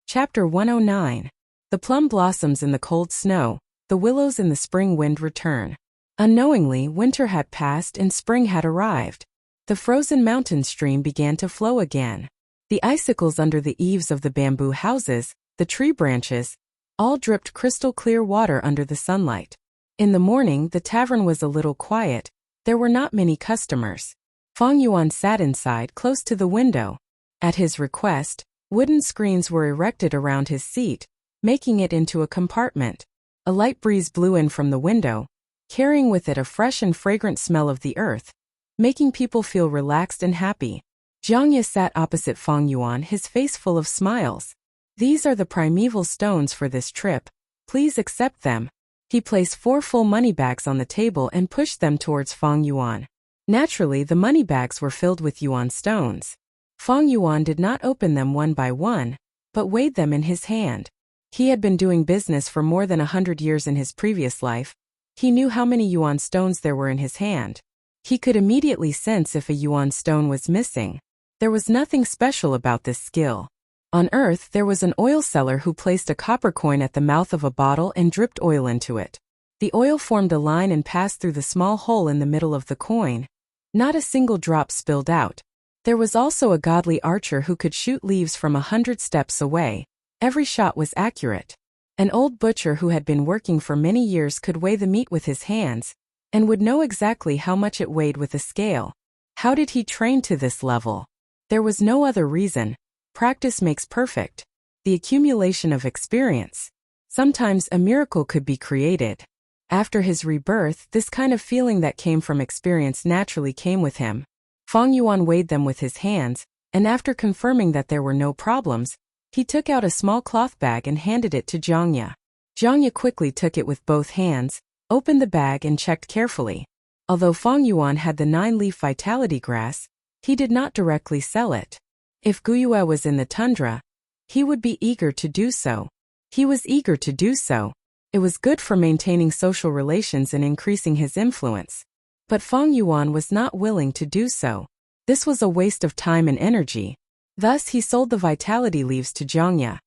Chapter 109. The plum blossoms in the cold snow, the willows in the spring wind return. Unknowingly, winter had passed and spring had arrived. The frozen mountain stream began to flow again. The icicles under the eaves of the bamboo houses, the tree branches, all dripped crystal clear water under the sunlight. In the morning, the tavern was a little quiet. There were not many customers. Feng Yuan sat inside close to the window. At his request, wooden screens were erected around his seat, making it into a compartment. A light breeze blew in from the window, carrying with it a fresh and fragrant smell of the earth, making people feel relaxed and happy. Jiang Ye sat opposite Feng Yuan, his face full of smiles. These are the primeval stones for this trip. Please accept them. He placed 4 full money bags on the table and pushed them towards Feng Yuan. Naturally, the money bags were filled with yuan stones. Feng Yuan did not open them one by one, but weighed them in his hand. He had been doing business for more than 100 years in his previous life. He knew how many yuan stones there were in his hand. He could immediately sense if a yuan stone was missing. There was nothing special about this skill. On Earth, there was an oil seller who placed a copper coin at the mouth of a bottle and dripped oil into it. The oil formed a line and passed through the small hole in the middle of the coin. Not a single drop spilled out. There was also a godly archer who could shoot leaves from 100 steps away. Every shot was accurate. An old butcher who had been working for many years could weigh the meat with his hands, and would know exactly how much it weighed with a scale. How did he train to this level? There was no other reason. Practice makes perfect. The accumulation of experience. Sometimes a miracle could be created. After his rebirth, this kind of feeling that came from experience naturally came with him. Feng Yuan weighed them with his hands, and after confirming that there were no problems, he took out a small cloth bag and handed it to Jiang Ye. Jiang Ye quickly took it with both hands, opened the bag and checked carefully. Although Feng Yuan had the 9-leaf vitality grass, he did not directly sell it. If Guyue was in the tundra, he would be eager to do so. He was eager to do so. It was good for maintaining social relations and increasing his influence. But Feng Yuan was not willing to do so. This was a waste of time and energy. Thus he sold the vitality leaves to Jiang Ye.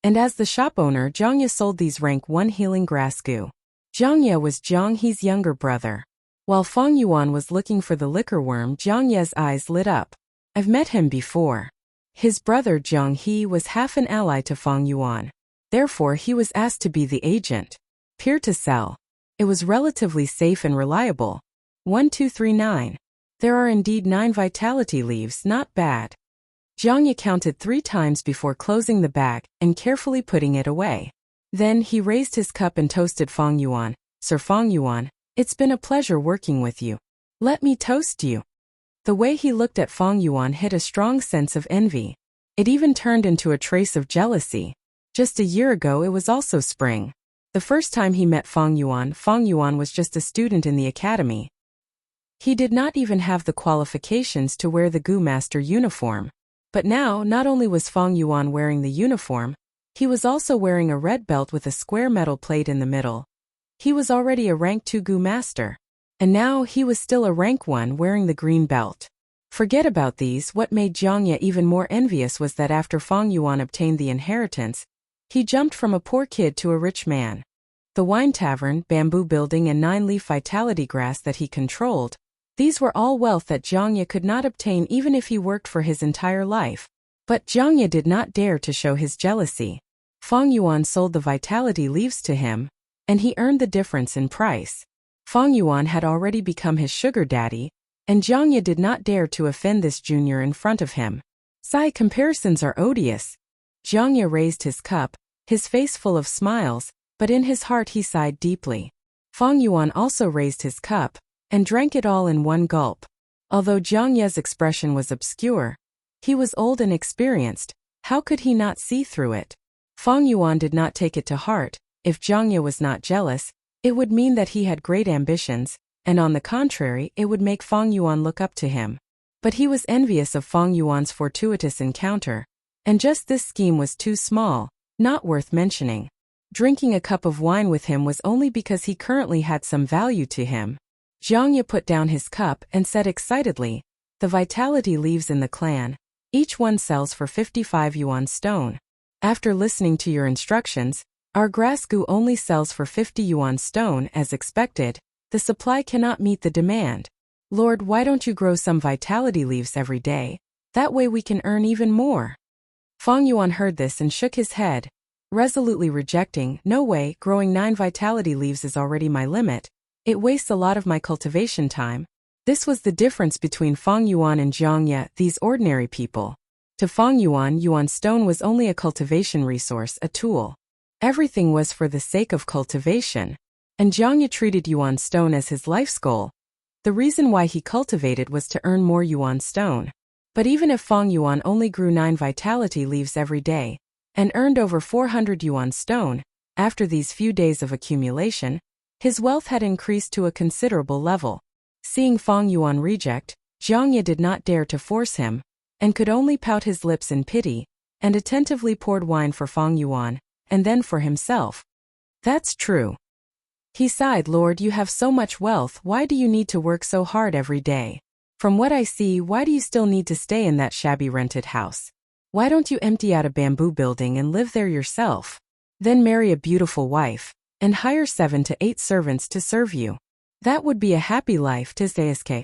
And as the shop owner, Jiang Ye sold these rank 1 healing grass goo. Jiang Ye was Jiang He's younger brother. While Feng Yuan was looking for the liquor worm, Jiang Ye's eyes lit up. I've met him before. His brother Jiang He was half an ally to Feng Yuan. Therefore he was asked to be the agent. Peer to sell. It was relatively safe and reliable. 1239. There are indeed 9 vitality leaves, not bad. Jiang Ye counted 3 times before closing the bag and carefully putting it away. Then he raised his cup and toasted Feng Yuan. Sir Feng Yuan, it's been a pleasure working with you. Let me toast you. The way he looked at Feng Yuan hid a strong sense of envy. It even turned into a trace of jealousy. Just a year ago it was also spring. The first time he met Feng Yuan was just a student in the academy. He did not even have the qualifications to wear the Gu Master uniform. But now, not only was Feng Yuan wearing the uniform, he was also wearing a red belt with a square metal plate in the middle. He was already a rank 2 Gu Master. And now he was still a rank 1 wearing the green belt. Forget about these, what made Jiang Ye even more envious was that after Feng Yuan obtained the inheritance, he jumped from a poor kid to a rich man. The wine tavern, bamboo building and 9-leaf vitality grass that he controlled, these were all wealth that Jiang Ye could not obtain even if he worked for his entire life. But Jiang Ye did not dare to show his jealousy. Feng Yuan sold the vitality leaves to him, and he earned the difference in price. Feng Yuan had already become his sugar daddy, and Jiang Ye did not dare to offend this junior in front of him. Sigh, comparisons are odious. Jiang Ye raised his cup, his face full of smiles, but in his heart he sighed deeply. Feng Yuan also raised his cup, and drank it all in one gulp. Although Jiang Ye's expression was obscure, he was old and experienced, how could he not see through it? Feng Yuan did not take it to heart. If Jiang Ye was not jealous, it would mean that he had great ambitions, and on the contrary, it would make Feng Yuan look up to him. But he was envious of Feng Yuan's fortuitous encounter, and just this scheme was too small, not worth mentioning. Drinking a cup of wine with him was only because he currently had some value to him. Jiang Ye put down his cup and said excitedly, the vitality leaves in the clan, each one sells for 55 yuan stone. After listening to your instructions, our grass goo only sells for 50 yuan stone as expected. The supply cannot meet the demand. Lord, why don't you grow some vitality leaves every day? That way we can earn even more. Fang Yuan heard this and shook his head, resolutely rejecting, no way, growing 9 vitality leaves is already my limit. It wastes a lot of my cultivation time. This was the difference between Fang Yuan and Jiangye, these ordinary people. To Fang Yuan, yuan stone was only a cultivation resource, a tool. Everything was for the sake of cultivation. And Jiangye treated yuan stone as his life's goal. The reason why he cultivated was to earn more yuan stone. But even if Fang Yuan only grew 9 vitality leaves every day, and earned over 400 yuan stone, after these few days of accumulation, his wealth had increased to a considerable level. Seeing Fang Yuan reject, Jiangye did not dare to force him, and could only pout his lips in pity, and attentively poured wine for Fang Yuan, and then for himself. That's true. He sighed, Lord, you have so much wealth, why do you need to work so hard every day? From what I see, why do you still need to stay in that shabby rented house? Why don't you empty out a bamboo building and live there yourself? Then marry a beautiful wife, and hire 7 to 8 servants to serve you. That would be a happy life, Tizdesk.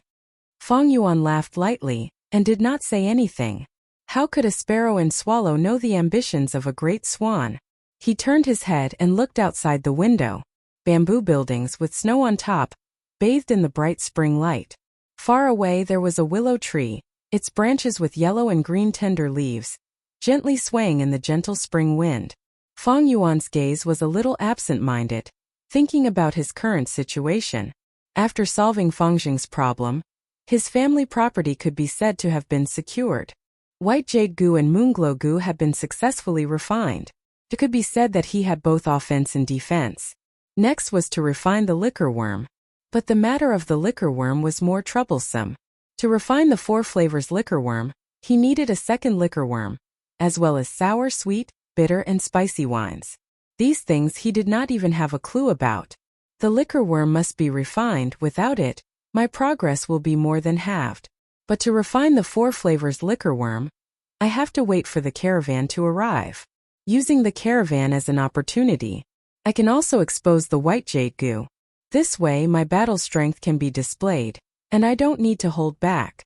Fang Yuan laughed lightly, and did not say anything. How could a sparrow and swallow know the ambitions of a great swan? He turned his head and looked outside the window. Bamboo buildings with snow on top, bathed in the bright spring light. Far away there was a willow tree, its branches with yellow and green tender leaves, gently swaying in the gentle spring wind. Fang Yuan's gaze was a little absent-minded, thinking about his current situation. After solving Fang Jing's problem, his family property could be said to have been secured. White jade goo and moonglow goo had been successfully refined. It could be said that he had both offense and defense. Next was to refine the liquor worm. But the matter of the liquor worm was more troublesome. To refine the 4 flavors liquor worm, he needed a second liquor worm, as well as sour, sweet, bitter, and spicy wines. These things he did not even have a clue about. The liquor worm must be refined, without it, my progress will be more than halved. But to refine the 4 flavors liquor worm, I have to wait for the caravan to arrive. Using the caravan as an opportunity, I can also expose the white jade goo. This way my battle strength can be displayed, and I don't need to hold back.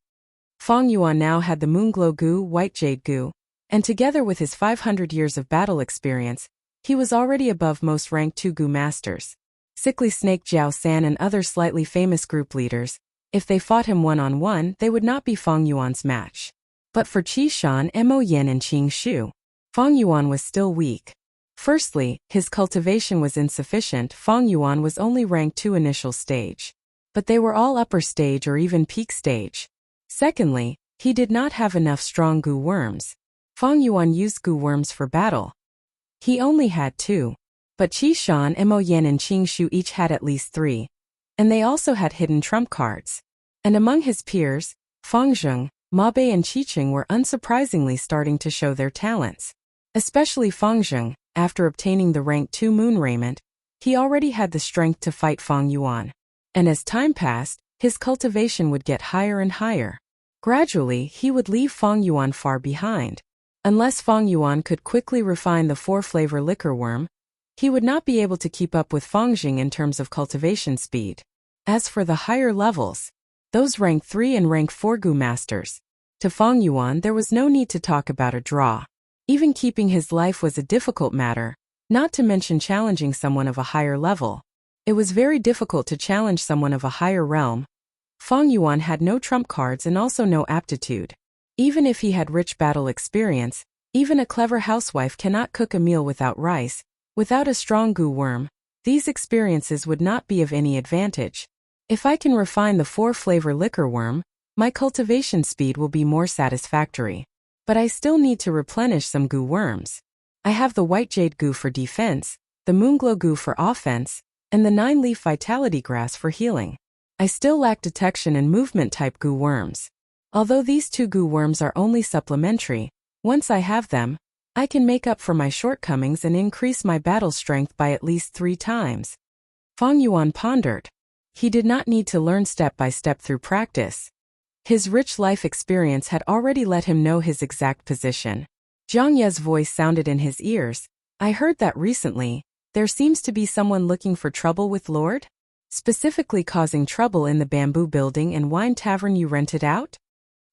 Fang Yuan now had the moonglow goo, white jade goo, and together with his 500 years of battle experience, he was already above most rank 2 goo masters. Sickly Snake Jiao San and other slightly famous group leaders, if they fought him one-on-one, they would not be Fang Yuan's match. But for Qi Shan, Mo Yin and Qing Shu, Fang Yuan was still weak. Firstly, his cultivation was insufficient. Fang Yuan was only rank 2 initial stage. But they were all upper stage or even peak stage. Secondly, he did not have enough strong goo worms. Fang Yuan used goo worms for battle. He only had 2. But Qi Shan, Mo Yin and Qing Shu each had at least 3. And they also had hidden trump cards. And among his peers, Fang Zheng, Ma Bei and Qi Qing were unsurprisingly starting to show their talents. Especially Fang Zheng, after obtaining the rank 2 moon raiment, he already had the strength to fight Fang Yuan. And as time passed, his cultivation would get higher and higher. Gradually, he would leave Fang Yuan far behind. Unless Fang Yuan could quickly refine the 4-flavor liquor worm, he would not be able to keep up with Fang Jing in terms of cultivation speed. As for the higher levels, those rank 3 and rank 4 goo masters, to Fang Yuan there was no need to talk about a draw. Even keeping his life was a difficult matter, not to mention challenging someone of a higher level. It was very difficult to challenge someone of a higher realm. Fang Yuan had no trump cards and also no aptitude. Even if he had rich battle experience, even a clever housewife cannot cook a meal without rice. Without a strong goo worm, these experiences would not be of any advantage. If I can refine the 4-flavor liquor worm, my cultivation speed will be more satisfactory. But I still need to replenish some goo worms. I have the white jade goo for defense, the moonglow goo for offense, and the 9-leaf vitality grass for healing. I still lack detection and movement type goo worms. Although these 2 goo worms are only supplementary, once I have them, I can make up for my shortcomings and increase my battle strength by at least 3 times. Fang Yuan pondered. He did not need to learn step by step through practice. His rich life experience had already let him know his exact position. Zhang Ye's voice sounded in his ears. I heard that recently, there seems to be someone looking for trouble with Lord? Specifically causing trouble in the bamboo building and wine tavern you rented out?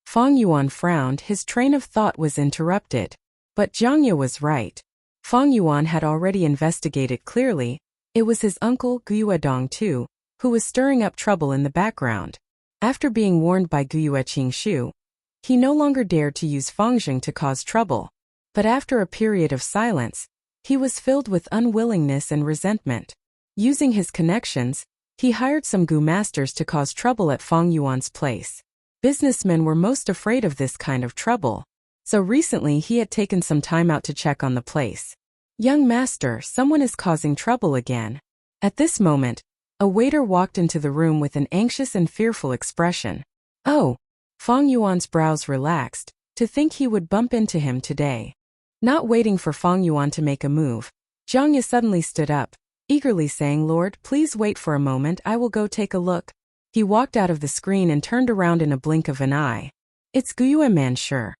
Fang Yuan frowned, his train of thought was interrupted. But Zhang Ye was right. Fang Yuan had already investigated clearly. It was his uncle Guyue Dong too, who was stirring up trouble in the background. After being warned by Guyue Qingshu, he no longer dared to use Fangzheng to cause trouble. But after a period of silence, he was filled with unwillingness and resentment. Using his connections, he hired some Gu masters to cause trouble at Fang Yuan's place. Businessmen were most afraid of this kind of trouble. So recently he had taken some time out to check on the place. Young master, someone is causing trouble again. At this moment, a waiter walked into the room with an anxious and fearful expression. Oh! Fang Yuan's brows relaxed, to think he would bump into him today. Not waiting for Fang Yuan to make a move, Zhang Ye suddenly stood up, eagerly saying, Lord, please wait for a moment, I will go take a look. He walked out of the screen and turned around in a blink of an eye. It's Guyue man sure.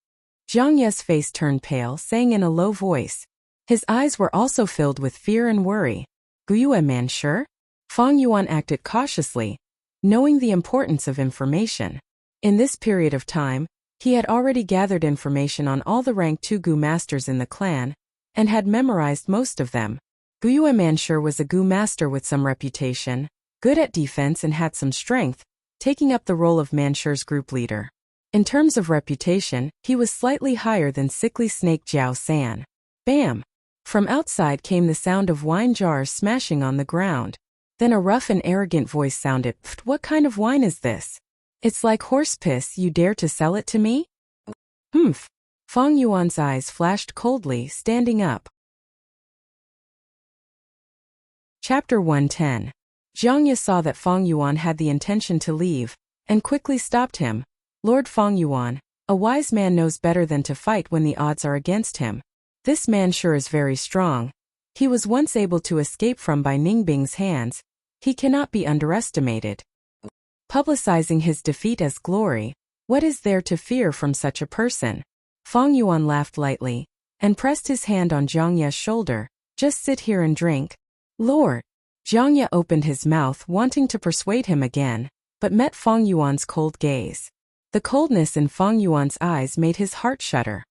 Zhang Ye's face turned pale, saying in a low voice. His eyes were also filled with fear and worry. Guyue man sure? Fang Yuan acted cautiously, knowing the importance of information. In this period of time, he had already gathered information on all the rank 2 Gu masters in the clan, and had memorized most of them. Guyue Manshur was a Gu master with some reputation, good at defense and had some strength, taking up the role of Manshur's group leader. In terms of reputation, he was slightly higher than sickly snake Jiao San. Bam! From outside came the sound of wine jars smashing on the ground. Then a rough and arrogant voice sounded, What kind of wine is this? It's like horse piss, you dare to sell it to me? Humph! Fang Yuan's eyes flashed coldly, standing up. Chapter 110. Zhang Ye saw that Fang Yuan had the intention to leave, and quickly stopped him. Lord Fang Yuan, a wise man knows better than to fight when the odds are against him. This man sure is very strong. He was once able to escape from Bai Ningbing's hands. He cannot be underestimated. Publicizing his defeat as glory, what is there to fear from such a person? Fang Yuan laughed lightly, and pressed his hand on Zhang Ye's shoulder. Just sit here and drink. Lord! Zhang Ye opened his mouth wanting to persuade him again, but met Fang Yuan's cold gaze. The coldness in Fang Yuan's eyes made his heart shudder.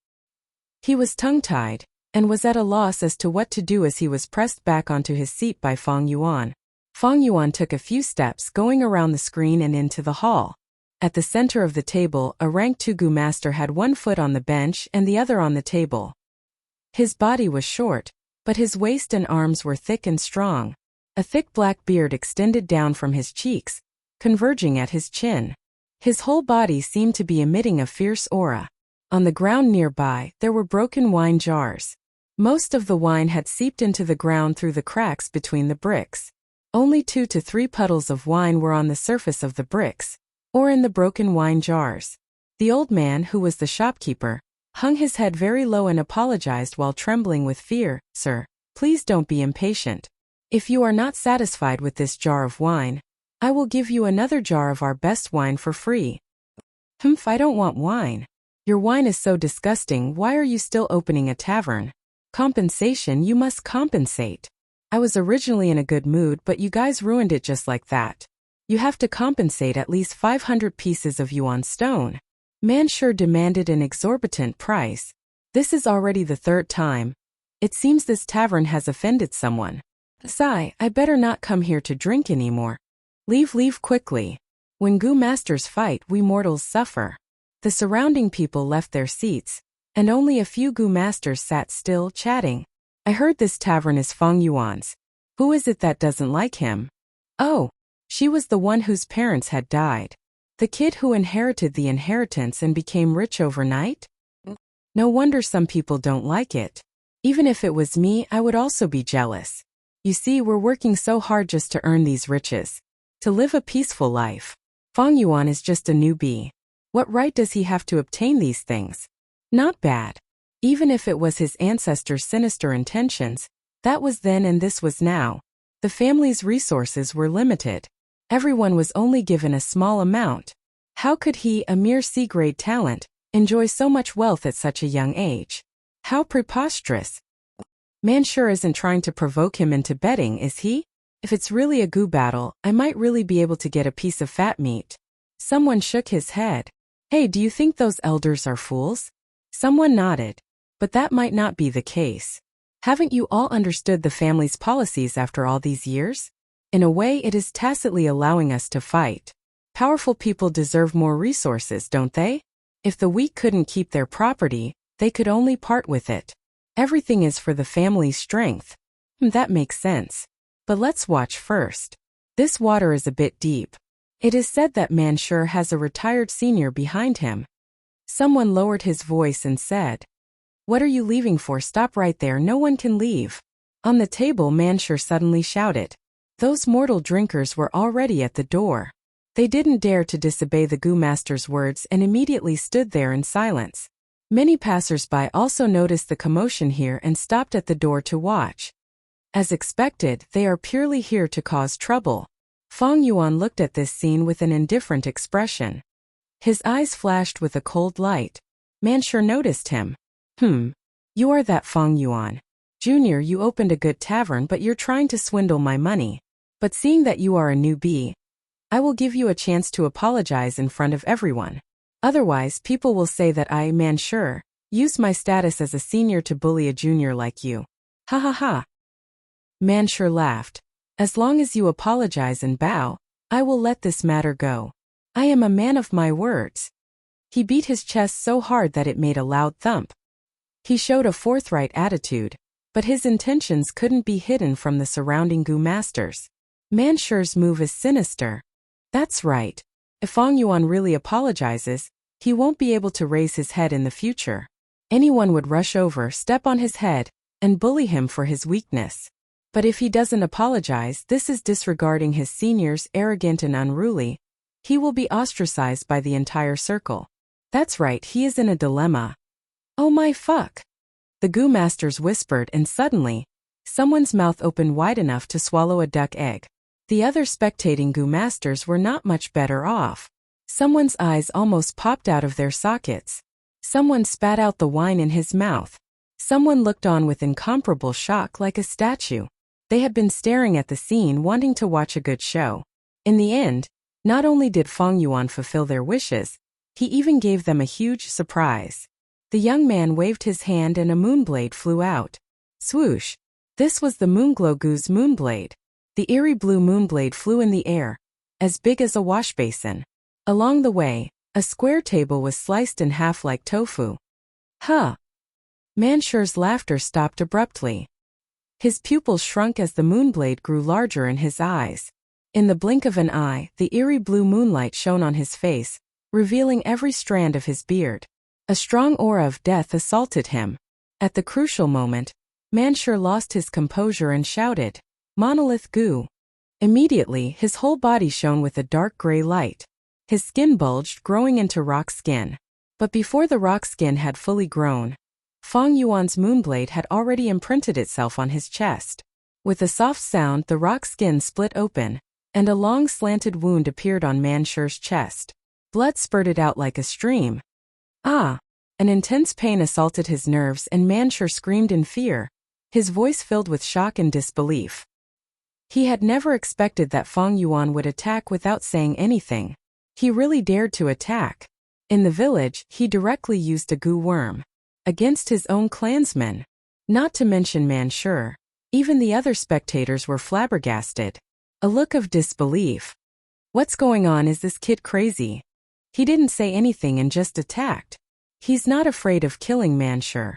He was tongue-tied, and was at a loss as to what to do as he was pressed back onto his seat by Fang Yuan. Fang Yuan took a few steps going around the screen and into the hall. At the center of the table, a rank 2 Gu master had one foot on the bench and the other on the table. His body was short, but his waist and arms were thick and strong. A thick black beard extended down from his cheeks, converging at his chin. His whole body seemed to be emitting a fierce aura. On the ground nearby, there were broken wine jars. Most of the wine had seeped into the ground through the cracks between the bricks. Only 2 to 3 puddles of wine were on the surface of the bricks, or in the broken wine jars. The old man, who was the shopkeeper, hung his head very low and apologized while trembling with fear. Sir, please don't be impatient. If you are not satisfied with this jar of wine, I will give you another jar of our best wine for free. Humph, I don't want wine. Your wine is so disgusting, why are you still opening a tavern? Compensation, you must compensate. I was originally in a good mood, but you guys ruined it just like that. You have to compensate at least 500 pieces of yuan stone. Manshur demanded an exorbitant price. This is already the 3rd time. It seems this tavern has offended someone. Sigh, I better not come here to drink anymore. Leave quickly. When Gu masters fight, we mortals suffer. The surrounding people left their seats, and only a few Gu masters sat still, chatting. I heard this tavern is Fang Yuan's. Who is it that doesn't like him? Oh, she was the one whose parents had died. The kid who inherited the inheritance and became rich overnight? No wonder some people don't like it. Even if it was me, I would also be jealous. You see, we're working so hard just to earn these riches. To live a peaceful life. Fang Yuan is just a newbie. What right does he have to obtain these things? Not bad. Even if it was his ancestors' sinister intentions, that was then and this was now. The family's resources were limited. Everyone was only given a small amount. How could he, a mere C-grade talent, enjoy so much wealth at such a young age? How preposterous. Man sure isn't trying to provoke him into betting, is he? If it's really a goo battle, I might really be able to get a piece of fat meat. Someone shook his head. Hey, do you think those elders are fools? Someone nodded. But that might not be the case. Haven't you all understood the family's policies after all these years? In a way, it is tacitly allowing us to fight. Powerful people deserve more resources, don't they? If the weak couldn't keep their property, they could only part with it. Everything is for the family's strength. That makes sense. But let's watch first. This water is a bit deep. It is said that Manshur has a retired senior behind him. Someone lowered his voice and said, "What are you leaving for? Stop right there, no one can leave." On the table, Manshur suddenly shouted. Those mortal drinkers were already at the door. They didn't dare to disobey the Goo Master's words and immediately stood there in silence. Many passers-by also noticed the commotion here and stopped at the door to watch. As expected, they are purely here to cause trouble. Fong Yuan looked at this scene with an indifferent expression. His eyes flashed with a cold light. Manshur noticed him. You are that Fong Yuan. Junior, you opened a good tavern, but you're trying to swindle my money. But seeing that you are a newbie, I will give you a chance to apologize in front of everyone. Otherwise, people will say that I, Manshur, used my status as a senior to bully a junior like you. Ha ha ha. Manshur laughed. As long as you apologize and bow, I will let this matter go. I am a man of my words. He beat his chest so hard that it made a loud thump. He showed a forthright attitude, but his intentions couldn't be hidden from the surrounding Goo Masters. Manshur's move is sinister. That's right. If Fong Yuan really apologizes, he won't be able to raise his head in the future. Anyone would rush over, step on his head, and bully him for his weakness. But if he doesn't apologize, this is disregarding his seniors, arrogant and unruly. He will be ostracized by the entire circle. That's right, he is in a dilemma. Oh my fuck. The Goo Masters whispered, and suddenly, someone's mouth opened wide enough to swallow a duck egg. The other spectating Goo Masters were not much better off. Someone's eyes almost popped out of their sockets. Someone spat out the wine in his mouth. Someone looked on with incomparable shock like a statue. They had been staring at the scene, wanting to watch a good show. In the end, not only did Fong Yuan fulfill their wishes, he even gave them a huge surprise. The young man waved his hand and a moonblade flew out. Swoosh! This was the Moonglow Goo's moonblade. The eerie blue moonblade flew in the air, as big as a washbasin. Along the way, a square table was sliced in half like tofu. Huh! Manshur's laughter stopped abruptly. His pupils shrunk as the moonblade grew larger in his eyes. In the blink of an eye, the eerie blue moonlight shone on his face, revealing every strand of his beard. A strong aura of death assaulted him. At the crucial moment, Manshur lost his composure and shouted, "Monolith Goo!" Immediately, his whole body shone with a dark gray light. His skin bulged, growing into rock skin. But before the rock skin had fully grown, Fong Yuan's moonblade had already imprinted itself on his chest. With a soft sound, the rock skin split open, and a long slanted wound appeared on Manshur's chest. Blood spurted out like a stream. Ah! An intense pain assaulted his nerves and Manshur screamed in fear, his voice filled with shock and disbelief. He had never expected that Fong Yuan would attack without saying anything. He really dared to attack. In the village, he directly used a goo worm. Against his own clansmen. Not to mention Manshur. Even the other spectators were flabbergasted. A look of disbelief. What's going on? Is this kid crazy? He didn't say anything and just attacked. He's not afraid of killing Manshur.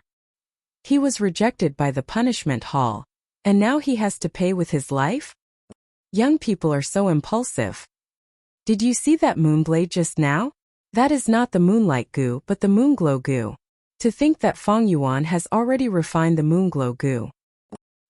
He was rejected by the punishment hall, and now he has to pay with his life? Young people are so impulsive. Did you see that moonblade just now? That is not the moonlight goo but the moonglow goo. To think that Fong Yuan has already refined the moonglow goo.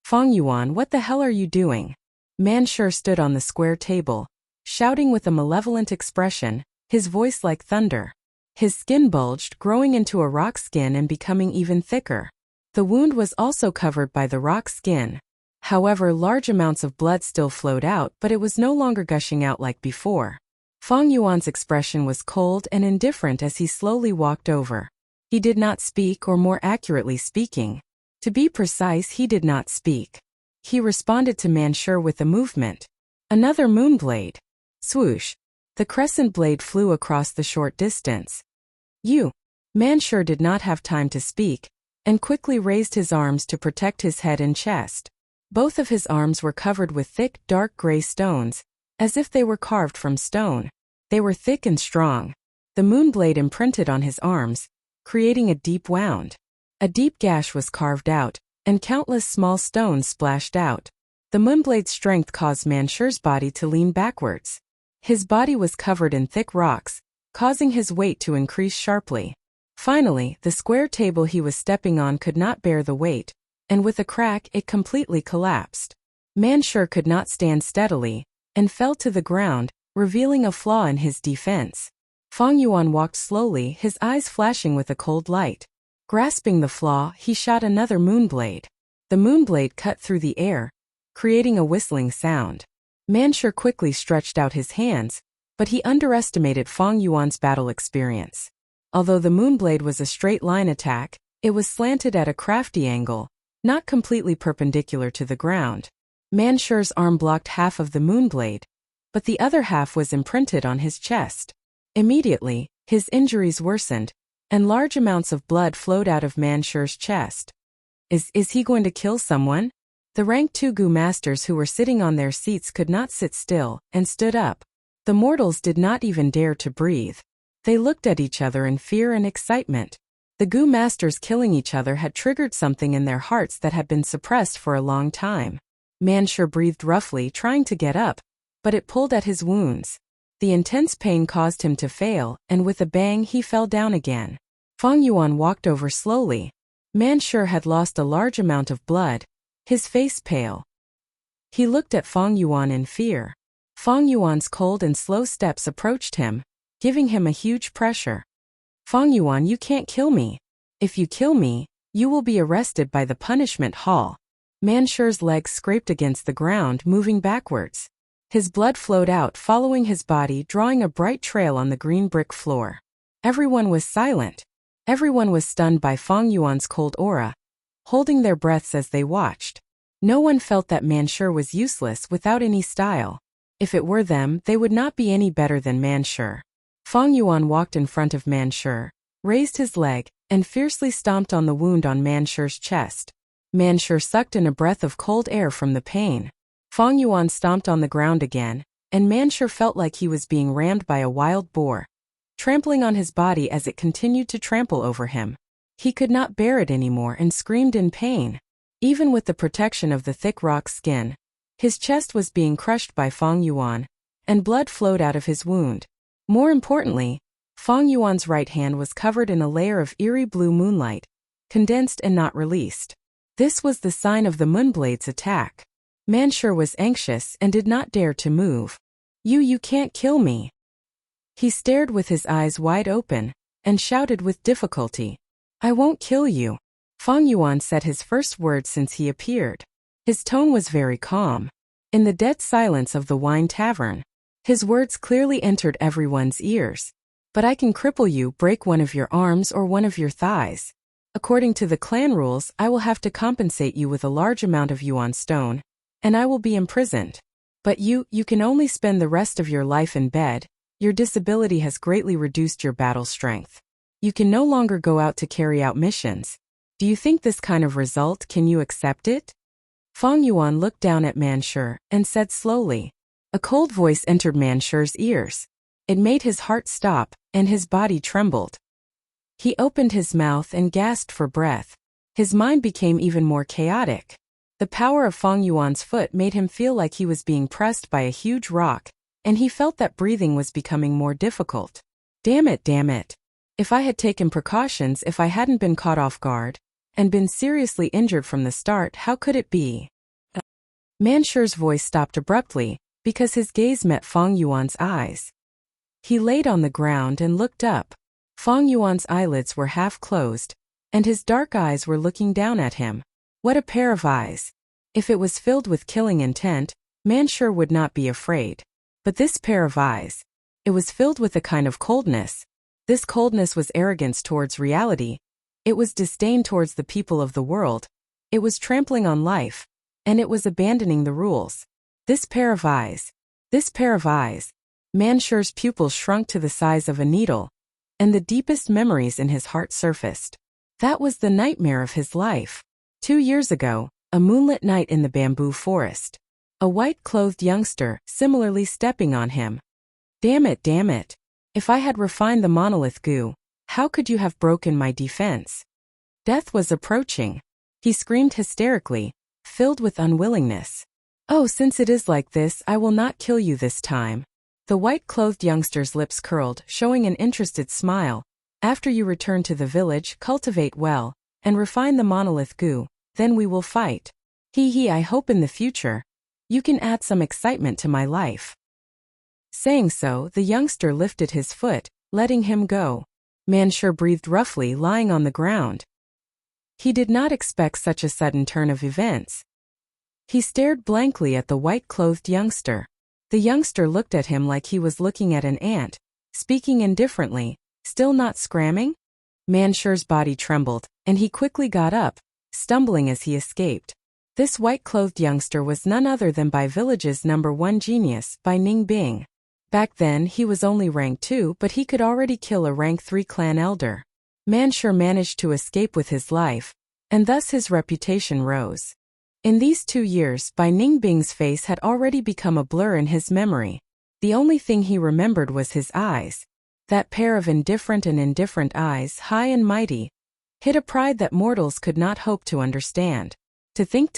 Fong Yuan, what the hell are you doing? Manshur stood on the square table, shouting with a malevolent expression, his voice like thunder. His skin bulged, growing into a rock skin and becoming even thicker. The wound was also covered by the rock skin. However, large amounts of blood still flowed out, but it was no longer gushing out like before. Fong Yuan's expression was cold and indifferent as he slowly walked over. He did not speak, or more accurately speaking, to be precise, he did not speak. He responded to Manshur with a movement. Another moonblade. Swoosh. The crescent blade flew across the short distance. Manshur did not have time to speak, and quickly raised his arms to protect his head and chest. Both of his arms were covered with thick, dark gray stones, as if they were carved from stone. They were thick and strong. The moonblade imprinted on his arms, creating a deep wound. A deep gash was carved out, and countless small stones splashed out. The moonblade's strength caused Manshur's body to lean backwards. His body was covered in thick rocks, causing his weight to increase sharply. Finally, the square table he was stepping on could not bear the weight, and with a crack it completely collapsed. Manshur could not stand steadily, and fell to the ground, revealing a flaw in his defense. Fang Yuan walked slowly, his eyes flashing with a cold light. Grasping the flaw, he shot another moonblade. The moonblade cut through the air, creating a whistling sound. Manshur quickly stretched out his hands, but he underestimated Fang Yuan's battle experience. Although the moonblade was a straight-line attack, it was slanted at a crafty angle, not completely perpendicular to the ground. Manshur's arm blocked half of the moonblade, but the other half was imprinted on his chest. Immediately, his injuries worsened, and large amounts of blood flowed out of Manshur's chest. Is he going to kill someone? The rank 2 Gu masters who were sitting on their seats could not sit still, and stood up. The mortals did not even dare to breathe. They looked at each other in fear and excitement. The Gu masters killing each other had triggered something in their hearts that had been suppressed for a long time. Manshur breathed roughly, trying to get up, but it pulled at his wounds. The intense pain caused him to fail, and with a bang he fell down again. Fang Yuan walked over slowly. Manshur had lost a large amount of blood, his face pale. He looked at Fang Yuan in fear. Fang Yuan's cold and slow steps approached him, giving him a huge pressure. Fang Yuan, you can't kill me. If you kill me, you will be arrested by the punishment hall. Manshur's legs scraped against the ground, moving backwards. His blood flowed out, following his body, drawing a bright trail on the green brick floor. Everyone was silent. Everyone was stunned by Fang Yuan's cold aura, holding their breaths as they watched. No one felt that Manshur was useless without any style. If it were them, they would not be any better than Manshur. Fang Yuan walked in front of Manshur, raised his leg, and fiercely stomped on the wound on Manshur's chest. Manshur sucked in a breath of cold air from the pain. Fang Yuan stomped on the ground again, and Manshur felt like he was being rammed by a wild boar, trampling on his body as it continued to trample over him. He could not bear it anymore and screamed in pain. Even with the protection of the thick rock skin, his chest was being crushed by Fang Yuan, and blood flowed out of his wound. More importantly, Fang Yuan's right hand was covered in a layer of eerie blue moonlight, condensed and not released. This was the sign of the moonblade's attack. Manshur was anxious and did not dare to move. You can't kill me. He stared with his eyes wide open, and shouted with difficulty. I won't kill you. Fang Yuan said his first words since he appeared. His tone was very calm. In the dead silence of the wine tavern, his words clearly entered everyone's ears. But I can cripple you, break one of your arms or one of your thighs. According to the clan rules, I will have to compensate you with a large amount of yuan stone, and I will be imprisoned. But you can only spend the rest of your life in bed. Your disability has greatly reduced your battle strength. You can no longer go out to carry out missions. Do you think this kind of result, can you accept it? Fang Yuan looked down at Manshur and said slowly. A cold voice entered Manshur's ears. It made his heart stop, and his body trembled. He opened his mouth and gasped for breath. His mind became even more chaotic. The power of Fang Yuan's foot made him feel like he was being pressed by a huge rock, and he felt that breathing was becoming more difficult. Damn it. If I had taken precautions, if I hadn't been caught off guard, and been seriously injured from the start, how could it be? Manshur's voice stopped abruptly, because his gaze met Fang Yuan's eyes. He laid on the ground and looked up. Fang Yuan's eyelids were half closed, and his dark eyes were looking down at him. What a pair of eyes! If it was filled with killing intent, Manshur would not be afraid. But this pair of eyes, it was filled with a kind of coldness. This coldness was arrogance towards reality. It was disdain towards the people of the world. It was trampling on life. And it was abandoning the rules. This pair of eyes. Mansher's pupils shrunk to the size of a needle, and the deepest memories in his heart surfaced. That was the nightmare of his life. 2 years ago, a moonlit night in the bamboo forest. A white-clothed youngster, similarly stepping on him. Damn it. If I had refined the monolith goo, how could you have broken my defense? Death was approaching. He screamed hysterically, filled with unwillingness. Oh, since it is like this, I will not kill you this time. The white-clothed youngster's lips curled, showing an interested smile. After you return to the village, cultivate well, and refine the monolith goo, then we will fight. I hope in the future, you can add some excitement to my life. Saying so, the youngster lifted his foot, letting him go. Mansher breathed roughly, lying on the ground. He did not expect such a sudden turn of events. He stared blankly at the white-clothed youngster. The youngster looked at him like he was looking at an ant, speaking indifferently, still not scramming? Mansher's body trembled, and he quickly got up, stumbling as he escaped. This white-clothed youngster was none other than Bai Village's #1 genius, Bai Ningbing. Back then he was only rank 2, but he could already kill a rank 3 clan elder. Mansher managed to escape with his life, and thus his reputation rose. In these 2 years, Bai Ningbing's face had already become a blur in his memory. The only thing he remembered was his eyes. That pair of indifferent eyes, high and mighty, hid a pride that mortals could not hope to understand. To think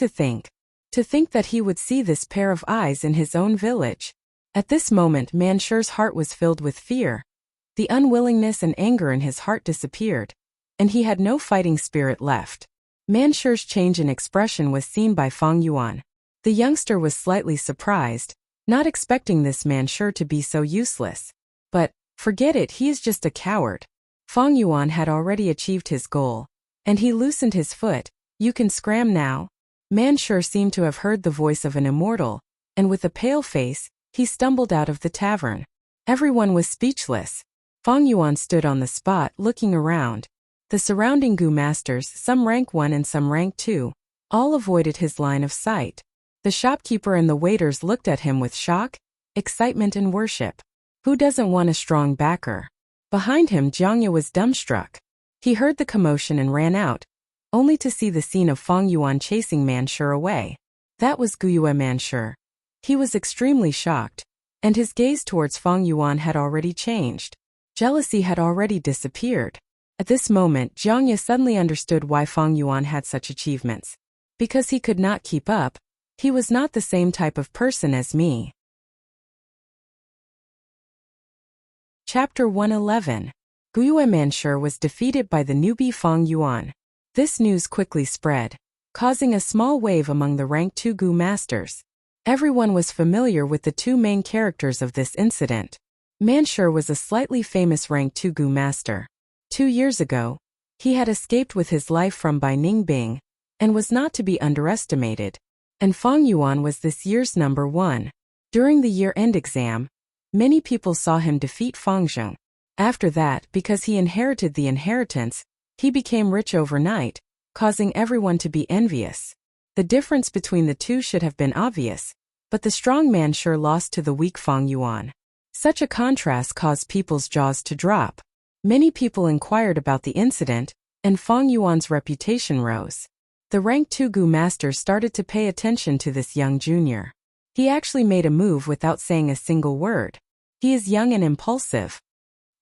that he would see this pair of eyes in his own village. At this moment, Mansher's heart was filled with fear. The unwillingness and anger in his heart disappeared, and he had no fighting spirit left. Mansher's change in expression was seen by Fang Yuan. The youngster was slightly surprised, not expecting this Mansher to be so useless. But, forget it, he is just a coward. Fang Yuan had already achieved his goal, and he loosened his foot. You can scram now. Mansher seemed to have heard the voice of an immortal, and with a pale face, he stumbled out of the tavern. Everyone was speechless. Fang Yuan stood on the spot, looking around. The surrounding Gu masters, some rank 1 and some rank 2, all avoided his line of sight. The shopkeeper and the waiters looked at him with shock, excitement and worship. Who doesn't want a strong backer? Behind him, Jiangya was dumbstruck. He heard the commotion and ran out, only to see the scene of Fang Yuan chasing Mansher away. That was Guyue Mansher. He was extremely shocked, and his gaze towards Fang Yuan had already changed. Jealousy had already disappeared. At this moment, Jiangya suddenly understood why Fang Yuan had such achievements. Because he could not keep up. He was not the same type of person as me. Chapter 111. Guyue Mansher was defeated by the newbie Fang Yuan. This news quickly spread, causing a small wave among the rank 2 Gu masters. Everyone was familiar with the 2 main characters of this incident. Mansher was a slightly famous rank 2 Gu master. 2 years ago, he had escaped with his life from Bai Ningbing, and was not to be underestimated. And Fang Yuan was this year's #1. During the year-end exam, many people saw him defeat Fang Zheng. After that, because he inherited the inheritance, he became rich overnight, causing everyone to be envious. The difference between the two should have been obvious, but the strong Mansher lost to the weak Fang Yuan. Such a contrast caused people's jaws to drop. Many people inquired about the incident, and Fang Yuan's reputation rose. The rank 2 Gu master started to pay attention to this young junior. He actually made a move without saying a single word. He is young and impulsive.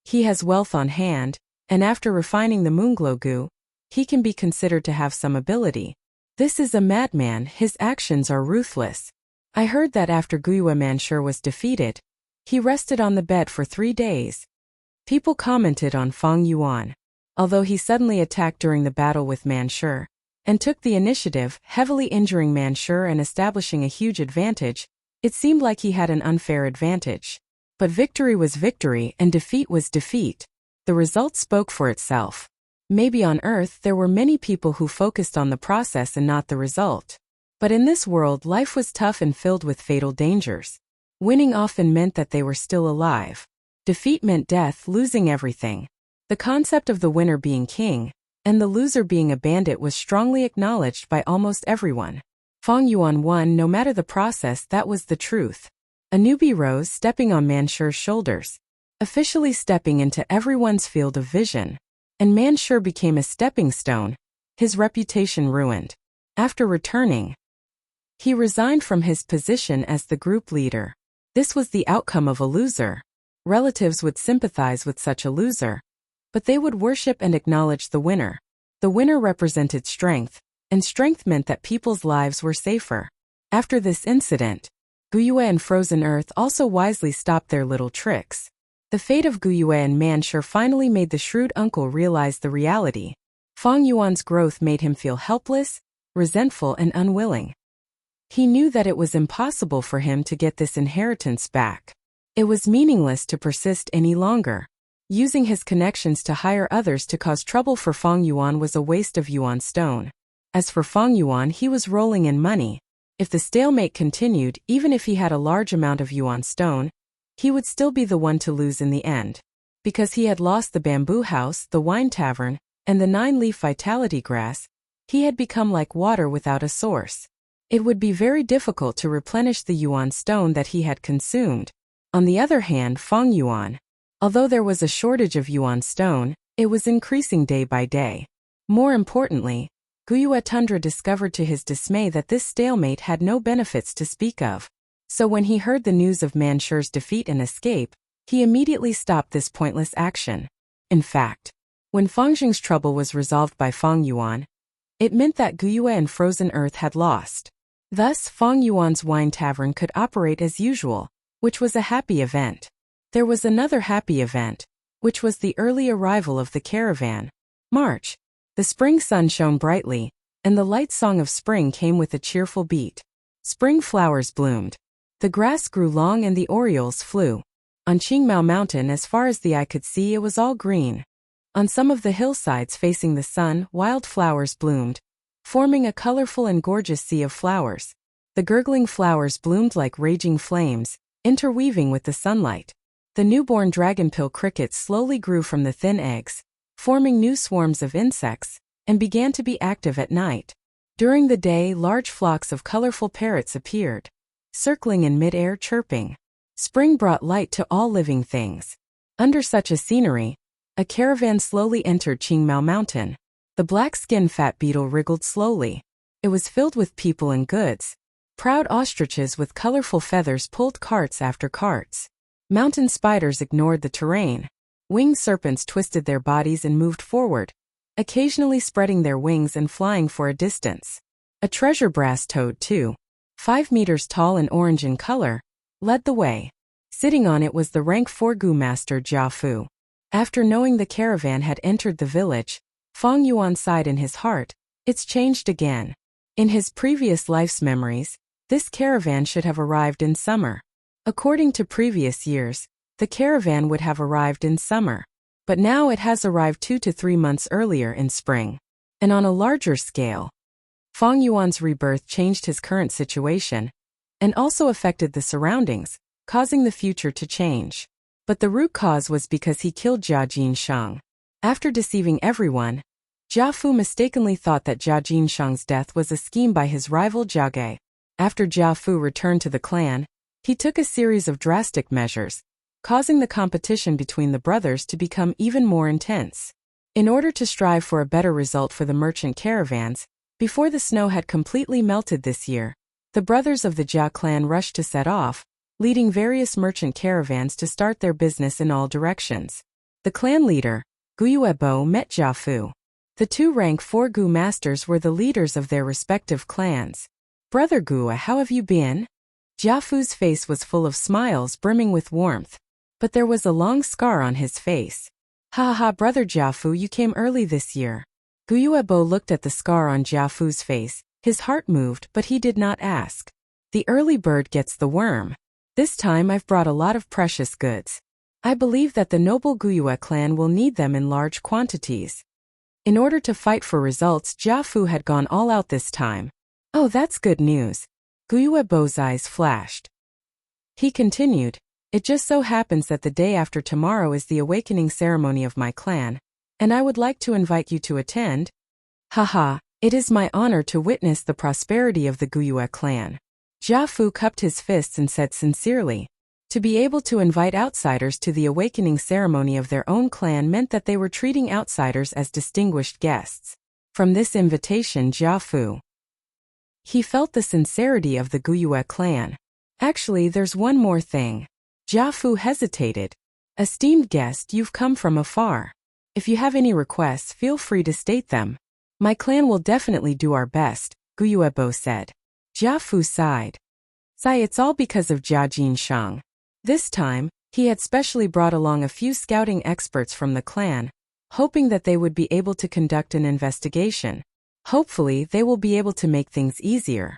He has wealth on hand, and after refining the Moonglow Gu, he can be considered to have some ability. This is a madman, his actions are ruthless. I heard that after Guyue Mansher was defeated, he rested on the bed for 3 days. People commented on Fang Yuan. Although he suddenly attacked during the battle with Mansher, and took the initiative, heavily injuring Mansher and establishing a huge advantage, it seemed like he had an unfair advantage. But victory was victory and defeat was defeat. The result spoke for itself. Maybe on Earth there were many people who focused on the process and not the result. But in this world life was tough and filled with fatal dangers. Winning often meant that they were still alive. Defeat meant death, losing everything. The concept of the winner being king, and the loser being a bandit was strongly acknowledged by almost everyone. Fang Yuan won no matter the process, that was the truth. A newbie rose, stepping on Mansher's shoulders, officially stepping into everyone's field of vision, and Mansher became a stepping stone, his reputation ruined. After returning, he resigned from his position as the group leader. This was the outcome of a loser. Relatives would sympathize with such a loser, but they would worship and acknowledge the winner. The winner represented strength, and strength meant that people's lives were safer. After this incident, Guyue and Frozen Earth also wisely stopped their little tricks. The fate of Guyue and Mansher finally made the shrewd uncle realize the reality. Fang Yuan's growth made him feel helpless, resentful, and unwilling. He knew that it was impossible for him to get this inheritance back. It was meaningless to persist any longer. Using his connections to hire others to cause trouble for Fang Yuan was a waste of Yuan stone. As for Fang Yuan, he was rolling in money. If the stalemate continued, even if he had a large amount of Yuan stone, he would still be the one to lose in the end. Because he had lost the bamboo house, the wine tavern, and the 9-leaf vitality grass, he had become like water without a source. It would be very difficult to replenish the Yuan stone that he had consumed. On the other hand, Fang Yuan, although there was a shortage of Yuan stone, it was increasing day by day. More importantly, Guyue Tundra discovered to his dismay that this stalemate had no benefits to speak of. So when he heard the news of Mansher's defeat and escape, he immediately stopped this pointless action. In fact, when Fang Jing's trouble was resolved by Fang Yuan, it meant that Guyue and Frozen Earth had lost. Thus, Fang Yuan's wine tavern could operate as usual, which was a happy event. There was another happy event, which was the early arrival of the caravan. March. The spring sun shone brightly, and the light song of spring came with a cheerful beat. Spring flowers bloomed. The grass grew long and the orioles flew. On Qingmao Mountain, as far as the eye could see, it was all green. On some of the hillsides facing the sun, wild flowers bloomed, forming a colorful and gorgeous sea of flowers. The gurgling flowers bloomed like raging flames, interweaving with the sunlight. The newborn dragonpill crickets slowly grew from the thin eggs, forming new swarms of insects, and began to be active at night. During the day, large flocks of colorful parrots appeared, circling in mid-air chirping. Spring brought light to all living things. Under such a scenery, a caravan slowly entered Qingmao Mountain. The black-skinned fat beetle wriggled slowly. It was filled with people and goods. Proud ostriches with colorful feathers pulled carts after carts. Mountain spiders ignored the terrain. Winged serpents twisted their bodies and moved forward, occasionally spreading their wings and flying for a distance. A treasure brass toad, too, 5 meters tall and orange in color, led the way. Sitting on it was the rank 4 Gu master Jia Fu. After knowing the caravan had entered the village, Fang Yuan sighed in his heart. It's changed again. In his previous life's memories, this caravan should have arrived in summer. According to previous years, the caravan would have arrived in summer. But now it has arrived 2 to 3 months earlier in spring. And on a larger scale, Fang Yuan's rebirth changed his current situation, and also affected the surroundings, causing the future to change. But the root cause was because he killed Jia Jinsheng. After deceiving everyone, Jia Fu mistakenly thought that Jia Jinsheng's death was a scheme by his rival Jia Ge. After Jia Fu returned to the clan, he took a series of drastic measures, causing the competition between the brothers to become even more intense. In order to strive for a better result for the merchant caravans, before the snow had completely melted this year, the brothers of the Jia clan rushed to set off, leading various merchant caravans to start their business in all directions. The clan leader, Guyue Bo, met Jia Fu. The 2 rank 4 Gu masters were the leaders of their respective clans. "Brother Gu, how have you been?" Jia Fu's face was full of smiles brimming with warmth, but there was a long scar on his face. "Ha ha, brother Jia Fu, you came early this year." Guyue Bo looked at the scar on Jia Fu's face. His heart moved, but he did not ask. "The early bird gets the worm. This time I've brought a lot of precious goods. I believe that the noble Guyue clan will need them in large quantities." In order to fight for results, Jia Fu had gone all out this time. "Oh, that's good news." Guyue Bo's eyes flashed. He continued, "It just so happens that the day after tomorrow is the awakening ceremony of my clan. and I would like to invite you to attend. Haha, it is my honor to witness the prosperity of the Guyue clan. Jia Fu cupped his fists and said sincerely. To be able to invite outsiders to the awakening ceremony of their own clan meant that they were treating outsiders as distinguished guests. From this invitation, Jia Fu, he felt the sincerity of the Guyue clan. Actually, there's one more thing. Jia Fu hesitated. Esteemed guest, you've come from afar. If you have any requests, feel free to state them. My clan will definitely do our best, Guyuebo said. Jia Fu sighed. It's all because of Jia Jinshang. This time, he had specially brought along a few scouting experts from the clan, hoping that they would be able to conduct an investigation. Hopefully, they will be able to make things easier.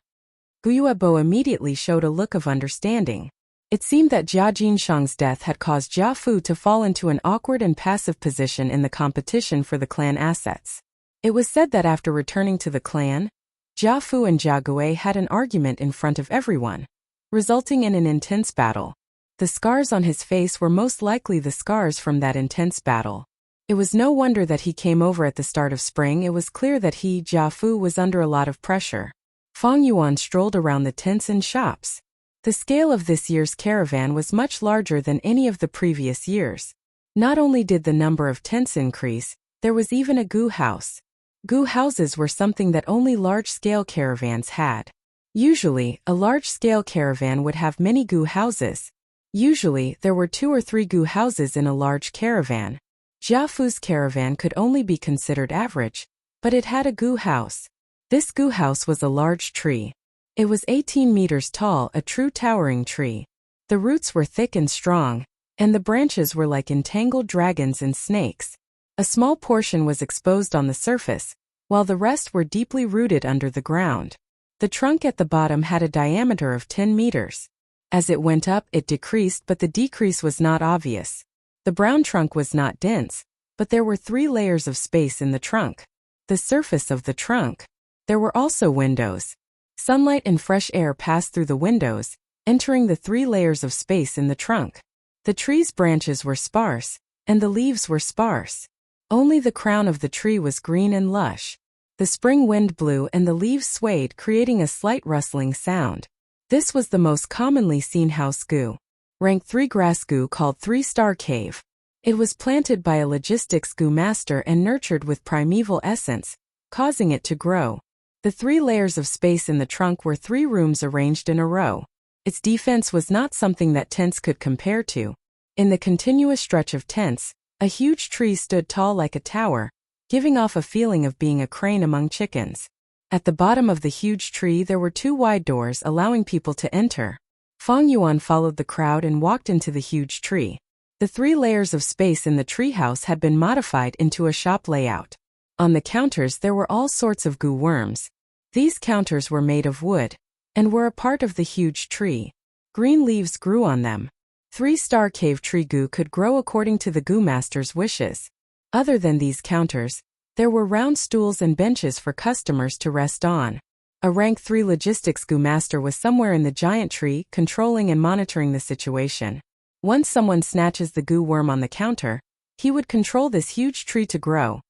Guyuebo immediately showed a look of understanding. It seemed that Jia Jinshang's death had caused Jia Fu to fall into an awkward and passive position in the competition for the clan assets. It was said that after returning to the clan, Jia Fu and Jia Gui had an argument in front of everyone, resulting in an intense battle. The scars on his face were most likely the scars from that intense battle. It was no wonder that he came over at the start of spring. It was clear that he, Jia Fu, was under a lot of pressure. Fang Yuan strolled around the tents and shops. The scale of this year's caravan was much larger than any of the previous years. Not only did the number of tents increase, there was even a gu house. Gu houses were something that only large-scale caravans had. Usually, a large-scale caravan would have many gu houses. Usually, there were 2 or 3 gu houses in a large caravan. Jia Fu's caravan could only be considered average, but it had a gu house. This gu house was a large tree. It was 18 meters tall, a true towering tree. The roots were thick and strong, and the branches were like entangled dragons and snakes. A small portion was exposed on the surface, while the rest were deeply rooted under the ground. The trunk at the bottom had a diameter of 10 meters. As it went up, it decreased, but the decrease was not obvious. The brown trunk was not dense, but there were 3 layers of space in the trunk. The surface of the trunk. There were also windows. Sunlight and fresh air passed through the windows, entering the 3 layers of space in the trunk. The tree's branches were sparse, and the leaves were sparse. Only the crown of the tree was green and lush. The spring wind blew and the leaves swayed, creating a slight rustling sound. This was the most commonly seen house gu. Rank 3 grass gu called 3-star cave. It was planted by a logistics gu master and nurtured with primeval essence, causing it to grow. The 3 layers of space in the trunk were 3 rooms arranged in a row. Its defense was not something that tents could compare to. In the continuous stretch of tents, a huge tree stood tall like a tower, giving off a feeling of being a crane among chickens. At the bottom of the huge tree there were 2 wide doors allowing people to enter. Fang Yuan followed the crowd and walked into the huge tree. The 3 layers of space in the treehouse had been modified into a shop layout. On the counters there were all sorts of gu worms. These counters were made of wood, and were a part of the huge tree. Green leaves grew on them. 3-star cave tree gu could grow according to the gu master's wishes. Other than these counters, there were round stools and benches for customers to rest on. A rank 3 logistics gu master was somewhere in the giant tree, controlling and monitoring the situation. Once someone snatches the gu worm on the counter, he would control this huge tree to grow,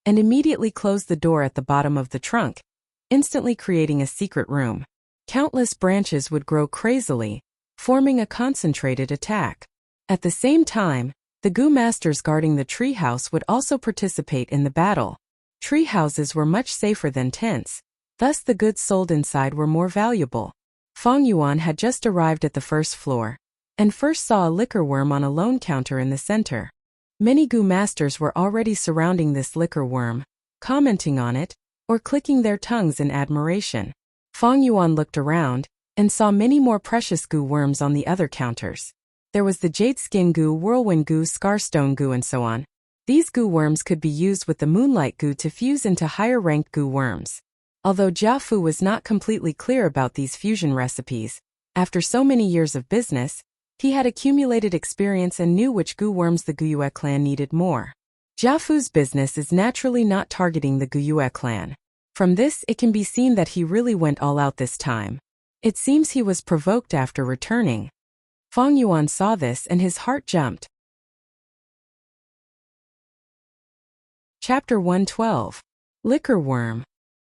and immediately close the door at the bottom of the trunk, instantly creating a secret room. Countless branches would grow crazily, forming a concentrated attack. At the same time, the gu masters guarding the tree house would also participate in the battle. Tree houses were much safer than tents, thus the goods sold inside were more valuable. Fang Yuan had just arrived at the first floor, and first saw a liquor worm on a lone counter in the center. Many gu masters were already surrounding this liquor worm, commenting on it, or clicking their tongues in admiration. Fang Yuan looked around, and saw many more precious gu worms on the other counters. There was the jade skin gu, whirlwind gu, scarstone gu, and so on. These gu worms could be used with the moonlight gu to fuse into higher-ranked gu worms. Although Jia Fu was not completely clear about these fusion recipes, after so many years of business, he had accumulated experience and knew which gu worms the Guyue clan needed more. Jia Fu's business is naturally not targeting the Guyue clan. From this, it can be seen that he really went all out this time. It seems he was provoked after returning. Fang Yuan saw this and his heart jumped. Chapter 112. Liquor Worm.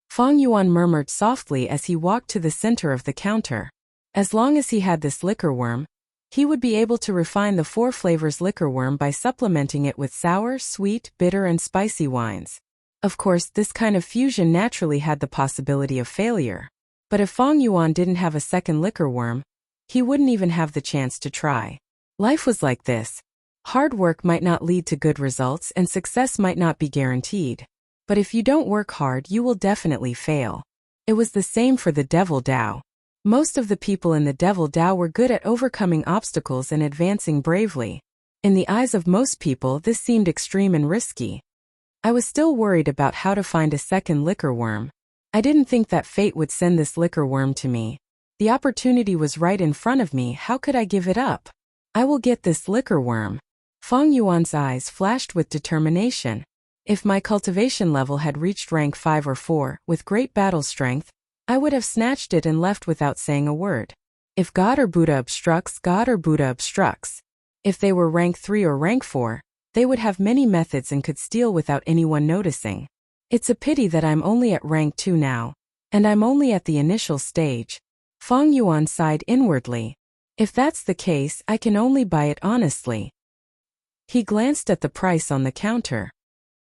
Fang Yuan murmured softly as he walked to the center of the counter. As long as he had this liquor worm, he would be able to refine the 4 flavors liquor worm by supplementing it with sour, sweet, bitter and spicy wines. Of course, this kind of fusion naturally had the possibility of failure. But if Fang Yuan didn't have a second liquor worm, he wouldn't even have the chance to try. Life was like this. Hard work might not lead to good results and success might not be guaranteed. But if you don't work hard, you will definitely fail. It was the same for the Devil Dao. Most of the people in the Devil Dao were good at overcoming obstacles and advancing bravely. In the eyes of most people, this seemed extreme and risky. I was still worried about how to find a second liquor worm. I didn't think that fate would send this liquor worm to me. The opportunity was right in front of me, how could I give it up? I will get this liquor worm. Fang Yuan's eyes flashed with determination. If my cultivation level had reached rank 5 or 4, with great battle strength, I would have snatched it and left without saying a word. If God or Buddha obstructs, God or Buddha obstructs. If they were rank 3 or rank 4, they would have many methods and could steal without anyone noticing. It's a pity that I'm only at rank 2 now, and I'm only at the initial stage. Fang Yuan sighed inwardly. If that's the case, I can only buy it honestly. He glanced at the price on the counter.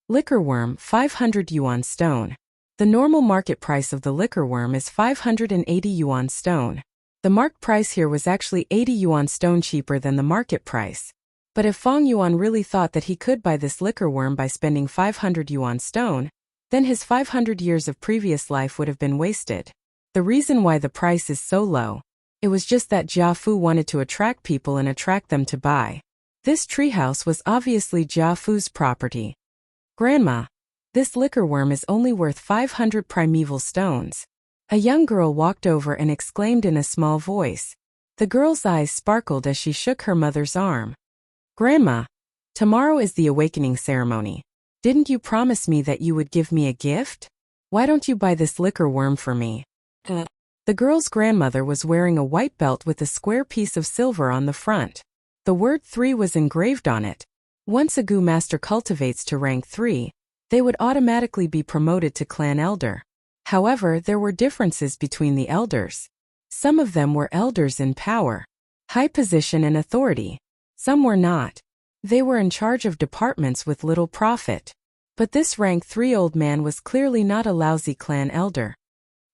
Liquor worm, 500 yuan stone. The normal market price of the liquor worm is 580 yuan stone. The marked price here was actually 80 yuan stone cheaper than the market price. But if Fang Yuan really thought that he could buy this liquor worm by spending 500 yuan stone, then his 500 years of previous life would have been wasted. The reason why the price is so low, it was just that Jia Fu wanted to attract people and attract them to buy. This treehouse was obviously Jia Fu's property. Grandma, this liquor worm is only worth 500 primeval stones. A young girl walked over and exclaimed in a small voice. The girl's eyes sparkled as she shook her mother's arm. Grandma, tomorrow is the awakening ceremony. Didn't you promise me that you would give me a gift? Why don't you buy this liquor worm for me? The girl's grandmother was wearing a white belt with a square piece of silver on the front. The word 3 was engraved on it. Once a Gu master cultivates to rank 3, they would automatically be promoted to clan elder. However, there were differences between the elders. Some of them were elders in power, high position and authority. Some were not. They were in charge of departments with little profit. But this rank 3 old man was clearly not a lousy clan elder.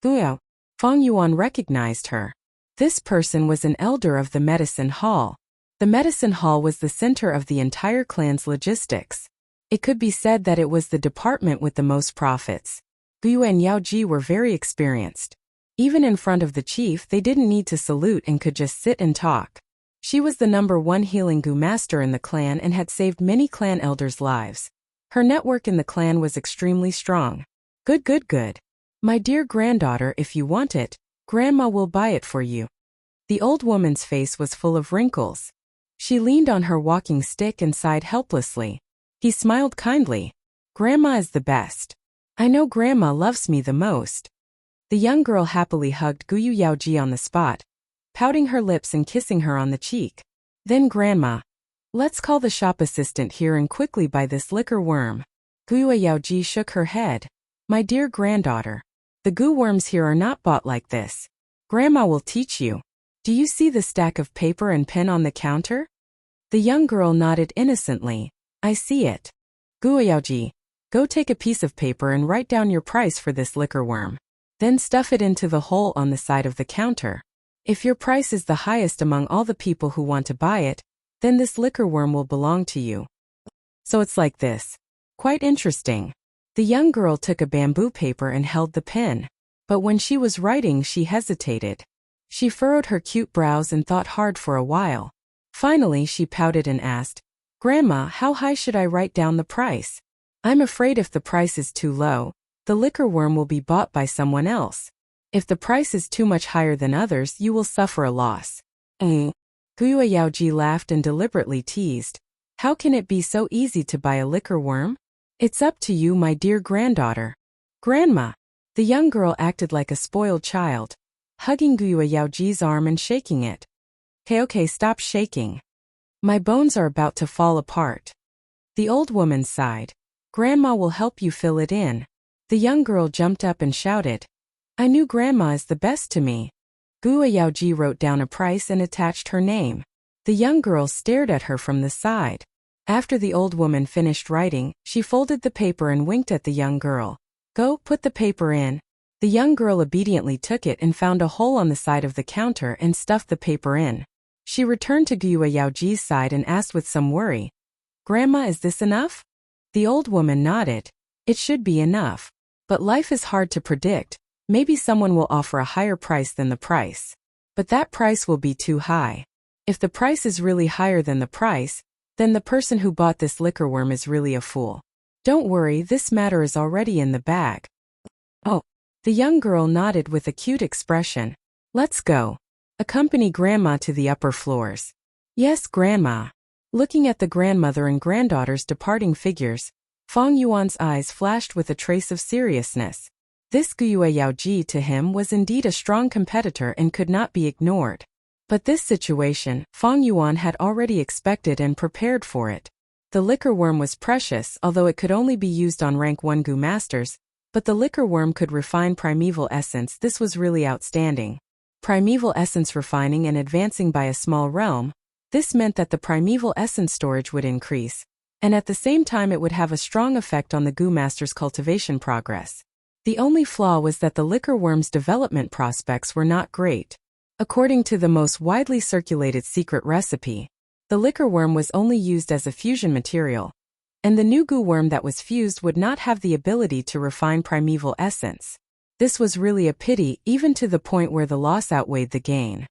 Guo. Fang Yuan recognized her. This person was an elder of the medicine hall. The medicine hall was the center of the entire clan's logistics. It could be said that it was the department with the most profits. Guo and Yao Ji were very experienced. Even in front of the chief, they didn't need to salute and could just sit and talk. She was the #1 healing Gu master in the clan and had saved many clan elders' lives. Her network in the clan was extremely strong. Good. My dear granddaughter, if you want it, Grandma will buy it for you. The old woman's face was full of wrinkles. She leaned on her walking stick and sighed helplessly. He smiled kindly. Grandma is the best. I know Grandma loves me the most. The young girl happily hugged Guyu Yaoji on the spot, pouting her lips and kissing her on the cheek. Then Grandma, let's call the shop assistant here and quickly buy this liquor worm. Guyu Yaoji shook her head. My dear granddaughter, the Gu worms here are not bought like this. Grandma will teach you. Do you see the stack of paper and pen on the counter? The young girl nodded innocently. I see it. Guo Yaoji, go take a piece of paper and write down your price for this liquor worm. Then stuff it into the hole on the side of the counter. If your price is the highest among all the people who want to buy it, then this liquor worm will belong to you. So it's like this. Quite interesting. The young girl took a bamboo paper and held the pen. But when she was writing, she hesitated. She furrowed her cute brows and thought hard for a while. Finally, she pouted and asked, Grandma, how high should I write down the price? I'm afraid if the price is too low, the liquor worm will be bought by someone else. If the price is too much higher than others, you will suffer a loss. Guo Yaoji laughed and deliberately teased. How can it be so easy to buy a liquor worm? It's up to you, my dear granddaughter. Grandma. The young girl acted like a spoiled child, hugging Guo Yaoji's arm and shaking it. Okay, stop shaking. My bones are about to fall apart. The old woman sighed. Grandma will help you fill it in. The young girl jumped up and shouted. I knew Grandma is the best to me. Guo Yaoji wrote down a price and attached her name. The young girl stared at her from the side. After the old woman finished writing, she folded the paper and winked at the young girl. Go, put the paper in. The young girl obediently took it and found a hole on the side of the counter and stuffed the paper in. She returned to Guo Yaoji's side and asked with some worry, Grandma, is this enough? The old woman nodded. It should be enough. But life is hard to predict. Maybe someone will offer a higher price than the price. But that price will be too high. If the price is really higher than the price, then the person who bought this liquor worm is really a fool. Don't worry, this matter is already in the bag. Oh. The young girl nodded with a cute expression. Let's go. Accompany Grandma to the upper floors. Yes, Grandma. Looking at the grandmother and granddaughter's departing figures, Fang Yuan's eyes flashed with a trace of seriousness. This Guo Yaoji to him was indeed a strong competitor and could not be ignored. But this situation, Fang Yuan had already expected and prepared for it. The liquor worm was precious, although it could only be used on rank 1 Gu masters, but the liquor worm could refine primeval essence. This was really outstanding. Primeval essence refining and advancing by a small realm, this meant that the primeval essence storage would increase, and at the same time it would have a strong effect on the Gu master's cultivation progress. The only flaw was that the liquor worm's development prospects were not great. According to the most widely circulated secret recipe, the liquor worm was only used as a fusion material, and the new Gu worm that was fused would not have the ability to refine primeval essence. This was really a pity, even to the point where the loss outweighed the gain.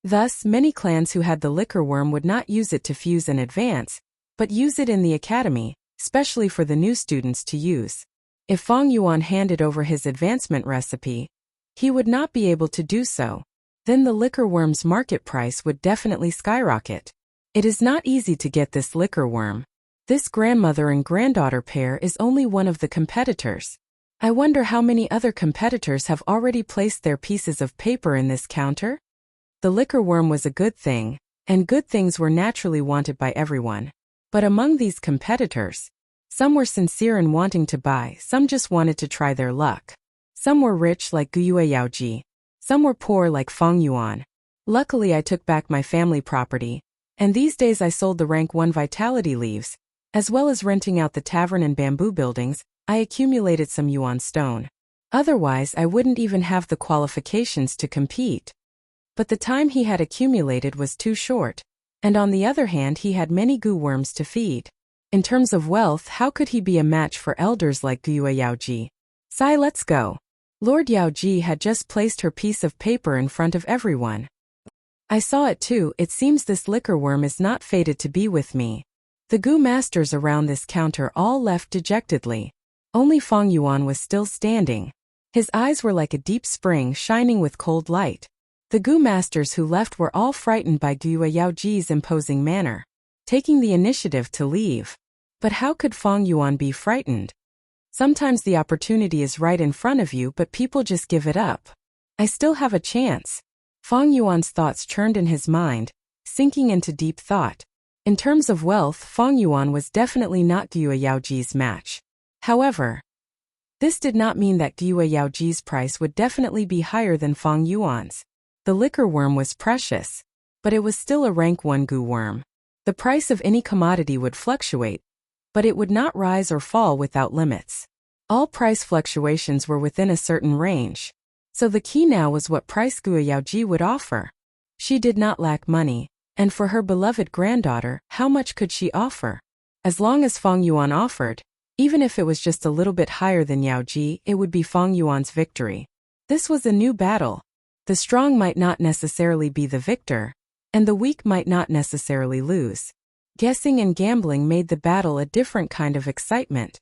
Thus, many clans who had the liquor worm would not use it to fuse and advance, but use it in the academy, especially for the new students to use. If Fang Yuan handed over his advancement recipe, he would not be able to do so. Then the liquor worm's market price would definitely skyrocket. It is not easy to get this liquor worm. This grandmother and granddaughter pair is only one of the competitors. I wonder how many other competitors have already placed their pieces of paper in this counter? The liquor worm was a good thing, and good things were naturally wanted by everyone. But among these competitors, some were sincere in wanting to buy, some just wanted to try their luck. Some were rich like Guo Yaoji, some were poor like Fang Yuan. Luckily I took back my family property, and these days I sold the rank 1 vitality leaves, as well as renting out the tavern and bamboo buildings. I accumulated some yuan stone. Otherwise I wouldn't even have the qualifications to compete. But the time he had accumulated was too short, and on the other hand he had many Gu worms to feed. In terms of wealth, how could he be a match for elders like Guo Yaoji? Sai, let's go. Lord Yaoji had just placed her piece of paper in front of everyone. I saw it too. It seems this liquor worm is not fated to be with me. The Gu masters around this counter all left dejectedly. Only Fang Yuan was still standing. His eyes were like a deep spring shining with cold light. The Gu masters who left were all frightened by Guo Yaoji's imposing manner, taking the initiative to leave. But how could Fang Yuan be frightened? Sometimes the opportunity is right in front of you, but people just give it up. I still have a chance. Fang Yuan's thoughts churned in his mind, sinking into deep thought. In terms of wealth, Fang Yuan was definitely not Guo Yaoji's match. However, this did not mean that Guo Yaoji's price would definitely be higher than Fang Yuan's. The liquor worm was precious, but it was still a rank 1 Gu worm. The price of any commodity would fluctuate, but it would not rise or fall without limits. All price fluctuations were within a certain range. So the key now was what price Guo Yaoji would offer. She did not lack money, and for her beloved granddaughter, how much could she offer? As long as Fang Yuan offered, even if it was just a little bit higher than Yaoji, it would be Fang Yuan's victory. This was a new battle. The strong might not necessarily be the victor, and the weak might not necessarily lose. Guessing and gambling made the battle a different kind of excitement.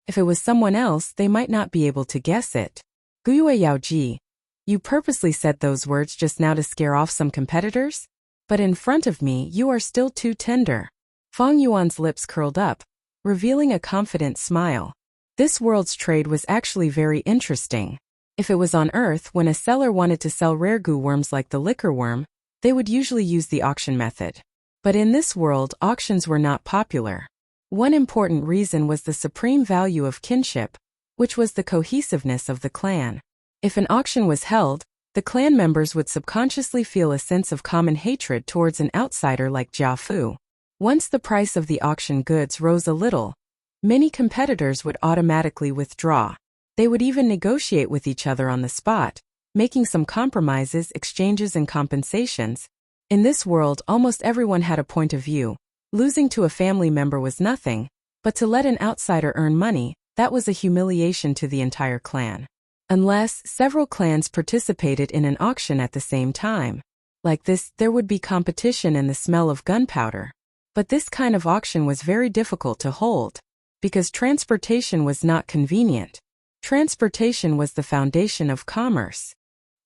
If it was someone else, they might not be able to guess it. Guo Yaoji, you purposely said those words just now to scare off some competitors? But in front of me, you are still too tender. Fang Yuan's lips curled up, revealing a confident smile. This world's trade was actually very interesting. If it was on Earth, when a seller wanted to sell rare Gu worms like the liquor worm, they would usually use the auction method. But in this world, auctions were not popular. One important reason was the supreme value of kinship, which was the cohesiveness of the clan. If an auction was held, the clan members would subconsciously feel a sense of common hatred towards an outsider like Jia Fu. Once the price of the auction goods rose a little, many competitors would automatically withdraw. They would even negotiate with each other on the spot, making some compromises, exchanges, and compensations. In this world, almost everyone had a point of view. Losing to a family member was nothing, but to let an outsider earn money, that was a humiliation to the entire clan. Unless several clans participated in an auction at the same time. Like this, there would be competition and the smell of gunpowder. But this kind of auction was very difficult to hold, because transportation was not convenient. Transportation was the foundation of commerce.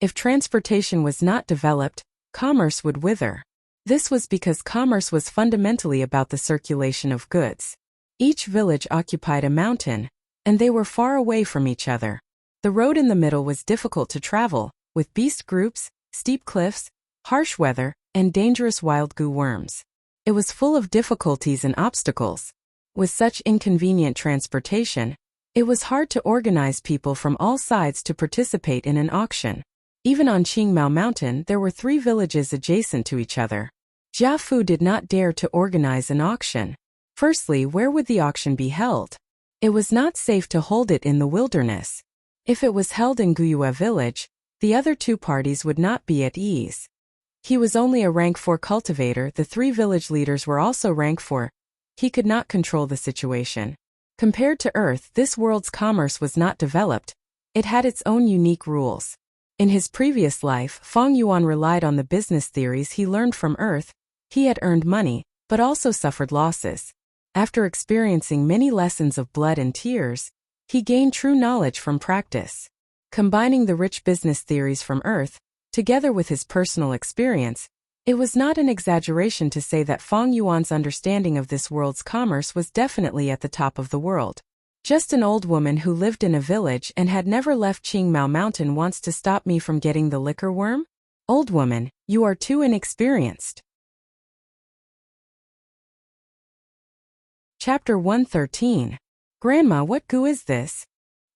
If transportation was not developed, commerce would wither. This was because commerce was fundamentally about the circulation of goods. Each village occupied a mountain, and they were far away from each other. The road in the middle was difficult to travel, with beast groups, steep cliffs, harsh weather, and dangerous wild goo worms. It was full of difficulties and obstacles. With such inconvenient transportation, it was hard to organize people from all sides to participate in an auction. Even on Qingmao Mountain, there were 3 villages adjacent to each other. Jia Fu did not dare to organize an auction. Firstly, where would the auction be held? It was not safe to hold it in the wilderness. If it was held in Guyue village, the other 2 parties would not be at ease. He was only a rank 4 cultivator, the 3 village leaders were also rank 4. He could not control the situation. Compared to Earth, this world's commerce was not developed. It had its own unique rules. In his previous life, Feng Yuan relied on the business theories he learned from Earth. He had earned money, but also suffered losses. After experiencing many lessons of blood and tears, he gained true knowledge from practice. Combining the rich business theories from Earth, together with his personal experience, it was not an exaggeration to say that Feng Yuan's understanding of this world's commerce was definitely at the top of the world. Just an old woman who lived in a village and had never left Qingmao Mountain wants to stop me from getting the liquor worm? Old woman, you are too inexperienced. Chapter 113. Grandma, what goo is this?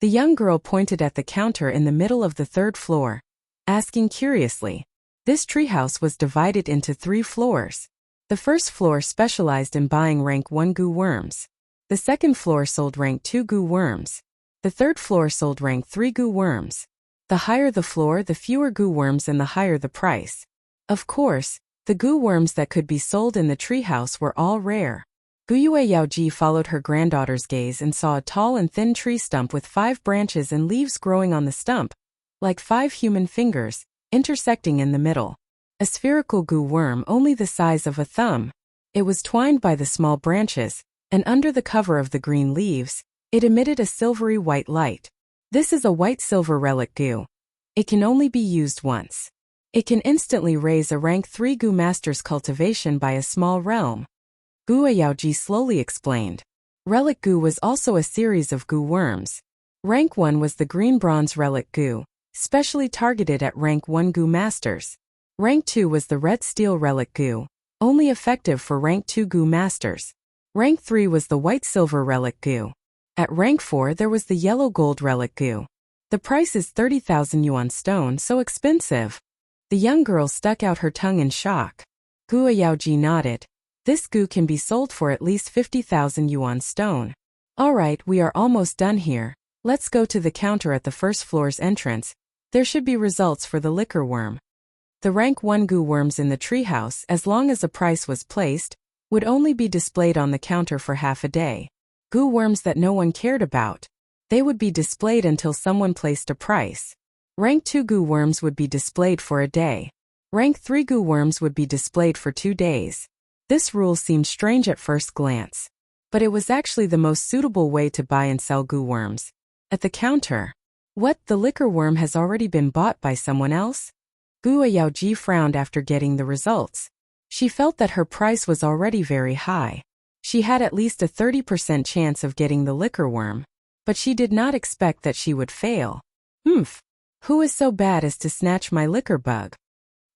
The young girl pointed at the counter in the middle of the 3rd floor, asking curiously. This treehouse was divided into 3 floors. The first floor specialized in buying rank 1 goo worms. The second floor sold rank 2 goo worms. The third floor sold rank 3 goo worms. The higher the floor, the fewer goo worms and the higher the price. Of course, the goo worms that could be sold in the treehouse were all rare. Guyue Yaoji followed her granddaughter's gaze and saw a tall and thin tree stump with 5 branches and leaves growing on the stump, like 5 human fingers, intersecting in the middle. A spherical goo worm only the size of a thumb. It was twined by the small branches, and under the cover of the green leaves, it emitted a silvery white light. This is a white-silver relic goo. It can only be used once. It can instantly raise a rank 3 goo master's cultivation by a small realm. Gu Yaoji slowly explained. Relic goo was also a series of goo worms. Rank 1 was the green bronze relic goo, specially targeted at rank 1 goo masters. Rank 2 was the red steel relic goo, only effective for rank 2 goo masters. Rank 3 was the white silver relic goo. At rank 4 there was the yellow gold relic goo. The price is 30,000 yuan stone, so expensive. The young girl stuck out her tongue in shock. Gu Yaoji nodded. This goo can be sold for at least 50,000 yuan stone. Alright, we are almost done here. Let's go to the counter at the first floor's entrance. There should be results for the liquor worm. The rank 1 goo worms in the treehouse, as long as a price was placed, would only be displayed on the counter for half a day. Goo worms that no one cared about. They would be displayed until someone placed a price. Rank 2 goo worms would be displayed for a day. Rank 3 goo worms would be displayed for 2 days. This rule seemed strange at first glance, but it was actually the most suitable way to buy and sell goo worms. At the counter. What, the liquor worm has already been bought by someone else? Gu Yaoji frowned after getting the results. She felt that her price was already very high. She had at least a 30% chance of getting the liquor worm, but she did not expect that she would fail. Who is so bad as to snatch my liquor bug?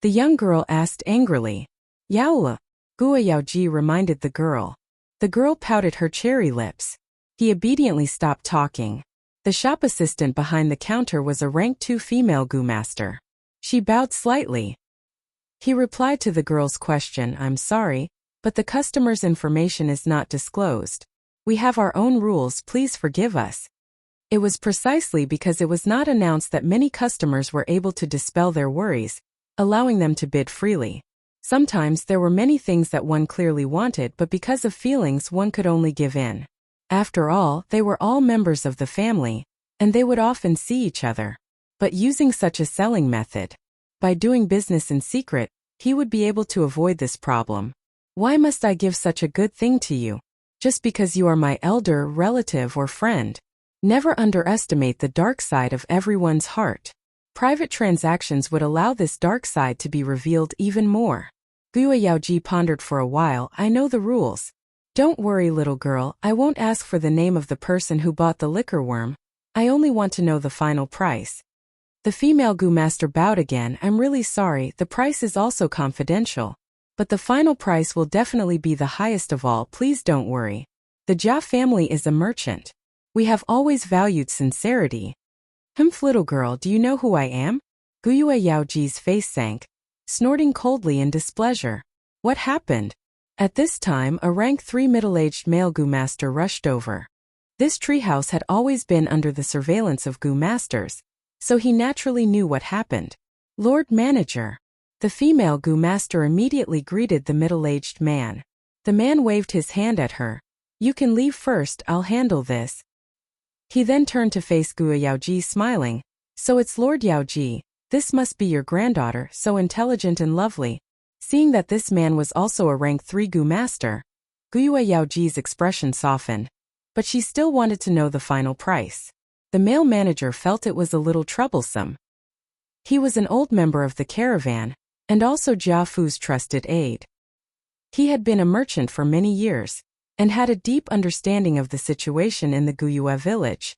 The young girl asked angrily. Yaola. Gu Yaoji reminded the girl. The girl pouted her cherry lips. He obediently stopped talking. The shop assistant behind the counter was a rank 2 female Gu master. She bowed slightly. He replied to the girl's question, "I'm sorry, but the customer's information is not disclosed. We have our own rules, please forgive us." It was precisely because it was not announced that many customers were able to dispel their worries, allowing them to bid freely. Sometimes there were many things that one clearly wanted, but because of feelings one could only give in. After all, they were all members of the family, and they would often see each other. But using such a selling method, by doing business in secret, he would be able to avoid this problem. Why must I give such a good thing to you? Just because you are my elder relative or friend? Never underestimate the dark side of everyone's heart. Private transactions would allow this dark side to be revealed even more. Guo Yaoji pondered for a while. "I know the rules. Don't worry, little girl, I won't ask for the name of the person who bought the liquor worm. I only want to know the final price." The female Gu master bowed again. "I'm really sorry, the price is also confidential. But the final price will definitely be the highest of all, please don't worry. The Jia family is a merchant. We have always valued sincerity." Little girl, do you know who I am?" Guo Yaoji's face sank, snorting coldly in displeasure. "What happened?" At this time, a rank 3 middle-aged male Gu master rushed over. This treehouse had always been under the surveillance of Gu masters, so he naturally knew what happened. "Lord Manager." The female Gu master immediately greeted the middle-aged man. The man waved his hand at her. "You can leave first, I'll handle this." He then turned to face Guo Yaoji smiling. "So it's Lord Yaoji. This must be your granddaughter, so intelligent and lovely." Seeing that this man was also a rank 3 Gu master, Guo Yaoji's expression softened. But she still wanted to know the final price. The male manager felt it was a little troublesome. He was an old member of the caravan, and also Jia Fu's trusted aide. He had been a merchant for many years, and had a deep understanding of the situation in the Guyue village.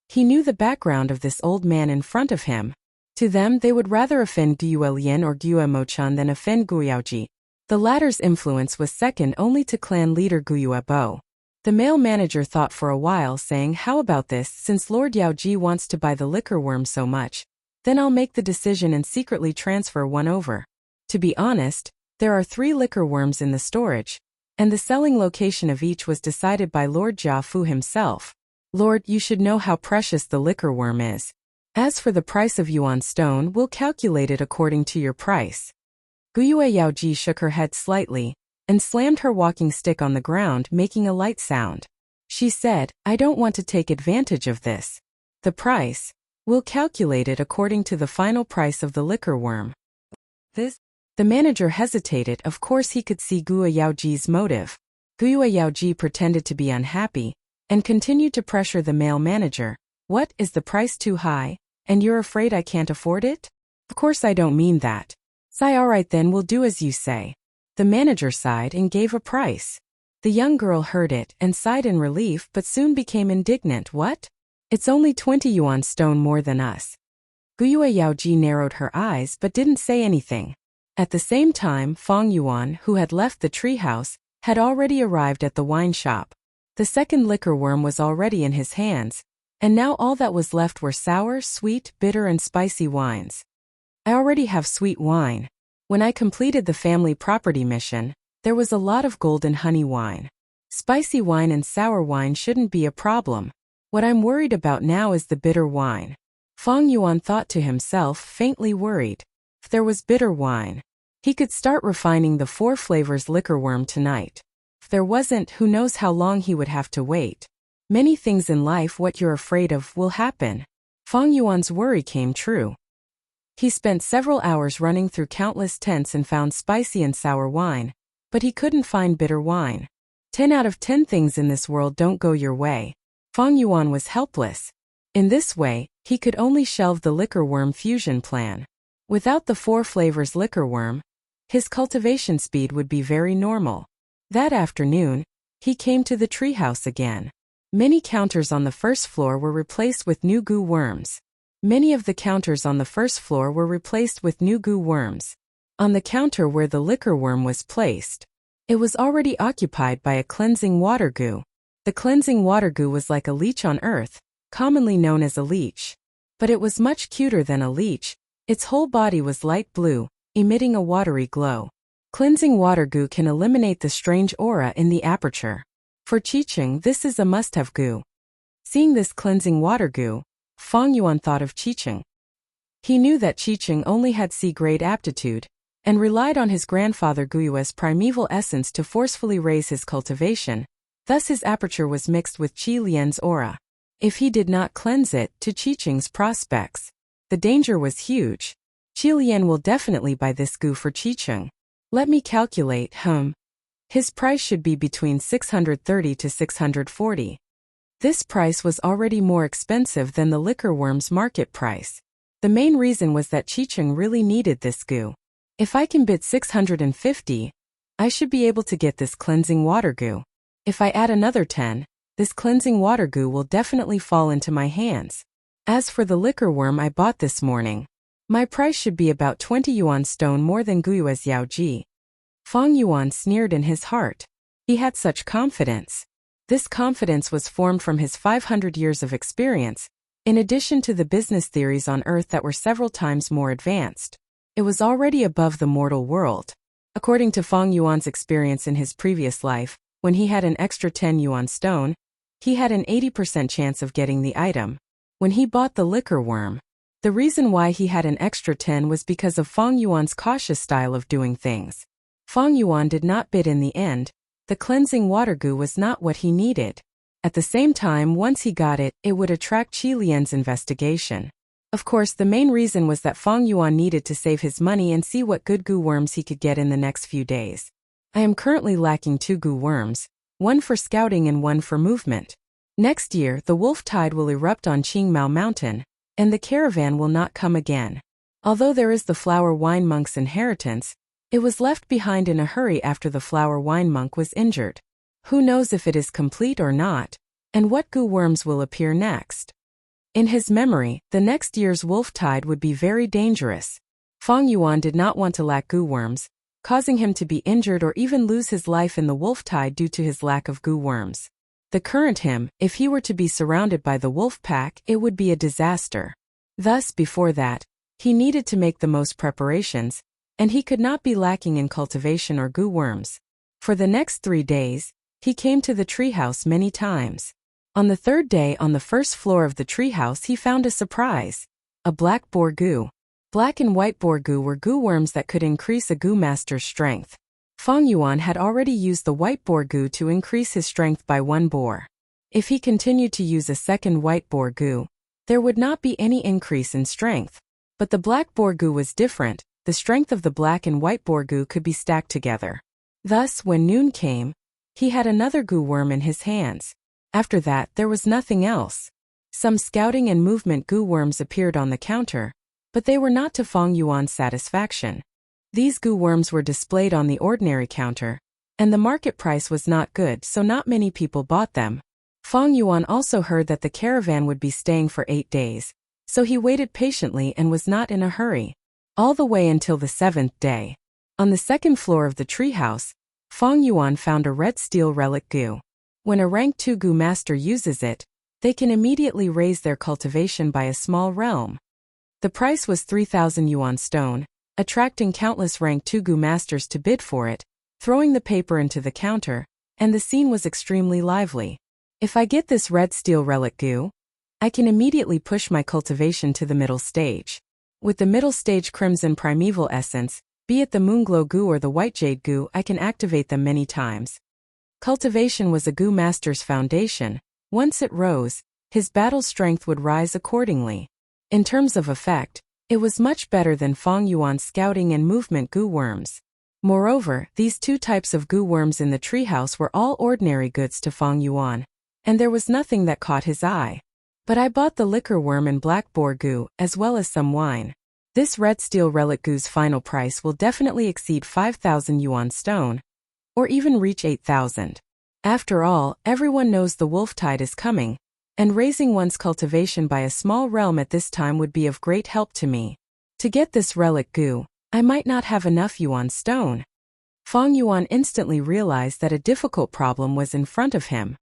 He knew the background of this old man in front of him. To them, they would rather offend Guyue Lian or Guyue Mochan than offend Guo Yaoji. The latter's influence was second only to clan leader Guyue Bo. The male manager thought for a while, saying, "How about this, since Lord Yaoji wants to buy the liquor worm so much, then I'll make the decision and secretly transfer one over. To be honest, there are 3 liquor worms in the storage, and the selling location of each was decided by Lord Jia Fu himself. Lord, you should know how precious the liquor worm is. As for the price of yuan stone, we'll calculate it according to your price." Guyue Yaoji shook her head slightly, and slammed her walking stick on the ground, making a light sound. She said, "I don't want to take advantage of this. The price, we'll calculate it according to the final price of the liquor worm." The manager hesitated. Of course he could see Guo Yaoji's motive. Guo Yaoji pretended to be unhappy, and continued to pressure the male manager. "What, is the price too high, and you're afraid I can't afford it?" "Of course I don't mean that." "Sigh, alright then, we'll do as you say." The manager sighed and gave a price. The young girl heard it and sighed in relief, but soon became indignant. "What? It's only 20 yuan stone more than us." Guo Yaoji narrowed her eyes but didn't say anything. At the same time, Fang Yuan, who had left the treehouse, had already arrived at the wine shop. The second liquor worm was already in his hands, and now all that was left were sour, sweet, bitter and spicy wines. "I already have sweet wine. When I completed the family property mission, there was a lot of golden honey wine. Spicy wine and sour wine shouldn't be a problem. What I'm worried about now is the bitter wine." Fang Yuan thought to himself, faintly worried. If there was bitter wine, he could start refining the 4 flavors liquor worm tonight. If there wasn't, who knows how long he would have to wait. Many things in life, what you're afraid of will happen. Fang Yuan's worry came true. He spent several hours running through countless tents and found spicy and sour wine, but he couldn't find bitter wine. 10 out of 10 things in this world don't go your way. Fang Yuan was helpless. In this way, he could only shelve the liquor worm fusion plan. Without the 4 flavors liquor worm, his cultivation speed would be very normal. That afternoon, he came to the treehouse again. Many counters on the first floor were replaced with new goo worms. Many of the counters on the first floor were replaced with new goo worms. On the counter where the liquor worm was placed, It was already occupied by a cleansing water goo. The cleansing water goo was like a leech on earth, commonly known as a leech. But it was much cuter than a leech. Its whole body was light blue, emitting a watery glow. Cleansing water goo can eliminate the strange aura in the aperture. For Qiqing, this is a must-have goo. Seeing this cleansing water goo, Fang Yuan thought of Qiqing. He knew that Qiqing only had C-grade aptitude, and relied on his grandfather Guyue's primeval essence to forcefully raise his cultivation, thus his aperture was mixed with Qi Lian's aura. If he did not cleanse it to Qiqing's prospects, the danger was huge. Qi Lian will definitely buy this goo for Qiqing. Let me calculate, His price should be between 630 to 640. This price was already more expensive than the liquor worm's market price. The main reason was that Qiqing really needed this goo. If I can bid 650, I should be able to get this cleansing water goo. If I add another 10, this cleansing water goo will definitely fall into my hands. As for the liquor worm I bought this morning, my price should be about 20 yuan stone more than Guyue's Yaoji. Fang Yuan sneered in his heart. He had such confidence. This confidence was formed from his 500 years of experience, in addition to the business theories on Earth that were several times more advanced. It was already above the mortal world. According to Fang Yuan's experience in his previous life, when he had an extra 10 yuan stone, he had an 80% chance of getting the item. When he bought the liquor worm, the reason why he had an extra 10 was because of Fang Yuan's cautious style of doing things. Fang Yuan did not bid in the end. The cleansing water goo was not what he needed. At the same time, once he got it, it would attract Qi Lian's investigation. Of course, the main reason was that Fang Yuan needed to save his money and see what good goo worms he could get in the next few days. I am currently lacking 2 goo worms, one for scouting and one for movement. Next year, the wolf tide will erupt on Qingmao Mountain, and the caravan will not come again. Although there is the flower wine monk's inheritance, it was left behind in a hurry after the flower wine monk was injured. Who knows if it is complete or not, and what goo worms will appear next. In his memory, the next year's wolf tide would be very dangerous. Fang Yuan did not want to lack goo worms, causing him to be injured or even lose his life in the wolf tide due to his lack of goo worms. The current him, if he were to be surrounded by the wolf pack, it would be a disaster. Thus, before that, he needed to make the most preparations, and he could not be lacking in cultivation or goo worms. For the next 3 days, he came to the treehouse many times. On the 3rd day, on the first floor of the treehouse, he found a surprise. A black boar goo. Black and white boar goo were goo worms that could increase a goo master's strength. Fang Yuan had already used the white boar goo to increase his strength by 1 boar. If he continued to use a second white boar goo, there would not be any increase in strength. But the black boar goo was different. The strength of the black and white boar goo could be stacked together. Thus, when noon came, he had another goo worm in his hands. After that, there was nothing else. Some scouting and movement goo worms appeared on the counter, but they were not to Fang Yuan's satisfaction. These goo worms were displayed on the ordinary counter, and the market price was not good, so not many people bought them. Fang Yuan also heard that the caravan would be staying for 8 days, so he waited patiently and was not in a hurry. All the way until the 7th day. On the 2nd floor of the treehouse, Fang Yuan found a red steel relic goo. When a rank 2 goo master uses it, they can immediately raise their cultivation by a small realm. The price was 3,000 yuan stone, attracting countless rank 2 goo masters to bid for it, throwing the paper into the counter, and the scene was extremely lively. If I get this red steel relic goo, I can immediately push my cultivation to the middle stage. With the middle stage crimson primeval essence, be it the moonglow goo or the white jade goo, I can activate them many times. Cultivation was a goo master's foundation. Once it rose, his battle strength would rise accordingly. In terms of effect, it was much better than Fang Yuan's scouting and movement goo worms. Moreover, these 2 types of goo worms in the treehouse were all ordinary goods to Fang Yuan, and there was nothing that caught his eye. But I bought the liquor worm and black boar goo, as well as some wine. This red steel relic goo's final price will definitely exceed 5,000 yuan stone, or even reach 8,000. After all, everyone knows the wolf tide is coming, and raising one's cultivation by a small realm at this time would be of great help to me. To get this relic goo, I might not have enough yuan stone. Fang Yuan instantly realized that a difficult problem was in front of him.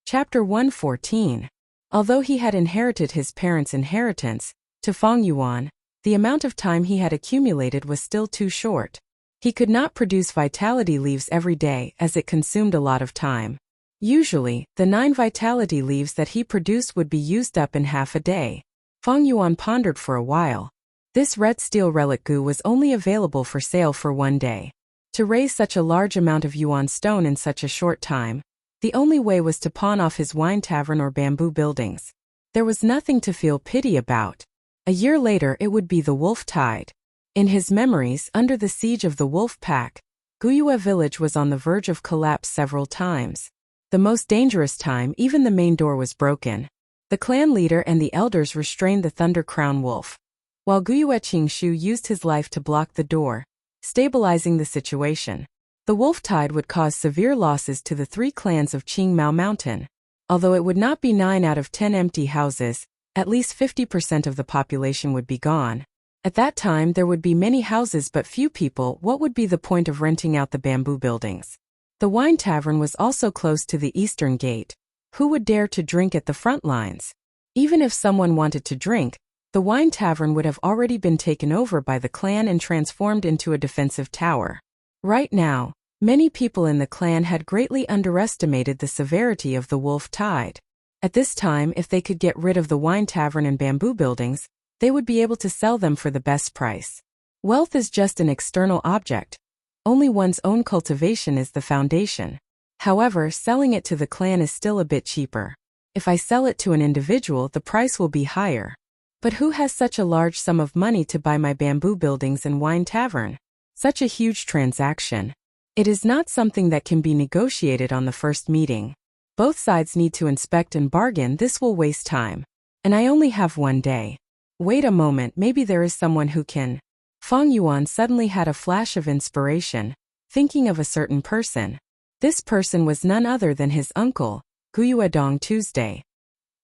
Chapter 114. Although he had inherited his parents' inheritance, to Fang Yuan, the amount of time he had accumulated was still too short. He could not produce vitality leaves every day as it consumed a lot of time. Usually, the 9 vitality leaves that he produced would be used up in half a day. Fang Yuan pondered for a while. This red steel relic goo was only available for sale for 1 day. To raise such a large amount of yuan stone in such a short time, the only way was to pawn off his wine tavern or bamboo buildings. There was nothing to feel pity about. A year later it would be the wolf tide. In his memories, under the siege of the wolf pack, Guyue village was on the verge of collapse several times. The most dangerous time, even the main door was broken. The clan leader and the elders restrained the Thunder Crown wolf, while Guyue Qingshu used his life to block the door, stabilizing the situation. The wolf tide would cause severe losses to the 3 clans of Qingmao Mountain. Although it would not be 9 out of 10 empty houses, at least 50% of the population would be gone. At that time there would be many houses but few people. What would be the point of renting out the bamboo buildings? The wine tavern was also close to the eastern gate. Who would dare to drink at the front lines? Even if someone wanted to drink, the wine tavern would have already been taken over by the clan and transformed into a defensive tower. Right now, many people in the clan had greatly underestimated the severity of the wolf tide. At this time, if they could get rid of the wine tavern and bamboo buildings, they would be able to sell them for the best price. Wealth is just an external object. Only one's own cultivation is the foundation. However, selling it to the clan is still a bit cheaper. If I sell it to an individual, the price will be higher. But who has such a large sum of money to buy my bamboo buildings and wine tavern? Such a huge transaction. It is not something that can be negotiated on the first meeting. Both sides need to inspect and bargain. This will waste time. And I only have 1 day. Wait a moment, maybe there is someone who can. Fang Yuan suddenly had a flash of inspiration, thinking of a certain person. This person was none other than his uncle, Guyue Dong Tuesday.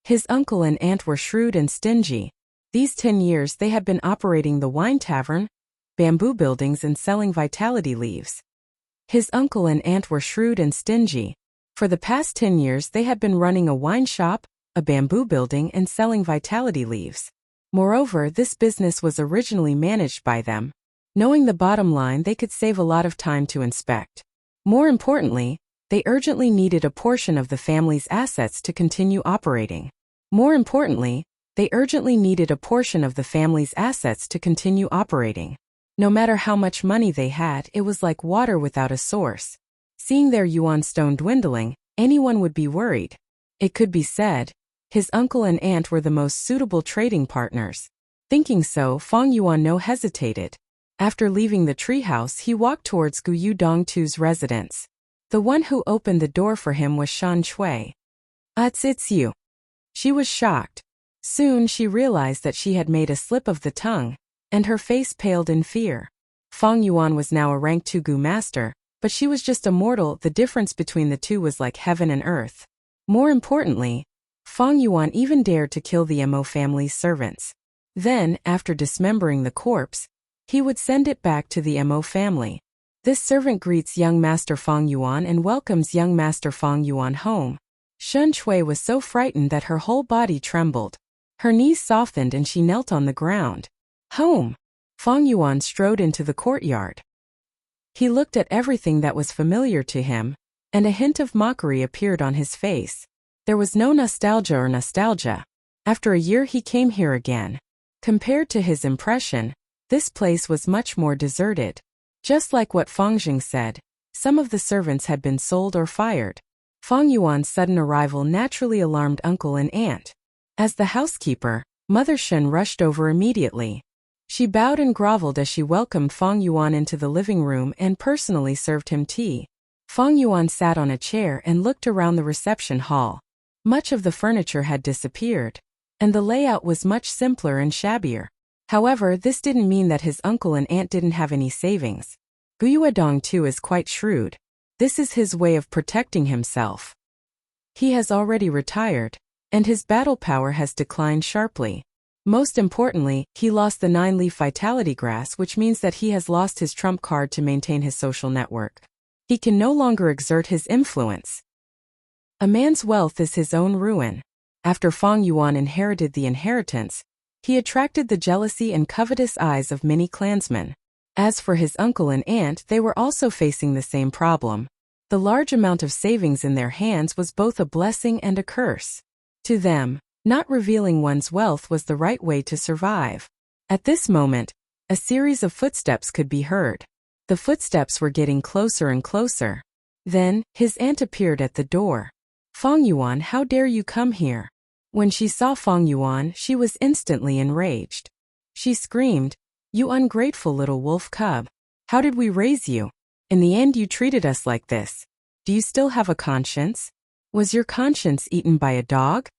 His uncle and aunt were shrewd and stingy. These 10 years they had been operating the wine tavern, bamboo buildings and selling vitality leaves. His uncle and aunt were shrewd and stingy. For the past 10 years they had been running a wine shop, a bamboo building and selling vitality leaves. Moreover, this business was originally managed by them. Knowing the bottom line, they could save a lot of time to inspect. More importantly, they urgently needed a portion of the family's assets to continue operating. More importantly, they urgently needed a portion of the family's assets to continue operating. No matter how much money they had, it was like water without a source. Seeing their yuan stone dwindling, anyone would be worried. It could be said, his uncle and aunt were the most suitable trading partners. Thinking so, Fang Yuan hesitated. After leaving the treehouse, he walked towards Guyu Dongtu's residence. The one who opened the door for him was Shan Chui. It's you. She was shocked. Soon she realized that she had made a slip of the tongue, and her face paled in fear. Fang Yuan was now a rank 2 Gu master, but she was just a mortal. The difference between the two was like heaven and earth. More importantly, Fang Yuan even dared to kill the Mo family's servants. Then, after dismembering the corpse, he would send it back to the Mo family. This servant greets young Master Fang Yuan and welcomes young Master Fang Yuan home. Shan Chui was so frightened that her whole body trembled. Her knees softened and she knelt on the ground. Home! Fang Yuan strode into the courtyard. He looked at everything that was familiar to him, and a hint of mockery appeared on his face. There was no nostalgia. After a year he came here again. Compared to his impression, this place was much more deserted. Just like what Fang Jing said, some of the servants had been sold or fired. Fang Yuan's sudden arrival naturally alarmed uncle and aunt. As the housekeeper, Mother Shen rushed over immediately. She bowed and groveled as she welcomed Fang Yuan into the living room and personally served him tea. Fang Yuan sat on a chair and looked around the reception hall. Much of the furniture had disappeared, and the layout was much simpler and shabbier. However, this didn't mean that his uncle and aunt didn't have any savings. Guyue Dong too is quite shrewd. This is his way of protecting himself. He has already retired, and his battle power has declined sharply. Most importantly, he lost the 9-leaf vitality grass, which means that he has lost his trump card to maintain his social network. He can no longer exert his influence. A man's wealth is his own ruin. After Fang Yuan inherited the inheritance, he attracted the jealousy and covetous eyes of many clansmen. As for his uncle and aunt, they were also facing the same problem. The large amount of savings in their hands was both a blessing and a curse. To them, not revealing one's wealth was the right way to survive. At this moment, a series of footsteps could be heard. The footsteps were getting closer and closer. Then, his aunt appeared at the door. "Fang Yuan, how dare you come here?" When she saw Fang Yuan, she was instantly enraged. She screamed, "You ungrateful little wolf cub. How did we raise you? In the end you treated us like this. Do you still have a conscience? Was your conscience eaten by a dog?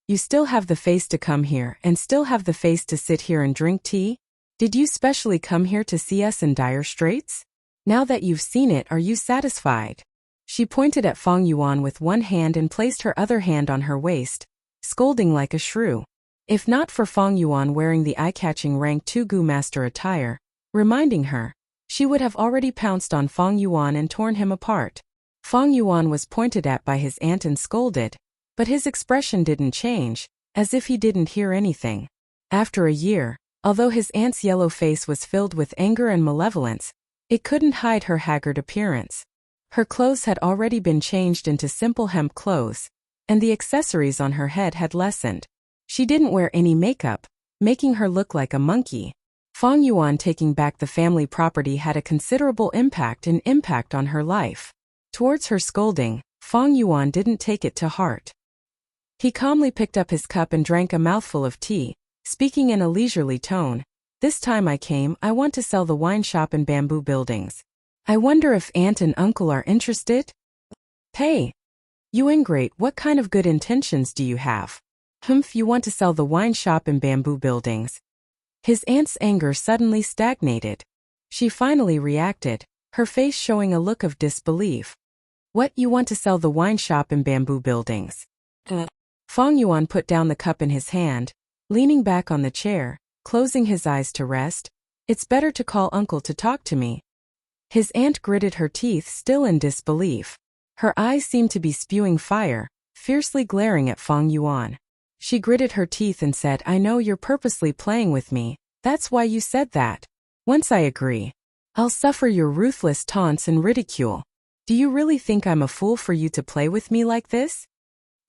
You still have the face to come here and still have the face to sit here and drink tea? Did you specially come here to see us in dire straits? Now that you've seen it, are you satisfied?" She pointed at Fang Yuan with one hand and placed her other hand on her waist, scolding like a shrew. If not for Fang Yuan wearing the eye-catching rank 2 Gu master attire, reminding her, she would have already pounced on Fang Yuan and torn him apart. Fang Yuan was pointed at by his aunt and scolded, but his expression didn't change, as if he didn't hear anything. After a year, although his aunt's yellow face was filled with anger and malevolence, it couldn't hide her haggard appearance. Her clothes had already been changed into simple hemp clothes, and the accessories on her head had lessened. She didn't wear any makeup, making her look like a monkey. Fang Yuan taking back the family property had a considerable impact on her life. Towards her scolding, Fang Yuan didn't take it to heart. He calmly picked up his cup and drank a mouthful of tea, speaking in a leisurely tone. "This time I want to sell the wine shop in Bamboo Buildings. I wonder if aunt and uncle are interested?" "Hey, you ingrate, what kind of good intentions do you have? Humph, you want to sell the wine shop in Bamboo Buildings." His aunt's anger suddenly stagnated. She finally reacted, her face showing a look of disbelief. "What, you want to sell the wine shop in Bamboo Buildings?" Fang Yuan put down the cup in his hand, leaning back on the chair, closing his eyes to rest. "It's better to call uncle to talk to me." His aunt gritted her teeth, still in disbelief. Her eyes seemed to be spewing fire, fiercely glaring at Fang Yuan. She gritted her teeth and said, "I know you're purposely playing with me, that's why you said that. Once I agree, I'll suffer your ruthless taunts and ridicule. Do you really think I'm a fool for you to play with me like this?"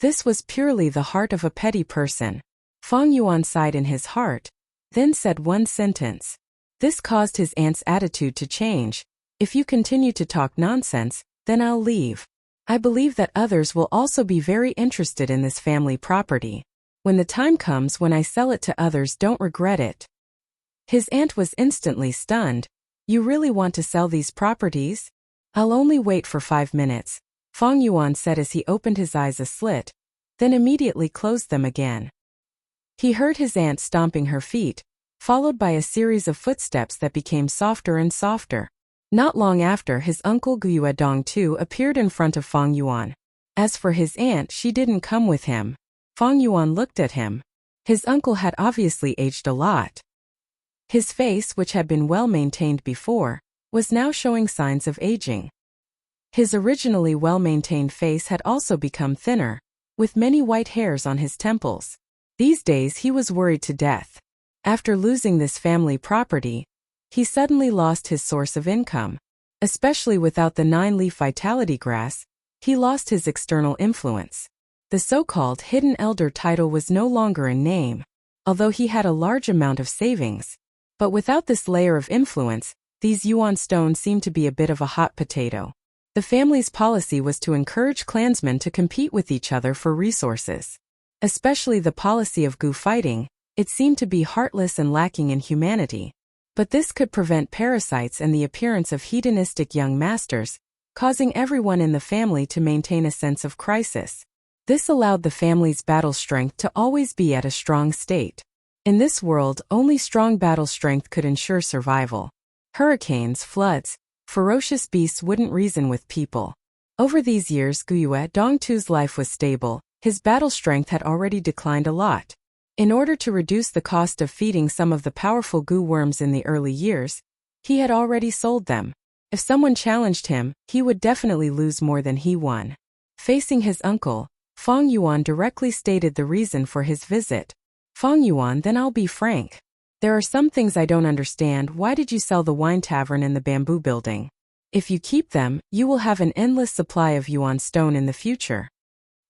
This was purely the heart of a petty person. Fang Yuan sighed in his heart, then said one sentence. This caused his aunt's attitude to change. "If you continue to talk nonsense, then I'll leave. I believe that others will also be very interested in this family property. When the time comes when I sell it to others, don't regret it." His aunt was instantly stunned. "You really want to sell these properties?" "I'll only wait for 5 minutes," Fang Yuan said as he opened his eyes a slit, then immediately closed them again. He heard his aunt stomping her feet, followed by a series of footsteps that became softer and softer. Not long after, his uncle Guiyue Dongtu appeared in front of Fang Yuan. As for his aunt, she didn't come with him. Fang Yuan looked at him. His uncle had obviously aged a lot. His face, which had been well maintained before, was now showing signs of aging. His originally well-maintained face had also become thinner, with many white hairs on his temples. These days he was worried to death. After losing this family property, he suddenly lost his source of income. Especially without the 9-leaf vitality grass, he lost his external influence. The so-called hidden elder title was no longer in name, although he had a large amount of savings. But without this layer of influence, these yuan stones seemed to be a bit of a hot potato. The family's policy was to encourage clansmen to compete with each other for resources. Especially the policy of Gu fighting, it seemed to be heartless and lacking in humanity. But this could prevent parasites and the appearance of hedonistic young masters, causing everyone in the family to maintain a sense of crisis. This allowed the family's battle strength to always be at a strong state. In this world, only strong battle strength could ensure survival. Hurricanes, floods, ferocious beasts wouldn't reason with people. Over these years, Guiyue Dongtu's life was stable. His battle strength had already declined a lot. In order to reduce the cost of feeding some of the powerful goo worms in the early years, he had already sold them. If someone challenged him, he would definitely lose more than he won. Facing his uncle, Feng Yuan directly stated the reason for his visit. Feng Yuan, then I'll be frank. There are some things I don't understand. Why did you sell the wine tavern and the bamboo building? If you keep them, you will have an endless supply of yuan stone in the future.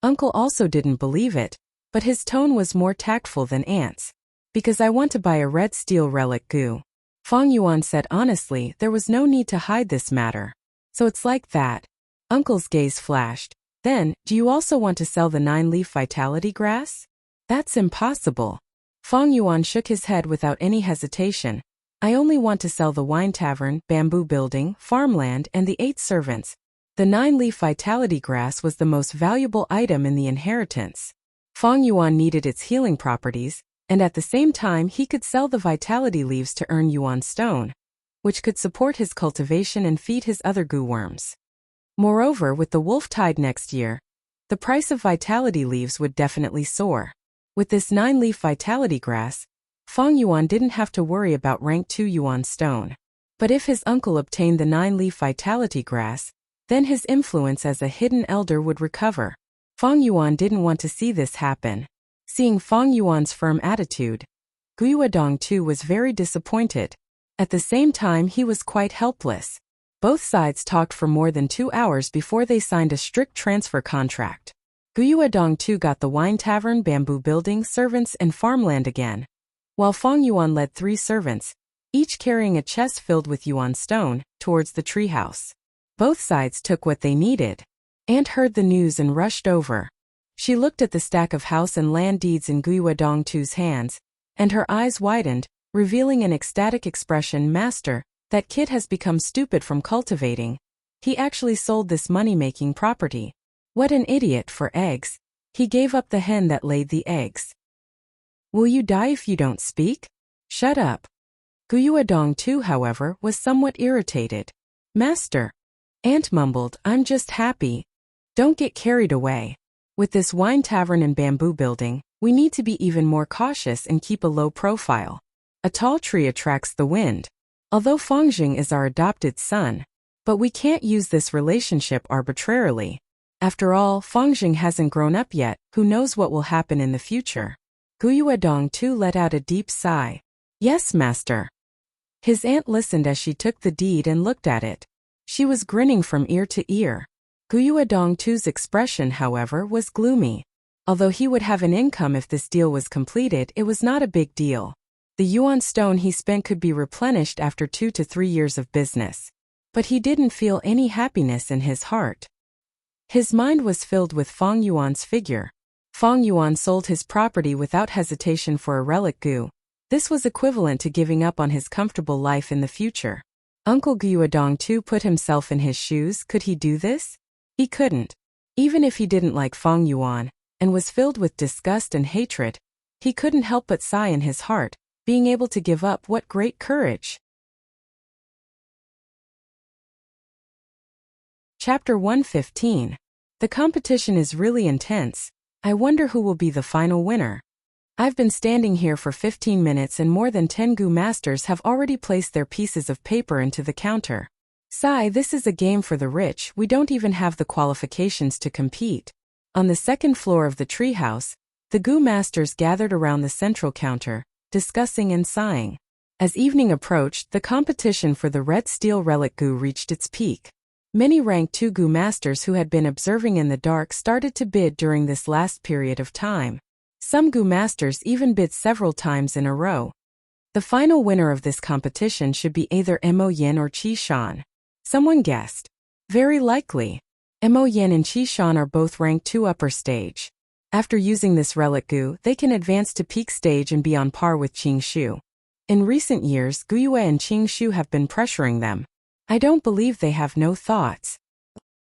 Uncle also didn't believe it, but his tone was more tactful than Aunt's. Because I want to buy a red steel relic goo. Feng Yuan said honestly, there was no need to hide this matter. So it's like that. Uncle's gaze flashed. Then, do you also want to sell the 9-leaf vitality grass? That's impossible. Feng Yuan shook his head without any hesitation. I only want to sell the wine tavern, bamboo building, farmland, and the 8 servants. The 9-leaf vitality grass was the most valuable item in the inheritance. Feng Yuan needed its healing properties, and at the same time he could sell the vitality leaves to earn yuan stone, which could support his cultivation and feed his other goo worms. Moreover, with the wolf tide next year, the price of vitality leaves would definitely soar. With this 9-leaf vitality grass, Feng Yuan didn't have to worry about rank 2 yuan stone. But if his uncle obtained the 9-leaf vitality grass, then his influence as a hidden elder would recover. Feng Yuan didn't want to see this happen. Seeing Feng Yuan's firm attitude, Guiyuedong too was very disappointed. At the same time he was quite helpless. Both sides talked for more than 2 hours before they signed a strict transfer contract. Guiyuedong too got the wine tavern, bamboo building, servants, and farmland again, while Feng Yuan led 3 servants, each carrying a chest filled with yuan stone, towards the treehouse. Both sides took what they needed. Aunt heard the news and rushed over. She looked at the stack of house and land deeds in Guiyuedong Tu's hands, and her eyes widened, revealing an ecstatic expression. Master, that kid has become stupid from cultivating. He actually sold this money-making property. What an idiot. For eggs, he gave up the hen that laid the eggs. Will you die if you don't speak? Shut up. Guiyuedong Tu, however, was somewhat irritated. Master, Aunt mumbled, I'm just happy. Don't get carried away. With this wine tavern and bamboo building, we need to be even more cautious and keep a low profile. A tall tree attracts the wind. Although Fengjing is our adopted son, but we can't use this relationship arbitrarily. After all, Fengjing hasn't grown up yet, who knows what will happen in the future. Guiyuedong Tu let out a deep sigh. Yes, master. His aunt listened as she took the deed and looked at it. She was grinning from ear to ear. Guiyuedong Tu's expression, however, was gloomy. Although he would have an income if this deal was completed, it was not a big deal. The yuan stone he spent could be replenished after 2 to 3 years of business. But he didn't feel any happiness in his heart. His mind was filled with Feng Yuan's figure. Feng Yuan sold his property without hesitation for a relic goo. This was equivalent to giving up on his comfortable life in the future. Uncle Guiyuedong Tu put himself in his shoes. Could he do this? He couldn't. Even if he didn't like Feng Yuan, and was filled with disgust and hatred, he couldn't help but sigh in his heart. Being able to give up, what great courage! Chapter 115. The competition is really intense. I wonder who will be the final winner. I've been standing here for 15 minutes and more than 10 goo masters have already placed their pieces of paper into the counter. Sigh, this is a game for the rich. We don't even have the qualifications to compete. On the second floor of the treehouse, the goo masters gathered around the central counter, discussing and sighing. As evening approached, the competition for the red steel relic goo reached its peak. Many rank 2 goo masters who had been observing in the dark started to bid during this last period of time. Some goo masters even bid several times in a row. The final winner of this competition should be either Mo Yin or Qi Shan. Someone guessed. Very likely. Mo Yin and Qi Shan are both ranked 2 upper stage. After using this relic goo, they can advance to peak stage and be on par with Qing Shu. In recent years, Guiyue and Qing Shu have been pressuring them. I don't believe they have no thoughts.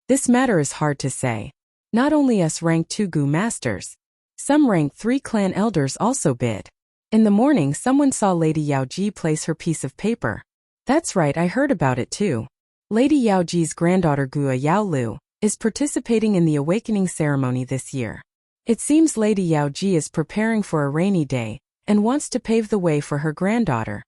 This matter is hard to say. Not only us rank 2 goo masters. Some rank 3 clan elders also bid. In the morning, someone saw Lady Yao Ji place her piece of paper. That's right, I heard about it too. Lady Yao Ji's granddaughter Gua Yao Lu is participating in the awakening ceremony this year. It seems Lady Yao Ji is preparing for a rainy day and wants to pave the way for her granddaughter.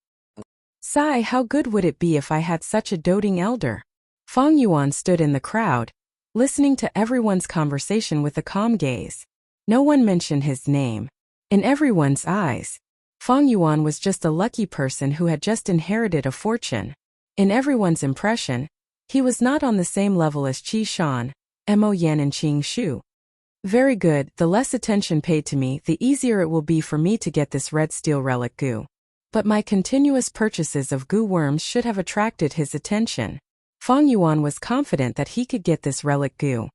Sigh, how good would it be if I had such a doting elder? Fang Yuan stood in the crowd, listening to everyone's conversation with a calm gaze. No one mentioned his name. In everyone's eyes, Fang Yuan was just a lucky person who had just inherited a fortune. In everyone's impression, he was not on the same level as Qi Shan, Mo Yan and Qing Shu. Very good, the less attention paid to me, the easier it will be for me to get this red steel relic goo. But my continuous purchases of goo worms should have attracted his attention. Fang Yuan was confident that he could get this relic goo.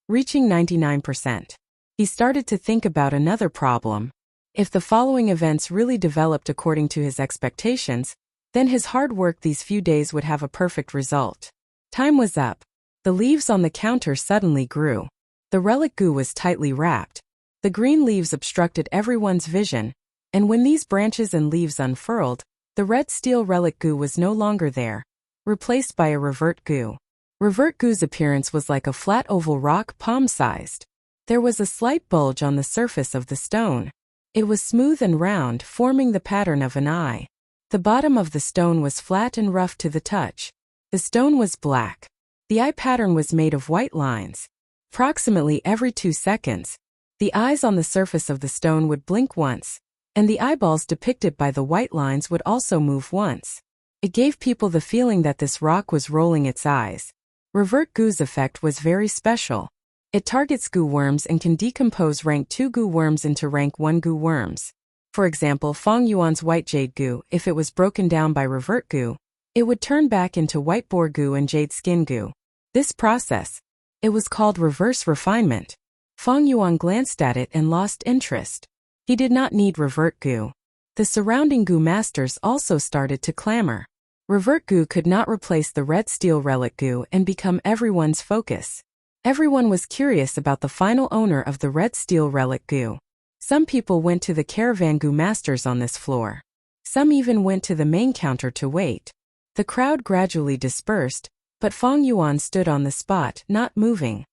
Reaching 99%. He started to think about another problem. If the following events really developed according to his expectations, then his hard work these few days would have a perfect result. Time was up. The leaves on the counter suddenly grew. The relic goo was tightly wrapped. The green leaves obstructed everyone's vision, and when these branches and leaves unfurled, the red steel relic goo was no longer there, replaced by a revert goo. Revert goo's appearance was like a flat oval rock palm-sized. There was a slight bulge on the surface of the stone. It was smooth and round, forming the pattern of an eye. The bottom of the stone was flat and rough to the touch. The stone was black. The eye pattern was made of white lines. Approximately every 2 seconds, the eyes on the surface of the stone would blink once, and the eyeballs depicted by the white lines would also move once. It gave people the feeling that this rock was rolling its eyes. Revert goo's effect was very special. It targets goo worms and can decompose rank 2 goo worms into rank 1 goo worms. For example, Fang Yuan's white jade goo, if it was broken down by revert goo, it would turn back into white boar goo and jade skin goo. This process, it was called reverse refinement. Fang Yuan glanced at it and lost interest. He did not need revert goo. The surrounding goo masters also started to clamor. Revert goo could not replace the red steel relic goo and become everyone's focus. Everyone was curious about the final owner of the red steel relic goo. Some people went to the caravan goo masters on this floor. Some even went to the main counter to wait. The crowd gradually dispersed, but Fang Yuan stood on the spot, not moving.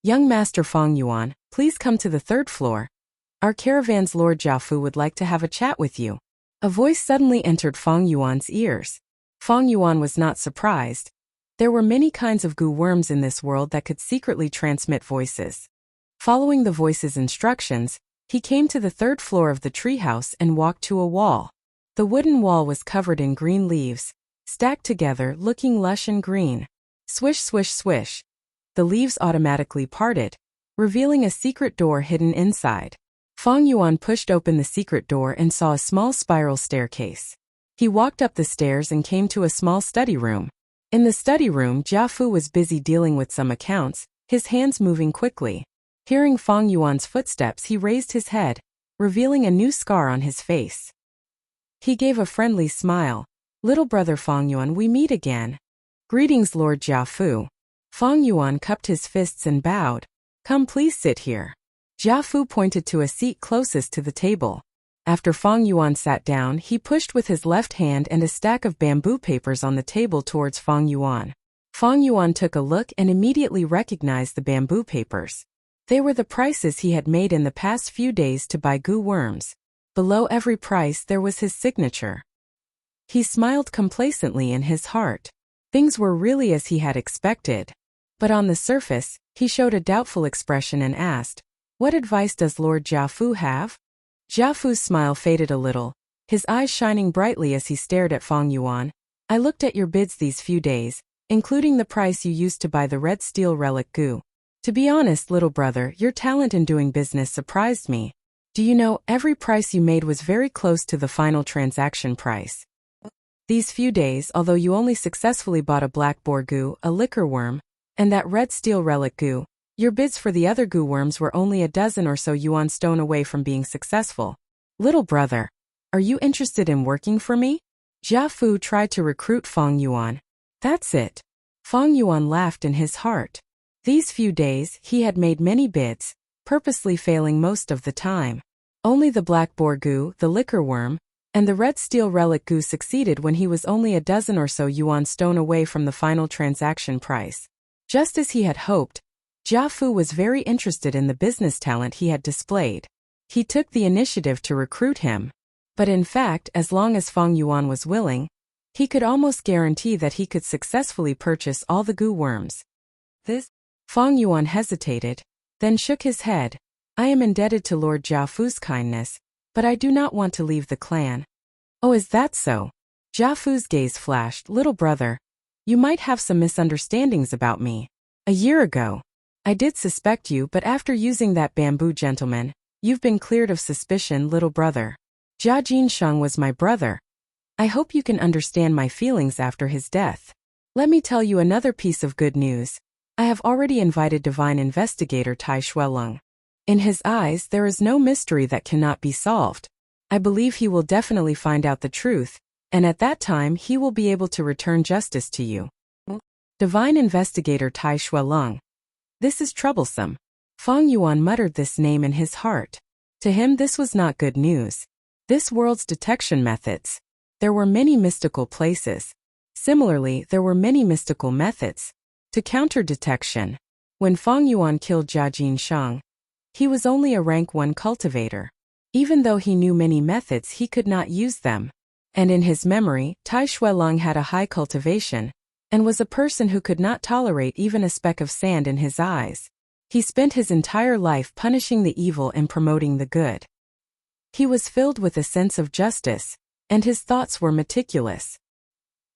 Young Master Fang Yuan, please come to the 3rd floor. Our caravan's Lord Jiafu would like to have a chat with you. A voice suddenly entered Fang Yuan's ears. Fang Yuan was not surprised. There were many kinds of goo worms in this world that could secretly transmit voices. Following the voice's instructions, he came to the 3rd floor of the treehouse and walked to a wall. The wooden wall was covered in green leaves, stacked together, looking lush and green. Swish, swish, swish. The leaves automatically parted, revealing a secret door hidden inside. Fang Yuan pushed open the secret door and saw a small spiral staircase. He walked up the stairs and came to a small study room. In the study room, Jiafu was busy dealing with some accounts, his hands moving quickly. Hearing Fang Yuan's footsteps, he raised his head, revealing a new scar on his face. He gave a friendly smile. Little brother Fang Yuan, we meet again. Greetings, Lord Jiafu. Fang Yuan cupped his fists and bowed. Come, please sit here. Jiafu pointed to a seat closest to the table. After Fang Yuan sat down, he pushed with his left hand and a stack of bamboo papers on the table towards Fang Yuan. Fang Yuan took a look and immediately recognized the bamboo papers. They were the prices he had made in the past few days to buy goo worms. Below every price there was his signature. He smiled complacently in his heart. Things were really as he had expected. But on the surface, he showed a doubtful expression and asked, "What advice does Lord Jiafu have?" Jiafu's smile faded a little, his eyes shining brightly as he stared at Fang Yuan. I looked at your bids these few days, including the price you used to buy the red steel relic goo. To be honest, little brother, your talent in doing business surprised me. Do you know, every price you made was very close to the final transaction price. These few days, although you only successfully bought a black boar goo, a liquor worm, and that red steel relic goo, your bids for the other goo worms were only a dozen or so yuan stone away from being successful. Little brother, are you interested in working for me? Jiafu tried to recruit Fang Yuan. That's it. Fang Yuan laughed in his heart. These few days, he had made many bids, purposely failing most of the time. Only the black boar goo, the liquor worm, and the red steel relic goo succeeded when he was only a dozen or so yuan stone away from the final transaction price. Just as he had hoped, Jia Fu was very interested in the business talent he had displayed. He took the initiative to recruit him. But in fact, as long as Feng Yuan was willing, he could almost guarantee that he could successfully purchase all the goo worms. Feng Yuan hesitated, then shook his head. I am indebted to Lord Jia Fu's kindness, but I do not want to leave the clan. Oh, is that so? Jia Fu's gaze flashed. Little brother, you might have some misunderstandings about me. A year ago, I did suspect you, but after using that bamboo gentleman, you've been cleared of suspicion, little brother. Jia Jinsheng was my brother. I hope you can understand my feelings after his death. Let me tell you another piece of good news. I have already invited divine investigator Tai Shuelong. In his eyes, there is no mystery that cannot be solved. I believe he will definitely find out the truth, and at that time he will be able to return justice to you. Divine investigator Tai Shuelong. This is troublesome. Feng Yuan muttered this name in his heart. To him this was not good news. This world's detection methods. There were many mystical places. Similarly, there were many mystical methods to counter detection. When Feng Yuan killed Jia Jinsheng, he was only a rank 1 cultivator. Even though he knew many methods, he could not use them. And in his memory, Tai Shuelong had a high cultivation, and was a person who could not tolerate even a speck of sand in his eyes. He spent his entire life punishing the evil and promoting the good. He was filled with a sense of justice, and his thoughts were meticulous.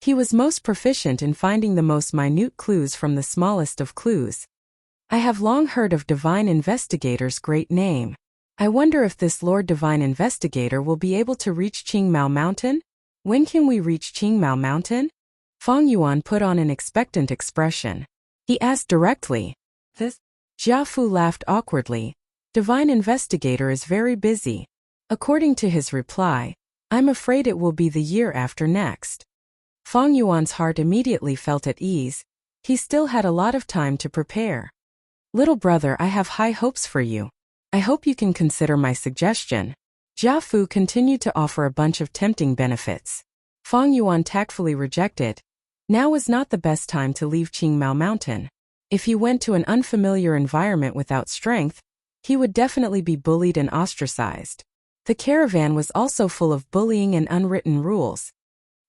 He was most proficient in finding the most minute clues from the smallest of clues. I have long heard of Divine Investigator's great name. I wonder if this Lord Divine Investigator will be able to reach Qingmao Mountain? When can we reach Qingmao Mountain? Feng Yuan put on an expectant expression. He asked directly. Jia Fu laughed awkwardly. Divine Investigator is very busy. According to his reply, I'm afraid it will be the year after next. Feng Yuan's heart immediately felt at ease. He still had a lot of time to prepare. Little brother, I have high hopes for you. I hope you can consider my suggestion. Jia Fu continued to offer a bunch of tempting benefits. Feng Yuan tactfully rejected. Now was not the best time to leave Qingmao Mountain. If he went to an unfamiliar environment without strength, he would definitely be bullied and ostracized. The caravan was also full of bullying and unwritten rules.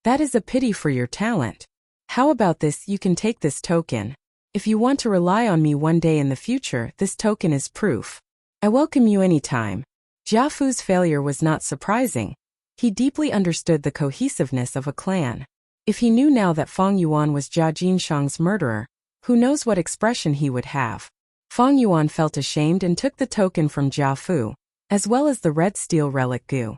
That is a pity for your talent. How about this? You can take this token. If you want to rely on me one day in the future, this token is proof. I welcome you anytime. Jia Fu's failure was not surprising. He deeply understood the cohesiveness of a clan. If he knew now that Feng Yuan was Jia Jinsheng's murderer, who knows what expression he would have. Feng Yuan felt ashamed and took the token from Jia Fu, as well as the red steel relic goo.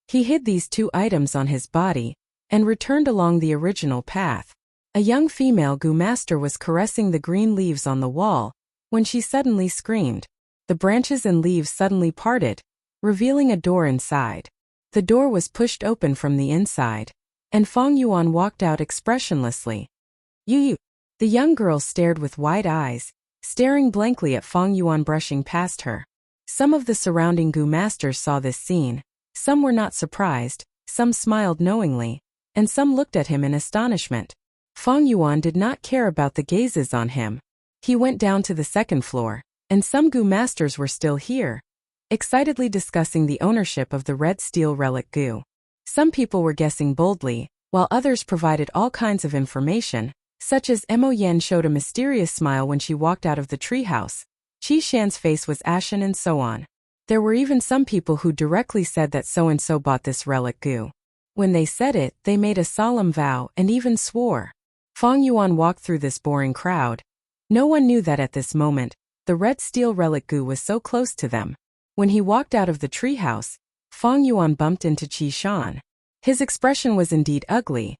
He hid these 2 items on his body, and returned along the original path. A young female goo master was caressing the green leaves on the wall, when she suddenly screamed. The branches and leaves suddenly parted, revealing a door inside. The door was pushed open from the inside, and Feng Yuan walked out expressionlessly. You. The young girl stared with wide eyes, staring blankly at Feng Yuan brushing past her. Some of the surrounding goo masters saw this scene. Some were not surprised, some smiled knowingly, and some looked at him in astonishment. Feng Yuan did not care about the gazes on him. He went down to the 2nd floor, and some goo masters were still here, excitedly discussing the ownership of the red steel relic goo. Some people were guessing boldly, while others provided all kinds of information, such as Mo Yen showed a mysterious smile when she walked out of the treehouse. Qi Shan's face was ashen, and so on. There were even some people who directly said that so-and-so bought this relic goo. When they said it, they made a solemn vow and even swore. Feng Yuan walked through this boring crowd. No one knew that at this moment, the red steel relic goo was so close to them. When he walked out of the treehouse, Feng Yuan bumped into Qi Shan. His expression was indeed ugly,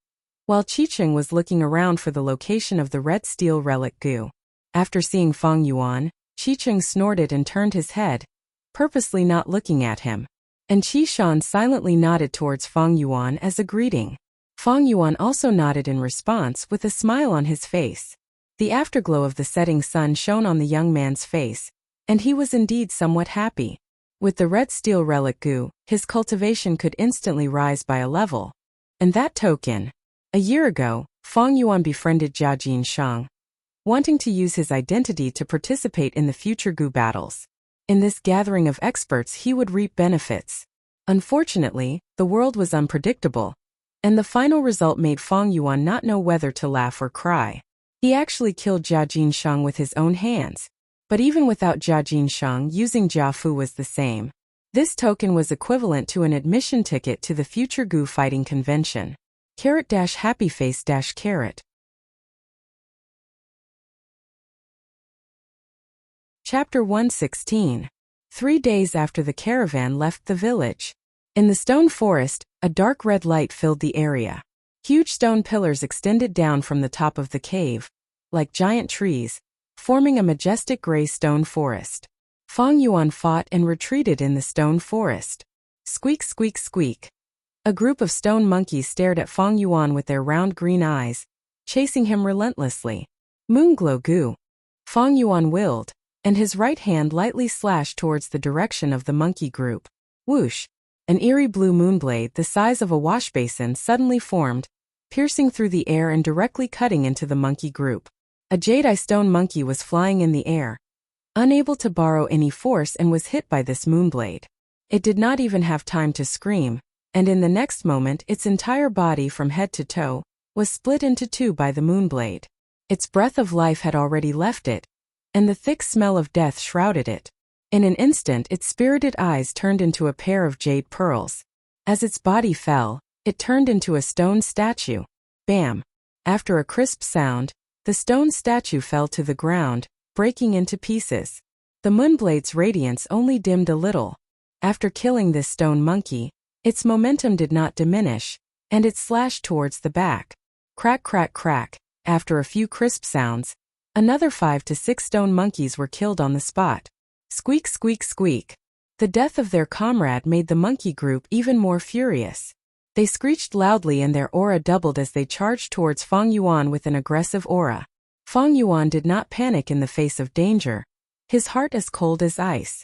while Qicheng was looking around for the location of the red steel relic goo. After seeing Feng Yuan, Qicheng snorted and turned his head, purposely not looking at him. And Qi Shan silently nodded towards Feng Yuan as a greeting. Feng Yuan also nodded in response with a smile on his face. The afterglow of the setting sun shone on the young man's face, and he was indeed somewhat happy. With the red steel relic goo, his cultivation could instantly rise by a level. And that token. A year ago, Feng Yuan befriended Jia Jinsheng. wanting to use his identity to participate in the future Gu battles. In this gathering of experts he would reap benefits. Unfortunately, the world was unpredictable, and the final result made Fang Yuan not know whether to laugh or cry. He actually killed Jia Jinsheng with his own hands. But even without Jia Jinsheng, using Jia Fu was the same. This token was equivalent to an admission ticket to the future Gu fighting convention. Happy face. Chapter 116. 3 days after the caravan left the village. In the stone forest, a dark red light filled the area. Huge stone pillars extended down from the top of the cave, like giant trees, forming a majestic gray stone forest. Fang Yuan fought and retreated in the stone forest. Squeak, squeak, squeak. A group of stone monkeys stared at Fang Yuan with their round green eyes, chasing him relentlessly. Moonglow Gu. Fang Yuan willed, and his right hand lightly slashed towards the direction of the monkey group. Whoosh! An eerie blue moonblade the size of a washbasin suddenly formed, piercing through the air and directly cutting into the monkey group. A jade-eye stone monkey was flying in the air, unable to borrow any force, and was hit by this moonblade. It did not even have time to scream, and in the next moment its entire body from head to toe was split into two by the moonblade. Its breath of life had already left it, and the thick smell of death shrouded it. In an instant its spirited eyes turned into a pair of jade pearls. As its body fell, it turned into a stone statue. Bam! After a crisp sound, the stone statue fell to the ground, breaking into pieces. The moonblade's radiance only dimmed a little. After killing this stone monkey, its momentum did not diminish, and it slashed towards the back. Crack, crack, crack. After a few crisp sounds, another 5 to 6 stone monkeys were killed on the spot. Squeak, squeak, squeak. The death of their comrade made the monkey group even more furious. They screeched loudly and their aura doubled as they charged towards Fang Yuan with an aggressive aura. Fang Yuan did not panic in the face of danger, his heart as cold as ice.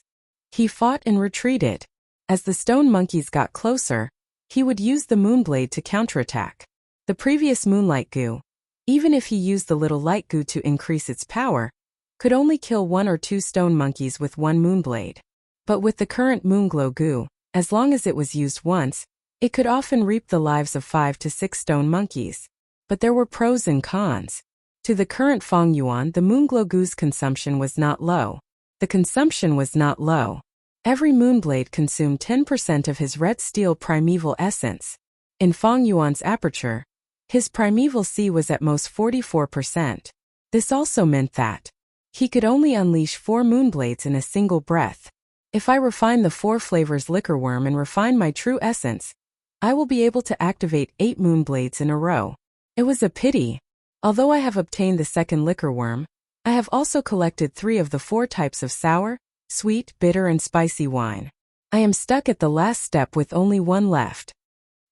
He fought and retreated. As the stone monkeys got closer, he would use the moonblade to counterattack. The previous Moonlight Gu, even if he used the little light Gu to increase its power, could only kill 1 or 2 stone monkeys with one moonblade. But with the current Moonglow Gu, as long as it was used once, it could often reap the lives of 5 to 6 stone monkeys. But there were pros and cons. To the current Fang Yuan, the Moonglow Gu's consumption was not low. The consumption was not low. Every moonblade consumed 10% of his red steel primeval essence. In Fang Yuan's aperture, his primeval C was at most 44%. This also meant that he could only unleash 4 moonblades in a single breath. If I refine the 4 flavors liquor worm and refine my true essence, I will be able to activate 8 moonblades in a row. It was a pity. Although I have obtained the second liquor worm, I have also collected 3 of the 4 types of sour, sweet, bitter and spicy wine. I am stuck at the last step with only 1 left.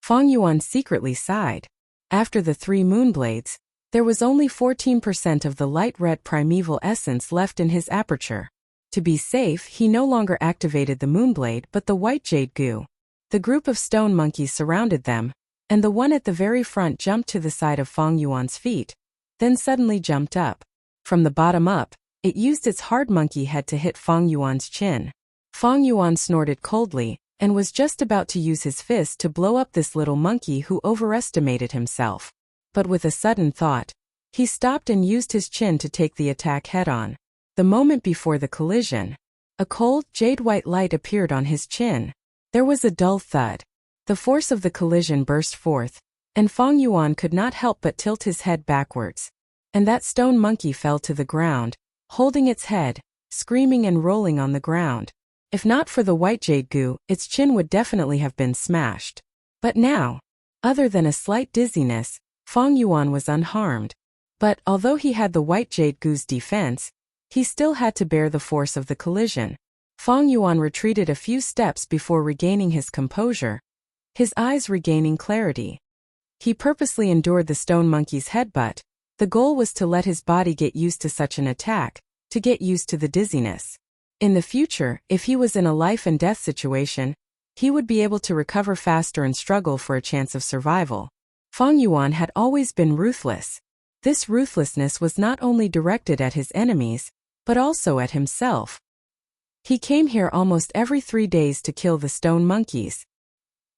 Fang Yuan secretly sighed. After the 3 moonblades, there was only 14% of the light red primeval essence left in his aperture. To be safe, he no longer activated the moonblade but the white jade Gu. The group of stone monkeys surrounded them, and the one at the very front jumped to the side of Fang Yuan's feet, then suddenly jumped up. From the bottom up, it used its hard monkey head to hit Fang Yuan's chin. Fang Yuan snorted coldly, and was just about to use his fist to blow up this little monkey who overestimated himself. But with a sudden thought, he stopped and used his chin to take the attack head-on. The moment before the collision, a cold, jade-white light appeared on his chin. There was a dull thud. The force of the collision burst forth, and Fang Yuan could not help but tilt his head backwards. And that stone monkey fell to the ground, holding its head, screaming and rolling on the ground. If not for the white jade Gu, its chin would definitely have been smashed. But now, other than a slight dizziness, Fang Yuan was unharmed. But although he had the white jade Gu's defense, he still had to bear the force of the collision. Fang Yuan retreated a few steps before regaining his composure, his eyes regaining clarity. He purposely endured the stone monkey's headbutt. The goal was to let his body get used to such an attack, to get used to the dizziness. In the future, if he was in a life and death situation, he would be able to recover faster and struggle for a chance of survival. Fang Yuan had always been ruthless. This ruthlessness was not only directed at his enemies, but also at himself. He came here almost every 3 days to kill the stone monkeys.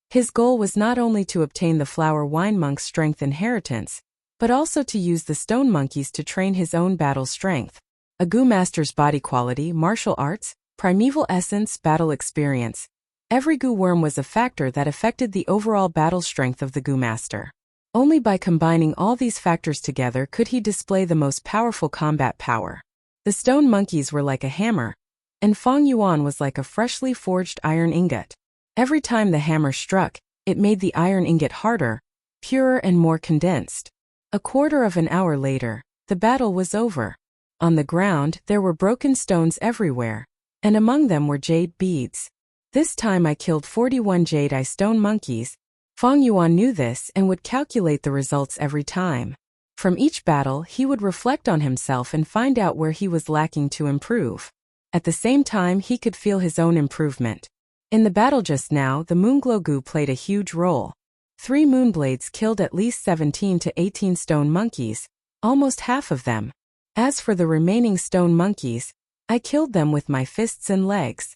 His goal was not only to obtain the flower wine monk's strength inheritance, but also to use the stone monkeys to train his own battle strength. A Gu master's body quality, martial arts, primeval essence, battle experience. Every Gu worm was a factor that affected the overall battle strength of the Gu master. Only by combining all these factors together could he display the most powerful combat power. The stone monkeys were like a hammer, and Feng Yuan was like a freshly forged iron ingot. Every time the hammer struck, it made the iron ingot harder, purer and more condensed. A quarter of an hour later, the battle was over. On the ground, there were broken stones everywhere, and among them were jade beads. This time I killed 41 jade-eye stone monkeys. Feng Yuan knew this and would calculate the results every time. From each battle, he would reflect on himself and find out where he was lacking to improve. At the same time, he could feel his own improvement. In the battle just now, the Moonglow Gu played a huge role. 3 moonblades killed at least 17 to 18 stone monkeys, almost half of them. As for the remaining stone monkeys, I killed them with my fists and legs.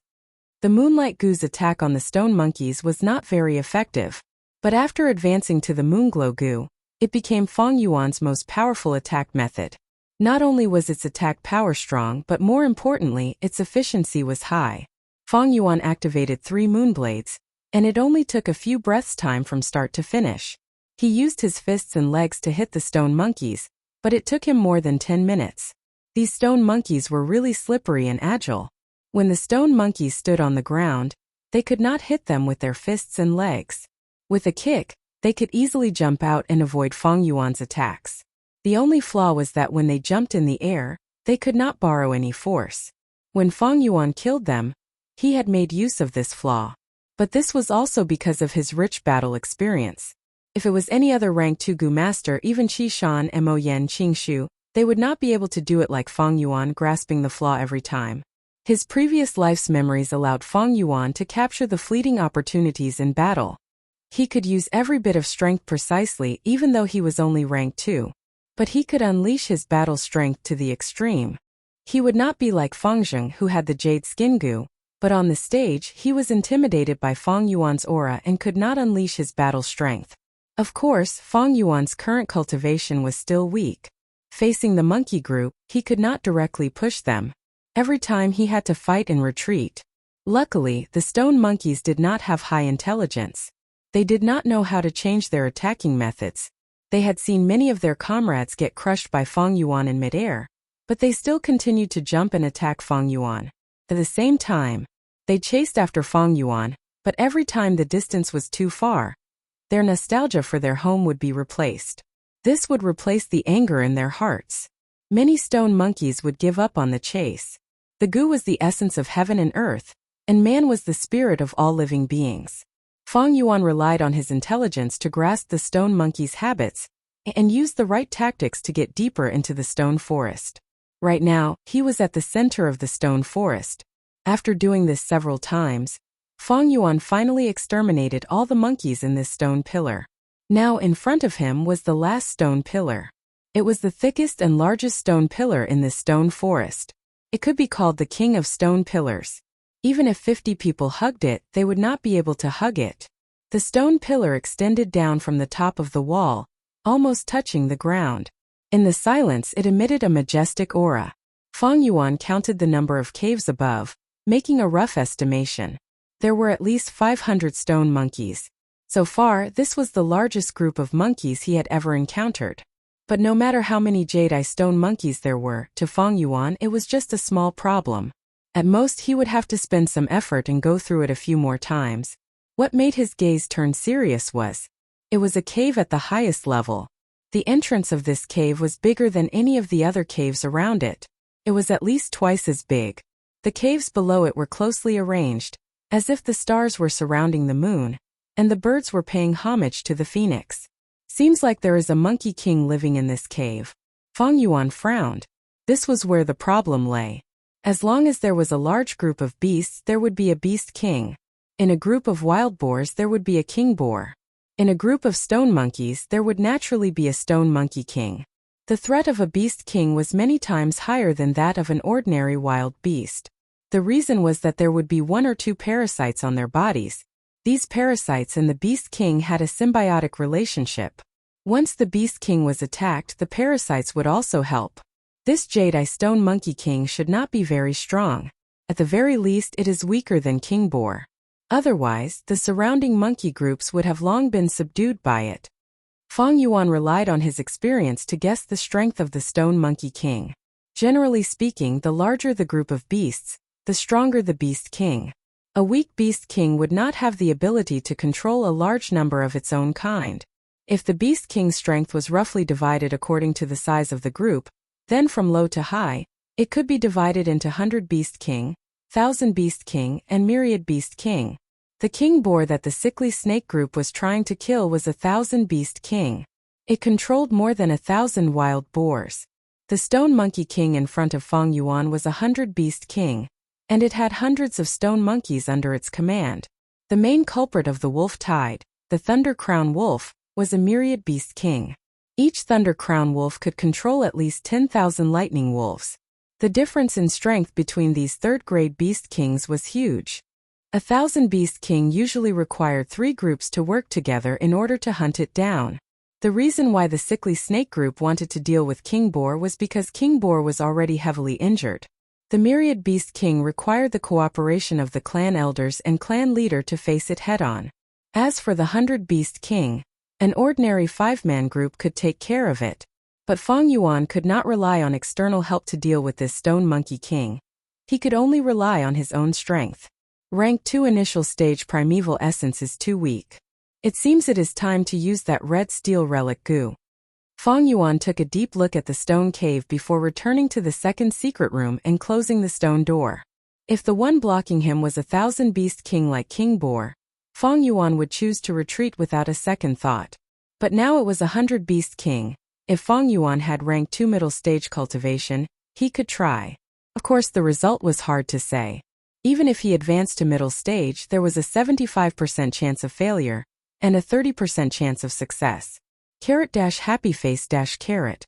The Moonlight Gu's attack on the stone monkeys was not very effective, but after advancing to the Moonglow Gu, it became Feng Yuan's most powerful attack method. Not only was its attack power strong, but more importantly, its efficiency was high. Feng Yuan activated 3 moonblades, and it only took a few breaths' time from start to finish. He used his fists and legs to hit the stone monkeys, but it took him more than 10 minutes. These stone monkeys were really slippery and agile. When the stone monkeys stood on the ground, they could not hit them with their fists and legs. With a kick, they could easily jump out and avoid Feng Yuan's attacks. The only flaw was that when they jumped in the air, they could not borrow any force. When Feng Yuan killed them, he had made use of this flaw. But this was also because of his rich battle experience. If it was any other rank 2 Gu master, even Qi Shan, Mo Yen, Qing Shu, they would not be able to do it like Feng Yuan, grasping the flaw every time. His previous life's memories allowed Feng Yuan to capture the fleeting opportunities in battle. He could use every bit of strength precisely even though he was only rank 2. But he could unleash his battle strength to the extreme. He would not be like Feng Zheng, who had the Jade Skin Gu, but on the stage he was intimidated by Feng Yuan's aura and could not unleash his battle strength. Of course, Feng Yuan's current cultivation was still weak. Facing the monkey group, he could not directly push them. Every time he had to fight and retreat. Luckily, the stone monkeys did not have high intelligence. They did not know how to change their attacking methods. They had seen many of their comrades get crushed by Feng Yuan in midair, but they still continued to jump and attack Feng Yuan. At the same time, they chased after Feng Yuan, but every time the distance was too far, their nostalgia for their home would be replaced. This would replace the anger in their hearts. Many stone monkeys would give up on the chase. The Gu was the essence of heaven and earth, and man was the spirit of all living beings. Feng Yuan relied on his intelligence to grasp the stone monkey's habits and used the right tactics to get deeper into the stone forest. Right now, he was at the center of the stone forest. After doing this several times, Feng Yuan finally exterminated all the monkeys in this stone pillar. Now in front of him was the last stone pillar. It was the thickest and largest stone pillar in this stone forest. It could be called the king of stone pillars. Even if 50 people hugged it, they would not be able to hug it. The stone pillar extended down from the top of the wall, almost touching the ground. In the silence, it emitted a majestic aura. Feng Yuan counted the number of caves above, making a rough estimation. There were at least 500 stone monkeys. So far, this was the largest group of monkeys he had ever encountered. But no matter how many jade-eye stone monkeys there were, to Feng Yuan it was just a small problem. At most he would have to spend some effort and go through it a few more times. What made his gaze turn serious was, it was a cave at the highest level. The entrance of this cave was bigger than any of the other caves around it. It was at least twice as big. The caves below it were closely arranged, as if the stars were surrounding the moon, and the birds were paying homage to the phoenix. Seems like there is a monkey king living in this cave. Feng Yuan frowned. This was where the problem lay. As long as there was a large group of beasts, there would be a beast king. In a group of wild boars, there would be a king boar. In a group of stone monkeys, there would naturally be a stone monkey king. The threat of a beast king was many times higher than that of an ordinary wild beast. The reason was that there would be 1 or 2 parasites on their bodies. These parasites and the beast king had a symbiotic relationship. Once the beast king was attacked, the parasites would also help. This Jade-Eye Stone Monkey King should not be very strong. At the very least, it is weaker than King Boar. Otherwise, the surrounding monkey groups would have long been subdued by it. Feng Yuan relied on his experience to guess the strength of the Stone Monkey King. Generally speaking, the larger the group of beasts, the stronger the beast king. A weak beast king would not have the ability to control a large number of its own kind. If the beast king's strength was roughly divided according to the size of the group, then from low to high, it could be divided into 100 beast king, 1,000 beast king, and myriad beast king. The king boar that the sickly snake group was trying to kill was 1,000 beast king. It controlled more than 1,000 wild boars. The Stone Monkey King in front of Feng Yuan was 100 beast king, and it had hundreds of stone monkeys under its command. The main culprit of the wolf tide, the Thunder Crown Wolf, was a myriad beast king. Each Thunder Crown Wolf could control at least 10,000 lightning wolves. The difference in strength between these third-grade beast kings was huge. 1,000 beast king usually required 3 groups to work together in order to hunt it down. The reason why the sickly snake group wanted to deal with King Boar was because King Boar was already heavily injured. The myriad beast king required the cooperation of the clan elders and clan leader to face it head-on. As for the 100 beast king, an ordinary 5-man group could take care of it. But Feng Yuan could not rely on external help to deal with this Stone Monkey King. He could only rely on his own strength. Rank 2 initial stage primeval essence is too weak. It seems it is time to use that red steel relic goo. Feng Yuan took a deep look at the stone cave before returning to the second secret room and closing the stone door. If the one blocking him was 1,000 beast king like King Boar, Feng Yuan would choose to retreat without a second thought. But now it was 100 beast king. If Feng Yuan had rank 2 middle stage cultivation, he could try. Of course, the result was hard to say. Even if he advanced to middle stage, there was a 75% chance of failure and a 30% chance of success. Happy face carrot.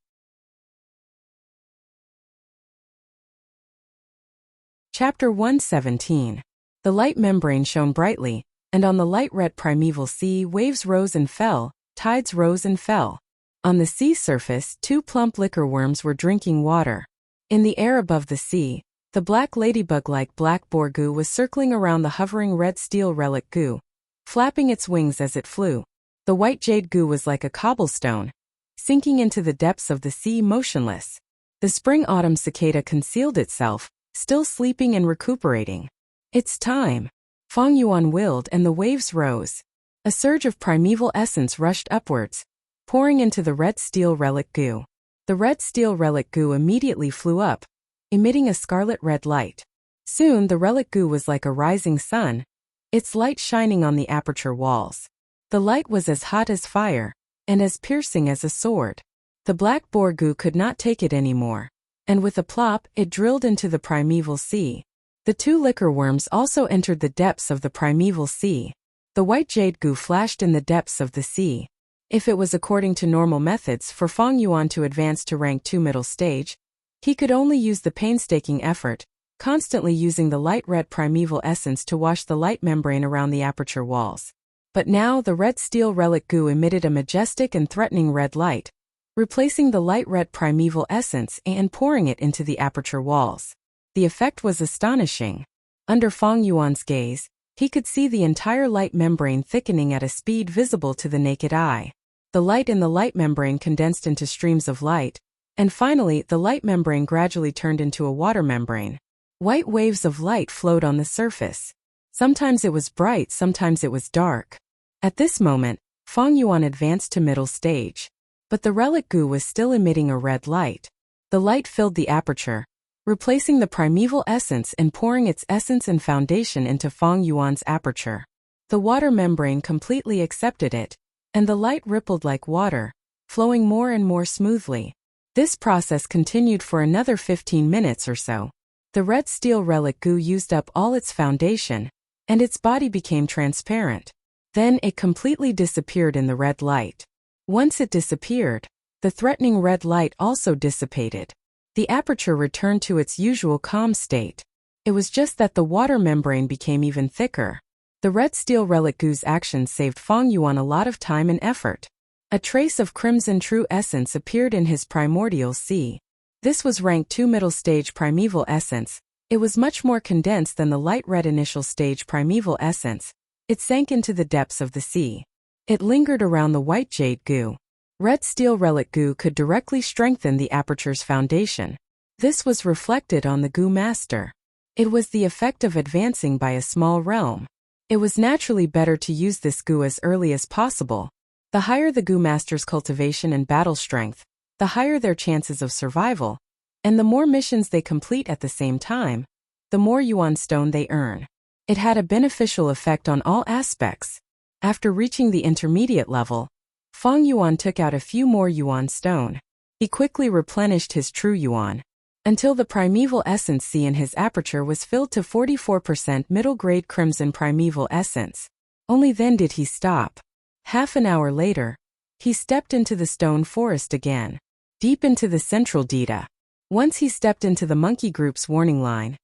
Chapter 117. The light membrane shone brightly, and on the light red primeval sea waves rose and fell, tides rose and fell. On the sea surface, 2 plump liquor worms were drinking water. In the air above the sea, the black ladybug-like black boar goo was circling around the hovering red steel relic goo, flapping its wings as it flew. The white jade goo was like a cobblestone, sinking into the depths of the sea motionless. The spring-autumn cicada concealed itself, still sleeping and recuperating. It's time. Feng Yuan willed and the waves rose. A surge of primeval essence rushed upwards, pouring into the red steel relic goo. The red steel relic goo immediately flew up, emitting a scarlet-red light. Soon the relic goo was like a rising sun, its light shining on the aperture walls. The light was as hot as fire, and as piercing as a sword. The black boar goo could not take it anymore, and with a plop, it drilled into the primeval sea. The 2 liquor worms also entered the depths of the primeval sea. The white jade goo flashed in the depths of the sea. If it was according to normal methods for Feng Yuan to advance to rank 2 middle stage, he could only use the painstaking effort, constantly using the light red primeval essence to wash the light membrane around the aperture walls. But now the red steel relic goo emitted a majestic and threatening red light, replacing the light red primeval essence and pouring it into the aperture walls. The effect was astonishing. Under Feng Yuan's gaze, he could see the entire light membrane thickening at a speed visible to the naked eye. The light in the light membrane condensed into streams of light, and finally the light membrane gradually turned into a water membrane. White waves of light flowed on the surface. Sometimes it was bright, sometimes it was dark. At this moment, Feng Yuan advanced to middle stage. But the relic goo was still emitting a red light. The light filled the aperture, replacing the primeval essence and pouring its essence and foundation into Feng Yuan's aperture. The water membrane completely accepted it, and the light rippled like water, flowing more and more smoothly. This process continued for another 15 minutes or so. The red steel relic goo used up all its foundation, and its body became transparent. Then it completely disappeared in the red light. Once it disappeared, The threatening red light also dissipated. The aperture returned to its usual calm state. It was just that the water membrane became even thicker. The red steel relic Gu's actions saved Fang Yuan a lot of time and effort. A trace of crimson true essence appeared in his primordial sea. This was rank 2 middle stage primeval essence. It was much more condensed than the light red initial stage primeval essence. It sank into the depths of the sea. It lingered around the white jade Gu. Red steel relic Gu could directly strengthen the aperture's foundation. This was reflected on the Gu master. It was the effect of advancing by a small realm. It was naturally better to use this Gu as early as possible. The higher the Gu master's cultivation and battle strength, the higher their chances of survival, and the more missions they complete at the same time, the more Yuan stone they earn. It had a beneficial effect on all aspects. After reaching the intermediate level, Fang Yuan took out a few more Yuan stone. He quickly replenished his true Yuan, until the primeval essence sea in his aperture was filled to 44% middle-grade crimson primeval essence. Only then did he stop. Half an hour later, he stepped into the stone forest again, deep into the central Dita. Once he stepped into the monkey group's warning line.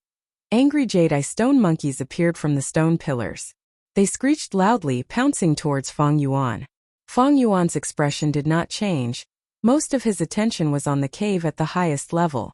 Angry jade-eye stone monkeys appeared from the stone pillars. They screeched loudly, pouncing towards Fang Yuan. Fang Yuan's expression did not change. Most of his attention was on the cave at the highest level.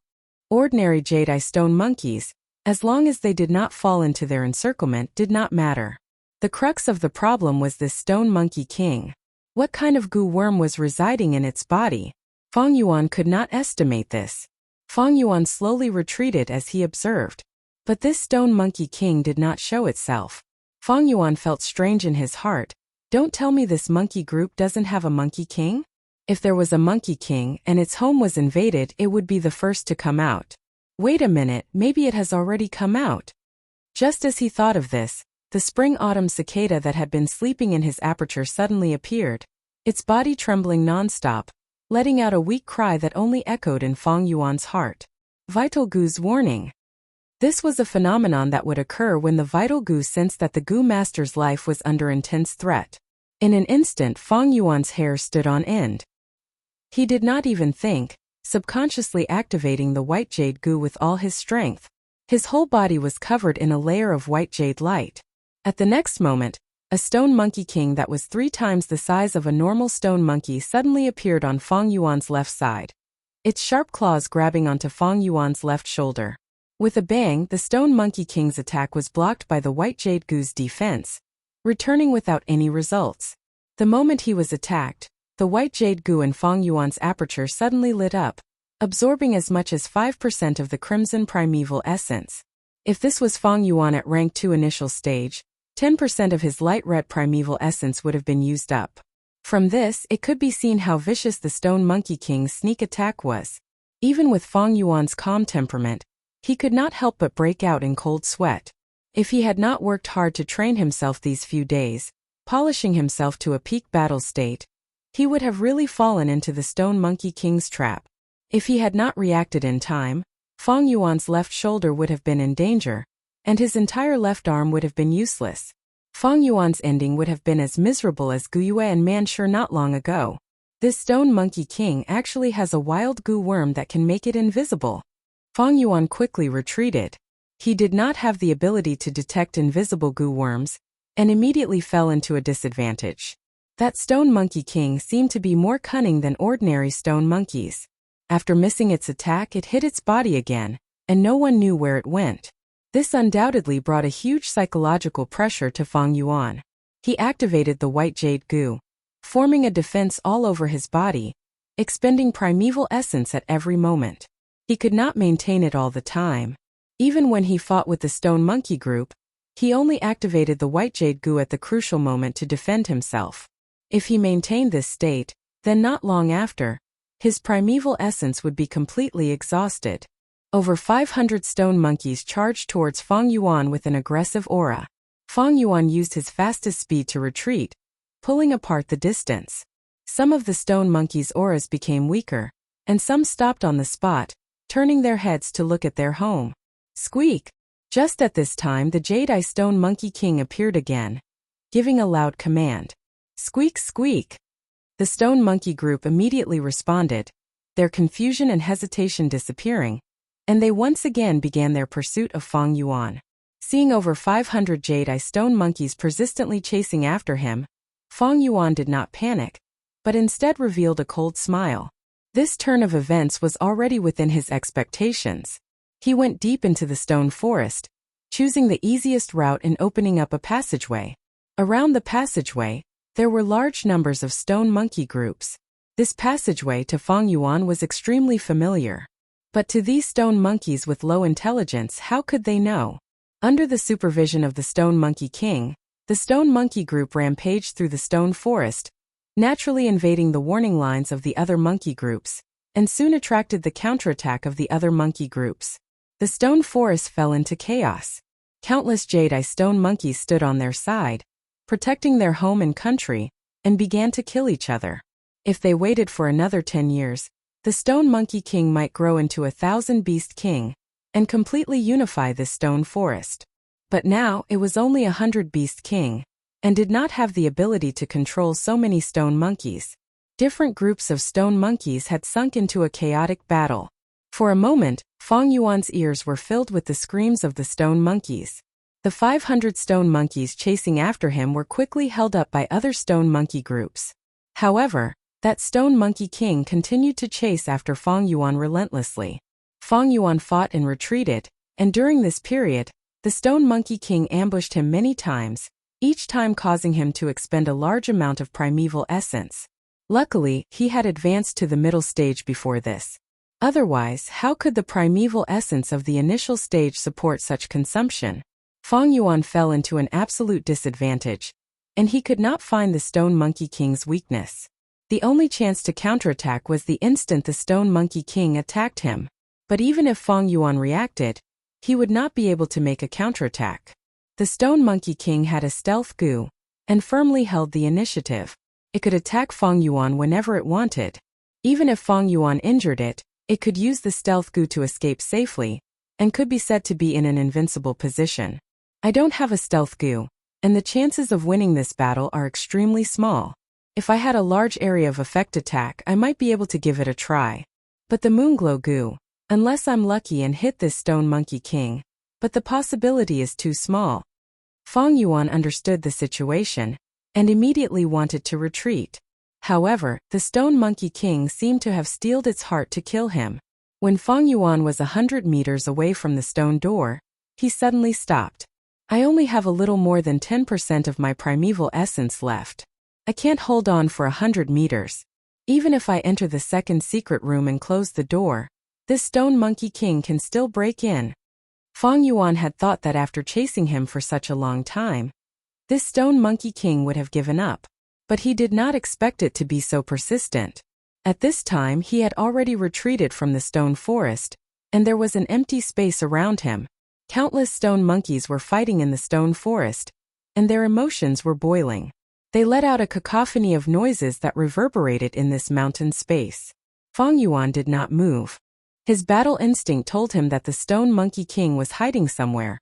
Ordinary jade-eye stone monkeys, as long as they did not fall into their encirclement, did not matter. The crux of the problem was this stone monkey king. What kind of Gu worm was residing in its body? Fang Yuan could not estimate this. Fang Yuan slowly retreated as he observed. But this stone monkey king did not show itself. Fang Yuan felt strange in his heart. Don't tell me this monkey group doesn't have a monkey king? If there was a monkey king and its home was invaded, it would be the first to come out. Wait a minute, maybe it has already come out. Just as he thought of this, the spring-autumn cicada that had been sleeping in his aperture suddenly appeared, its body trembling non-stop, letting out a weak cry that only echoed in Fang Yuan's heart. Vital Gu's warning. This was a phenomenon that would occur when the vital Gu sensed that the Gu master's life was under intense threat. In an instant, Fang Yuan's hair stood on end. He did not even think, subconsciously activating the white jade Gu with all his strength. His whole body was covered in a layer of white jade light. At the next moment, a stone monkey king that was 3 times the size of a normal stone monkey suddenly appeared on Fang Yuan's left side, its sharp claws grabbing onto Fang Yuan's left shoulder. With a bang, the stone monkey king's attack was blocked by the white jade Gu's defense, returning without any results. The moment he was attacked, the white jade Gu in Fang Yuan's aperture suddenly lit up, absorbing as much as 5% of the crimson primeval essence. If this was Fang Yuan at rank 2 initial stage, 10% of his light red primeval essence would have been used up. From this, it could be seen how vicious the stone monkey king's sneak attack was. Even with Fang Yuan's calm temperament, he could not help but break out in cold sweat. If he had not worked hard to train himself these few days, polishing himself to a peak battle state, he would have really fallen into the stone monkey king's trap. If he had not reacted in time, Fang Yuan's left shoulder would have been in danger, and his entire left arm would have been useless. Fang Yuan's ending would have been as miserable as Gu Yue and Manshur not long ago. This stone monkey king actually has a wild Gu worm that can make it invisible. Fang Yuan quickly retreated. He did not have the ability to detect invisible Gu worms, and immediately fell into a disadvantage. That stone monkey king seemed to be more cunning than ordinary stone monkeys. After missing its attack, it hit its body again, and no one knew where it went. This undoubtedly brought a huge psychological pressure to Fang Yuan. He activated the white jade Gu, forming a defense all over his body, expending primeval essence at every moment. He could not maintain it all the time. Even when he fought with the stone monkey group, he only activated the white jade Gu at the crucial moment to defend himself. If he maintained this state, then not long after, his primeval essence would be completely exhausted. Over 500 stone monkeys charged towards Fang Yuan with an aggressive aura. Fang Yuan used his fastest speed to retreat, pulling apart the distance. Some of the stone monkeys' auras became weaker, and some stopped on the spot, turning their heads to look at their home. Squeak! Just at this time, the jade-eye stone monkey king appeared again, giving a loud command. Squeak, squeak! The stone monkey group immediately responded, their confusion and hesitation disappearing, and they once again began their pursuit of Fang Yuan. Seeing over 500 jade-eye stone monkeys persistently chasing after him, Fang Yuan did not panic, but instead revealed a cold smile. This turn of events was already within his expectations. He went deep into the stone forest, choosing the easiest route and opening up a passageway. Around the passageway, there were large numbers of stone monkey groups. This passageway to Fang Yuan was extremely familiar. But to these stone monkeys with low intelligence, how could they know? Under the supervision of the Stone Monkey King, the stone monkey group rampaged through the stone forest, naturally invading the warning lines of the other monkey groups, and soon attracted the counterattack of the other monkey groups. The stone forest fell into chaos. Countless jade-eye stone monkeys stood on their side, protecting their home and country, and began to kill each other. If they waited for another 10 years, the Stone Monkey King might grow into 1,000-beast king, and completely unify this stone forest. But now it was only 100-beast king, and did not have the ability to control so many stone monkeys. Different groups of stone monkeys had sunk into a chaotic battle. For a moment, Fang Yuan's ears were filled with the screams of the stone monkeys. The 500 stone monkeys chasing after him were quickly held up by other stone monkey groups. However, that Stone Monkey King continued to chase after Fang Yuan relentlessly. Fang Yuan fought and retreated, and during this period, the Stone Monkey King ambushed him many times, each time causing him to expend a large amount of primeval essence. Luckily, he had advanced to the middle stage before this. Otherwise, how could the primeval essence of the initial stage support such consumption? Fang Yuan fell into an absolute disadvantage, and he could not find the Stone Monkey King's weakness. The only chance to counterattack was the instant the Stone Monkey King attacked him. But even if Fang Yuan reacted, he would not be able to make a counterattack. The Stone Monkey King had a stealth goo, and firmly held the initiative. It could attack Fang Yuan whenever it wanted. Even if Fang Yuan injured it, it could use the stealth goo to escape safely, and could be said to be in an invincible position. I don't have a stealth goo, and the chances of winning this battle are extremely small. If I had a large area of effect attack, I might be able to give it a try. But the Moonglow goo, unless I'm lucky and hit this Stone Monkey King, but the possibility is too small. Fang Yuan understood the situation, and immediately wanted to retreat. However, the Stone Monkey King seemed to have steeled its heart to kill him. When Fang Yuan was 100 meters away from the stone door, he suddenly stopped. I only have a little more than 10% of my primeval essence left. I can't hold on for 100 meters. Even if I enter the second secret room and close the door, this Stone Monkey King can still break in. Fang Yuan had thought that after chasing him for such a long time, this Stone Monkey King would have given up. But he did not expect it to be so persistent. At this time he had already retreated from the stone forest, and there was an empty space around him. Countless stone monkeys were fighting in the stone forest, and their emotions were boiling. They let out a cacophony of noises that reverberated in this mountain space. Fang Yuan did not move. His battle instinct told him that the Stone Monkey King was hiding somewhere,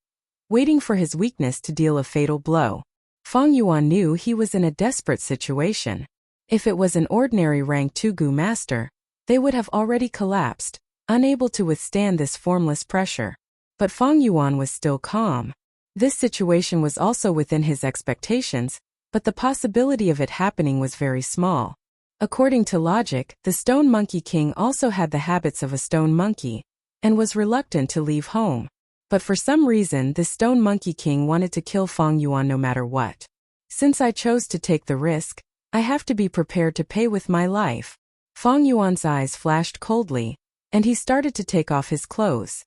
waiting for his weakness to deal a fatal blow. Fang Yuan knew he was in a desperate situation. If it was an ordinary rank 2 Gu master, they would have already collapsed, unable to withstand this formless pressure. But Fang Yuan was still calm. This situation was also within his expectations, but the possibility of it happening was very small. According to logic, the Stone Monkey King also had the habits of a stone monkey, and was reluctant to leave home. But for some reason the Stone Monkey King wanted to kill Fang Yuan no matter what. Since I chose to take the risk, I have to be prepared to pay with my life. Fang Yuan's eyes flashed coldly, and he started to take off his clothes.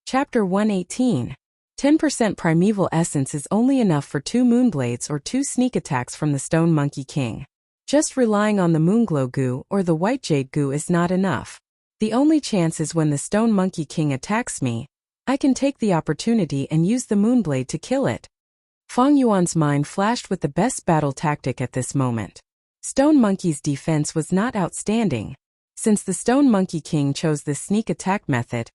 Chapter 118. 10% primeval essence is only enough for 2 moonblades or 2 sneak attacks from the Stone Monkey King. Just relying on the Moonglow goo or the White Jade goo is not enough. The only chance is when the Stone Monkey King attacks me, I can take the opportunity and use the Moonblade to kill it. Fang Yuan's mind flashed with the best battle tactic at this moment. Stone Monkey's defense was not outstanding. Since the Stone Monkey King chose this sneak attack method,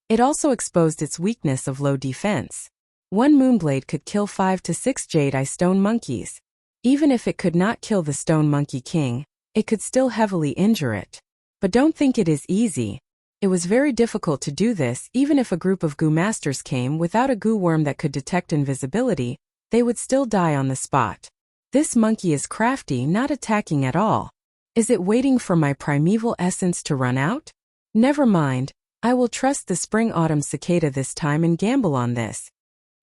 it also exposed its weakness of low defense. One moonblade could kill 5 to 6 jade-eye stone monkeys. Even if it could not kill the Stone Monkey King, it could still heavily injure it. But don't think it is easy. It was very difficult to do this. Even if a group of goo masters came without a goo worm that could detect invisibility, they would still die on the spot. This monkey is crafty, not attacking at all. Is it waiting for my primeval essence to run out? Never mind, I will trust the spring-autumn cicada this time and gamble on this.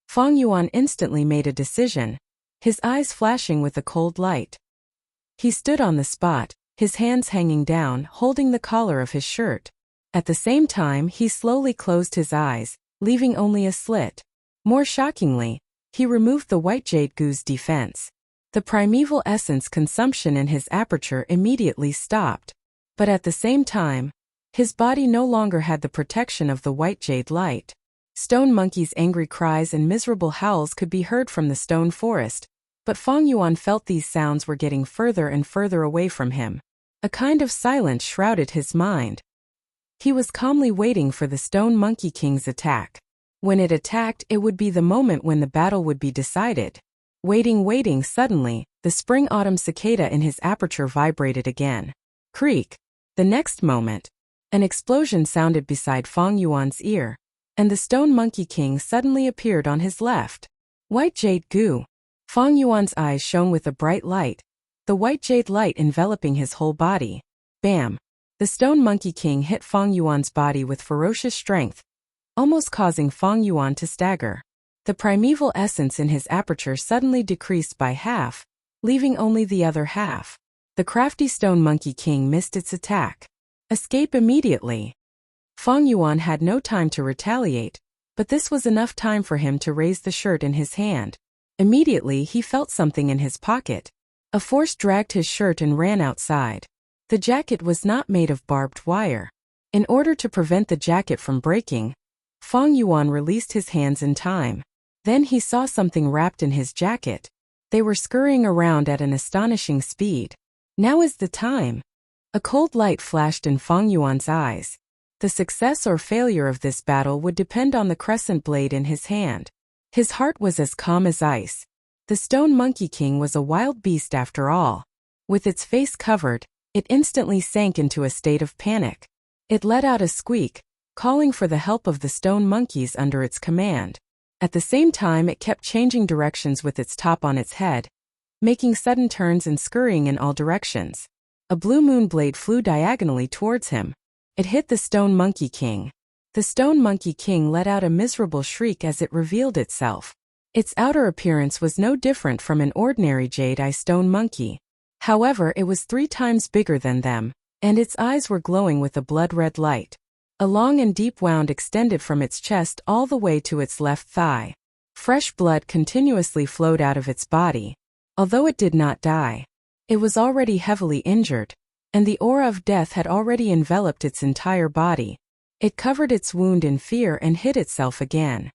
Fang Yuan instantly made a decision, his eyes flashing with a cold light. He stood on the spot, his hands hanging down, holding the collar of his shirt. At the same time, he slowly closed his eyes, leaving only a slit. More shockingly, he removed the white jade goo's defense. The primeval essence consumption in his aperture immediately stopped. But at the same time, his body no longer had the protection of the white jade light. Stone Monkey's angry cries and miserable howls could be heard from the stone forest, but Fang Yuan felt these sounds were getting further and further away from him. A kind of silence shrouded his mind. He was calmly waiting for the Stone Monkey King's attack. When it attacked, it would be the moment when the battle would be decided. Waiting, suddenly, the spring-autumn cicada in his aperture vibrated again. Creak! The next moment, an explosion sounded beside Fang Yuan's ear, and the Stone Monkey King suddenly appeared on his left. White jade goo. Fang Yuan's eyes shone with a bright light, the white jade light enveloping his whole body. Bam! The Stone Monkey King hit Fang Yuan's body with ferocious strength, almost causing Fang Yuan to stagger. The primeval essence in his aperture suddenly decreased by half, leaving only the other half. The crafty Stone Monkey King missed its attack. Escape immediately. Fang Yuan had no time to retaliate, but this was enough time for him to raise the shirt in his hand. Immediately he felt something in his pocket. A force dragged his shirt and ran outside. The jacket was not made of barbed wire. In order to prevent the jacket from breaking, Fang Yuan released his hands in time. Then he saw something wrapped in his jacket. They were scurrying around at an astonishing speed. Now is the time. A cold light flashed in Fang Yuan's eyes. The success or failure of this battle would depend on the crescent blade in his hand. His heart was as calm as ice. The Stone Monkey King was a wild beast after all. With its face covered, it instantly sank into a state of panic. It let out a squeak, calling for the help of the stone monkeys under its command. At the same time, it kept changing directions with its top on its head, making sudden turns and scurrying in all directions. A blue moon blade flew diagonally towards him. It hit the Stone Monkey King. The Stone Monkey King let out a miserable shriek as it revealed itself. Its outer appearance was no different from an ordinary jade-eye stone monkey. However, it was 3 times bigger than them, and its eyes were glowing with a blood-red light. A long and deep wound extended from its chest all the way to its left thigh. Fresh blood continuously flowed out of its body. Although it did not die, it was already heavily injured, and the aura of death had already enveloped its entire body. It covered its wound in fear and hid itself again.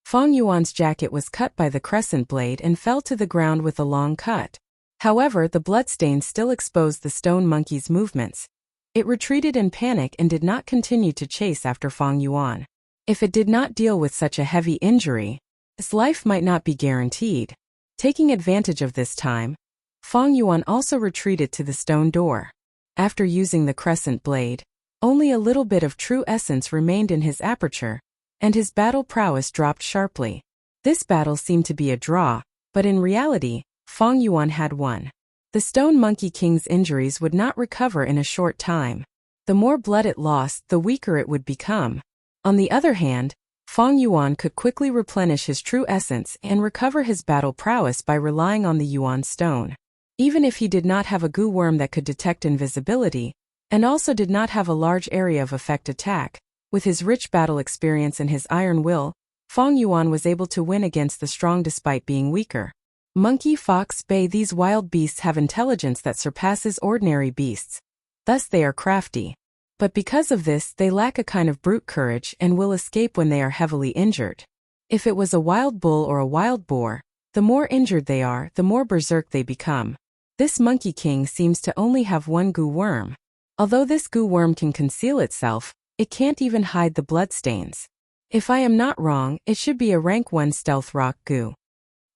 Fang Yuan's jacket was cut by the crescent blade and fell to the ground with a long cut. However, the bloodstain still exposed the stone monkey's movements. It retreated in panic and did not continue to chase after Fang Yuan. If it did not deal with such a heavy injury, its life might not be guaranteed. Taking advantage of this time, Fang Yuan also retreated to the stone door. After using the crescent blade, only a little bit of true essence remained in his aperture, and his battle prowess dropped sharply. This battle seemed to be a draw, but in reality, Fang Yuan had won. The Stone Monkey King's injuries would not recover in a short time. The more blood it lost, the weaker it would become. On the other hand, Fang Yuan could quickly replenish his true essence and recover his battle prowess by relying on the Yuan Stone. Even if he did not have a goo worm that could detect invisibility, and also did not have a large area of effect attack, with his rich battle experience and his iron will, Fang Yuan was able to win against the strong despite being weaker. Monkey, fox, bay, these wild beasts have intelligence that surpasses ordinary beasts. Thus they are crafty. But because of this, they lack a kind of brute courage and will escape when they are heavily injured. If it was a wild bull or a wild boar, the more injured they are, the more berserk they become. This Monkey King seems to only have one goo worm. Although this goo worm can conceal itself, it can't even hide the bloodstains. If I am not wrong, it should be a rank 1 stealth rock goo.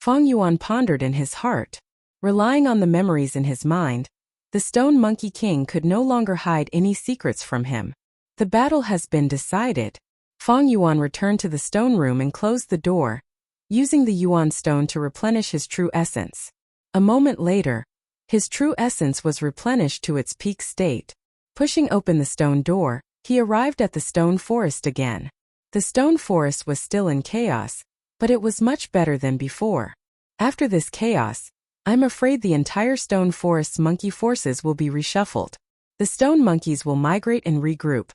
Fang Yuan pondered in his heart. Relying on the memories in his mind, the Stone Monkey King could no longer hide any secrets from him. The battle has been decided. Fang Yuan returned to the stone room and closed the door, using the Yuan stone to replenish his true essence. A moment later, his true essence was replenished to its peak state. Pushing open the stone door, he arrived at the stone forest again. The stone forest was still in chaos, but it was much better than before. After this chaos, I'm afraid the entire stone forest's monkey forces will be reshuffled. The stone monkeys will migrate and regroup,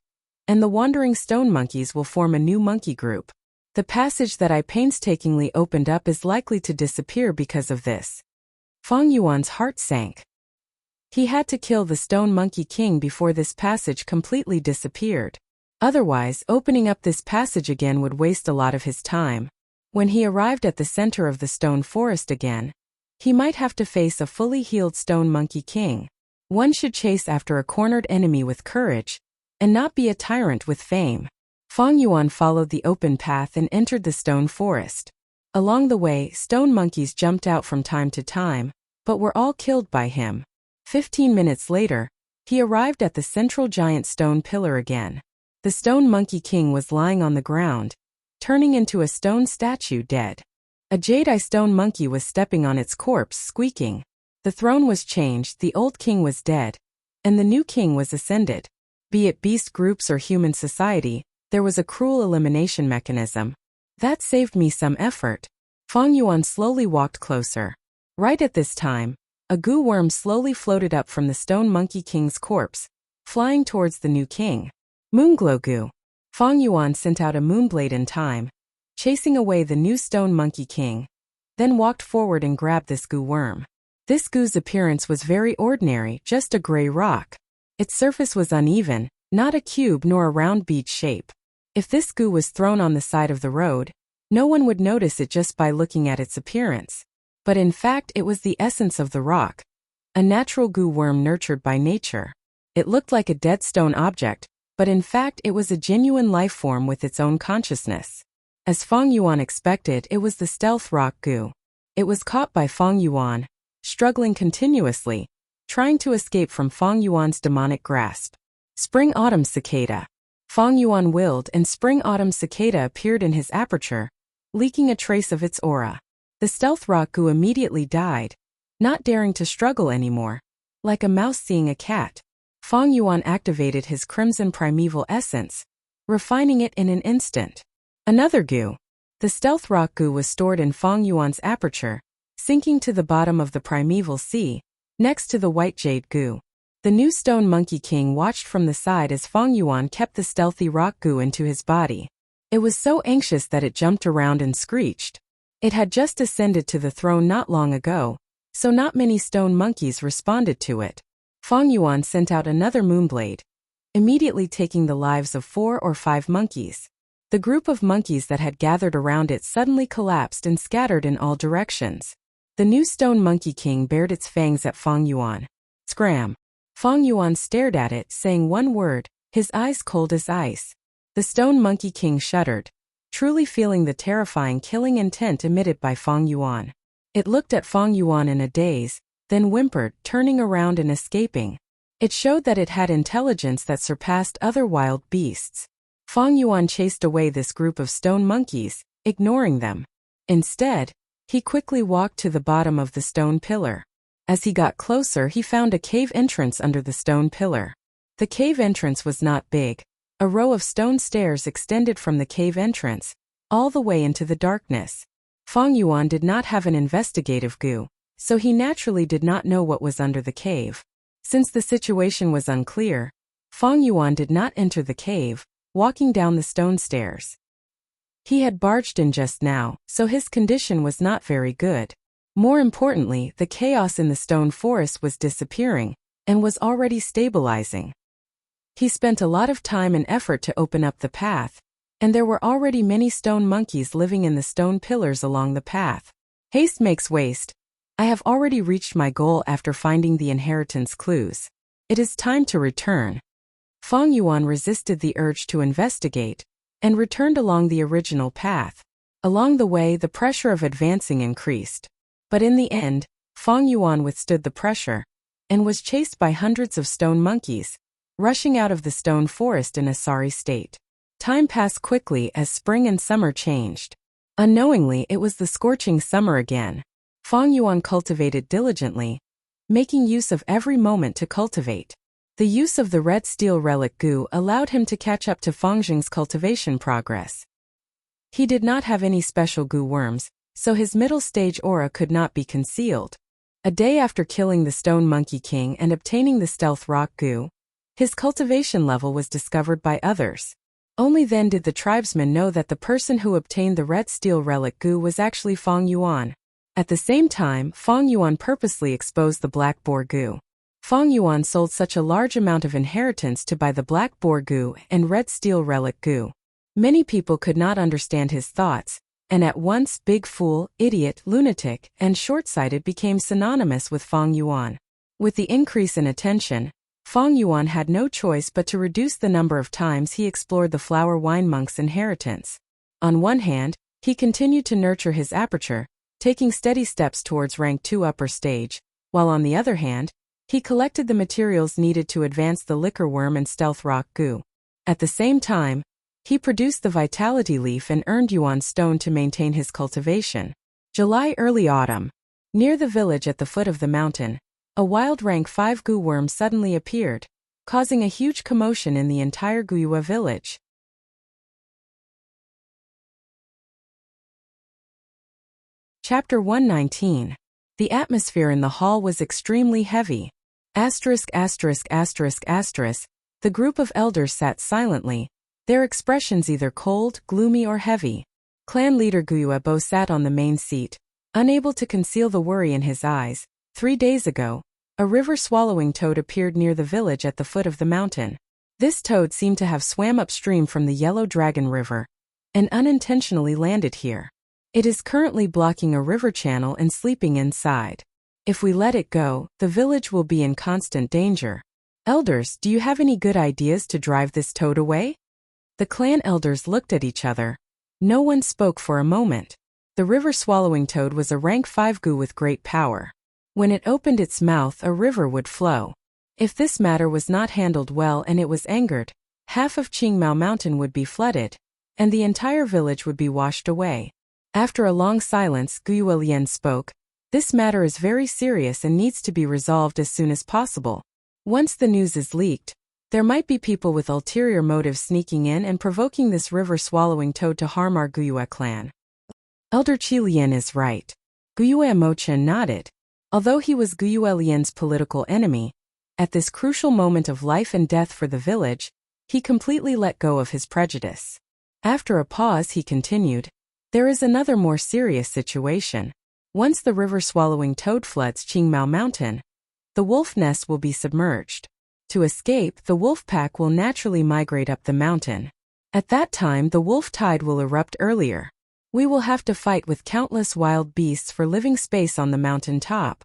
and the wandering stone monkeys will form a new monkey group. The passage that I painstakingly opened up is likely to disappear because of this. Fang Yuan's heart sank. He had to kill the Stone Monkey King before this passage completely disappeared. Otherwise, opening up this passage again would waste a lot of his time. When he arrived at the center of the stone forest again, he might have to face a fully healed Stone Monkey King. One should chase after a cornered enemy with courage, and not be a tyrant with fame. Fang Yuan followed the open path and entered the stone forest. Along the way, stone monkeys jumped out from time to time, but were all killed by him. 15 minutes later, he arrived at the central giant stone pillar again. The Stone Monkey King was lying on the ground, turning into a stone statue dead. A jade-eye stone monkey was stepping on its corpse, squeaking. The throne was changed, the old king was dead, and the new king was ascended. Be it beast groups or human society, there was a cruel elimination mechanism. That saved me some effort. Fang Yuan slowly walked closer. Right at this time, a goo worm slowly floated up from the Stone Monkey King's corpse, flying towards the new king. Moonglow goo. Fang Yuan sent out a moonblade in time, chasing away the new Stone Monkey King, then walked forward and grabbed this goo worm. This goo's appearance was very ordinary, just a gray rock. Its surface was uneven, not a cube nor a round bead shape. If this goo was thrown on the side of the road, no one would notice it just by looking at its appearance. But in fact it was the essence of the rock, a natural goo worm nurtured by nature. It looked like a dead stone object, but in fact it was a genuine life form with its own consciousness. As Fang Yuan expected, it was the stealth rock goo. It was caught by Fang Yuan, struggling continuously, trying to escape from Fang Yuan's demonic grasp. Spring-Autumn Cicada. Fang Yuan willed and Spring-Autumn Cicada appeared in his aperture, leaking a trace of its aura. The stealth rock goo immediately died, not daring to struggle anymore. Like a mouse seeing a cat, Fang Yuan activated his crimson primeval essence, refining it in an instant. Another goo. The stealth rock goo was stored in Fang Yuan's aperture, sinking to the bottom of the primeval sea, next to the white jade goo. The new Stone Monkey King watched from the side as Fang Yuan kept the stealthy rock goo into his body. It was so anxious that it jumped around and screeched. It had just ascended to the throne not long ago, so not many stone monkeys responded to it. Fang Yuan sent out another moonblade, immediately taking the lives of 4 or 5 monkeys. The group of monkeys that had gathered around it suddenly collapsed and scattered in all directions. The new Stone Monkey King bared its fangs at Fang Yuan. Scram! Fang Yuan stared at it, saying one word, his eyes cold as ice. The Stone Monkey King shuddered, truly feeling the terrifying killing intent emitted by Fang Yuan. It looked at Fang Yuan in a daze, then whimpered, turning around and escaping. It showed that it had intelligence that surpassed other wild beasts. Fang Yuan chased away this group of stone monkeys, ignoring them. Instead, he quickly walked to the bottom of the stone pillar. As he got closer, he found a cave entrance under the stone pillar. The cave entrance was not big. A row of stone stairs extended from the cave entrance, all the way into the darkness. Fang Yuan did not have an investigative goo, so he naturally did not know what was under the cave. Since the situation was unclear, Fang Yuan did not enter the cave, walking down the stone stairs. He had barged in just now, so his condition was not very good. More importantly, the chaos in the stone forest was disappearing, and was already stabilizing. He spent a lot of time and effort to open up the path, and there were already many stone monkeys living in the stone pillars along the path. Haste makes waste. I have already reached my goal after finding the inheritance clues. It is time to return. Fang Yuan resisted the urge to investigate, and returned along the original path. Along the way, the pressure of advancing increased. But in the end, Fang Yuan withstood the pressure and was chased by hundreds of stone monkeys, rushing out of the stone forest in a sorry state. Time passed quickly as spring and summer changed. Unknowingly, it was the scorching summer again. Fang Yuan cultivated diligently, making use of every moment to cultivate. The use of the red steel relic Gu allowed him to catch up to Fang Jing's cultivation progress. He did not have any special Gu worms, so his middle stage aura could not be concealed. A day after killing the Stone Monkey King and obtaining the Stealth Rock Gu, his cultivation level was discovered by others. Only then did the tribesmen know that the person who obtained the red steel relic Gu was actually Fang Yuan. At the same time, Fang Yuan purposely exposed the Black Boar Gu. Fang Yuan sold such a large amount of inheritance to buy the Black Boar Gu and red steel relic Gu. Many people could not understand his thoughts, and at once big fool, idiot, lunatic, and short-sighted became synonymous with Fang Yuan. With the increase in attention, Fang Yuan had no choice but to reduce the number of times he explored the Flower Wine Monk's inheritance. On one hand, he continued to nurture his aperture, taking steady steps towards rank 2 upper stage, while on the other hand, he collected the materials needed to advance the Liquor Worm and Stealth Rock Gu. At the same time, he produced the Vitality Leaf and earned Yuan Stone to maintain his cultivation. July early autumn. Near the village at the foot of the mountain, a wild rank 5 Gu worm suddenly appeared, causing a huge commotion in the entire Guyue village. Chapter 119. The atmosphere in the hall was extremely heavy. The group of elders sat silently, their expressions either cold, gloomy or heavy. Clan leader Guyue sat on the main seat, unable to conceal the worry in his eyes. 3 days ago, a river-swallowing toad appeared near the village at the foot of the mountain. This toad seemed to have swam upstream from the Yellow Dragon River and unintentionally landed here. It is currently blocking a river channel and sleeping inside. If we let it go, the village will be in constant danger. Elders, do you have any good ideas to drive this toad away? The clan elders looked at each other. No one spoke for a moment. The river-swallowing toad was a rank 5 Gu with great power. When it opened its mouth, a river would flow. If this matter was not handled well and it was angered, half of Qingmao Mountain would be flooded, and the entire village would be washed away. After a long silence, Guyue Lian spoke. This matter is very serious and needs to be resolved as soon as possible. Once the news is leaked, there might be people with ulterior motives sneaking in and provoking this river-swallowing toad to harm our Guyue clan. Elder Qi Lian is right. Guyue Mochen nodded. Although he was Guyue Lian's political enemy, at this crucial moment of life and death for the village, he completely let go of his prejudice. After a pause, he continued, there is another more serious situation. Once the river-swallowing toad floods Qingmao Mountain, the wolf nest will be submerged. To escape, the wolf pack will naturally migrate up the mountain. At that time, the wolf tide will erupt earlier. We will have to fight with countless wild beasts for living space on the mountain top.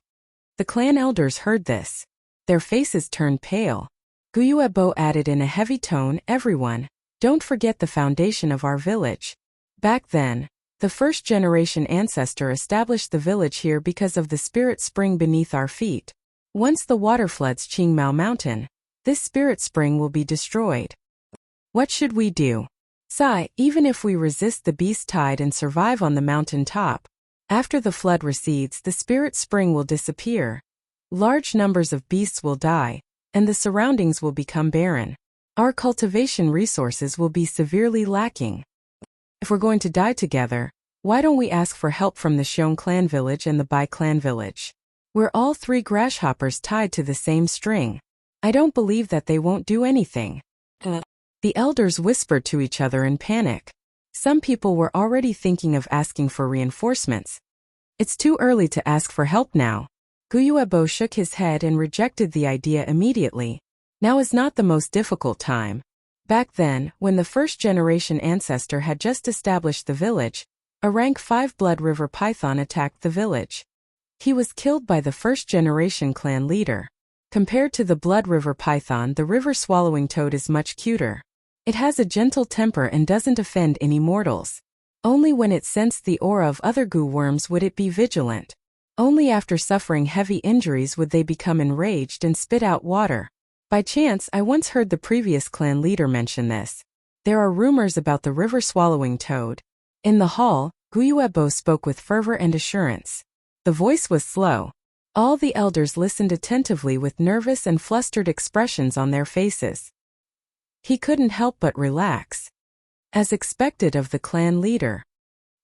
The clan elders heard this. Their faces turned pale. Guyue added in a heavy tone, everyone, don't forget the foundation of our village. Back then, the first-generation ancestor established the village here because of the spirit spring beneath our feet. Once the water floods Qingmao Mountain, this spirit spring will be destroyed. What should we do? Sai, even if we resist the beast tide and survive on the mountain top, after the flood recedes, the spirit spring will disappear. Large numbers of beasts will die, and the surroundings will become barren. Our cultivation resources will be severely lacking. If we're going to die together, why don't we ask for help from the Xiong clan village and the Bai clan village? We're all 3 grasshoppers tied to the same string. I don't believe that they won't do anything. The elders whispered to each other in panic. Some people were already thinking of asking for reinforcements. It's too early to ask for help now. Guyue shook his head and rejected the idea immediately. Now is not the most difficult time. Back then, when the first-generation ancestor had just established the village, a rank 5 Blood River Python attacked the village. He was killed by the first-generation clan leader. Compared to the Blood River Python, the river-swallowing toad is much cuter. It has a gentle temper and doesn't offend any mortals. Only when it sensed the aura of other goo worms would it be vigilant. Only after suffering heavy injuries would they become enraged and spit out water. By chance, I once heard the previous clan leader mention this. There are rumors about the river-swallowing toad. In the hall, Guyuebo spoke with fervor and assurance. The voice was slow. All the elders listened attentively with nervous and flustered expressions on their faces. He couldn't help but relax. As expected of the clan leader.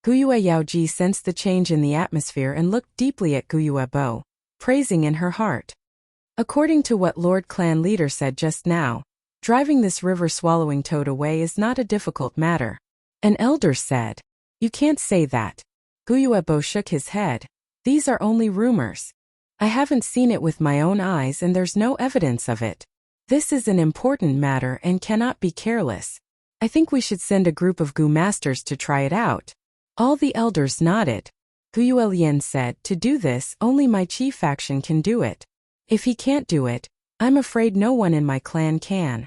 Guyue Yaoji sensed the change in the atmosphere and looked deeply at Guyuebo, praising in her heart. According to what Lord Clan Leader said just now, driving this river-swallowing toad away is not a difficult matter. An elder said. You can't say that. Guyuebo shook his head. These are only rumors. I haven't seen it with my own eyes and there's no evidence of it. This is an important matter and cannot be careless. I think we should send a group of Gu masters to try it out. All the elders nodded. Guyuelian said, to do this, only my chief faction can do it. If he can't do it, I'm afraid no one in my clan can.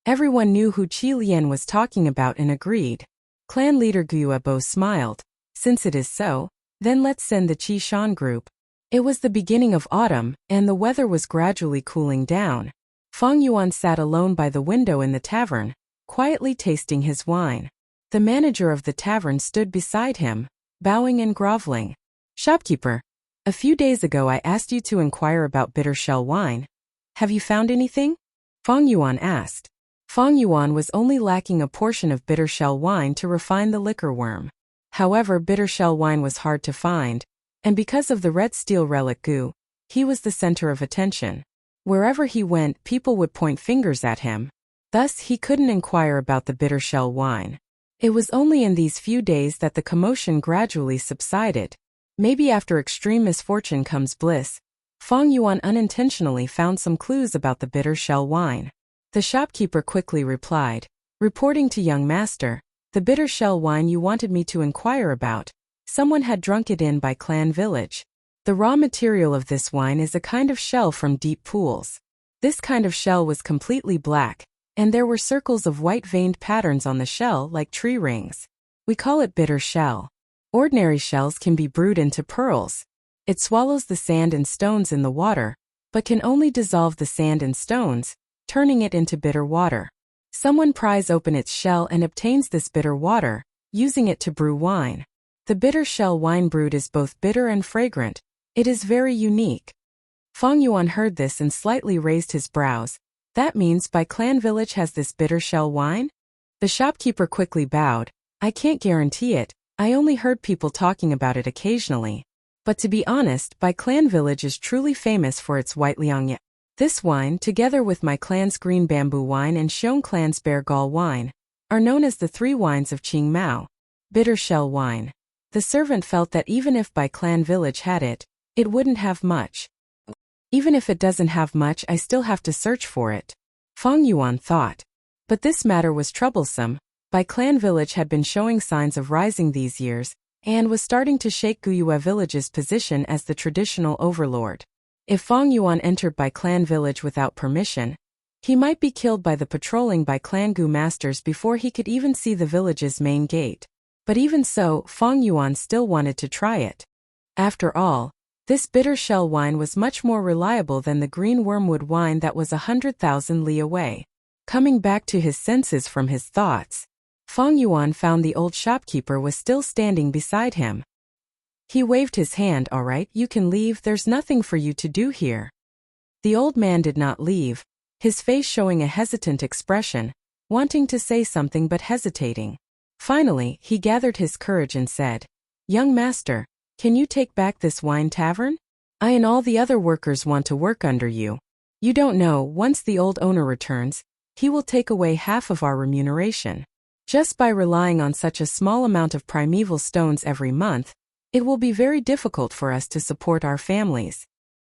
Everyone knew who Qi Lian was talking about and agreed. Clan leader Guyuebo smiled. Since it is so, then let's send the Qi Shan group. It was the beginning of autumn, and the weather was gradually cooling down. Feng Yuan sat alone by the window in the tavern, quietly tasting his wine. The manager of the tavern stood beside him, bowing and groveling. Shopkeeper, a few days ago I asked you to inquire about bitter shell wine. Have you found anything? Feng Yuan asked. Feng Yuan was only lacking a portion of bitter shell wine to refine the liquor worm. However, bitter shell wine was hard to find, and because of the red steel relic Gu, he was the center of attention. Wherever he went, people would point fingers at him. Thus, he couldn't inquire about the bitter shell wine. It was only in these few days that the commotion gradually subsided. Maybe after extreme misfortune comes bliss. Feng Yuan unintentionally found some clues about the bitter shell wine. The shopkeeper quickly replied, reporting to young master, the bitter shell wine you wanted me to inquire about. Someone had drunk it in by clan village. The raw material of this wine is a kind of shell from deep pools. This kind of shell was completely black, and there were circles of white veined patterns on the shell like tree rings. We call it bitter shell. Ordinary shells can be brewed into pearls. It swallows the sand and stones in the water, but can only dissolve the sand and stones, turning it into bitter water. Someone pries open its shell and obtains this bitter water, using it to brew wine. The bitter shell wine brewed is both bitter and fragrant. It is very unique. Feng Yuan heard this and slightly raised his brows. That means by clan village has this bitter shell wine? The shopkeeper quickly bowed. I can't guarantee it. I only heard people talking about it occasionally. But to be honest, by clan village is truly famous for its white liangye. This wine, together with my clan's green bamboo wine and Xiong clan's bear gall wine, are known as the three wines of Qing Mao. Bitter shell wine. The servant felt that even if by clan village had it, it wouldn't have much. Even if it doesn't have much, I still have to search for it. Feng Yuan thought. But this matter was troublesome. By clan village had been showing signs of rising these years, and was starting to shake Guyue village's position as the traditional overlord. If Feng Yuan entered by clan village without permission, he might be killed by the patrolling by clan Gu masters before he could even see the village's main gate. But even so, Feng Yuan still wanted to try it. After all, this bitter shell wine was much more reliable than the green wormwood wine that was 100,000 li away. Coming back to his senses from his thoughts, Feng Yuan found the old shopkeeper was still standing beside him. He waved his hand. All right, you can leave, there's nothing for you to do here. The old man did not leave, his face showing a hesitant expression, wanting to say something but hesitating. Finally, he gathered his courage and said, Young master, can you take back this wine tavern? I and all the other workers want to work under you. You don't know, once the old owner returns, he will take away half of our remuneration. Just by relying on such a small amount of primeval stones every month, it will be very difficult for us to support our families.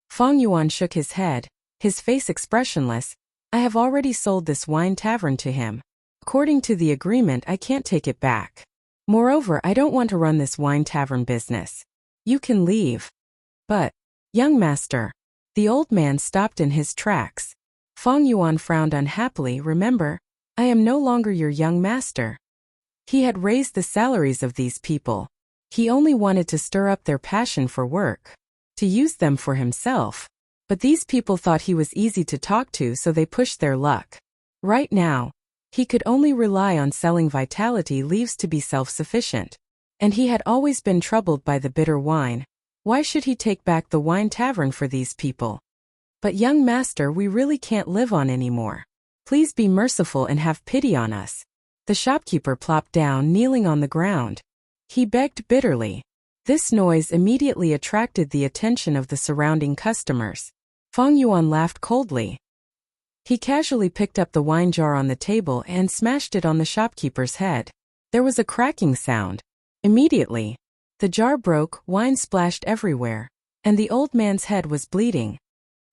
Feng Yuan shook his head, his face expressionless. I have already sold this wine tavern to him. According to the agreement, I can't take it back. Moreover, I don't want to run this wine tavern business. You can leave. But, young master, the old man stopped in his tracks. Feng Yuan frowned unhappily. Remember, I am no longer your young master. He had raised the salaries of these people. He only wanted to stir up their passion for work, to use them for himself. But these people thought he was easy to talk to, so they pushed their luck. Right now, he could only rely on selling vitality leaves to be self-sufficient. And he had always been troubled by the bitter wine. Why should he take back the wine tavern for these people? But young master, we really can't live on anymore. Please be merciful and have pity on us. The shopkeeper plopped down, kneeling on the ground. He begged bitterly. This noise immediately attracted the attention of the surrounding customers. Feng Yuan laughed coldly. He casually picked up the wine jar on the table and smashed it on the shopkeeper's head. There was a cracking sound. Immediately, the jar broke, wine splashed everywhere, and the old man's head was bleeding.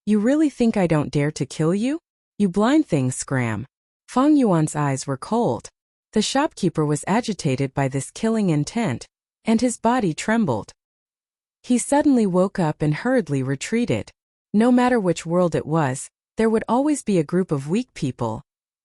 You really think I don't dare to kill you? You blind thing, scram. Feng Yuan's eyes were cold. The shopkeeper was agitated by this killing intent, and his body trembled. He suddenly woke up and hurriedly retreated. No matter which world it was, there would always be a group of weak people,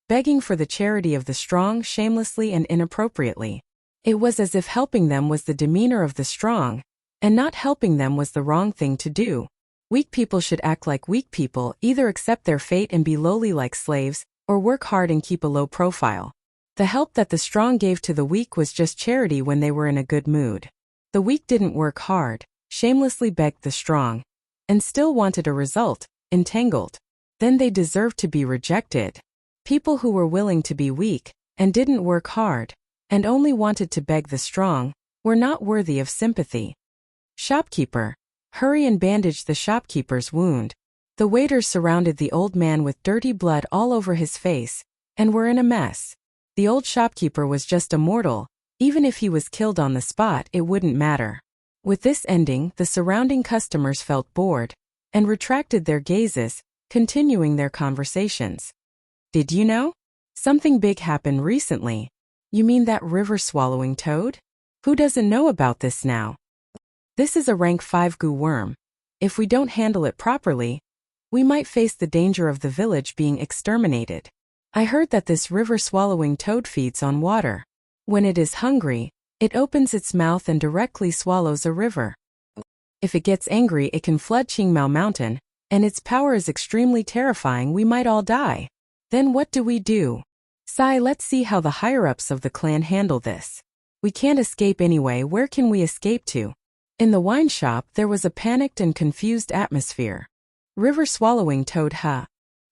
begging for the charity of the strong shamelessly and inappropriately. It was as if helping them was the demeanor of the strong, and not helping them was the wrong thing to do. Weak people should act like weak people, either accept their fate and be lowly like slaves, or work hard and keep a low profile. The help that the strong gave to the weak was just charity when they were in a good mood. The weak didn't work hard, shamelessly begged the strong, and still wanted a result, entangled. Then they deserved to be rejected. People who were willing to be weak, and didn't work hard, and only wanted to beg the strong, were not worthy of sympathy. Shopkeeper, hurry and bandage the shopkeeper's wound. The waiters surrounded the old man with dirty blood all over his face, and were in a mess. The old shopkeeper was just a mortal. Even if he was killed on the spot, it wouldn't matter. With this ending, the surrounding customers felt bored, and retracted their gazes, continuing their conversations. Did you know? Something big happened recently. You mean that river-swallowing toad? Who doesn't know about this now? This is a rank 5 goo worm. If we don't handle it properly, we might face the danger of the village being exterminated. I heard that this river-swallowing toad feeds on water. When it is hungry, it opens its mouth and directly swallows a river. If it gets angry, it can flood Qingmao Mountain, and its power is extremely terrifying. We might all die. Then what do we do? Sai, let's see how the higher-ups of the clan handle this. We can't escape anyway. Where can we escape to? In the wine shop, there was a panicked and confused atmosphere. River-swallowing toad, huh?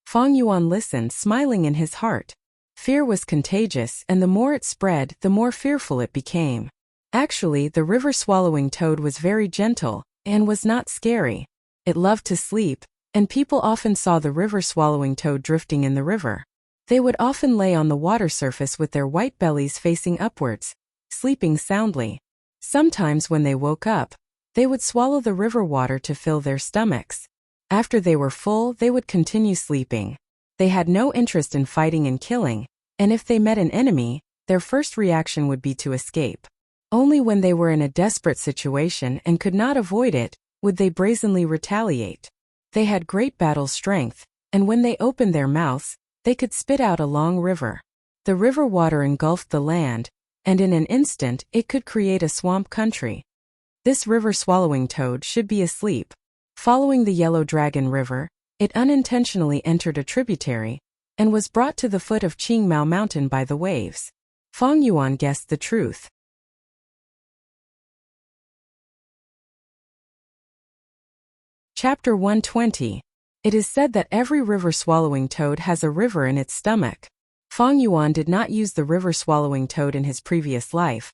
Feng Yuan listened, smiling in his heart. Fear was contagious, and the more it spread, the more fearful it became. Actually, the river-swallowing toad was very gentle, and was not scary. It loved to sleep, and people often saw the river-swallowing toad drifting in the river. They would often lay on the water surface with their white bellies facing upwards, sleeping soundly. Sometimes when they woke up, they would swallow the river water to fill their stomachs. After they were full, they would continue sleeping. They had no interest in fighting and killing, and if they met an enemy, their first reaction would be to escape. Only when they were in a desperate situation and could not avoid it, would they brazenly retaliate. They had great battle strength, and when they opened their mouths, they could spit out a long river. The river water engulfed the land, and in an instant it could create a swamp country. This river-swallowing toad should be asleep. Following the Yellow Dragon River, it unintentionally entered a tributary, and was brought to the foot of Qingmao Mountain by the waves. Feng Yuan guessed the truth. Chapter 120. It is said that every river-swallowing toad has a river in its stomach. Feng Yuan did not use the river-swallowing toad in his previous life,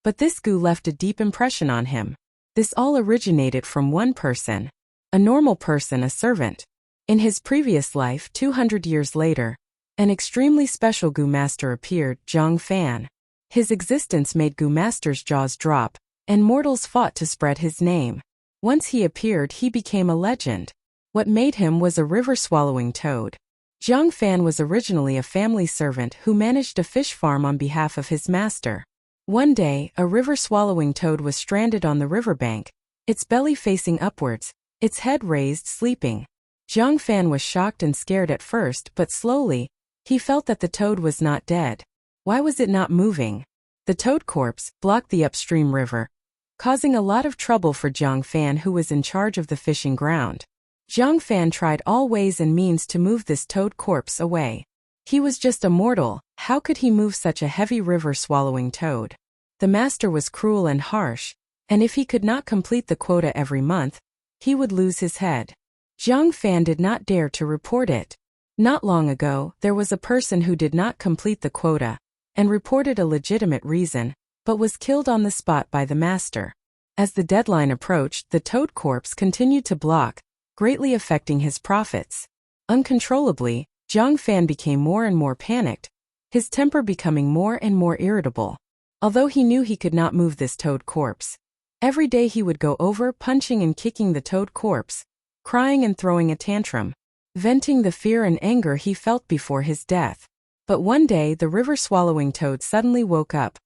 but this goo left a deep impression on him. This all originated from one person. A normal person, a servant. In his previous life, 200 years later, an extremely special goo master appeared, Zhang Fan. His existence made goo master's jaws drop, and mortals fought to spread his name. Once he appeared, he became a legend. What made him was a river-swallowing toad. Zhang Fan was originally a family servant who managed a fish farm on behalf of his master. One day, a river-swallowing toad was stranded on the riverbank, its belly facing upwards, its head raised, sleeping. Zhang Fan was shocked and scared at first, but slowly, He felt that the toad was not dead. Why was it not moving? The toad corpse blocked the upstream river, causing a lot of trouble for Zhang Fan, who was in charge of the fishing ground. Zhang Fan tried all ways and means to move this toad corpse away. He was just a mortal, how could he move such a heavy river-swallowing toad? The master was cruel and harsh, and if he could not complete the quota every month, he would lose his head. Zhang Fan did not dare to report it. Not long ago, there was a person who did not complete the quota, and reported a legitimate reason, but was killed on the spot by the master. As the deadline approached, the toad corpse continued to block, greatly affecting his profits. Uncontrollably, Zhang Fan became more and more panicked, his temper becoming more and more irritable. Although he knew he could not move this toad corpse, every day he would go over punching and kicking the toad corpse, crying and throwing a tantrum, venting the fear and anger he felt before his death. But one day the river-swallowing toad suddenly woke up,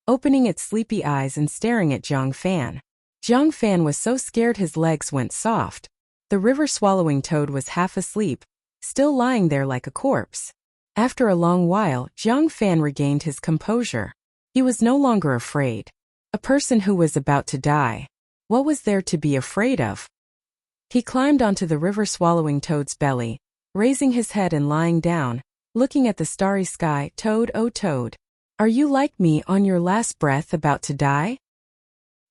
opening its sleepy eyes and staring at Zhang Fan. Zhang Fan was so scared his legs went soft. The river-swallowing toad was half asleep, still lying there like a corpse. After a long while, Zhang Fan regained his composure. He was no longer afraid. A person who was about to die. What was there to be afraid of? He climbed onto the river-swallowing toad's belly, raising his head and lying down, looking at the starry sky. Toad, oh Toad, are you like me on your last breath about to die?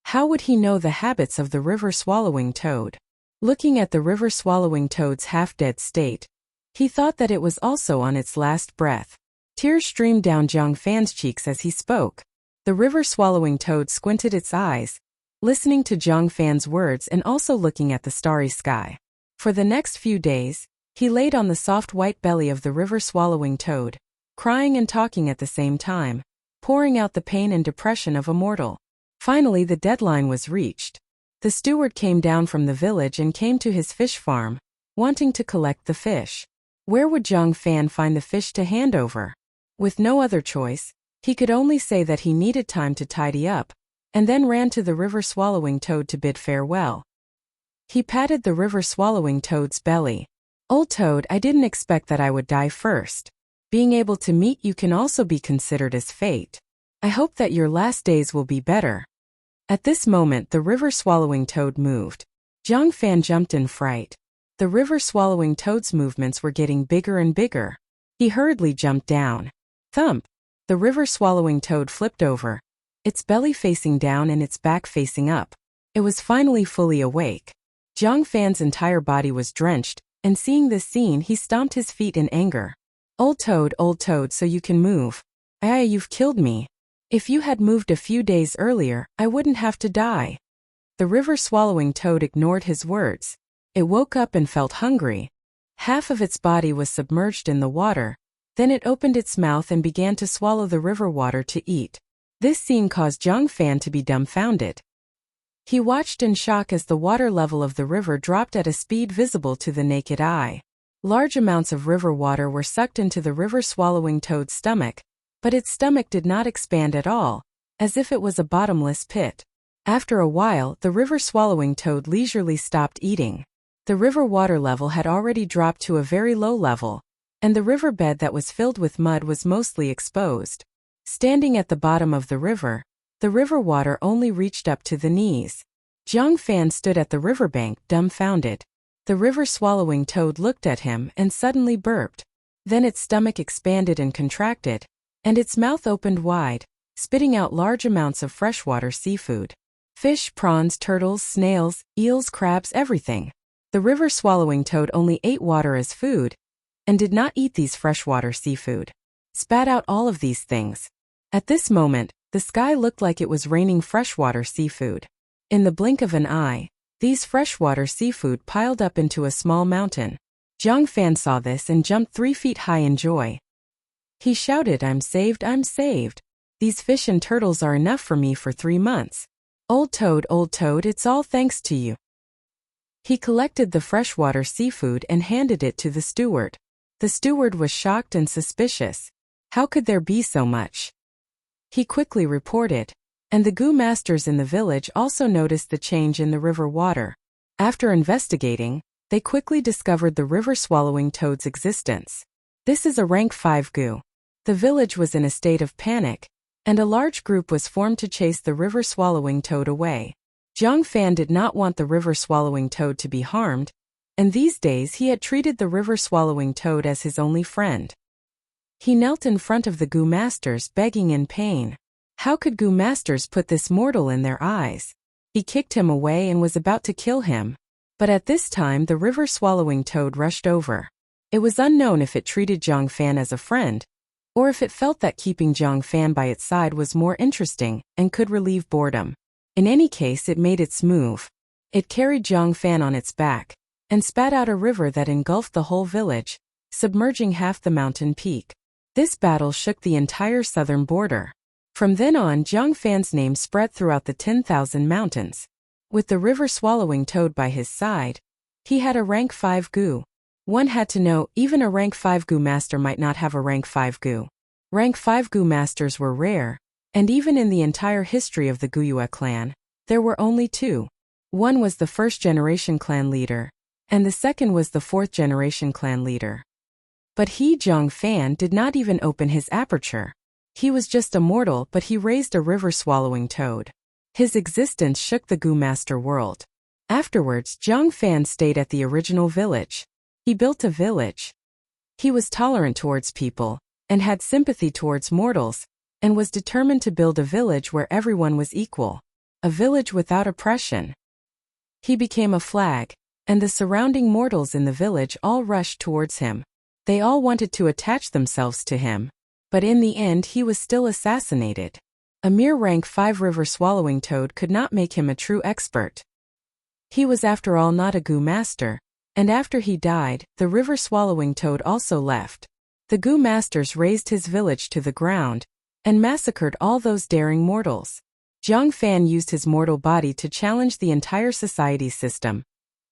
How would he know the habits of the river-swallowing toad? Looking at the river-swallowing toad's half-dead state, he thought that it was also on its last breath. Tears streamed down Zhang Fan's cheeks as he spoke. The river-swallowing toad squinted its eyes, listening to Zhang Fan's words and also looking at the starry sky. For the next few days, he laid on the soft white belly of the river-swallowing toad, crying and talking at the same time, pouring out the pain and depression of a mortal. Finally, the deadline was reached. The steward came down from the village and came to his fish farm, wanting to collect the fish. Where would Zhang Fan find the fish to hand over? With no other choice, he could only say that he needed time to tidy up, and then ran to the river-swallowing toad to bid farewell. He patted the river-swallowing toad's belly. Old toad, I didn't expect that I would die first. Being able to meet you can also be considered as fate. I hope that your last days will be better. At this moment, the river-swallowing toad moved. Zhang Fan jumped in fright. The river-swallowing toad's movements were getting bigger and bigger. He hurriedly jumped down. Thump! The river-swallowing toad flipped over, its belly facing down and its back facing up. It was finally fully awake. Zhang Fan's entire body was drenched, and seeing this scene, he stomped his feet in anger. Old toad, so you can move. You've killed me. If you had moved a few days earlier, I wouldn't have to die. The river-swallowing toad ignored his words. It woke up and felt hungry. Half of its body was submerged in the water. Then it opened its mouth and began to swallow the river water to eat. This scene caused Zhang Fan to be dumbfounded. He watched in shock as the water level of the river dropped at a speed visible to the naked eye. Large amounts of river water were sucked into the river-swallowing toad's stomach, but its stomach did not expand at all, as if it was a bottomless pit. After a while, the river-swallowing toad leisurely stopped eating. The river water level had already dropped to a very low level, and the riverbed that was filled with mud was mostly exposed. Standing at the bottom of the river water only reached up to the knees. Zhang Fan stood at the riverbank, dumbfounded. The river-swallowing toad looked at him and suddenly burped. Then its stomach expanded and contracted, and its mouth opened wide, spitting out large amounts of freshwater seafood. Fish, prawns, turtles, snails, eels, crabs, everything. The river-swallowing toad only ate water as food, and did not eat these freshwater seafood. Spat out all of these things. At this moment, the sky looked like it was raining freshwater seafood. In the blink of an eye, these freshwater seafood piled up into a small mountain. Zhang Fan saw this and jumped 3 feet high in joy. He shouted, I'm saved, I'm saved. These fish and turtles are enough for me for 3 months. Old toad, it's all thanks to you. He collected the freshwater seafood and handed it to the steward. The steward was shocked and suspicious. How could there be so much? He quickly reported, and the goo masters in the village also noticed the change in the river water. After investigating, they quickly discovered the river-swallowing toad's existence. This is a rank 5 goo. The village was in a state of panic, and a large group was formed to chase the river-swallowing toad away. Jiang Fan did not want the river-swallowing toad to be harmed, and these days he had treated the river-swallowing toad as his only friend. He knelt in front of the goo masters, begging in pain. How could goo masters put this mortal in their eyes? He kicked him away and was about to kill him. But at this time the river-swallowing toad rushed over. It was unknown if it treated Jiang Fan as a friend, or if it felt that keeping Jiang Fan by its side was more interesting and could relieve boredom. In any case, it made its move. It carried Jiang Fan on its back, and spat out a river that engulfed the whole village, submerging half the mountain peak. This battle shook the entire southern border. From then on, Jiang Fan's name spread throughout the 10,000 mountains. With the river-swallowing toad by his side, he had a rank 5 goo. One had to know, even a rank 5 goo master might not have a rank 5 goo. Rank 5 goo masters were rare, and even in the entire history of the Wuxia clan, there were only 2. One was the first-generation clan leader, and the second was the fourth-generation clan leader. But he, Jiang Fan, did not even open his aperture. He was just a mortal, but he raised a river-swallowing toad. His existence shook the goo master world. Afterwards, Jiang Fan stayed at the original village. He built a village. He was tolerant towards people, and had sympathy towards mortals, and was determined to build a village where everyone was equal. A village without oppression. He became a flag, and the surrounding mortals in the village all rushed towards him. They all wanted to attach themselves to him. But in the end he was still assassinated. A mere rank 5 river-swallowing toad could not make him a true expert. He was after all not a goo master, and after he died, the river-swallowing toad also left. The goo masters razed his village to the ground, and massacred all those daring mortals. Jiang Fan used his mortal body to challenge the entire society system,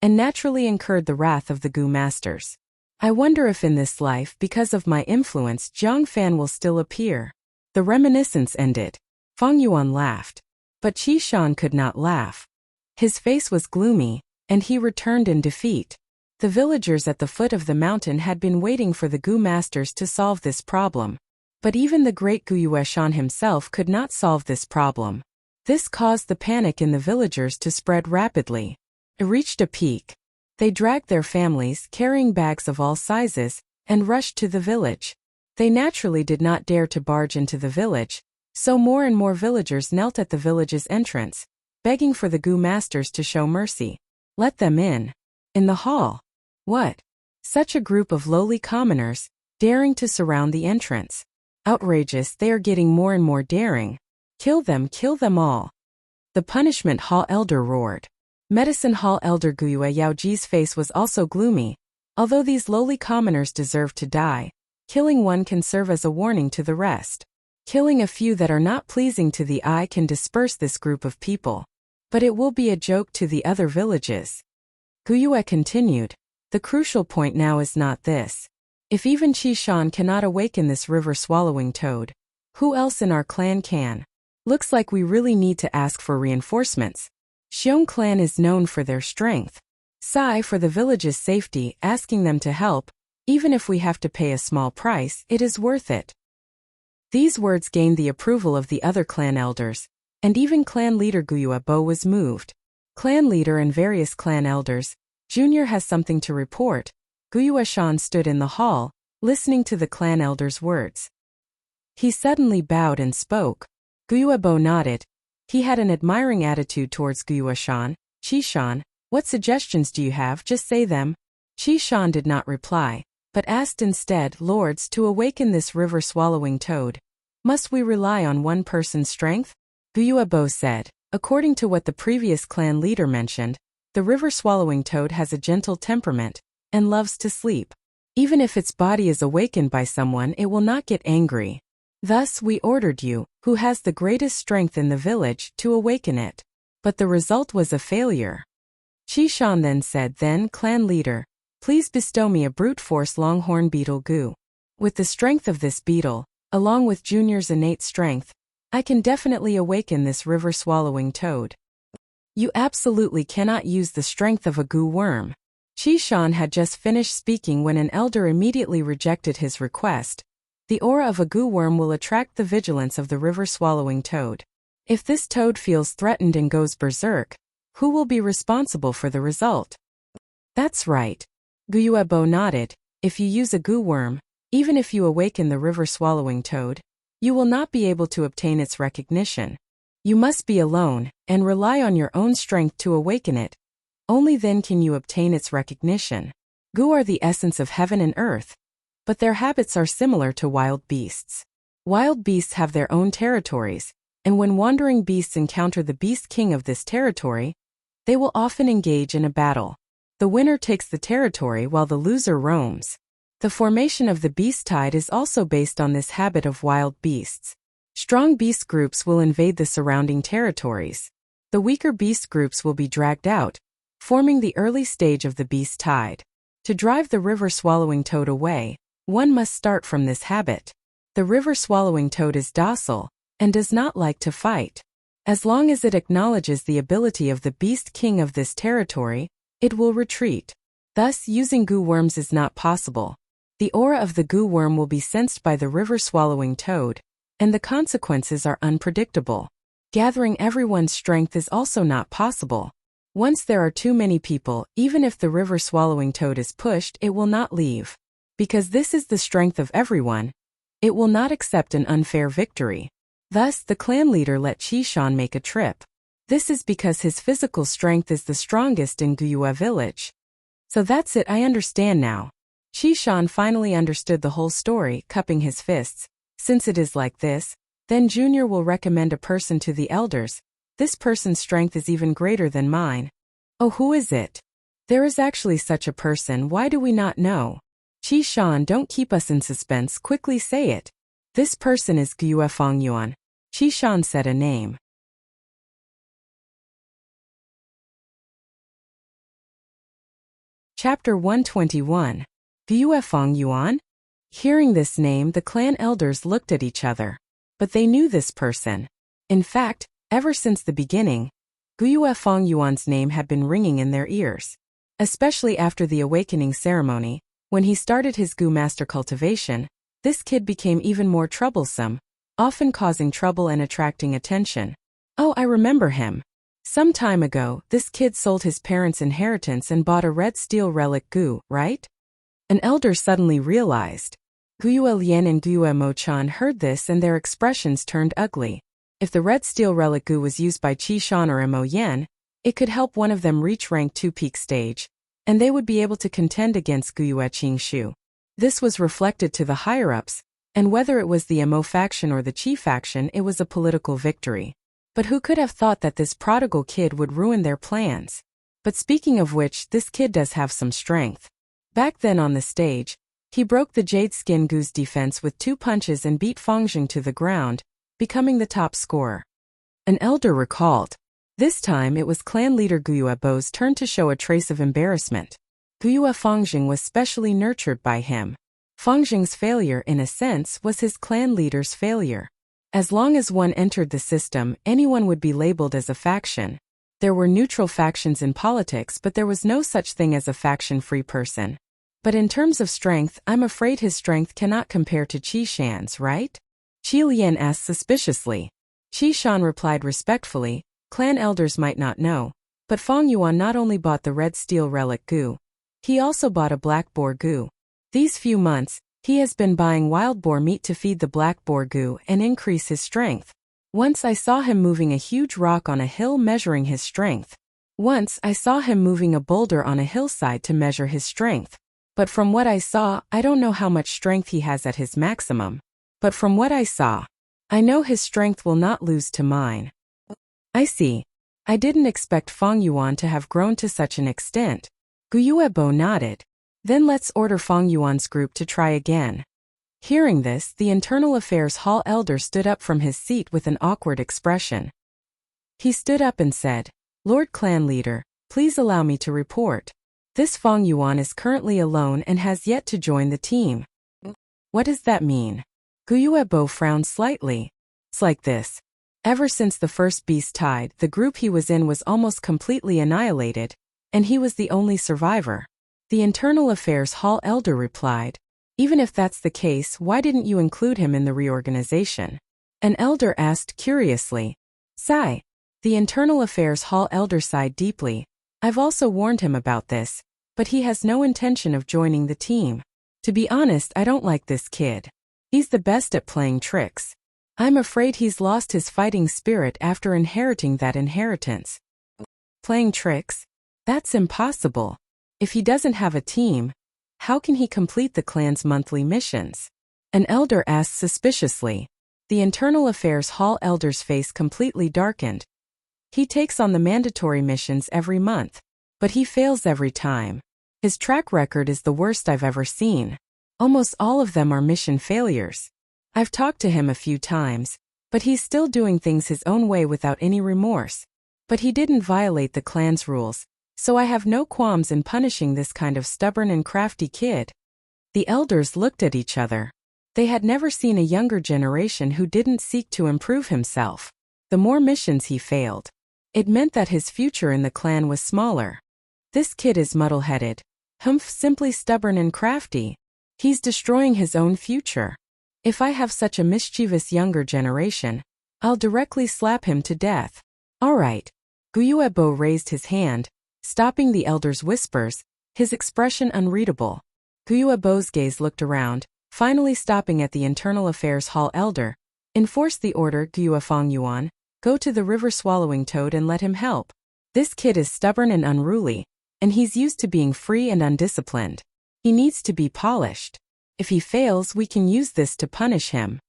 and naturally incurred the wrath of the goo masters. I wonder if in this life, because of my influence, Jiang Fan will still appear. The reminiscence ended. Feng Yuan laughed. But Qi Shan could not laugh. His face was gloomy, and he returned in defeat. The villagers at the foot of the mountain had been waiting for the goo masters to solve this problem. But even the great Wuxia Shan himself could not solve this problem. This caused the panic in the villagers to spread rapidly. It reached a peak. They dragged their families, carrying bags of all sizes, and rushed to the village. They naturally did not dare to barge into the village, so more and more villagers knelt at the village's entrance, begging for the goo masters to show mercy. Let them in. In the hall. What? Such a group of lowly commoners, daring to surround the entrance. Outrageous, they are getting more and more daring. Kill them all. The punishment hall elder roared. Medicine hall elder Wuxia Yaoji's face was also gloomy. Although these lowly commoners deserve to die, killing one can serve as a warning to the rest. Killing a few that are not pleasing to the eye can disperse this group of people. But it will be a joke to the other villages. Wuxia continued. The crucial point now is not this. If even Qi Shan cannot awaken this river-swallowing toad, who else in our clan can? Looks like we really need to ask for reinforcements. Xiong clan is known for their strength. Sigh for the village's safety, asking them to help, even if we have to pay a small price, it is worth it. These words gained the approval of the other clan elders, and even clan leader Wuxia Bo was moved. Clan leader and various clan elders, Junior has something to report. Wuxia Shan stood in the hall, listening to the clan elder's words. He suddenly bowed and spoke. Wuxia Bo nodded. He had an admiring attitude towards Wuxia Shan. Qi Shan, what suggestions do you have? Just say them. Qi Shan did not reply, but asked instead, Lords, to awaken this river-swallowing toad, must we rely on one person's strength? Wuxia Bo said, according to what the previous clan leader mentioned, the river-swallowing toad has a gentle temperament, and loves to sleep. Even if its body is awakened by someone, it will not get angry. Thus we ordered you, who has the greatest strength in the village, to awaken it. But the result was a failure. Qi Shan then said, then, clan leader, please bestow me a brute force longhorn beetle goo. With the strength of this beetle, along with Junior's innate strength, I can definitely awaken this river-swallowing toad. You absolutely cannot use the strength of a goo worm. Qi Shan had just finished speaking when an elder immediately rejected his request. The aura of a goo worm will attract the vigilance of the river-swallowing toad. If this toad feels threatened and goes berserk, who will be responsible for the result? That's right. Guyuebo nodded. If you use a goo worm, even if you awaken the river-swallowing toad, you will not be able to obtain its recognition. You must be alone, and rely on your own strength to awaken it. Only then can you obtain its recognition. Goo are the essence of heaven and earth, but their habits are similar to wild beasts. Wild beasts have their own territories, and when wandering beasts encounter the beast king of this territory, they will often engage in a battle. The winner takes the territory while the loser roams. The formation of the beast tide is also based on this habit of wild beasts. Strong beast groups will invade the surrounding territories. The weaker beast groups will be dragged out, forming the early stage of the beast tide. To drive the river-swallowing toad away, one must start from this habit. The river-swallowing toad is docile and does not like to fight. As long as it acknowledges the ability of the beast king of this territory, it will retreat. Thus, using goo worms is not possible. The aura of the goo worm will be sensed by the river-swallowing toad, and the consequences are unpredictable. Gathering everyone's strength is also not possible. Once there are too many people, even if the river-swallowing toad is pushed, it will not leave. Because this is the strength of everyone, it will not accept an unfair victory. Thus, the clan leader let Qi Shan make a trip. This is because his physical strength is the strongest in Guyue village. So that's it, I understand now. Qi Shan finally understood the whole story, cupping his fists. Since it is like this, then Junior will recommend a person to the elders. This person's strength is even greater than mine. Oh, who is it? There is actually such a person, why do we not know? Qi Shan, don't keep us in suspense, quickly say it. This person is Guyue Fengyuan. Qi Shan said a name. Chapter 121. Guyue Fengyuan? Hearing this name, the clan elders looked at each other. But they knew this person. In fact, ever since the beginning, Guyue Fengyuan's name had been ringing in their ears. Especially after the awakening ceremony, when he started his Gu master cultivation, this kid became even more troublesome, often causing trouble and attracting attention. Oh, I remember him. Some time ago, this kid sold his parents' inheritance and bought a red steel relic Gu, right? An elder suddenly realized. Guyue Lian and Guyue Mochan heard this and their expressions turned ugly. If the red steel relic Gu was used by Qi Shan or Mo Yan, it could help one of them reach rank 2 peak stage, and they would be able to contend against Guyue Qingshu. This was reflected to the higher-ups, and whether it was the Mo faction or the Qi faction, it was a political victory. But who could have thought that this prodigal kid would ruin their plans? But speaking of which, this kid does have some strength. Back then on the stage, he broke the Jade Skin Gu's defense with 2 punches and beat Fengjing to the ground, becoming the top scorer. An elder recalled. This time it was clan leader Guyuebo's turn to show a trace of embarrassment. Guyue Fengjing was specially nurtured by him. Fengjing's failure, in a sense, was his clan leader's failure. As long as one entered the system, anyone would be labeled as a faction. There were neutral factions in politics, but there was no such thing as a faction-free person. But in terms of strength, I'm afraid his strength cannot compare to Qi Shan's, right? Qi Lian asked suspiciously. Qi Shan replied respectfully, clan elders might not know, but Fengyuan not only bought the red steel relic Gu, he also bought a black boar Gu. These few months, he has been buying wild boar meat to feed the black boar Gu and increase his strength. Once I saw him moving a huge rock on a hill measuring his strength. Once I saw him moving a boulder on a hillside to measure his strength. But from what I saw, I don't know how much strength he has at his maximum. But from what I saw, I know his strength will not lose to mine. I see. I didn't expect Fengyuan to have grown to such an extent. Guyuebo nodded. Then let's order Fengyuan's group to try again. Hearing this, the Internal Affairs Hall elder stood up from his seat with an awkward expression. He stood up and said, Lord Clan Leader, please allow me to report. This Fengyuan is currently alone and has yet to join the team. What does that mean? Guyuebo frowned slightly. It's like this. Ever since the first beast tide, the group he was in was almost completely annihilated, and he was the only survivor. The Internal Affairs Hall elder replied. Even if that's the case, why didn't you include him in the reorganization? An elder asked curiously. Sigh. The Internal Affairs Hall elder sighed deeply. I've also warned him about this, but he has no intention of joining the team. To be honest, I don't like this kid. He's the best at playing tricks. I'm afraid he's lost his fighting spirit after inheriting that inheritance. Playing tricks? That's impossible. If he doesn't have a team, how can he complete the clan's monthly missions? An elder asked suspiciously. The Internal Affairs Hall elder's face completely darkened. He takes on the mandatory missions every month, but he fails every time. His track record is the worst I've ever seen. Almost all of them are mission failures. I've talked to him a few times, but he's still doing things his own way without any remorse. But he didn't violate the clan's rules, so I have no qualms in punishing this kind of stubborn and crafty kid. The elders looked at each other. They had never seen a younger generation who didn't seek to improve himself. The more missions he failed, it meant that his future in the clan was smaller. This kid is muddle-headed. Simply stubborn and crafty. He's destroying his own future. If I have such a mischievous younger generation, I'll directly slap him to death. All right. Guyuebo raised his hand, stopping the elder's whispers, his expression unreadable. Guyuebo's gaze looked around, finally stopping at the Internal Affairs Hall elder. Enforce the order, Guyuefang Yuan. Go to the river swallowing toad and let him help. This kid is stubborn and unruly, and he's used to being free and undisciplined. He needs to be polished. If he fails, we can use this to punish him.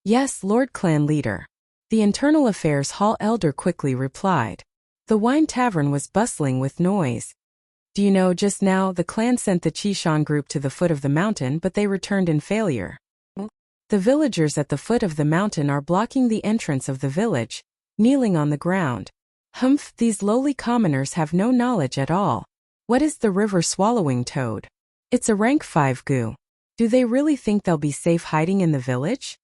Yes, Lord Clan Leader. The Internal Affairs Hall elder quickly replied. The wine tavern was bustling with noise. Do you know, just now the clan sent the Qishan group to the foot of the mountain, but they returned in failure. The villagers at the foot of the mountain are blocking the entrance of the village, kneeling on the ground. These lowly commoners have no knowledge at all. What is the river swallowing toad? It's a rank 5 gu. Do they really think they'll be safe hiding in the village?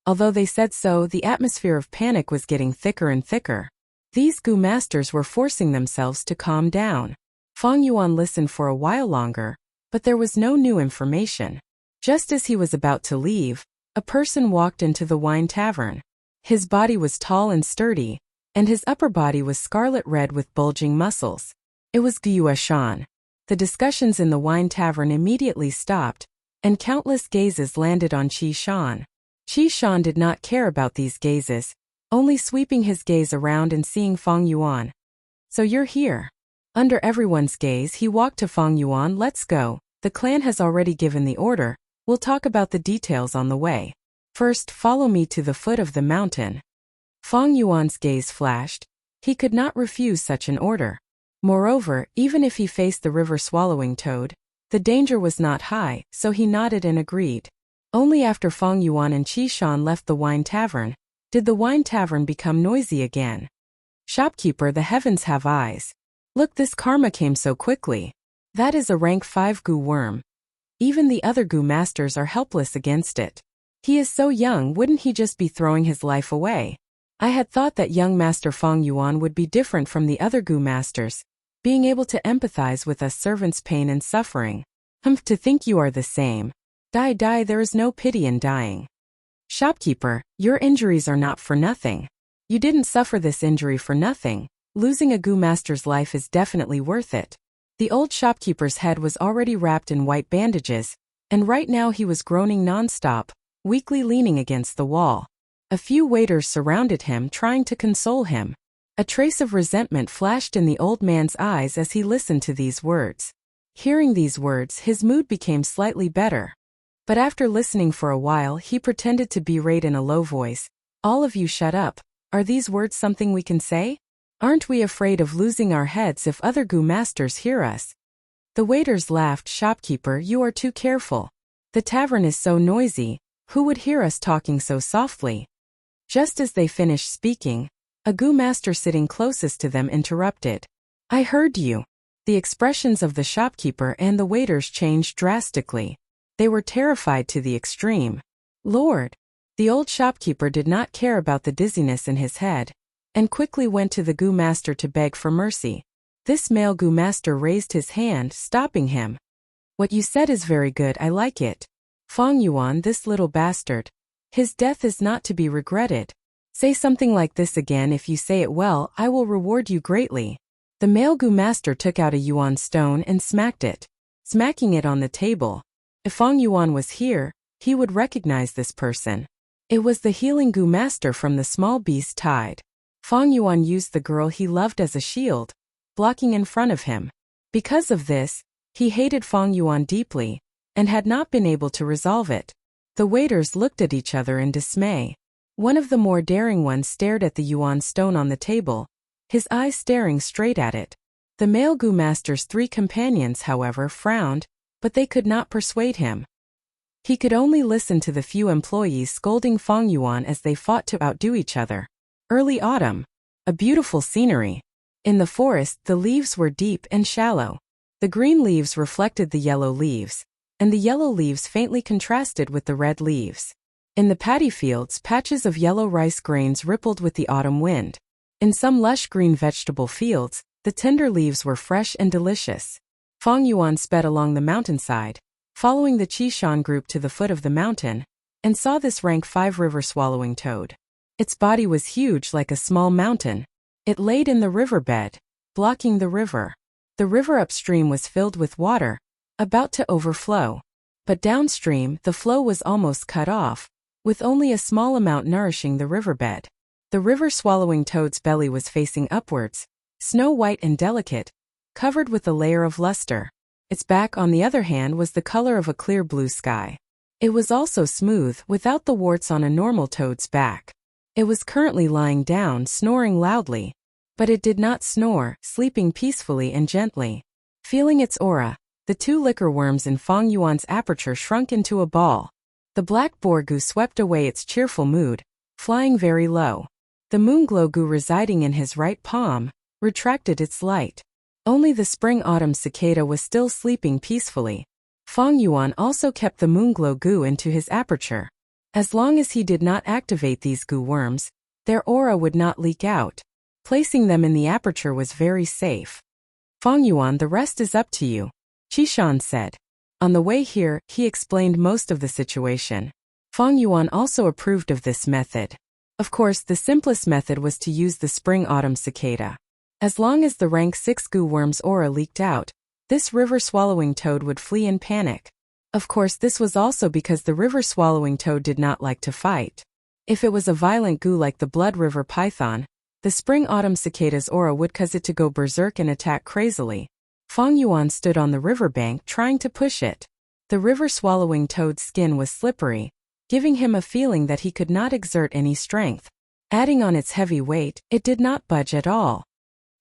Although they said so, the atmosphere of panic was getting thicker and thicker. These gu masters were forcing themselves to calm down. Fang Yuan listened for a while longer, but there was no new information. Just as he was about to leave, a person walked into the wine tavern. His body was tall and sturdy, and his upper body was scarlet red with bulging muscles. It was Gyue Shan. The discussions in the wine tavern immediately stopped, and countless gazes landed on Qi Shan. Qi Shan did not care about these gazes, only sweeping his gaze around and seeing Fang Yuan. So you're here. Under everyone's gaze, he walked to Fang Yuan. Let's go. The clan has already given the order. We'll talk about the details on the way. First, follow me to the foot of the mountain. Fang Yuan's gaze flashed. He could not refuse such an order. Moreover, even if he faced the river swallowing toad, the danger was not high, so he nodded and agreed. Only after Fang Yuan and Qi Shan left the wine tavern, did the wine tavern become noisy again. Shopkeeper, the heavens have eyes. Look, this karma came so quickly. That is a rank 5 gu worm. Even the other gu masters are helpless against it. He is so young, wouldn't he just be throwing his life away? I had thought that young Master Fang Yuan would be different from the other gu masters, being able to empathize with us servants' pain and suffering. To think you are the same. Die, there is no pity in dying. Shopkeeper, your injuries are not for nothing. You didn't suffer this injury for nothing. Losing a gu master's life is definitely worth it. The old shopkeeper's head was already wrapped in white bandages, and right now he was groaning non-stop, weakly leaning against the wall. A few waiters surrounded him, trying to console him. A trace of resentment flashed in the old man's eyes as he listened to these words. Hearing these words, his mood became slightly better. But after listening for a while, he pretended to berate in a low voice. All of you shut up. Are these words something we can say? Aren't we afraid of losing our heads if other gu masters hear us? The waiters laughed. Shopkeeper, you are too careful. The tavern is so noisy. Who would hear us talking so softly? Just as they finished speaking, a gu master sitting closest to them interrupted. I heard you. The expressions of the shopkeeper and the waiters changed drastically. They were terrified to the extreme. Lord! The old shopkeeper did not care about the dizziness in his head, and quickly went to the gu master to beg for mercy. This male goo master raised his hand, stopping him. What you said is very good, I like it. Fang Yuan, this little bastard. His death is not to be regretted. Say something like this again. If you say it well, I will reward you greatly. The male goo master took out a yuan stone and smacked it, smacking it on the table. If Fang Yuan was here, he would recognize this person. It was the healing goo master from the small beast tide. Fang Yuan used the girl he loved as a shield, blocking in front of him. Because of this, he hated Fang Yuan deeply, and had not been able to resolve it. The waiters looked at each other in dismay. One of the more daring ones stared at the yuan stone on the table, his eyes staring straight at it. The male goo master's 3 companions, however, frowned, but they could not persuade him. He could only listen to the few employees scolding Fang Yuan as they fought to outdo each other. Early autumn. A beautiful scenery. In the forest, the leaves were deep and shallow. The green leaves reflected the yellow leaves, and the yellow leaves faintly contrasted with the red leaves. In the paddy fields, patches of yellow rice grains rippled with the autumn wind. In some lush green vegetable fields, the tender leaves were fresh and delicious. Fang Yuan sped along the mountainside, following the Qishan group to the foot of the mountain, and saw this rank 5 river swallowing toad. Its body was huge like a small mountain. It laid in the riverbed, blocking the river. The river upstream was filled with water, about to overflow. But downstream, the flow was almost cut off, with only a small amount nourishing the riverbed. The river-swallowing toad's belly was facing upwards, snow-white and delicate, covered with a layer of luster. Its back, on the other hand, was the color of a clear blue sky. It was also smooth, without the warts on a normal toad's back. It was currently lying down, snoring loudly. But it did not snore, sleeping peacefully and gently. Feeling its aura, the 2 liquor worms in Fang Yuan's aperture shrunk into a ball. The black boar goo swept away its cheerful mood, flying very low. The moonglow goo residing in his right palm retracted its light. Only the spring-autumn cicada was still sleeping peacefully. Fang Yuan also kept the moonglow goo into his aperture. As long as he did not activate these goo worms, their aura would not leak out. Placing them in the aperture was very safe. Fang Yuan, the rest is up to you, Qishan said. On the way here, he explained most of the situation. Fang Yuan also approved of this method. Of course, the simplest method was to use the spring-autumn cicada. As long as the rank 6 goo worm's aura leaked out, this river-swallowing toad would flee in panic. Of course, this was also because the river-swallowing toad did not like to fight. If it was a violent goo like the blood river python, the spring-autumn cicada's aura would cause it to go berserk and attack crazily. Fang Yuan stood on the riverbank trying to push it. The river-swallowing toad's skin was slippery, giving him a feeling that he could not exert any strength. Adding on its heavy weight, it did not budge at all.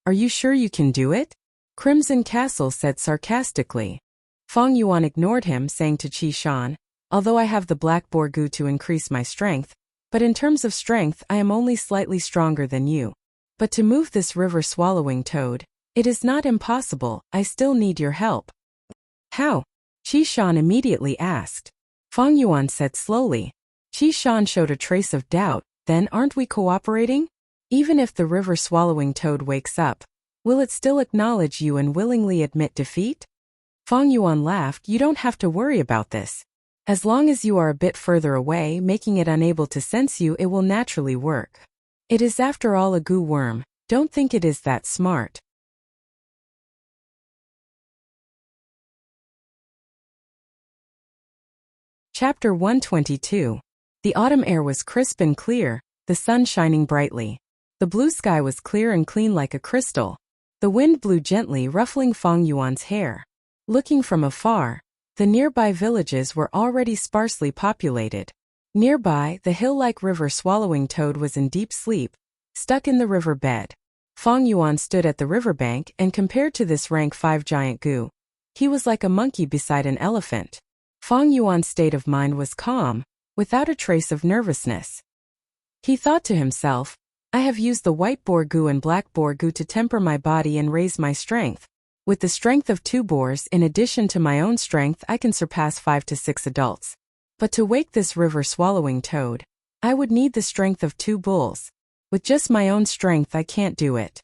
Are you sure you can do it? Crimson Castle said sarcastically. Fang Yuan ignored him, saying to Qishan, although I have the black boar goo to increase my strength, but in terms of strength I am only slightly stronger than you. But to move this river-swallowing toad, it is not impossible, I still need your help. How? Qishan immediately asked. Fang Yuan said slowly. Qishan showed a trace of doubt, then aren't we cooperating? Even if the river-swallowing toad wakes up, will it still acknowledge you and willingly admit defeat? Fang Yuan laughed. You don't have to worry about this. As long as you are a bit further away, making it unable to sense you, it will naturally work. It is after all a goo worm, don't think it is that smart. Chapter 122. The autumn air was crisp and clear, the sun shining brightly. The blue sky was clear and clean like a crystal. The wind blew gently, ruffling Fang Yuan's hair. Looking from afar, the nearby villages were already sparsely populated. Nearby, the hill-like river-swallowing toad was in deep sleep, stuck in the river bed. Fang Yuan stood at the riverbank and compared to this rank 5 giant goo, he was like a monkey beside an elephant. Fang Yuan's state of mind was calm, without a trace of nervousness. He thought to himself, I have used the white boar goo and black boar goo to temper my body and raise my strength. With the strength of 2 boars in addition to my own strength, I can surpass 5 to 6 adults. But to wake this river-swallowing toad, I would need the strength of 2 bulls. With just my own strength I can't do it.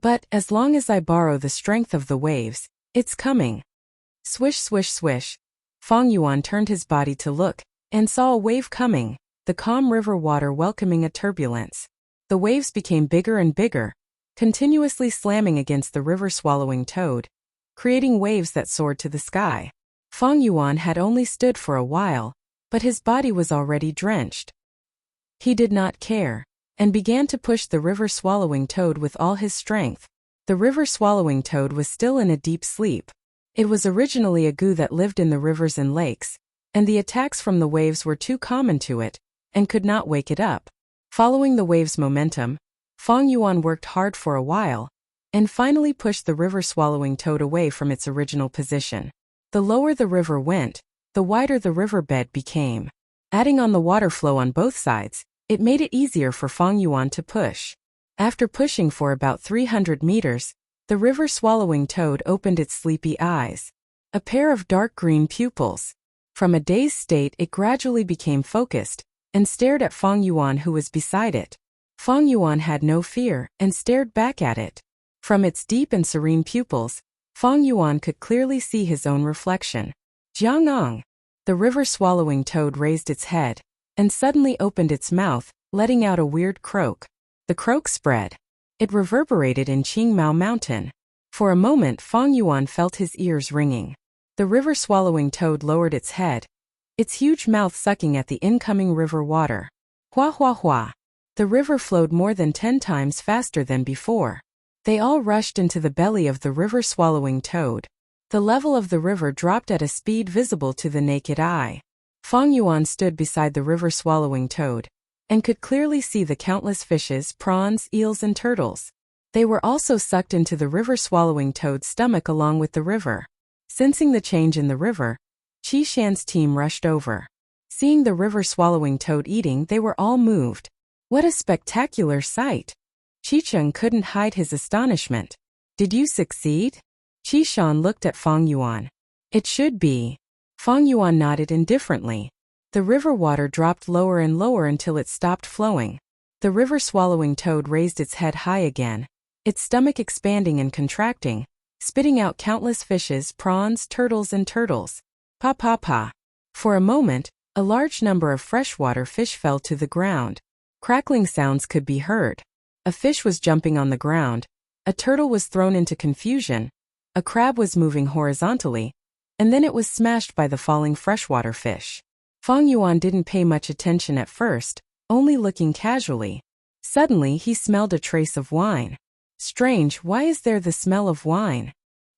But, as long as I borrow the strength of the waves, it's coming. Swish, swish, swish. Fang Yuan turned his body to look, and saw a wave coming, the calm river water welcoming a turbulence. The waves became bigger and bigger, continuously slamming against the river-swallowing toad, creating waves that soared to the sky. Fang Yuan had only stood for a while, but his body was already drenched. He did not care, and began to push the river-swallowing toad with all his strength. The river-swallowing toad was still in a deep sleep. It was originally a goo that lived in the rivers and lakes, and the attacks from the waves were too common to it, and could not wake it up. Following the wave's momentum, Fang Yuan worked hard for a while, and finally pushed the river-swallowing toad away from its original position. The lower the river went, the wider the riverbed became. Adding on the water flow on both sides, it made it easier for Fang Yuan to push. After pushing for about 300 meters, the river-swallowing toad opened its sleepy eyes. A pair of dark green pupils. From a dazed state it gradually became focused, and stared at Fang Yuan who was beside it. Fang Yuan had no fear, and stared back at it. From its deep and serene pupils, Fang Yuan could clearly see his own reflection. Jiangong! The river-swallowing toad raised its head, and suddenly opened its mouth, letting out a weird croak. The croak spread. It reverberated in Qingmao Mountain. For a moment Fang Yuan felt his ears ringing. The river-swallowing toad lowered its head, its huge mouth sucking at the incoming river water. Hua hua hua. The river flowed more than 10 times faster than before. They all rushed into the belly of the river-swallowing toad. The level of the river dropped at a speed visible to the naked eye. Fang Yuan stood beside the river-swallowing toad, and could clearly see the countless fishes, prawns, eels, and turtles. They were also sucked into the river-swallowing toad's stomach along with the river. Sensing the change in the river, Qi Shan's team rushed over. Seeing the river-swallowing toad eating, they were all moved. What a spectacular sight! Qicheng couldn't hide his astonishment. Did you succeed? Qi Shan looked at Fang Yuan. It should be. Fang Yuan nodded indifferently. The river water dropped lower and lower until it stopped flowing. The river-swallowing toad raised its head high again, its stomach expanding and contracting, spitting out countless fishes, prawns, turtles, and turtles. Pa pa pa. For a moment, a large number of freshwater fish fell to the ground. Crackling sounds could be heard. A fish was jumping on the ground, a turtle was thrown into confusion, a crab was moving horizontally, and then it was smashed by the falling freshwater fish. Fang Yuan didn't pay much attention at first, only looking casually. Suddenly he smelled a trace of wine. Strange, why is there the smell of wine?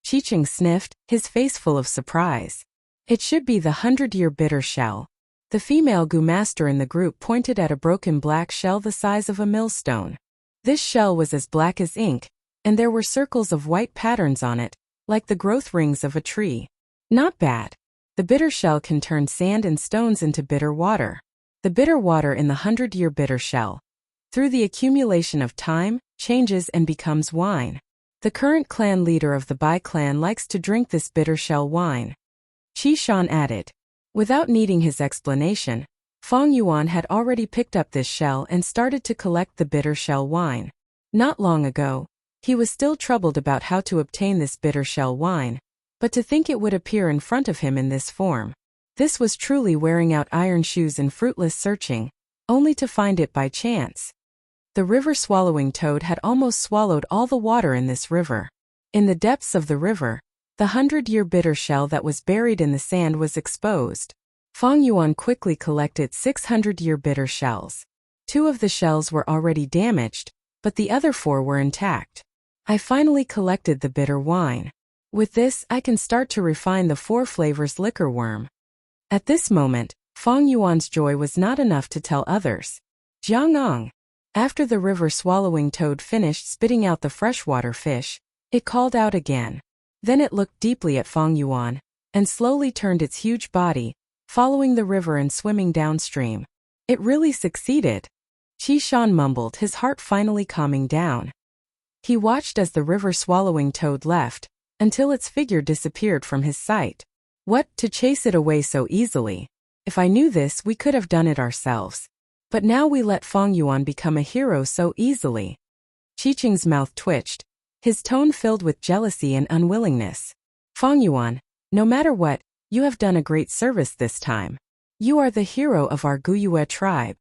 Qicheng sniffed, his face full of surprise. It should be the 100-year bitter shell. The female Gu master in the group pointed at a broken black shell the size of a millstone. This shell was as black as ink, and there were circles of white patterns on it, like the growth rings of a tree. Not bad. The bitter shell can turn sand and stones into bitter water. The bitter water in the 100-year bitter shell, through the accumulation of time, changes and becomes wine. The current clan leader of the Bai clan likes to drink this bitter shell wine. Qi Shan added. Without needing his explanation, Fang Yuan had already picked up this shell and started to collect the bitter shell wine. Not long ago, he was still troubled about how to obtain this bitter shell wine, but to think it would appear in front of him in this form. This was truly wearing out iron shoes in fruitless searching, only to find it by chance. The river-swallowing toad had almost swallowed all the water in this river. In the depths of the river, the 100-year bitter shell that was buried in the sand was exposed. Fang Yuan quickly collected 600-year bitter shells. 2 of the shells were already damaged, but the other 4 were intact. I finally collected the bitter wine. With this, I can start to refine the 4 flavors liquor worm. At this moment, Fang Yuan's joy was not enough to tell others. Jiangong. After the river-swallowing toad finished spitting out the freshwater fish, it called out again. Then it looked deeply at Fang Yuan, and slowly turned its huge body, following the river and swimming downstream. It really succeeded. Qi Shan mumbled, his heart finally calming down. He watched as the river-swallowing toad left, until its figure disappeared from his sight. What, to chase it away so easily? If I knew this, we could have done it ourselves. But now we let Fang Yuan become a hero so easily. Qicheng's mouth twitched, his tone filled with jealousy and unwillingness. Fang Yuan, no matter what, you have done a great service this time. You are the hero of our Guyue tribe.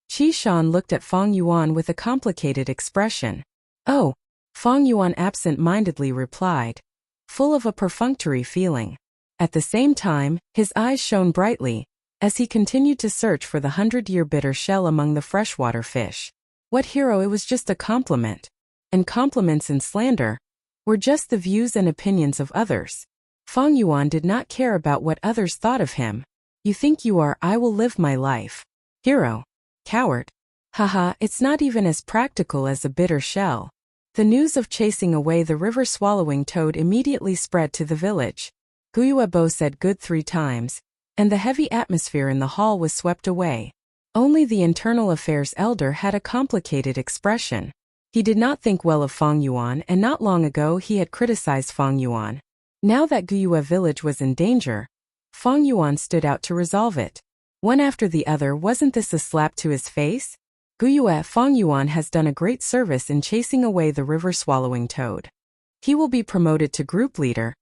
Qi Shan looked at Fang Yuan with a complicated expression. Oh, Fang Yuan absent-mindedly replied, full of a perfunctory feeling. At the same time, his eyes shone brightly, as he continued to search for the 100-year bitter shell among the freshwater fish. What hero? It was just a compliment. And compliments and slander were just the views and opinions of others. Fang Yuan did not care about what others thought of him. You think you are, I will live my life. Hero. Coward. Haha, it's not even as practical as a bitter shell. The news of chasing away the river-swallowing toad immediately spread to the village. Guyuebo said good 3 times, and the heavy atmosphere in the hall was swept away. Only the internal affairs elder had a complicated expression. He did not think well of Fang Yuan, and not long ago he had criticized Fang Yuan. Now that Guyue village was in danger, Fang Yuan stood out to resolve it. One after the other, wasn't this a slap to his face? Guyue, Fang Yuan has done a great service in chasing away the river-swallowing toad. He will be promoted to group leader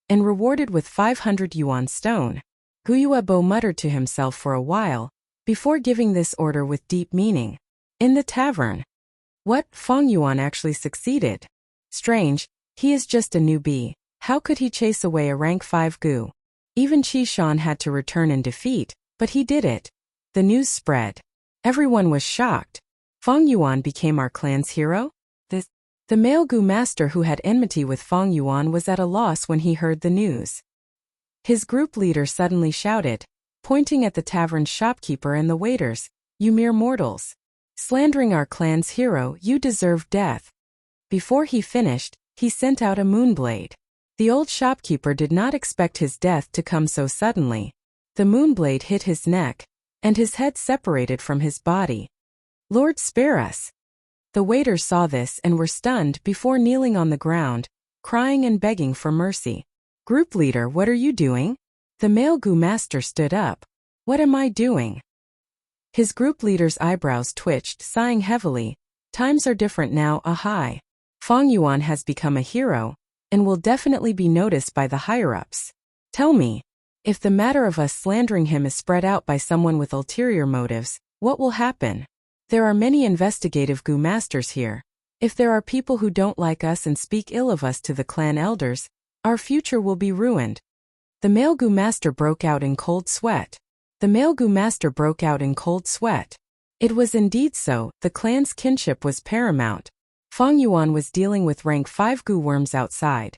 and rewarded with 500 yuan stone. Guyuebo muttered to himself for a while, before giving this order with deep meaning. In the tavern. What? Fang Yuan actually succeeded. Strange, he is just a newbie. How could he chase away a rank 5 Gu? Even Qi Shan had to return in defeat, but he did it. The news spread. Everyone was shocked. Fang Yuan became our clan's hero? The male Gu master who had enmity with Fang Yuan was at a loss when he heard the news. His group leader suddenly shouted, pointing at the tavern's shopkeeper and the waiters, you mere mortals. Slandering our clan's hero, you deserve death. Before he finished, he sent out a moonblade. The old shopkeeper did not expect his death to come so suddenly. The moonblade hit his neck, and his head separated from his body. Lord, spare us. The waiters saw this and were stunned before kneeling on the ground, crying and begging for mercy. Group leader, what are you doing? The male Gu master stood up. What am I doing? His group leader's eyebrows twitched, sighing heavily. Times are different now, ahai. Fang Yuan has become a hero, and will definitely be noticed by the higher-ups. Tell me, if the matter of us slandering him is spread out by someone with ulterior motives, what will happen? There are many investigative Gu masters here. If there are people who don't like us and speak ill of us to the clan elders, our future will be ruined. The male Gu master broke out in cold sweat. The male Gu master broke out in cold sweat. It was indeed so, the clan's kinship was paramount. Fang Yuan was dealing with rank 5 Gu worms outside,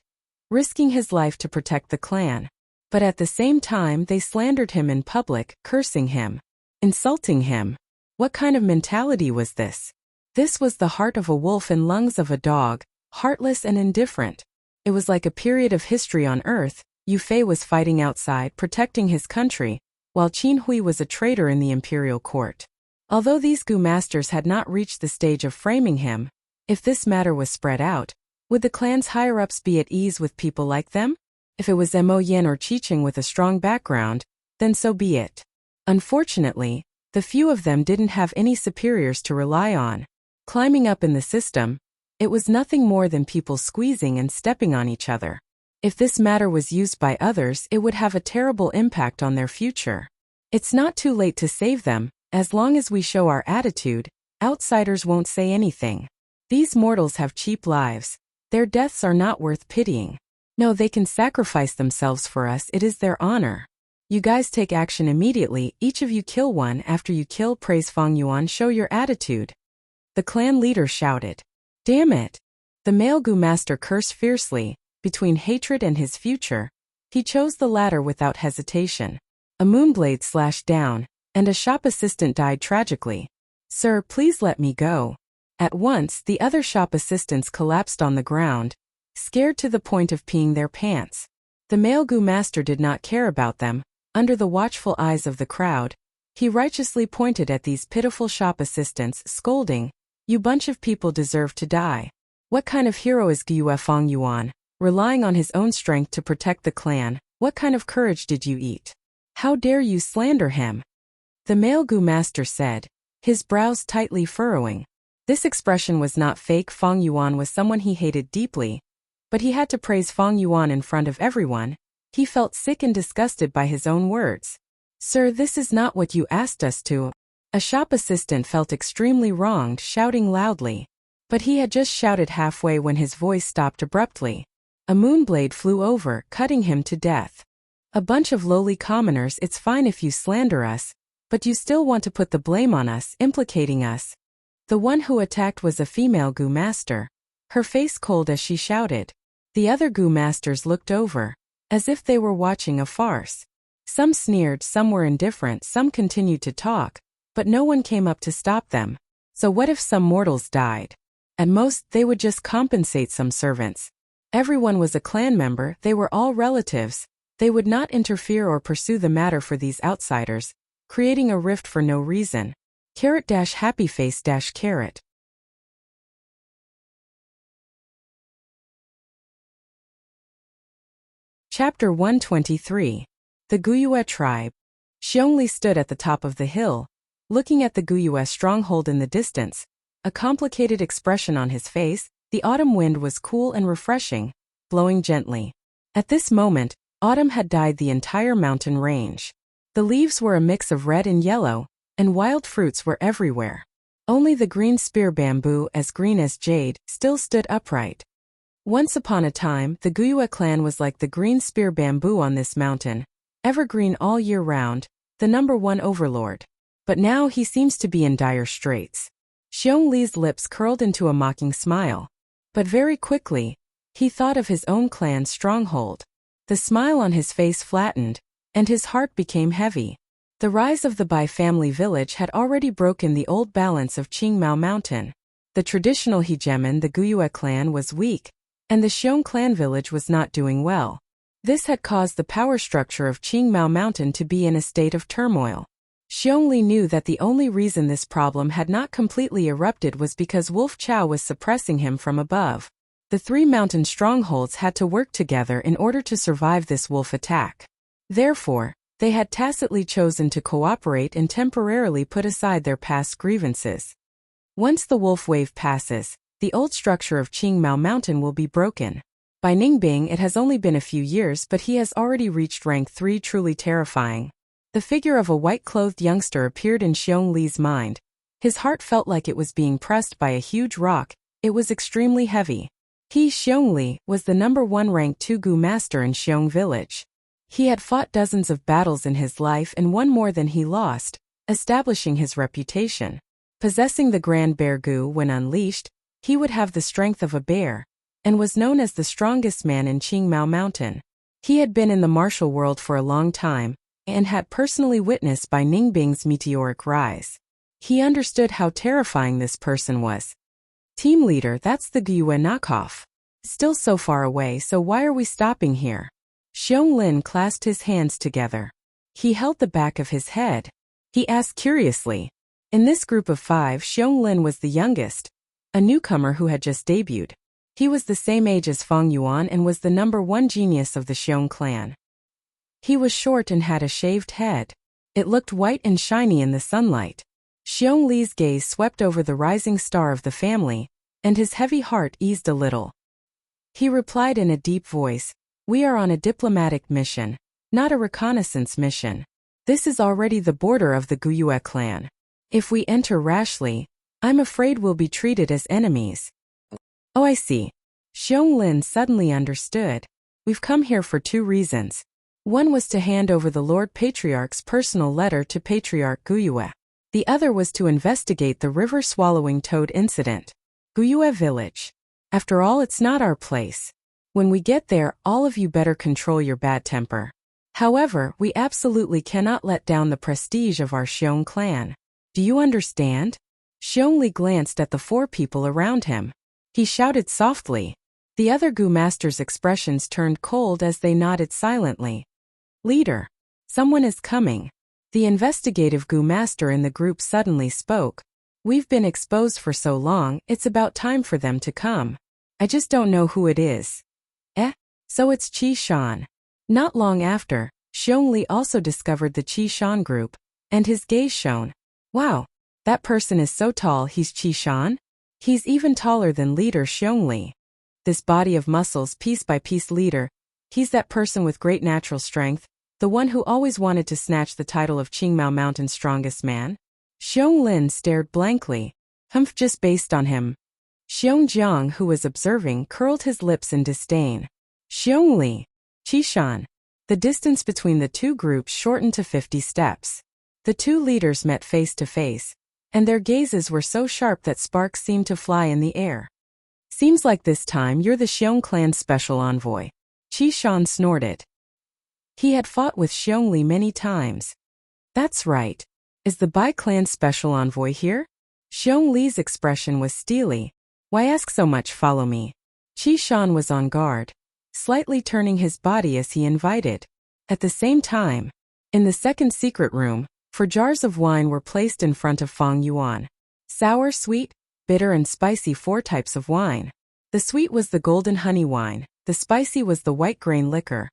risking his life to protect the clan. But at the same time they slandered him in public, cursing him, insulting him. What kind of mentality was this? This was the heart of a wolf and lungs of a dog, heartless and indifferent. It was like a period of history on Earth. Yu Fei was fighting outside, protecting his country, while Qin Hui was a traitor in the imperial court. Although these Gu masters had not reached the stage of framing him, if this matter was spread out, would the clan's higher-ups be at ease with people like them? If it was Mo Yin or Qiqing with a strong background, then so be it. Unfortunately, the few of them didn't have any superiors to rely on. Climbing up in the system, it was nothing more than people squeezing and stepping on each other. If this matter was used by others, it would have a terrible impact on their future. It's not too late to save them. As long as we show our attitude, outsiders won't say anything. These mortals have cheap lives. Their deaths are not worth pitying. No, they can sacrifice themselves for us. It is their honor. You guys take action immediately. Each of you kill one. After you kill, praise Fang Yuan. Show your attitude. The clan leader shouted. Damn it. The male Gu master cursed fiercely. Between hatred and his future, he chose the latter without hesitation. A moonblade slashed down, and a shop assistant died tragically. Sir, please let me go. At once, the other shop assistants collapsed on the ground, scared to the point of peeing their pants. The male Gu master did not care about them. Under the watchful eyes of the crowd, he righteously pointed at these pitiful shop assistants, scolding, You bunch of people deserve to die. What kind of hero is Guyue Fang Yuan? Relying on his own strength to protect the clan, what kind of courage did you eat? How dare you slander him? The male Gu master said, his brows tightly furrowing. This expression was not fake. Feng Yuan was someone he hated deeply, but he had to praise Feng Yuan in front of everyone. He felt sick and disgusted by his own words. "Sir, this is not what you asked us to." A shop assistant felt extremely wronged, shouting loudly. But he had just shouted halfway when his voice stopped abruptly. A moonblade flew over, cutting him to death. "A bunch of lowly commoners. It's fine if you slander us, but you still want to put the blame on us, implicating us." The one who attacked was a female Gu master, her face cold as she shouted. The other Gu masters looked over, as if they were watching a farce. Some sneered, some were indifferent, some continued to talk, but no one came up to stop them. So what if some mortals died? At most, they would just compensate some servants. Everyone was a clan member, they were all relatives. They would not interfere or pursue the matter for these outsiders, creating a rift for no reason. Happy face. Chapter 123. The Guyue Tribe. Xiongli stood at the top of the hill, looking at the Guyue stronghold in the distance, a complicated expression on his face. The autumn wind was cool and refreshing, blowing gently. At this moment, autumn had dyed the entire mountain range. The leaves were a mix of red and yellow, and wild fruits were everywhere. Only the green spear bamboo, as green as jade, still stood upright. Once upon a time, the Guyue clan was like the green spear bamboo on this mountain, evergreen all year round, the #1 overlord. But now he seems to be in dire straits. Xiong lips curled into a mocking smile. But very quickly, he thought of his own clan's stronghold. The smile on his face flattened, and his heart became heavy. The rise of the Bai family village had already broken the old balance of Qingmao Mountain. The traditional hegemon, the Guyue clan, was weak, and the Xiong clan village was not doing well. This had caused the power structure of Qingmao Mountain to be in a state of turmoil. Xiongli knew that the only reason this problem had not completely erupted was because Wolf Chao was suppressing him from above. The three mountain strongholds had to work together in order to survive this wolf attack. Therefore, they had tacitly chosen to cooperate and temporarily put aside their past grievances. Once the wolf wave passes, the old structure of Qingmao Mountain will be broken. By Ningbing, it has only been a few years, but he has already reached rank 3, truly terrifying. The figure of a white-clothed youngster appeared in Xiong mind. His heart felt like it was being pressed by a huge rock. It was extremely heavy. He, Xiong, was the #1 rank 2 Gu master in Xiong village. He had fought dozens of battles in his life and won more than he lost, establishing his reputation. Possessing the Grand Bear Gu when unleashed, he would have the strength of a bear, and was known as the strongest man in Qingmao Mountain. He had been in the martial world for a long time, and had personally witnessed Bai Ningbing's meteoric rise. He understood how terrifying this person was. Team leader, that's the Guyue knockoff. Still so far away, so why are we stopping here? Xiong clasped his hands together. He held the back of his head. He asked curiously. In this group of 5, Xiong was the youngest, a newcomer who had just debuted. He was the same age as Feng Yuan and was the #1 genius of the Xiong clan. He was short and had a shaved head. It looked white and shiny in the sunlight. Xiong gaze swept over the rising star of the family, and his heavy heart eased a little. He replied in a deep voice, "We are on a diplomatic mission, not a reconnaissance mission. This is already the border of the Guyue clan. If we enter rashly, I'm afraid we'll be treated as enemies." "Oh, I see." Xiong suddenly understood. "We've come here for 2 reasons. One was to hand over the Lord Patriarch's personal letter to Patriarch Guyue. The other was to investigate the river-swallowing toad incident. Guyue village. After all, it's not our place. When we get there, all of you better control your bad temper. However, we absolutely cannot let down the prestige of our Xiong clan. Do you understand?" Xiongli glanced at the 4 people around him. He shouted softly. The other Gu masters' expressions turned cold as they nodded silently. "Leader. Someone is coming." The investigative Gu master in the group suddenly spoke. "We've been exposed for so long, it's about time for them to come. I just don't know who it is." So it's Qi Shan. Not long after, Xiongli also discovered the Qi Shan group, and his gaze shone. "Wow, that person is so tall, he's Qi Shan?" He's even taller than leader Xiongli. This body of muscles piece by piece leader, he's that person with great natural strength, the one who always wanted to snatch the title of Qingmao Mountain's strongest man? Xiong stared blankly. Humph, just based on him. Xiongjiang, who was observing, curled his lips in disdain. Xiongli. Qishan. The distance between the two groups shortened to 50 steps. The two leaders met face to face, and their gazes were so sharp that sparks seemed to fly in the air. Seems like this time you're the Xiong clan's special envoy. Qishan snorted. He had fought with Xiongli many times. That's right. Is the Bai clan's special envoy here? Xiongli's expression was steely. Why ask so much? Follow me. Qishan was on guard, slightly turning his body as he invited. At the same time, in the second secret room, 4 jars of wine were placed in front of Fang Yuan. Sour, sweet, bitter and spicy, 4 types of wine. The sweet was the golden honey wine, the spicy was the white grain liquor,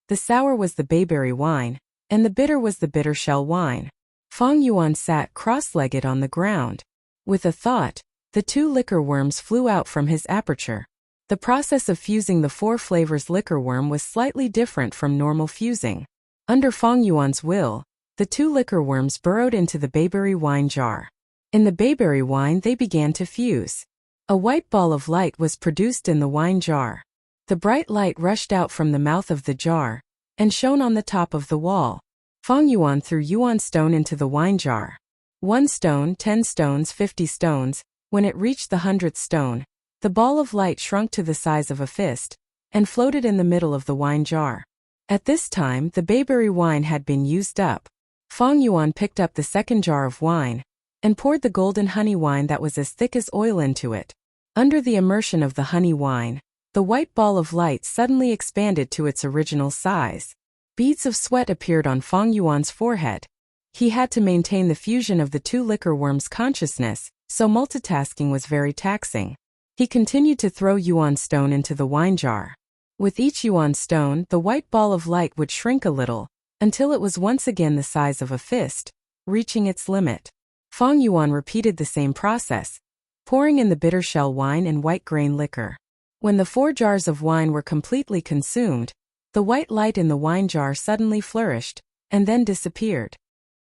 the sour was the bayberry wine, and the bitter was the bitter shell wine. Fang Yuan sat cross-legged on the ground. With a thought, the 2 liquor worms flew out from his aperture. The process of fusing the 4 flavors liquor worm was slightly different from normal fusing. Under Fang Yuan's will, the 2 liquor worms burrowed into the bayberry wine jar. In the bayberry wine they began to fuse. A white ball of light was produced in the wine jar. The bright light rushed out from the mouth of the jar, and shone on the top of the wall. Fang Yuan threw yuan stone into the wine jar. 1 stone, 10 stones, 50 stones. When it reached the 100th stone, the ball of light shrunk to the size of a fist, and floated in the middle of the wine jar. At this time the bayberry wine had been used up. Fang Yuan picked up the second jar of wine, and poured the golden honey wine that was as thick as oil into it. Under the immersion of the honey wine, the white ball of light suddenly expanded to its original size. Beads of sweat appeared on Fang Yuan's forehead. He had to maintain the fusion of the 2 liquor worms' consciousness, so multitasking was very taxing. He continued to throw yuan stone into the wine jar. With each yuan stone, the white ball of light would shrink a little, until it was once again the size of a fist, reaching its limit. Fang Yuan repeated the same process, pouring in the bitter shell wine and white grain liquor. When the 4 jars of wine were completely consumed, the white light in the wine jar suddenly flourished, and then disappeared.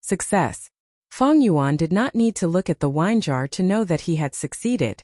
Success. Fang Yuan did not need to look at the wine jar to know that he had succeeded.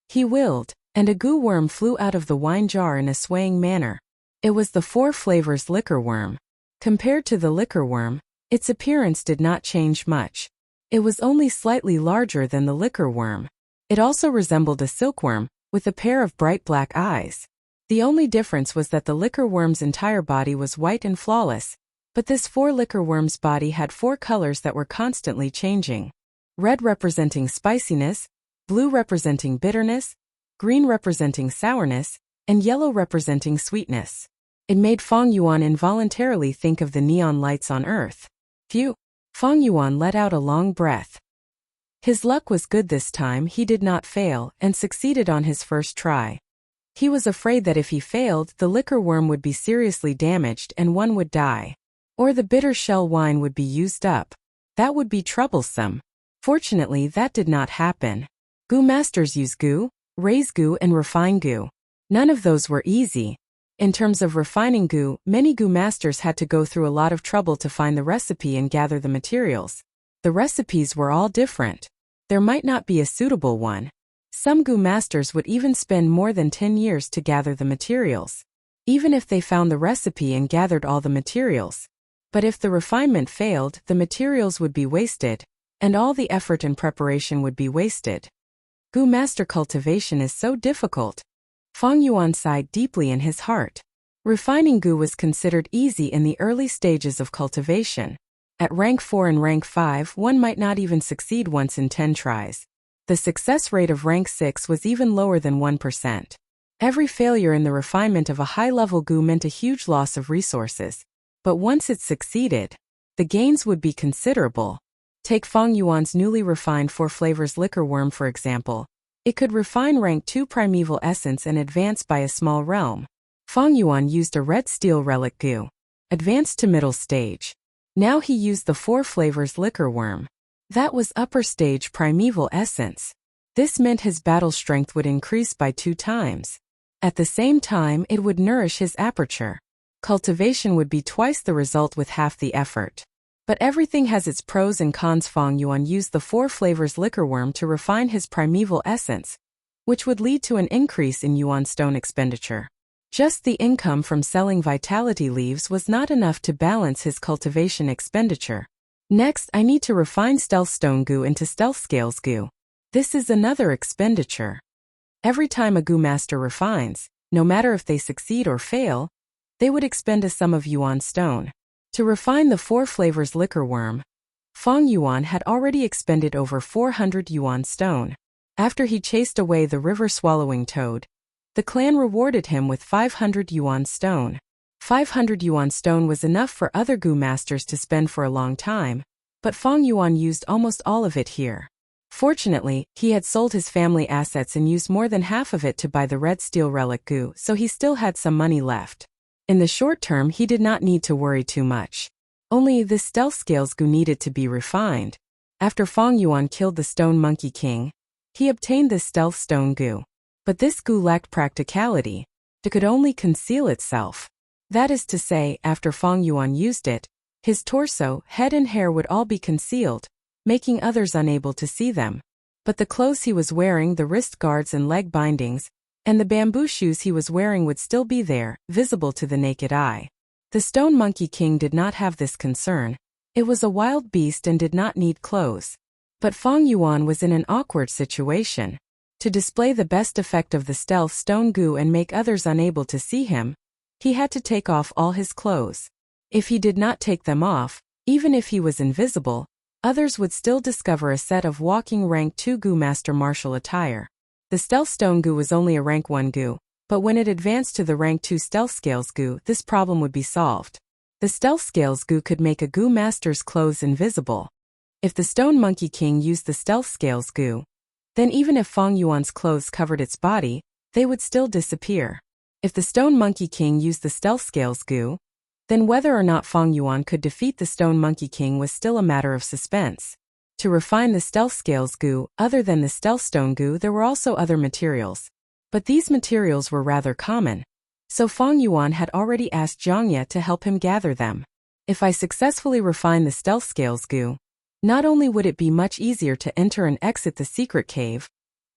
He willed, and a goo worm flew out of the wine jar in a swaying manner. It was the 4 flavors liquor worm. Compared to the liquor worm, its appearance did not change much. It was only slightly larger than the liquor worm. It also resembled a silkworm, with a pair of bright black eyes. The only difference was that the liquor worm's entire body was white and flawless, but this 4 liquor worm's body had 4 colors that were constantly changing. Red representing spiciness, blue representing bitterness, green representing sourness, and yellow representing sweetness. It made Fang Yuan involuntarily think of the neon lights on Earth. Phew! Fang Yuan let out a long breath. His luck was good this time. He did not fail, and succeeded on his first try. He was afraid that if he failed, the liquor worm would be seriously damaged and one would die. Or the bitter shell wine would be used up. That would be troublesome. Fortunately, that did not happen. Goo masters use goo, raise goo and refine goo. None of those were easy. In terms of refining goo, many goo masters had to go through a lot of trouble to find the recipe and gather the materials. The recipes were all different. There might not be a suitable one. Some goo masters would even spend more than 10 years to gather the materials. Even if they found the recipe and gathered all the materials. But if the refinement failed, the materials would be wasted, and all the effort and preparation would be wasted. Goo master cultivation is so difficult. Fang Yuan sighed deeply in his heart. Refining goo was considered easy in the early stages of cultivation. At rank 4 and rank 5, one might not even succeed once in 10 tries. The success rate of rank 6 was even lower than 1%. Every failure in the refinement of a high-level goo meant a huge loss of resources. But once it succeeded, the gains would be considerable. Take Fang Yuan's newly refined 4 flavors liquor worm for example. It could refine rank 2 primeval essence and advance by a small realm. Fang Yuan used a red steel relic goo. Advanced to middle stage. Now he used the 4 flavors liquor worm. That was upper stage primeval essence. This meant his battle strength would increase by 2 times. At the same time, it would nourish his aperture. Cultivation would be twice the result with half the effort. But everything has its pros and cons. Fang Yuan used the 4 flavors liquor worm to refine his primeval essence, which would lead to an increase in yuan stone expenditure. Just the income from selling vitality leaves was not enough to balance his cultivation expenditure. Next, I need to refine stealth stone goo into stealth scales goo. This is another expenditure. Every time a goo master refines, no matter if they succeed or fail, they would expend a sum of yuan stone. To refine the 4 flavors liquor worm, Fang Yuan had already expended over 400 yuan stone. After he chased away the river-swallowing toad, the clan rewarded him with 500 yuan stone. 500 yuan stone was enough for other goo masters to spend for a long time, but Fang Yuan used almost all of it here. Fortunately, he had sold his family assets and used more than half of it to buy the red steel relic goo, so he still had some money left. In the short term, he did not need to worry too much. Only the stealth scales goo needed to be refined. After Fang Yuan killed the Stone Monkey King, he obtained the stealth stone goo. But this goo lacked practicality. It could only conceal itself. That is to say, after Fang Yuan used it, his torso, head and hair would all be concealed, making others unable to see them. But the clothes he was wearing, the wrist guards and leg bindings, and the bamboo shoes he was wearing would still be there, visible to the naked eye. The Stone Monkey King did not have this concern. It was a wild beast and did not need clothes. But Fang Yuan was in an awkward situation. To display the best effect of the stealth stone goo and make others unable to see him, he had to take off all his clothes. If he did not take them off, even if he was invisible, others would still discover a set of walking rank 2 goo master martial attire. The stealth stone goo was only a rank 1 goo, but when it advanced to the rank 2 stealth scales goo, this problem would be solved. The stealth scales goo could make a goo master's clothes invisible. If the Stone Monkey King used the stealth scales goo, then even if Fang Yuan's clothes covered its body, they would still disappear. If the Stone Monkey King used the stealth scales goo, then whether or not Fang Yuan could defeat the Stone Monkey King was still a matter of suspense. To refine the stealth scales goo, other than the stealth stone goo, there were also other materials. But these materials were rather common. So Fang Yuan had already asked Zhangye to help him gather them. If I successfully refine the stealth scales goo, not only would it be much easier to enter and exit the secret cave,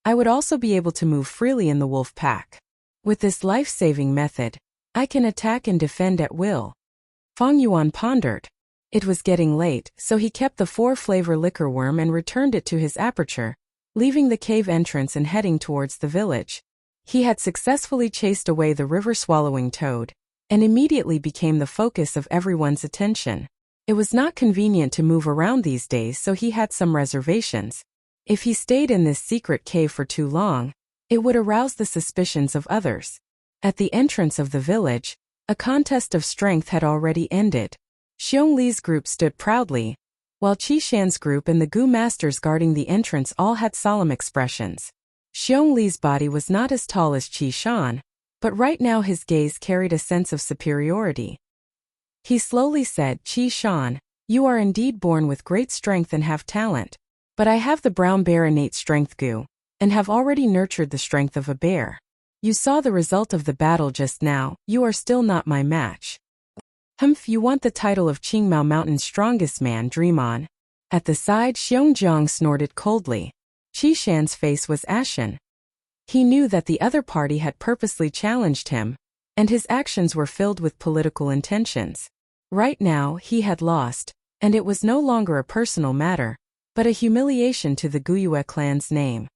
I would also be able to move freely in the wolf pack. With this life-saving method, I can attack and defend at will. Fang Yuan pondered. It was getting late, so he kept the 4 flavor liquor worm and returned it to his aperture, leaving the cave entrance and heading towards the village. He had successfully chased away the river-swallowing toad, and immediately became the focus of everyone's attention. It was not convenient to move around these days, so he had some reservations. If he stayed in this secret cave for too long, it would arouse the suspicions of others. At the entrance of the village, a contest of strength had already ended. Xiong Li's group stood proudly, while Qi Shan's group and the goo masters guarding the entrance all had solemn expressions. Xiong Li's body was not as tall as Qi Shan, but right now his gaze carried a sense of superiority. He slowly said, "Qi Shan, you are indeed born with great strength and have talent, but I have the brown bear innate strength goo, and have already nurtured the strength of a bear. You saw the result of the battle just now, you are still not my match. Humph, you want the title of Qingmao Mountain's strongest man, dream on." At the side, Xiongjiang snorted coldly. Qi Shan's face was ashen. He knew that the other party had purposely challenged him, and his actions were filled with political intentions. Right now, he had lost, and it was no longer a personal matter, but a humiliation to the Guyue clan's name.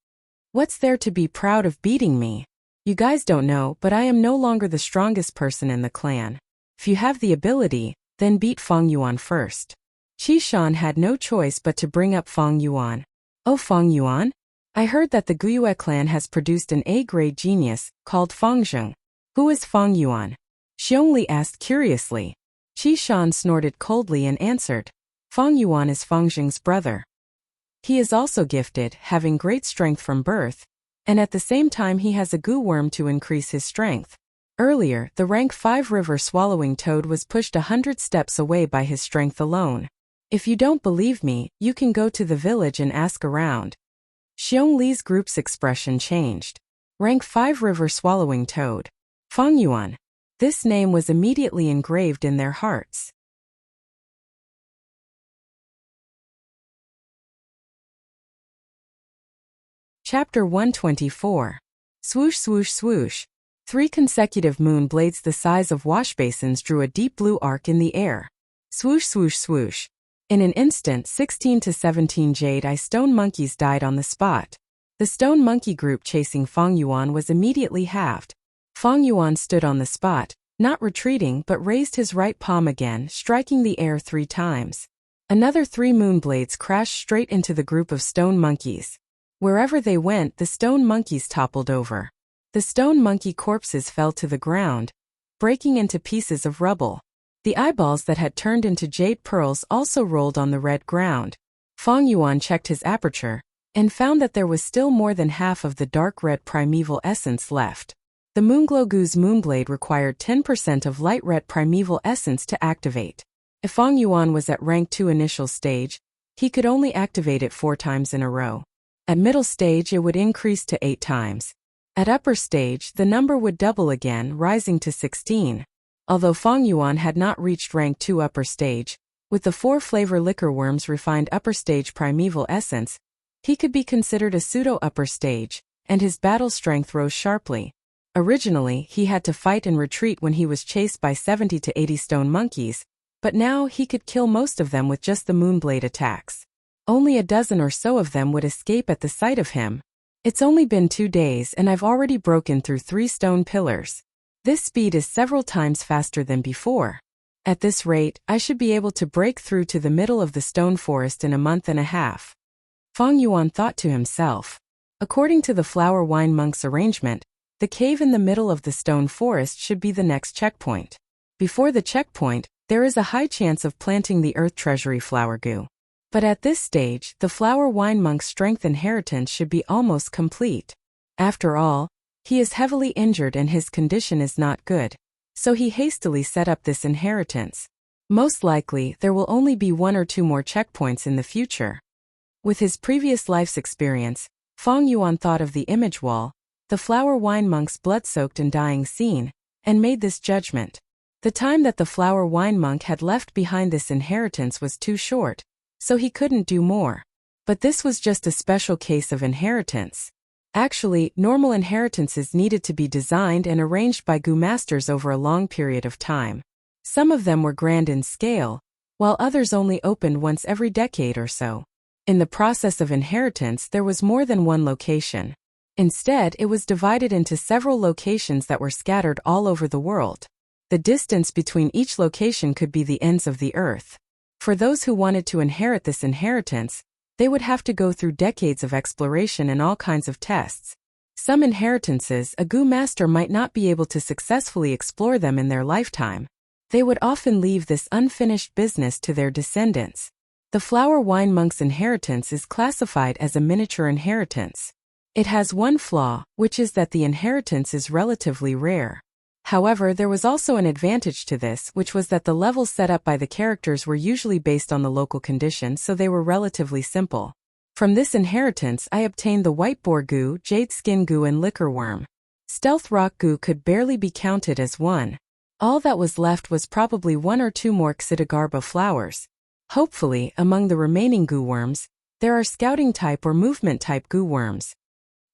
What's there to be proud of beating me? You guys don't know, but I am no longer the strongest person in the clan. If you have the ability, then beat Fang Yuan first. Qi Shan had no choice but to bring up Fang Yuan. Oh, Fang Yuan? I heard that the Guyue clan has produced an A-grade genius, called Fang Zheng. Who is Fang Yuan? Xiongli asked curiously. Qi Shan snorted coldly and answered. Fang Yuan is Fang Zheng's brother. He is also gifted, having great strength from birth, and at the same time he has a goo worm to increase his strength. Earlier, the rank 5 river-swallowing toad was pushed 100 steps away by his strength alone. If you don't believe me, you can go to the village and ask around. Xiong Li's group's expression changed. Rank 5 River Swallowing Toad. Fang Yuan. This name was immediately engraved in their hearts. Chapter 124. Swoosh swoosh swoosh. 3 consecutive moon blades the size of washbasins drew a deep blue arc in the air. Swoosh swoosh swoosh. In an instant 16 to 17 Jade Eye Stone Monkeys died on the spot. The Stone Monkey group chasing Fang Yuan was immediately halved. Fang Yuan stood on the spot, not retreating but raised his right palm again, striking the air 3 times. Another 3 moon blades crashed straight into the group of stone monkeys. Wherever they went, the stone monkeys toppled over. The stone monkey corpses fell to the ground, breaking into pieces of rubble. The eyeballs that had turned into jade pearls also rolled on the red ground. Fang Yuan checked his aperture and found that there was still more than half of the dark red primeval essence left. The Moonglow Goo's Moonblade required 10% of light red primeval essence to activate. If Fang Yuan was at rank 2 initial stage, he could only activate it 4 times in a row. At middle stage it would increase to 8 times. At upper stage the number would double again, rising to 16. Although Fang Yuan had not reached rank 2 upper stage, with the 4 flavor liquor worms refined upper stage primeval essence, he could be considered a pseudo-upper stage, and his battle strength rose sharply. Originally, he had to fight and retreat when he was chased by 70 to 80 stone monkeys, but now he could kill most of them with just the Moonblade attacks. Only a dozen or so of them would escape at the sight of him. It's only been 2 days and I've already broken through 3 stone pillars. This speed is several times faster than before. At this rate, I should be able to break through to the middle of the stone forest in a month and a half. Fang Yuan thought to himself. According to the Flower Wine Monk's arrangement, the cave in the middle of the stone forest should be the next checkpoint. Before the checkpoint, there is a high chance of planting the Earth Treasury Flower Goo. But at this stage, the Flower Wine Monk's strength inheritance should be almost complete. After all, he is heavily injured and his condition is not good. So he hastily set up this inheritance. Most likely, there will only be 1 or 2 more checkpoints in the future. With his previous life's experience, Fang Yuan thought of the image wall, the Flower Wine Monk's blood-soaked and dying scene, and made this judgment. The time that the Flower Wine Monk had left behind this inheritance was too short, so he couldn't do more. But this was just a special case of inheritance. Actually, normal inheritances needed to be designed and arranged by Goo masters over a long period of time. Some of them were grand in scale, while others only opened once every decade or so. In the process of inheritance, there was more than one location. Instead, it was divided into several locations that were scattered all over the world. The distance between each location could be the ends of the earth. For those who wanted to inherit this inheritance, they would have to go through decades of exploration and all kinds of tests. Some inheritances, a Goo master might not be able to successfully explore them in their lifetime. They would often leave this unfinished business to their descendants. The Flower Wine Monk's inheritance is classified as a miniature inheritance. It has one flaw, which is that the inheritance is relatively rare. However, there was also an advantage to this, which was that the levels set up by the characters were usually based on the local conditions, so they were relatively simple. From this inheritance I obtained the White Boar Goo, Jade Skin Goo and Liquor Worm. Stealth Rock Goo could barely be counted as one. All that was left was probably 1 or 2 more Xidagarba flowers. Hopefully, among the remaining Goo worms, there are scouting type or movement type Goo worms.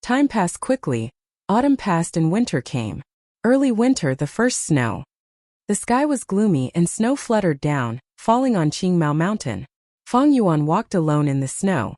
Time passed quickly, autumn passed and winter came. Early winter, the first snow. The sky was gloomy and snow fluttered down, falling on Qingmao Mountain. Fang Yuan walked alone in the snow.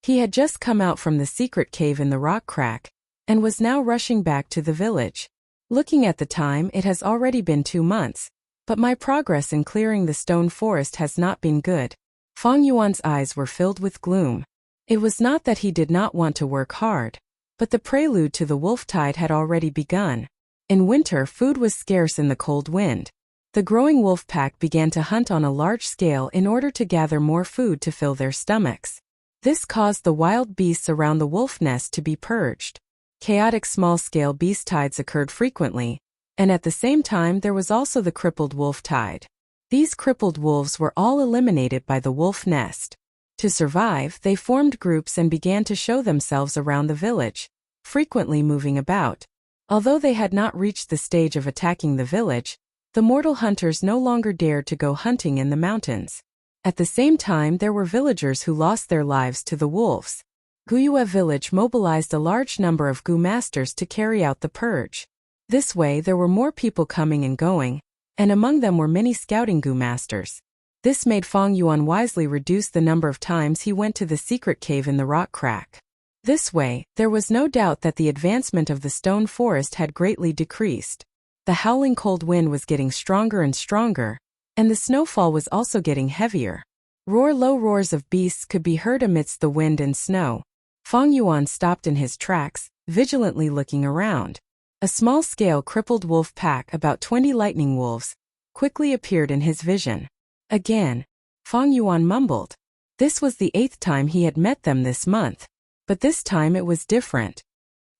He had just come out from the secret cave in the rock crack, and was now rushing back to the village. Looking at the time, it has already been 2 months, but my progress in clearing the stone forest has not been good. Fang Yuan's eyes were filled with gloom. It was not that he did not want to work hard, but the prelude to the wolf tide had already begun. In winter, food was scarce in the cold wind. The growing wolf pack began to hunt on a large scale in order to gather more food to fill their stomachs. This caused the wild beasts around the wolf nest to be purged. Chaotic small-scale beast tides occurred frequently, and at the same time there was also the crippled wolf tide. These crippled wolves were all eliminated by the wolf nest. To survive, they formed groups and began to show themselves around the village, frequently moving about. Although they had not reached the stage of attacking the village, the mortal hunters no longer dared to go hunting in the mountains. At the same time, there were villagers who lost their lives to the wolves. Wuxia village mobilized a large number of Gu masters to carry out the purge. This way there were more people coming and going, and among them were many scouting Gu masters. This made Fang Yuan wisely reduce the number of times he went to the secret cave in the rock crack. This way, there was no doubt that the advancement of the stone forest had greatly decreased. The howling cold wind was getting stronger and stronger, and the snowfall was also getting heavier. Low roars of beasts could be heard amidst the wind and snow. Fang Yuan stopped in his tracks, vigilantly looking around. A small-scale crippled wolf pack, about 20 lightning wolves, quickly appeared in his vision. Again, Fang Yuan mumbled. This was the 8th time he had met them this month, but this time it was different.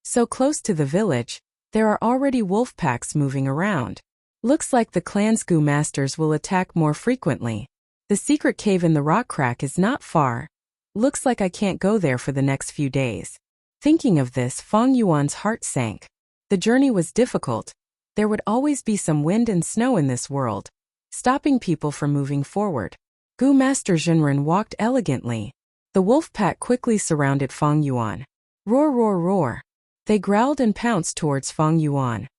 So close to the village, there are already wolf packs moving around. Looks like the clan's Gu masters will attack more frequently. The secret cave in the rock crack is not far. Looks like I can't go there for the next few days. Thinking of this, Fang Yuan's heart sank. The journey was difficult. There would always be some wind and snow in this world, stopping people from moving forward. Gu Master Zhenren walked elegantly. The wolf pack quickly surrounded Fang Yuan. Roar, roar, roar. They growled and pounced towards Fang Yuan.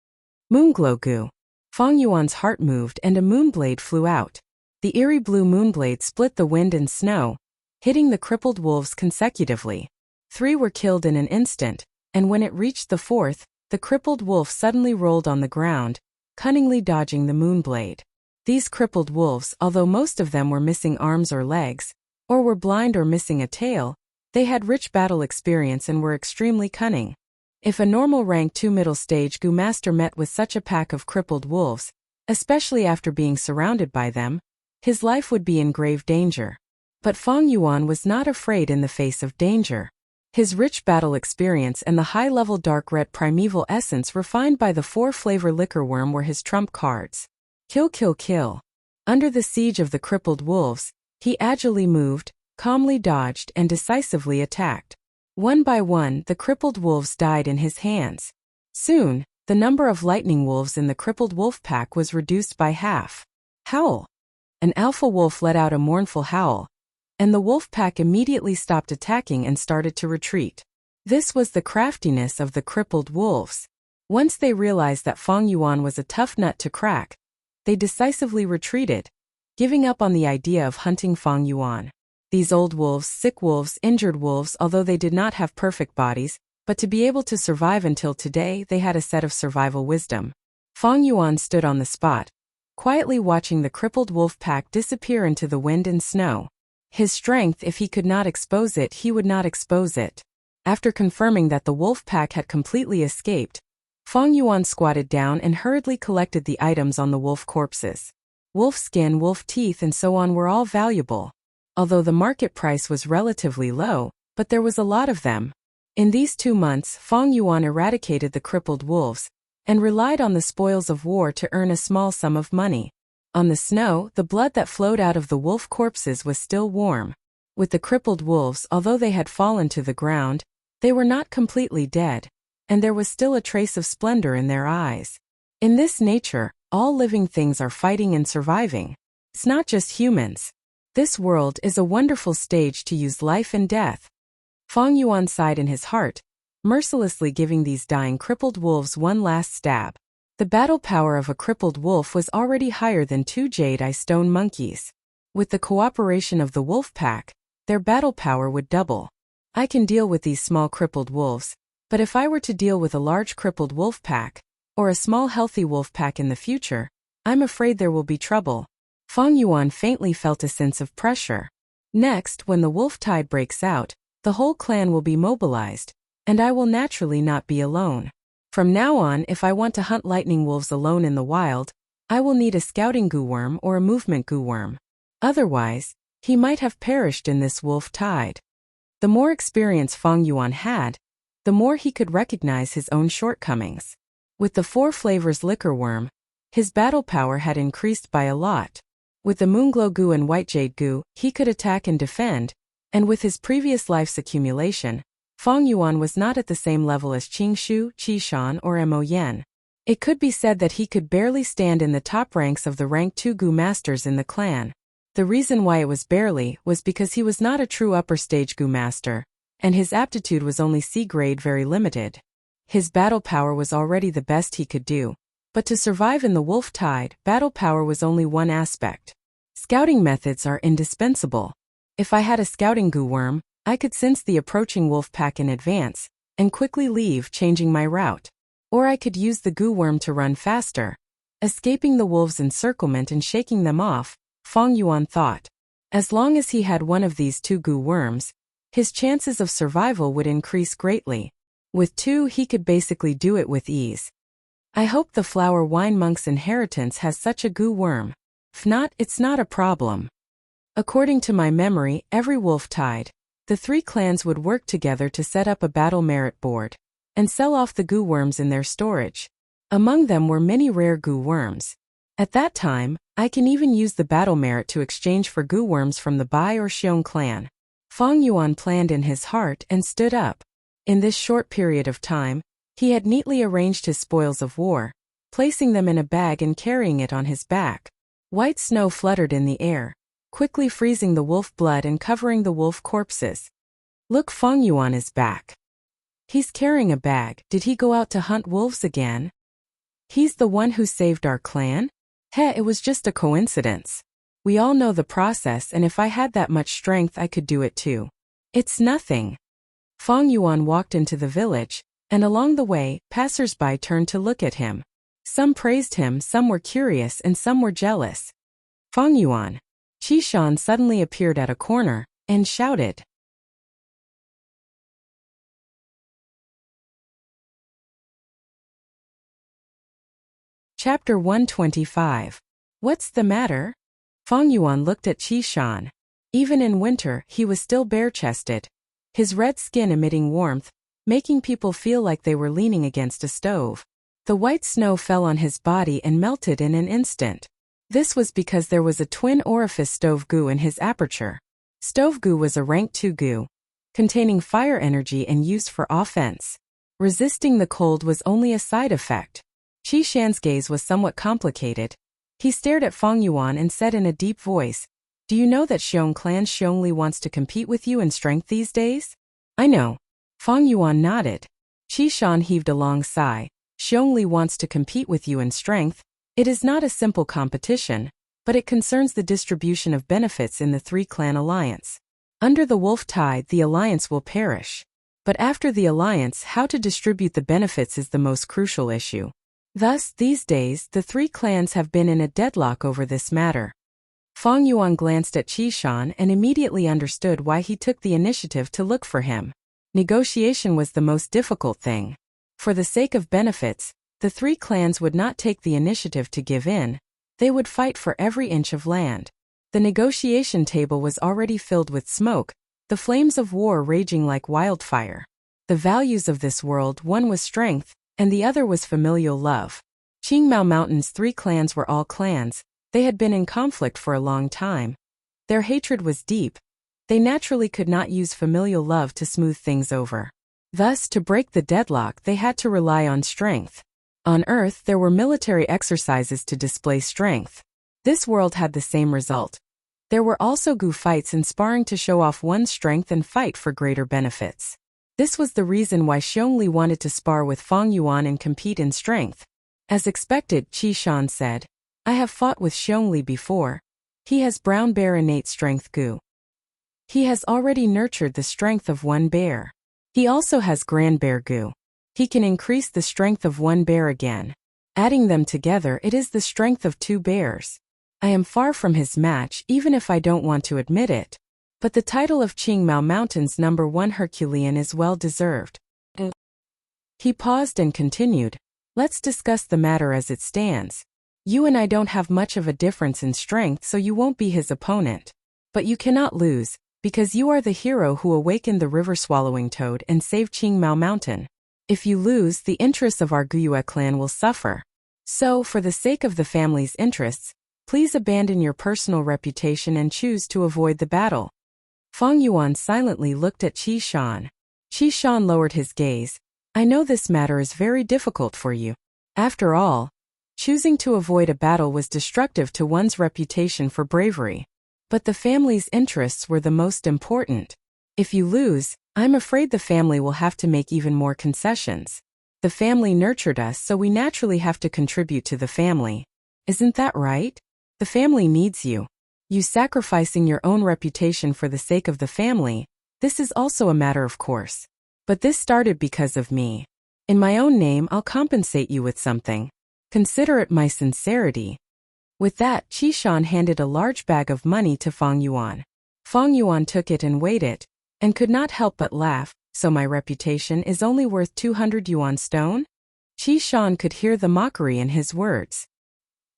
Moonglow Gu. Fang Yuan's heart moved and a moonblade flew out. The eerie blue moonblade split the wind and snow, hitting the crippled wolves consecutively. 3 were killed in an instant, and when it reached the 4th, the crippled wolf suddenly rolled on the ground, cunningly dodging the moonblade. These crippled wolves, although most of them were missing arms or legs, or were blind or missing a tail, they had rich battle experience and were extremely cunning. If a normal rank 2 middle stage Gu master met with such a pack of crippled wolves, especially after being surrounded by them, his life would be in grave danger. But Fang Yuan was not afraid in the face of danger. His rich battle experience and the high-level dark red primeval essence refined by the 4-flavor liquor worm were his trump cards. Kill, kill, kill. Under the siege of the crippled wolves, he agilely moved, calmly dodged, and decisively attacked. One by one, the crippled wolves died in his hands. Soon, the number of lightning wolves in the crippled wolf pack was reduced by half. Howl. An alpha wolf let out a mournful howl, and the wolf pack immediately stopped attacking and started to retreat. This was the craftiness of the crippled wolves. Once they realized that Fang Yuan was a tough nut to crack, they decisively retreated, giving up on the idea of hunting Fang Yuan. These old wolves, sick wolves, injured wolves, although they did not have perfect bodies, but to be able to survive until today, they had a set of survival wisdom. Fang Yuan stood on the spot, quietly watching the crippled wolf pack disappear into the wind and snow. His strength, if he could not expose it, he would not expose it. After confirming that the wolf pack had completely escaped, Fang Yuan squatted down and hurriedly collected the items on the wolf corpses. Wolf skin, wolf teeth, and so on were all valuable. Although the market price was relatively low, but there was a lot of them. In these 2 months, Fang Yuan eradicated the crippled wolves, and relied on the spoils of war to earn a small sum of money. On the snow, the blood that flowed out of the wolf corpses was still warm. With the crippled wolves, although they had fallen to the ground, they were not completely dead, and there was still a trace of splendor in their eyes. In this nature, all living things are fighting and surviving. It's not just humans. This world is a wonderful stage to use life and death. Fang Yuan sighed in his heart, mercilessly giving these dying crippled wolves one last stab. The battle power of a crippled wolf was already higher than 2 jade-eye stone monkeys. With the cooperation of the wolf pack, their battle power would double. I can deal with these small crippled wolves, but if I were to deal with a large crippled wolf pack, or a small healthy wolf pack in the future, I'm afraid there will be trouble. Fang Yuan faintly felt a sense of pressure. Next, when the wolf tide breaks out, the whole clan will be mobilized, and I will naturally not be alone. From now on, if I want to hunt lightning wolves alone in the wild, I will need a scouting Gu worm or a movement Gu worm. Otherwise, he might have perished in this wolf tide. The more experience Fang Yuan had, the more he could recognize his own shortcomings. With the 4 flavors liquor worm, his battle power had increased by a lot. With the Moonglow Gu and White Jade Gu, he could attack and defend, And with his previous life's accumulation, Fang Yuan was not at the same level as Qing Shu, Qi Shan, or Mo Yen. It could be said that he could barely stand in the top ranks of the rank 2 Gu masters in the clan. The reason why it was barely was because he was not a true upper stage Gu master, and his aptitude was only C grade, very limited. His battle power was already the best he could do. But to survive in the wolf tide, battle power was only one aspect. Scouting methods are indispensable. If I had a scouting Gu worm, I could sense the approaching wolf pack in advance, and quickly leave, changing my route. Or I could use the Gu worm to run faster, escaping the wolves' encirclement and shaking them off, Fang Yuan thought. As long as he had one of these 2 Gu worms, his chances of survival would increase greatly. With 2, he could basically do it with ease. I hope the Flower Wine Monk's inheritance has such a Gu worm. If not, it's not a problem. According to my memory, every wolf tide, the 3 clans would work together to set up a battle merit board and sell off the Gu worms in their storage. Among them were many rare Gu worms. At that time, I can even use the battle merit to exchange for Gu worms from the Bai or Xiong clan. Fang Yuan planned in his heart and stood up. In this short period of time, he had neatly arranged his spoils of war, placing them in a bag and carrying it on his back. White snow fluttered in the air, quickly freezing the wolf blood and covering the wolf corpses. Look, Fang Yuan is back. He's carrying a bag. Did he go out to hunt wolves again? He's the one who saved our clan? It was just a coincidence. We all know the process, and if I had that much strength I could do it too. It's nothing. Fang Yuan walked into the village, and along the way, passers-by turned to look at him. Some praised him, some were curious, and some were jealous. Fang Yuan. Qi Shan suddenly appeared at a corner, and shouted. Chapter 125. What's the matter? Fang Yuan looked at Qi Shan. Even in winter, he was still bare-chested, his red skin emitting warmth, making people feel like they were leaning against a stove. The white snow fell on his body and melted in an instant. This was because there was a twin orifice stove Gu in his aperture. Stove Gu was a rank 2 Gu, containing fire energy and used for offense. Resisting the cold was only a side effect. Qi Shan's gaze was somewhat complicated. He stared at Fang Yuan and said in a deep voice, "Do you know that Xiong clan Xiongli wants to compete with you in strength these days?" "I know." Fang Yuan nodded. Qi Shan heaved a long sigh. "Xiongli wants to compete with you in strength. It is not a simple competition, but it concerns the distribution of benefits in the 3-clan alliance. Under the wolf tide, the alliance will perish. But after the alliance, how to distribute the benefits is the most crucial issue. Thus, these days, the 3 clans have been in a deadlock over this matter." Fang Yuan glanced at Qi Shan and immediately understood why he took the initiative to look for him. Negotiation was the most difficult thing. For the sake of benefits, the 3 clans would not take the initiative to give in. They would fight for every inch of land. The negotiation table was already filled with smoke, the flames of war raging like wildfire. The values of this world, one was strength, and the other was familial love. Qingmao Mountain's 3 clans were all clans. They had been in conflict for a long time. Their hatred was deep. They naturally could not use familial love to smooth things over. Thus, to break the deadlock, they had to rely on strength. On Earth, there were military exercises to display strength. This world had the same result. There were also Gu fights and sparring to show off one's strength and fight for greater benefits. This was the reason why Xiongli wanted to spar with Fang Yuan and compete in strength. As expected, Qi Shan said, "I have fought with Xiongli before. He has brown bear innate strength Gu. He has already nurtured the strength of one bear. He also has grand bear Gu. He can increase the strength of one bear again. Adding them together, it is the strength of 2 bears. I am far from his match, even if I don't want to admit it. But the title of Qingmao Mountain's #1 Herculean is well deserved." He paused and continued, "Let's discuss the matter as it stands. You and I don't have much of a difference in strength, so you won't be his opponent. But you cannot lose, because you are the hero who awakened the river-swallowing toad and saved Qingmao Mountain. If you lose, the interests of our Guyue clan will suffer. So, for the sake of the family's interests, please abandon your personal reputation and choose to avoid the battle." Fang Yuan silently looked at Qi Shan. Qi Shan lowered his gaze. I know this matter is very difficult for you. After all, choosing to avoid a battle was destructive to one's reputation for bravery. But the family's interests were the most important. If you lose, I'm afraid the family will have to make even more concessions. The family nurtured us, so we naturally have to contribute to the family. Isn't that right? The family needs you. You sacrificing your own reputation for the sake of the family, this is also a matter of course. But this started because of me. In my own name, I'll compensate you with something. Consider it my sincerity. With that, Qi Shan handed a large bag of money to Fang Yuan. Fang Yuan took it and weighed it, and could not help but laugh. So my reputation is only worth 200 yuan stone? Qi Shan could hear the mockery in his words.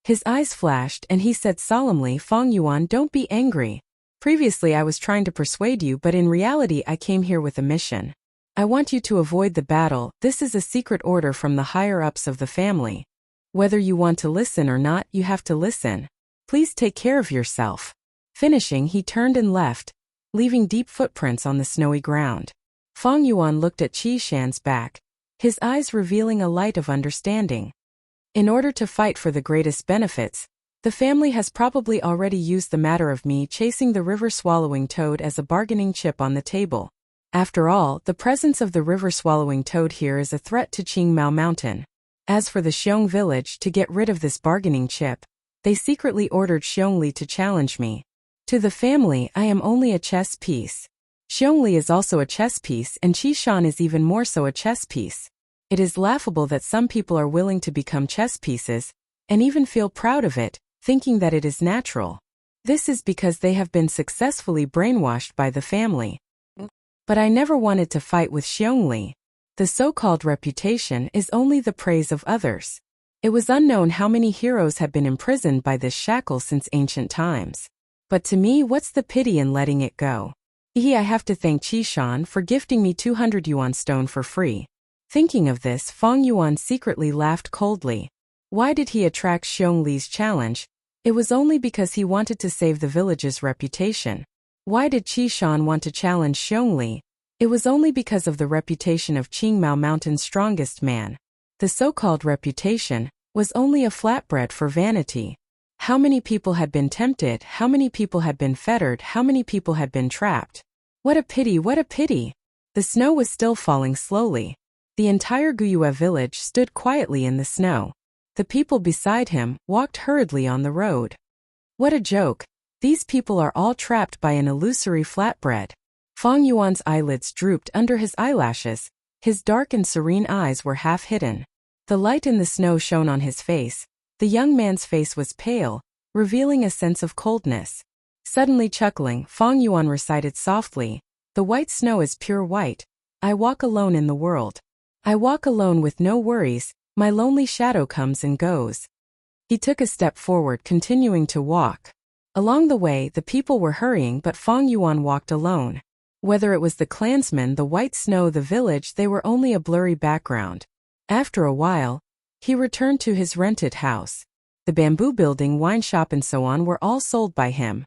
His eyes flashed and he said solemnly, Fang Yuan, don't be angry. Previously I was trying to persuade you, but in reality I came here with a mission. I want you to avoid the battle. This is a secret order from the higher-ups of the family. Whether you want to listen or not, you have to listen. Please take care of yourself. Finishing, he turned and left, leaving deep footprints on the snowy ground. Fang Yuan looked at Qi Shan's back, his eyes revealing a light of understanding. In order to fight for the greatest benefits, the family has probably already used the matter of me chasing the river-swallowing toad as a bargaining chip on the table. After all, the presence of the river-swallowing toad here is a threat to Qingmao Mountain. As for the Xiong village, to get rid of this bargaining chip, they secretly ordered Xiongli to challenge me. To the family, I am only a chess piece. Xiongli is also a chess piece, and Qi Shan is even more so a chess piece. It is laughable that some people are willing to become chess pieces, and even feel proud of it, thinking that it is natural. This is because they have been successfully brainwashed by the family. But I never wanted to fight with Xiongli. The so-called reputation is only the praise of others. It was unknown how many heroes have been imprisoned by this shackle since ancient times. But to me, what's the pity in letting it go? I have to thank Qi Shan for gifting me 200 yuan stone for free. Thinking of this, Fang Yuan secretly laughed coldly. Why did he attract Xiong challenge? It was only because he wanted to save the village's reputation. Why did Qi Shan want to challenge Xiong? It was only because of the reputation of Qingmao Mountain's strongest man. The so-called reputation was only a flatbread for vanity. How many people had been tempted, how many people had been fettered, how many people had been trapped. What a pity, what a pity! The snow was still falling slowly. The entire Guyue village stood quietly in the snow. The people beside him walked hurriedly on the road. What a joke! These people are all trapped by an illusory flatbread. Fang Yuan's eyelids drooped under his eyelashes. His dark and serene eyes were half hidden. The light in the snow shone on his face. The young man's face was pale, revealing a sense of coldness. Suddenly chuckling, Fang Yuan recited softly, "The white snow is pure white. I walk alone in the world. I walk alone with no worries, my lonely shadow comes and goes." He took a step forward, continuing to walk. Along the way, the people were hurrying, but Fang Yuan walked alone. Whether it was the clansmen, the white snow, the village, they were only a blurry background. After a while, he returned to his rented house. The bamboo building, wine shop and so on were all sold by him.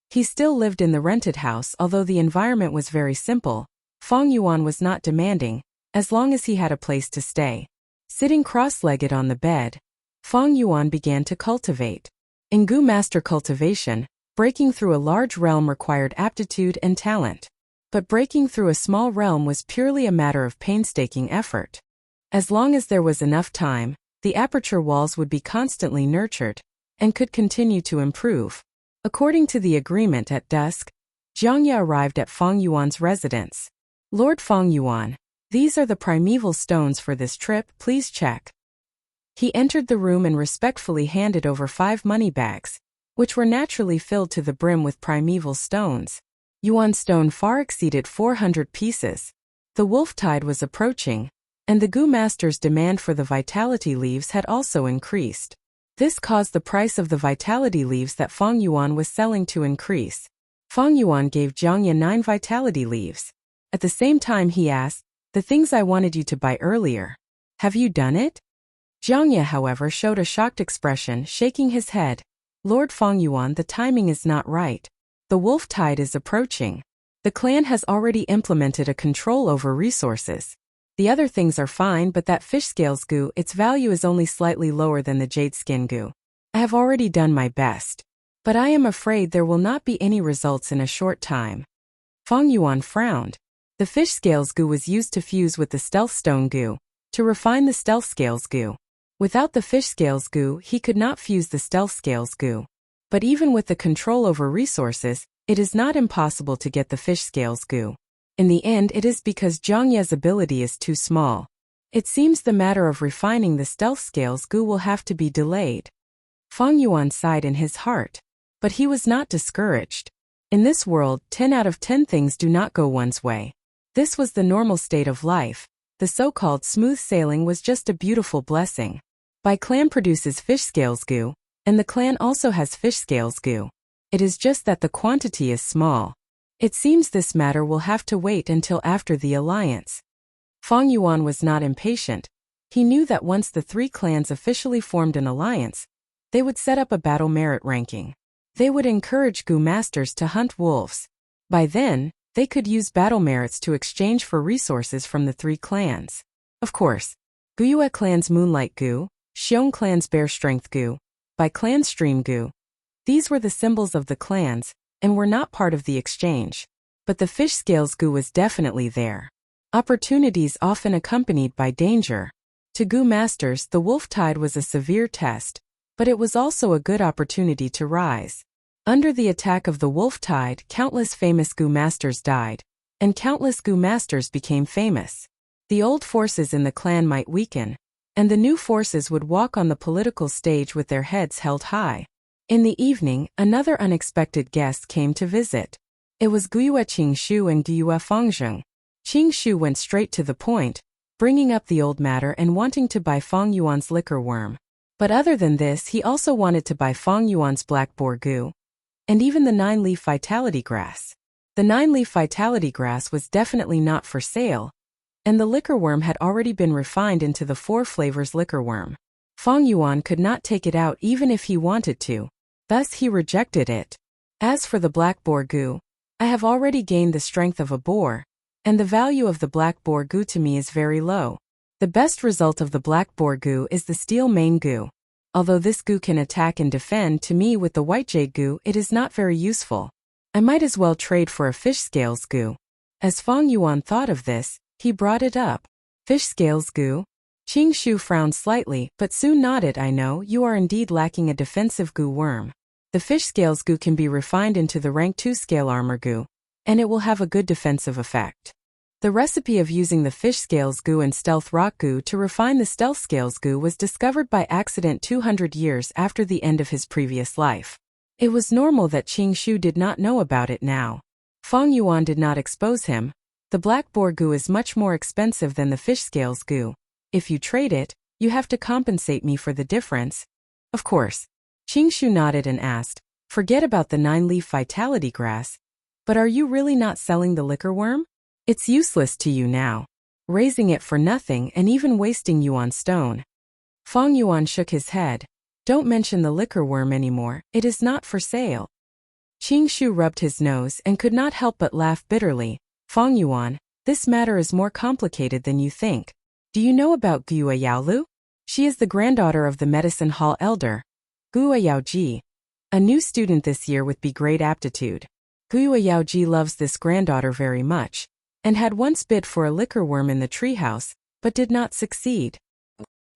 He still lived in the rented house, although the environment was very simple. Fang Yuan was not demanding, as long as he had a place to stay. Sitting cross-legged on the bed, Fang Yuan began to cultivate. In Gu master cultivation, breaking through a large realm required aptitude and talent. But breaking through a small realm was purely a matter of painstaking effort. As long as there was enough time, the aperture walls would be constantly nurtured, and could continue to improve. According to the agreement at dusk, Jiangya arrived at Fang Yuan's residence. "Lord Fang Yuan, these are the primeval stones for this trip, please check." He entered the room and respectfully handed over 5 money bags, which were naturally filled to the brim with primeval stones. Yuan stone far exceeded 400 pieces. The wolf tide was approaching, and the Gu master's demand for the vitality leaves had also increased. This caused the price of the vitality leaves that Fang Yuan was selling to increase. Fang Yuan gave Jiangya 9 vitality leaves. At the same time he asked, "The things I wanted you to buy earlier. Have you done it?" Jiangya, however, showed a shocked expression, shaking his head. "Lord Fang Yuan, the timing is not right. The wolf tide is approaching. The clan has already implemented a control over resources. The other things are fine, but that fish scales goo, its value is only slightly lower than the jade skin goo. I have already done my best. But I am afraid there will not be any results in a short time. Feng Yuan frowned. The fish scales goo was used to fuse with the stealth stone goo, to refine the stealth scales goo. Without the fish scales goo, he could not fuse the stealth scales goo. But even with the control over resources, it is not impossible to get the fish scales goo. In the end, it is because Zhang Ye's ability is too small. It seems the matter of refining the stealth scales goo will have to be delayed. Feng Yuan sighed in his heart. But he was not discouraged. In this world, 10 out of 10 things do not go one's way. This was the normal state of life. The so-called smooth sailing was just a beautiful blessing. Bai clan produces fish scales goo, and the clan also has fish scales goo. It is just that the quantity is small. It seems this matter will have to wait until after the alliance. Feng Yuan was not impatient. He knew that once the three clans officially formed an alliance, they would set up a battle merit ranking. They would encourage goo masters to hunt wolves. By then, they could use battle merits to exchange for resources from the three clans. Of course, Guyue clan's Moonlight Goo, Xiong clan's Bear Strength Goo, Bai clan's Stream Goo. These were the symbols of the clans, and were not part of the exchange. But the fish scales goo was definitely there. Opportunities often accompanied by danger. To goo masters, the wolf tide was a severe test, but it was also a good opportunity to rise. Under the attack of the wolf tide, countless famous goo masters died, and countless goo masters became famous. The old forces in the clan might weaken, and the new forces would walk on the political stage with their heads held high. In the evening, another unexpected guest came to visit. It was Guyue Qingshu and Guyue Fengzheng. Qingshu went straight to the point, bringing up the old matter and wanting to buy Feng Yuan's liquor worm. But other than this, he also wanted to buy Feng Yuan's black boar goo, and even the 9-leaf vitality grass. The 9-leaf vitality grass was definitely not for sale, and the liquor worm had already been refined into the 4 flavors liquor worm. Feng Yuan could not take it out even if he wanted to, thus he rejected it. As for the black boar goo, I have already gained the strength of a boar, and the value of the black boar goo to me is very low. The best result of the black boar goo is the steel mane goo. Although this goo can attack and defend, to me with the white jade goo it is not very useful. I might as well trade for a fish scales goo. As Feng Yuan thought of this, he brought it up. Fish scales goo? Qingshu frowned slightly, but soon nodded. I know, you are indeed lacking a defensive goo worm. The fish scales goo can be refined into the rank 2 scale armor goo, and it will have a good defensive effect. The recipe of using the fish scales goo and stealth rock goo to refine the stealth scales goo was discovered by accident 200 years after the end of his previous life. It was normal that Qingshu did not know about it now. Feng Yuan did not expose him. The black boar goo is much more expensive than the fish scales goo. If you trade it, you have to compensate me for the difference. Of course. Qingshu nodded and asked, forget about the 9-leaf vitality grass. But are you really not selling the liquor worm? It's useless to you now. Raising it for nothing and even wasting yuan stone. Feng Yuan shook his head. Don't mention the liquor worm anymore, it is not for sale. Qingshu rubbed his nose and could not help but laugh bitterly. Feng Yuan, this matter is more complicated than you think. Do you know about Guyue Yaolu? She is the granddaughter of the medicine hall elder, Guyue Yaoji, a new student this year with great aptitude. Guyue Yaoji loves this granddaughter very much, and had once bid for a liquor worm in the treehouse, but did not succeed.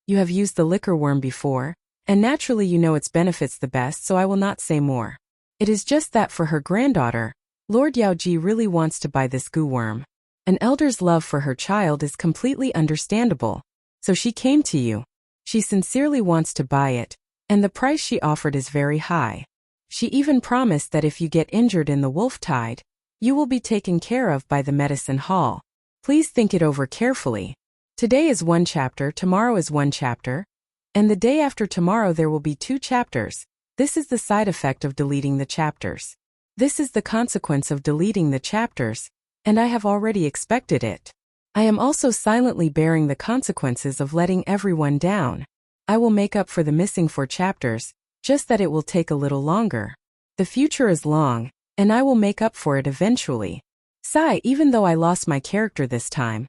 You have used the liquor worm before, and naturally you know its benefits the best, so I will not say more. It is just that for her granddaughter, Lord Yaoji really wants to buy this goo worm. An elder's love for her child is completely understandable, so she came to you. She sincerely wants to buy it, and the price she offered is very high. She even promised that if you get injured in the wolf tide, you will be taken care of by the medicine hall. Please think it over carefully. Today is 1 chapter, tomorrow is 1 chapter, and the day after tomorrow there will be 2 chapters. This is the side effect of deleting the chapters. This is the consequence of deleting the chapters, and I have already expected it. I am also silently bearing the consequences of letting everyone down. I will make up for the missing 4 chapters, just that it will take a little longer. The future is long, and I will make up for it eventually. Sigh, even though I lost my character this time.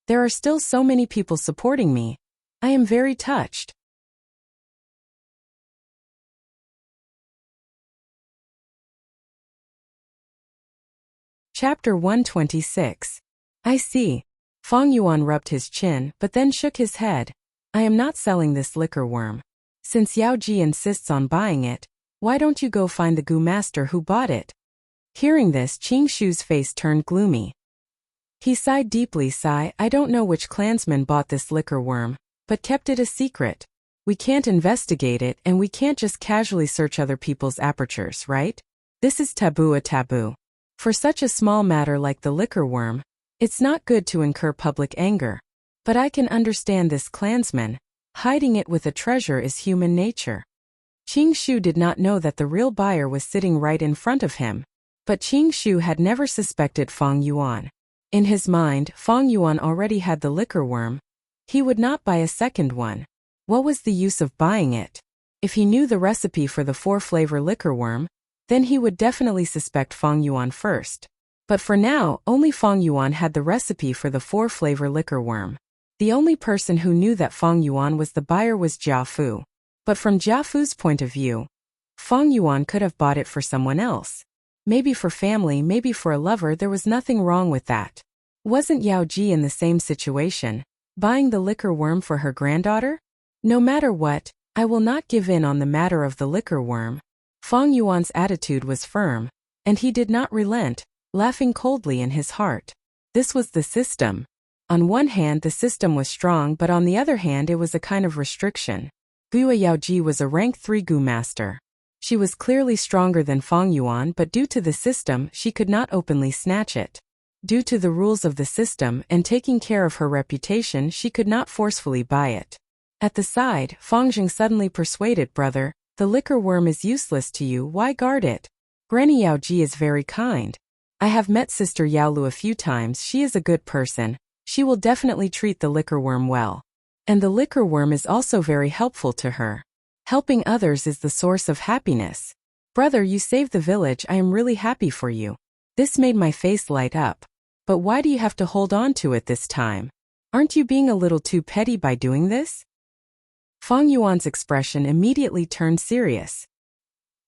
There are still so many people supporting me. I am very touched. Chapter 126. I see. Fang Yuan rubbed his chin, but then shook his head. I am not selling this liquor worm. Since Yao Ji insists on buying it, why don't you go find the gu master who bought it? Hearing this, Qing Shu's face turned gloomy. He sighed deeply. I don't know which clansman bought this liquor worm, but kept it a secret. We can't investigate it, and we can't just casually search other people's apertures, right? This is a taboo. For such a small matter like the liquor worm, it's not good to incur public anger. But I can understand this clansman. Hiding it with a treasure is human nature. Qing Shu did not know that the real buyer was sitting right in front of him. But Qing Shu had never suspected Fang Yuan. In his mind, Fang Yuan already had the liquor worm. He would not buy a second one. What was the use of buying it? If he knew the recipe for the 4-flavor liquor worm, then he would definitely suspect Fang Yuan first. But for now, only Fang Yuan had the recipe for the 4-flavor liquor worm. The only person who knew that Fang Yuan was the buyer was Jia Fu. But from Jia Fu's point of view, Fang Yuan could have bought it for someone else. Maybe for family, maybe for a lover. There was nothing wrong with that. Wasn't Yao Ji in the same situation, buying the liquor worm for her granddaughter? No matter what, I will not give in on the matter of the liquor worm. Fang Yuan's attitude was firm, and he did not relent, laughing coldly in his heart. This was the system. On one hand, the system was strong, but on the other hand, it was a kind of restriction. Gu Yao Ji was a rank 3 gu master. She was clearly stronger than Fang Yuan, but due to the system, she could not openly snatch it. Due to the rules of the system and taking care of her reputation, she could not forcefully buy it. At the side, Fang Jing suddenly persuaded, brother, the liquor worm is useless to you, why guard it? Granny Yao Ji is very kind. I have met Sister Yao Lu a few times, she is a good person. She will definitely treat the liquor worm well. And the liquor worm is also very helpful to her. Helping others is the source of happiness. Brother, you saved the village, I am really happy for you. This made my face light up. But why do you have to hold on to it this time? Aren't you being a little too petty by doing this? Fang Yuan's expression immediately turned serious.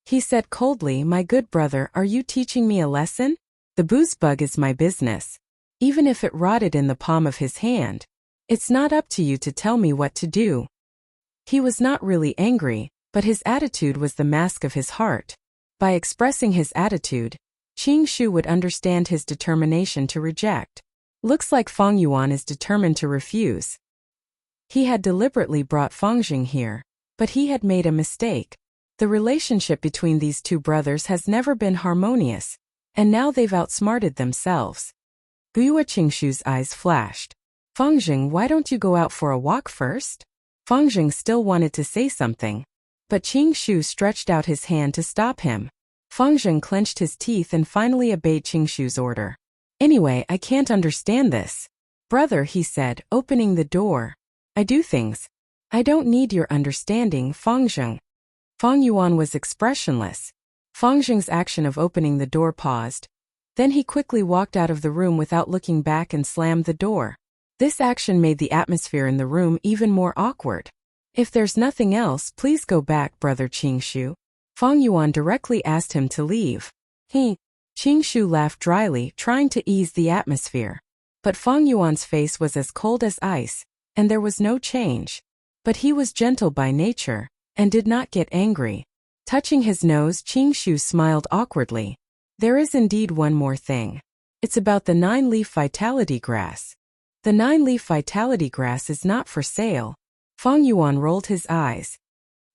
He said coldly, my good brother, are you teaching me a lesson? The booze bug is my business. Even if it rotted in the palm of his hand, it's not up to you to tell me what to do. He was not really angry, but his attitude was the mask of his heart. By expressing his attitude, Qing Shu would understand his determination to reject. Looks like Fang Yuan is determined to refuse. He had deliberately brought Fang Jing here, but he had made a mistake. The relationship between these two brothers has never been harmonious, and now they've outsmarted themselves. Guiyue Qingshu's eyes flashed. Fang Jing, why don't you go out for a walk first? Fang Jing still wanted to say something, but Qing Shu stretched out his hand to stop him. Fang Jing clenched his teeth and finally obeyed Qing Shu's order. Anyway, I can't understand this. Brother, he said, opening the door. I do things. I don't need your understanding, Fang Jing. Fang Yuan was expressionless. Fang Jing's action of opening the door paused. Then he quickly walked out of the room without looking back and slammed the door. This action made the atmosphere in the room even more awkward. If there's nothing else, please go back, brother Qing Shu. Fang Yuan directly asked him to leave. Qing Shu laughed dryly, trying to ease the atmosphere. But Fang Yuan's face was as cold as ice, and there was no change. But he was gentle by nature, and did not get angry. Touching his nose, Qing Shu smiled awkwardly. There is indeed one more thing. It's about the 9-leaf vitality grass. The 9-leaf vitality grass is not for sale. Fang Yuan rolled his eyes.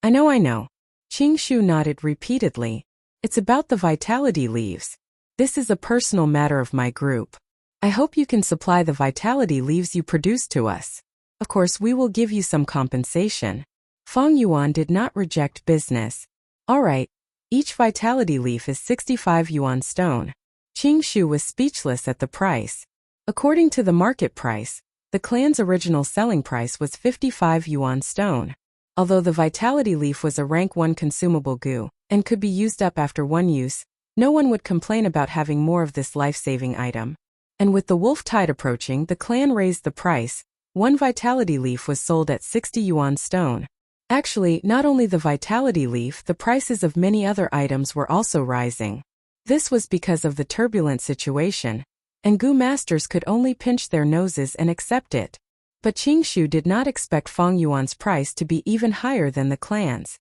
I know. Qing Shu nodded repeatedly. It's about the vitality leaves. This is a personal matter of my group. I hope you can supply the vitality leaves you produce to us. Of course, we will give you some compensation. Fang Yuan did not reject business. All right. Each vitality leaf is 65 yuan stone. Qing Shu was speechless at the price. According to the market price, the clan's original selling price was 55 yuan stone. Although the vitality leaf was a rank 1 consumable goo, and could be used up after one use, no one would complain about having more of this life-saving item. And with the wolf tide approaching, the clan raised the price. One vitality leaf was sold at 60 yuan stone. Actually, not only the vitality leaf, the prices of many other items were also rising. This was because of the turbulent situation, and Gu masters could only pinch their noses and accept it. But Qingshu did not expect Fang Yuan's price to be even higher than the clan's.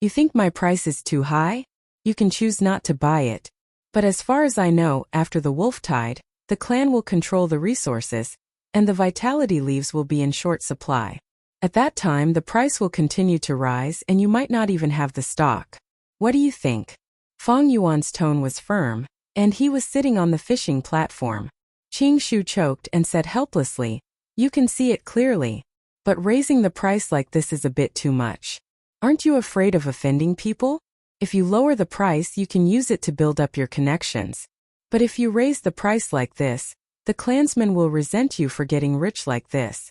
You think my price is too high? You can choose not to buy it. But as far as I know, after the wolf tide, the clan will control the resources, and the vitality leaves will be in short supply. At that time, the price will continue to rise and you might not even have the stock. What do you think? Fang Yuan's tone was firm, and he was sitting on the fishing platform. Qingshu choked and said helplessly, "You can see it clearly. But raising the price like this is a bit too much. Aren't you afraid of offending people? If you lower the price, you can use it to build up your connections. But if you raise the price like this, the clansmen will resent you for getting rich like this."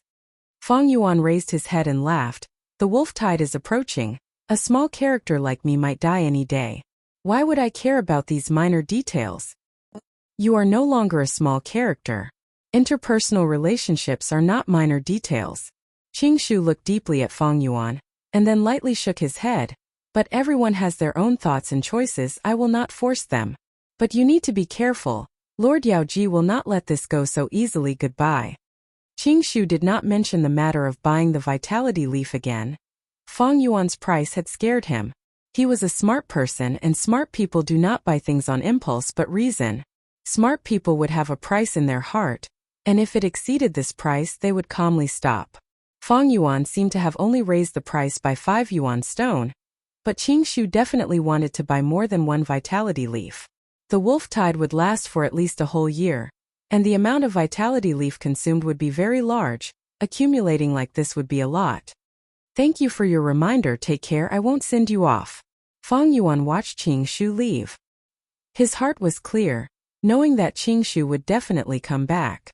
Fang Yuan raised his head and laughed. "The wolf tide is approaching. A small character like me might die any day. Why would I care about these minor details? You are no longer a small character. Interpersonal relationships are not minor details." Qingshu looked deeply at Fang Yuan, and then lightly shook his head. "But everyone has their own thoughts and choices. I will not force them. But you need to be careful. Lord Yaoji will not let this go so easily. Goodbye." Qingshu did not mention the matter of buying the vitality leaf again. Fang Yuan's price had scared him. He was a smart person, and smart people do not buy things on impulse but reason. Smart people would have a price in their heart, and if it exceeded this price, they would calmly stop. Fang Yuan seemed to have only raised the price by 5 yuan stone, but Qingshu definitely wanted to buy more than one vitality leaf. The wolf tide would last for at least a whole year, and the amount of vitality leaf consumed would be very large. Accumulating like this would be a lot. "Thank you for your reminder. Take care, I won't send you off." Fang Yuan watched Qingshu leave. His heart was clear, knowing that Qingshu would definitely come back.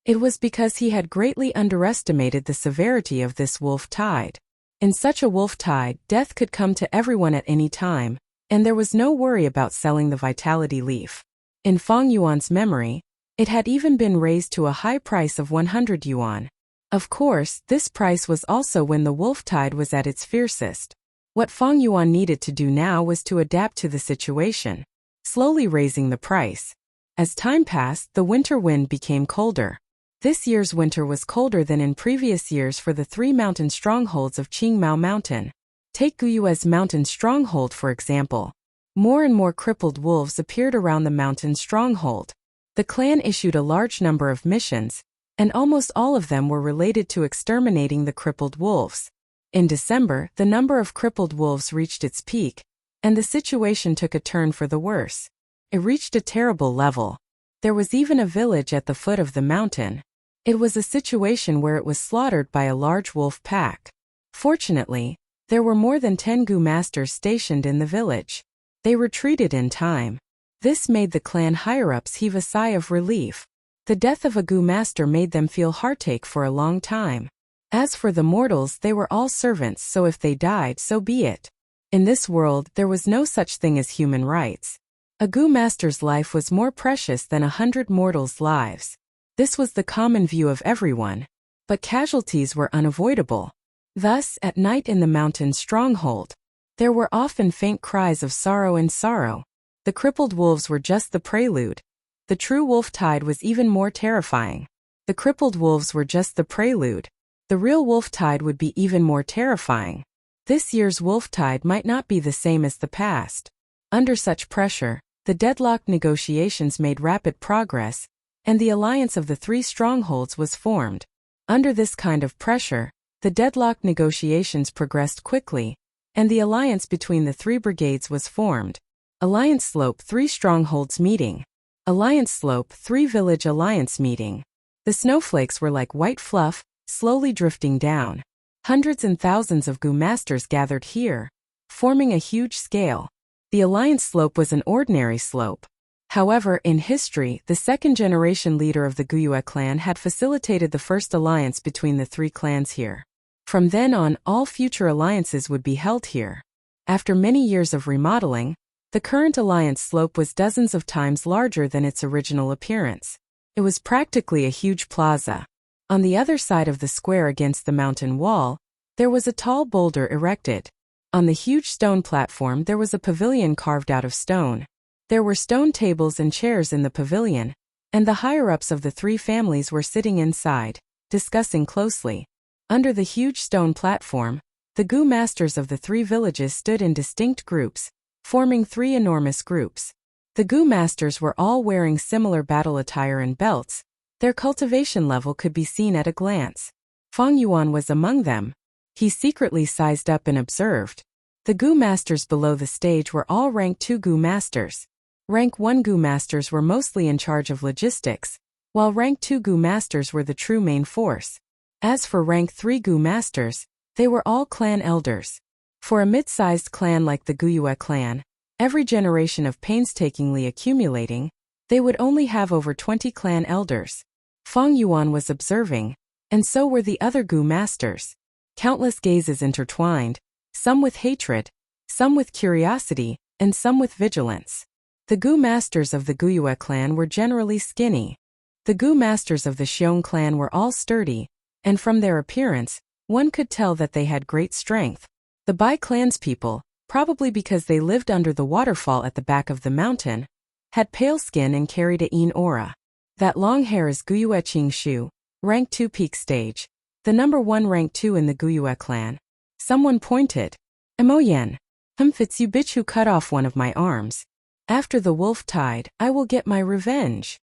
It was because he had greatly underestimated the severity of this wolf tide. In such a wolf tide, death could come to everyone at any time, and there was no worry about selling the vitality leaf. In Fang Yuan's memory, it had even been raised to a high price of 100 yuan. Of course, this price was also when the wolf tide was at its fiercest. What Fang Yuan needed to do now was to adapt to the situation, slowly raising the price. As time passed, the winter wind became colder. This year's winter was colder than in previous years for the 3 mountain strongholds of Qingmao Mountain. Take Guyue's mountain stronghold for example. More and more crippled wolves appeared around the mountain stronghold. The clan issued a large number of missions, and almost all of them were related to exterminating the crippled wolves. In December, the number of crippled wolves reached its peak, and the situation took a turn for the worse. It reached a terrible level. There was even a village at the foot of the mountain. It was a situation where it was slaughtered by a large wolf pack. Fortunately, there were more than 10 Gu masters stationed in the village. They retreated in time. This made the clan higher-ups heave a sigh of relief. The death of a Gu master made them feel heartache for a long time. As for the mortals, they were all servants, so if they died, so be it. In this world, there was no such thing as human rights. A Gu master's life was more precious than 100 mortals' lives. This was the common view of everyone. But casualties were unavoidable. Thus, at night in the mountain stronghold, there were often faint cries of sorrow and sorrow. The crippled wolves were just the prelude. The true wolf tide was even more terrifying. The crippled wolves were just the prelude. The real wolf tide would be even more terrifying. This year's wolf tide might not be the same as the past. Under such pressure, the deadlocked negotiations made rapid progress, and the alliance of the 3 strongholds was formed. Under this kind of pressure, the deadlocked negotiations progressed quickly, and the alliance between the 3 brigades was formed. Alliance Slope 3 Strongholds Meeting. Alliance Slope 3 Village Alliance Meeting. The snowflakes were like white fluff, slowly drifting down. Hundreds and thousands of Gu masters gathered here, forming a huge scale. The Alliance Slope was an ordinary slope. However, in history, the second-generation leader of the Guyue clan had facilitated the first alliance between the 3 clans here. From then on, all future alliances would be held here. After many years of remodeling, the current alliance slope was dozens of times larger than its original appearance. It was practically a huge plaza. On the other side of the square against the mountain wall, there was a tall boulder erected. On the huge stone platform there was a pavilion carved out of stone. There were stone tables and chairs in the pavilion, and the higher-ups of the three families were sitting inside, discussing closely. Under the huge stone platform, the Gu masters of the three villages stood in distinct groups, forming three enormous groups. The Gu masters were all wearing similar battle attire and belts. Their cultivation level could be seen at a glance. Feng Yuan was among them. He secretly sized up and observed. The Gu masters below the stage were all rank 2 Gu masters. Rank 1 Gu masters were mostly in charge of logistics, while rank 2 Gu masters were the true main force. As for rank 3 Gu masters, they were all clan elders. For a mid-sized clan like the Guyue clan, every generation of painstakingly accumulating, they would only have over 20 clan elders. Feng Yuan was observing, and so were the other Gu masters. Countless gazes intertwined, some with hatred, some with curiosity, and some with vigilance. The Gu masters of the Guyue clan were generally skinny. The Gu masters of the Xiong clan were all sturdy, and from their appearance, one could tell that they had great strength. The Bai clan's people, probably because they lived under the waterfall at the back of the mountain, had pale skin and carried a yin aura. That long hair is Guyue Qingshu, rank 2 peak stage, the number 1 rank 2 in the Guyue clan. Someone pointed. Emoyen. It's you bitch who cut off one of my arms. After the wolf tide, I will get my revenge.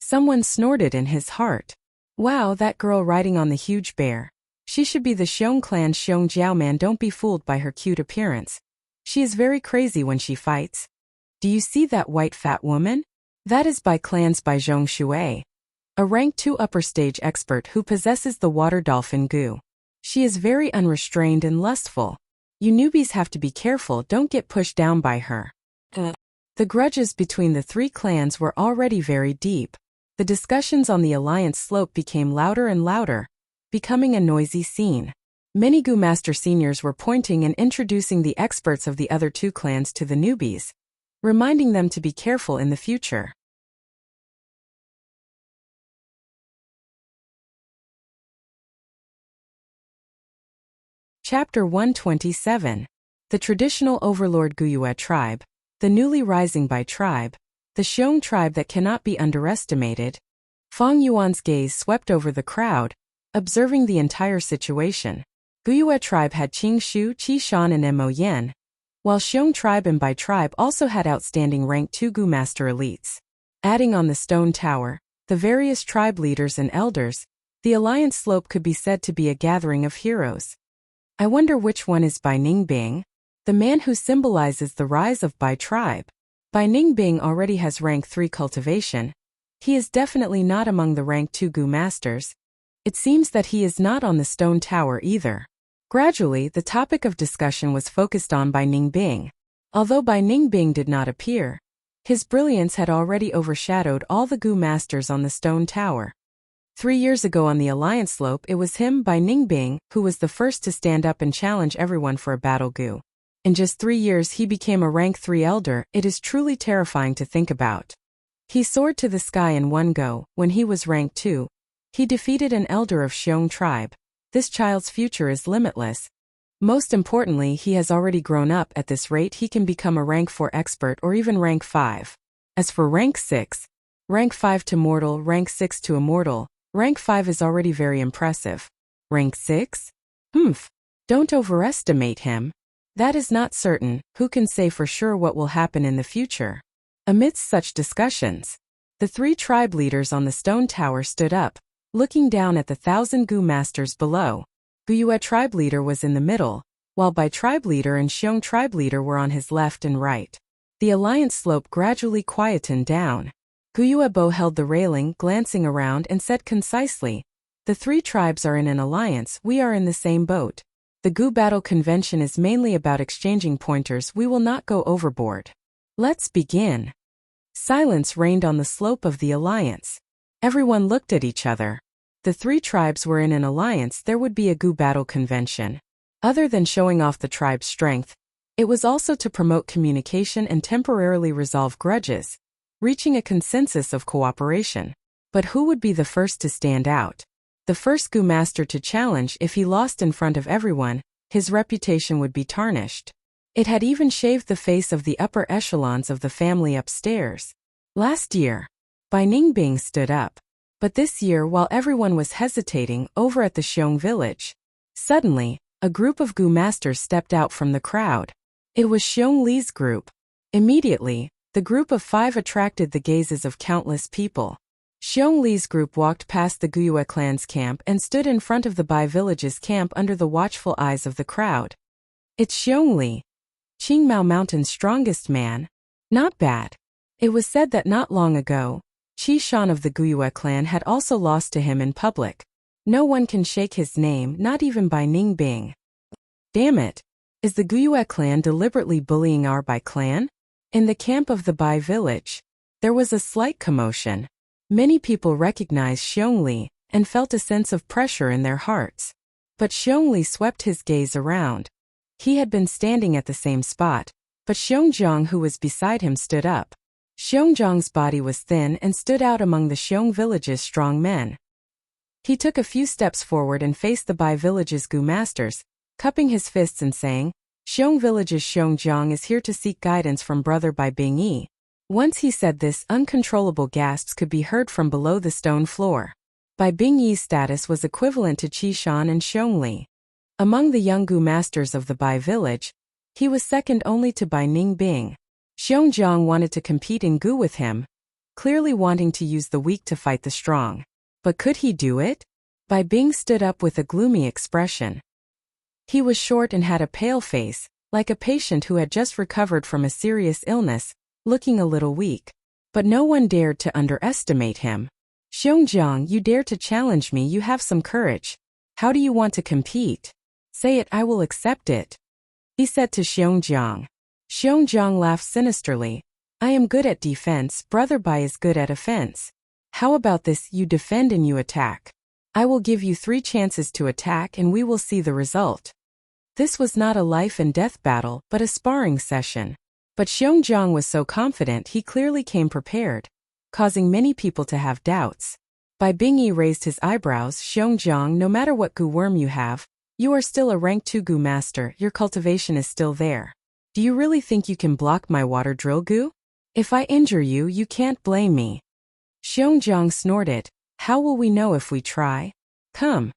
Someone snorted in his heart. Wow, that girl riding on the huge bear. She should be the Xiong clan's Xiong Jiao man. Don't be fooled by her cute appearance. She is very crazy when she fights. Do you see that white fat woman? That is Bai clan's Bai Zhong Shui, a rank 2 upper stage expert who possesses the water dolphin Gu. She is very unrestrained and lustful. You newbies have to be careful, don't get pushed down by her. The grudges between the three clans were already very deep. The discussions on the alliance slope became louder and louder, becoming a noisy scene. Many Gu Master seniors were pointing and introducing the experts of the other two clans to the newbies, reminding them to be careful in the future. Chapter 127. The Traditional Overlord Guyue Tribe, the newly rising Bai tribe, the Xiong tribe that cannot be underestimated. Feng Yuan's gaze swept over the crowd, observing the entire situation. Guyue tribe had Qingshu, Qishan and Mo Yan, while Xiong tribe and Bai tribe also had outstanding rank 2 Gu Master elites. Adding on the stone tower, the various tribe leaders and elders, the alliance slope could be said to be a gathering of heroes. I wonder which one is Bai Ningbing, the man who symbolizes the rise of Bai tribe. Bai Ningbing already has rank 3 cultivation. He is definitely not among the rank 2 Gu masters. It seems that he is not on the stone tower either. Gradually, the topic of discussion was focused on Bai Ningbing. Although Bai Ningbing did not appear, his brilliance had already overshadowed all the Gu masters on the stone tower. 3 years ago on the alliance slope, it was him, Bai Ningbing, who was the first to stand up and challenge everyone for a battle Gu. In just 3 years he became a rank 3 elder. It is truly terrifying to think about. He soared to the sky in one go. When he was rank 2, he defeated an elder of Xiong tribe. This child's future is limitless. Most importantly, he has already grown up. At this rate he can become a rank 4 expert or even rank 5. As for rank 6, rank 5 to mortal, rank 6 to immortal, rank 5 is already very impressive. Rank 6? Don't overestimate him. That is not certain. Who can say for sure what will happen in the future? Amidst such discussions, the 3 tribe leaders on the stone tower stood up, looking down at the 1,000 Gu masters below. Guyue tribe leader was in the middle, while Bai tribe leader and Xiong tribe leader were on his left and right. The alliance slope gradually quietened down. Guyue Bo held the railing, glancing around, and said concisely, "The 3 tribes are in an alliance. We are in the same boat. The Gu Battle Convention is mainly about exchanging pointers. We will not go overboard. Let's begin." Silence reigned on the slope of the alliance. Everyone looked at each other. The 3 tribes were in an alliance. There would be a Gu Battle Convention. Other than showing off the tribe's strength, it was also to promote communication and temporarily resolve grudges, reaching a consensus of cooperation. But who would be the first to stand out? The first Gu master to challenge. If he lost in front of everyone, his reputation would be tarnished. It had even shaved the face of the upper echelons of the family upstairs. Last year, Bai Ningbing stood up. But this year, while everyone was hesitating over at the Xiong village, suddenly, a group of Gu masters stepped out from the crowd. It was Xiong Li's group. Immediately, the group of 5 attracted the gazes of countless people. Xiong Li's group walked past the Guyue clan's camp and stood in front of the Bai village's camp under the watchful eyes of the crowd. It's Xiong Li, Qingmao Mountain's strongest man. Not bad. It was said that not long ago, Qi Shan of the Guyue clan had also lost to him in public. No one can shake his name, not even Bai Ningbing. Damn it. Is the Guyue clan deliberately bullying our Bai clan? In the camp of the Bai village, there was a slight commotion. Many people recognized Xiong Li and felt a sense of pressure in their hearts. But Xiong Li swept his gaze around. He had been standing at the same spot, but Xiongjiang, who was beside him, stood up. Xiongjiang's body was thin and stood out among the Xiong village's strong men. He took a few steps forward and faced the Bai village's Gu masters, cupping his fists and saying, Xiong village's Xiongjiang is here to seek guidance from brother Bai Bingyi. Once he said this, uncontrollable gasps could be heard from below the stone floor. Bai Bingyi's status was equivalent to Qi Shan and Xiong Li. Among the young Gu masters of the Bai village, he was second only to Bai Ningbing. Xiongjiang wanted to compete in Gu with him, clearly wanting to use the weak to fight the strong. But could he do it? Bai Bing stood up with a gloomy expression. He was short and had a pale face, like a patient who had just recovered from a serious illness, looking a little weak. But no one dared to underestimate him. Xiongjiang, you dare to challenge me, you have some courage. How do you want to compete? Say it, I will accept it, he said to Xiongjiang. Xiongjiang laughed sinisterly. I am good at defense, brother Bai is good at offense. How about this, you defend and you attack. I will give you 3 chances to attack and we will see the result. This was not a life and death battle, but a sparring session. But Xiongjiang was so confident he clearly came prepared, causing many people to have doubts. Bai Bingyi raised his eyebrows. Xiongjiang, no matter what Gu worm you have, you are still a rank 2 Gu master, your cultivation is still there. Do you really think you can block my water drill Gu? If I injure you, you can't blame me. Xiongjiang snorted. How will we know if we try? Come.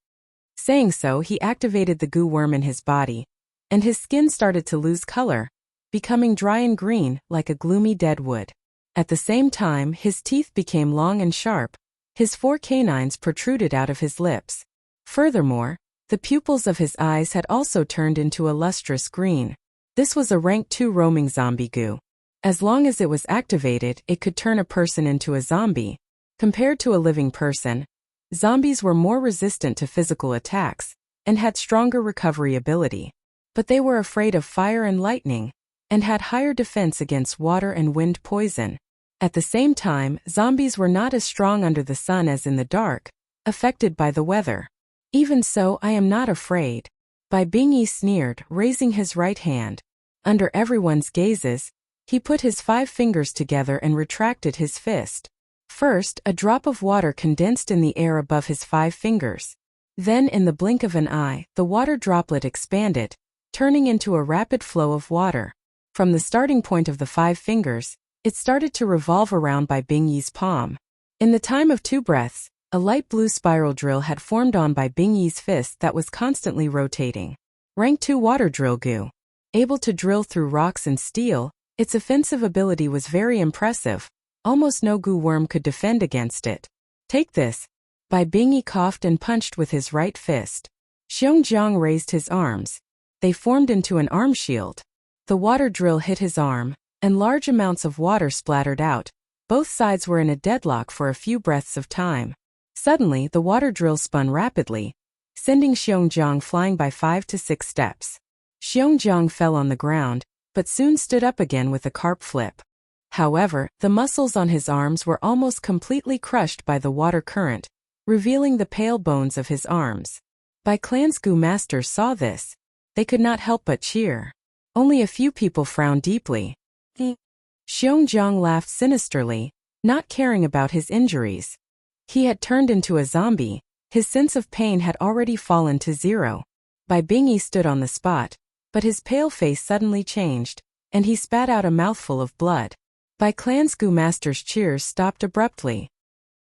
Saying so, he activated the Gu worm in his body, and his skin started to lose color, becoming dry and green, like a gloomy dead wood. At the same time, his teeth became long and sharp. His 4 canines protruded out of his lips. Furthermore, the pupils of his eyes had also turned into a lustrous green. This was a rank 2 roaming zombie Gu. As long as it was activated, it could turn a person into a zombie. Compared to a living person, zombies were more resistant to physical attacks and had stronger recovery ability. But they were afraid of fire and lightning and had higher defense against water and wind poison. At the same time, zombies were not as strong under the sun as in the dark, affected by the weather. Even so, I am not afraid. Bai Bingyi sneered, raising his right hand. Under everyone's gazes, he put his 5 fingers together and retracted his fist. First, a drop of water condensed in the air above his 5 fingers. Then, in the blink of an eye, the water droplet expanded, turning into a rapid flow of water. From the starting point of the 5 fingers, it started to revolve around Bai Bingyi's palm. In the time of 2 breaths, a light blue spiral drill had formed on Bai Bingyi's fist that was constantly rotating. Rank 2 water drill Gu. Able to drill through rocks and steel, its offensive ability was very impressive. Almost no Gu worm could defend against it. Take this. Bai Bingyi coughed and punched with his right fist. Xiongjiang raised his arms. They formed into an arm shield. The water drill hit his arm, and large amounts of water splattered out. Both sides were in a deadlock for a few breaths of time. Suddenly, the water drill spun rapidly, sending Xiongjiang flying by 5 to 6 steps. Xiongjiang fell on the ground, but soon stood up again with a carp flip. However, the muscles on his arms were almost completely crushed by the water current, revealing the pale bones of his arms. Bai Clan's Gu masters saw this. They could not help but cheer. Only a few people frowned deeply. Xiongjiang laughed sinisterly, not caring about his injuries. He had turned into a zombie. His sense of pain had already fallen to zero. Bai Bingyi stood on the spot, but his pale face suddenly changed, and he spat out a mouthful of blood. Bai Clan's Gu Master's cheers stopped abruptly.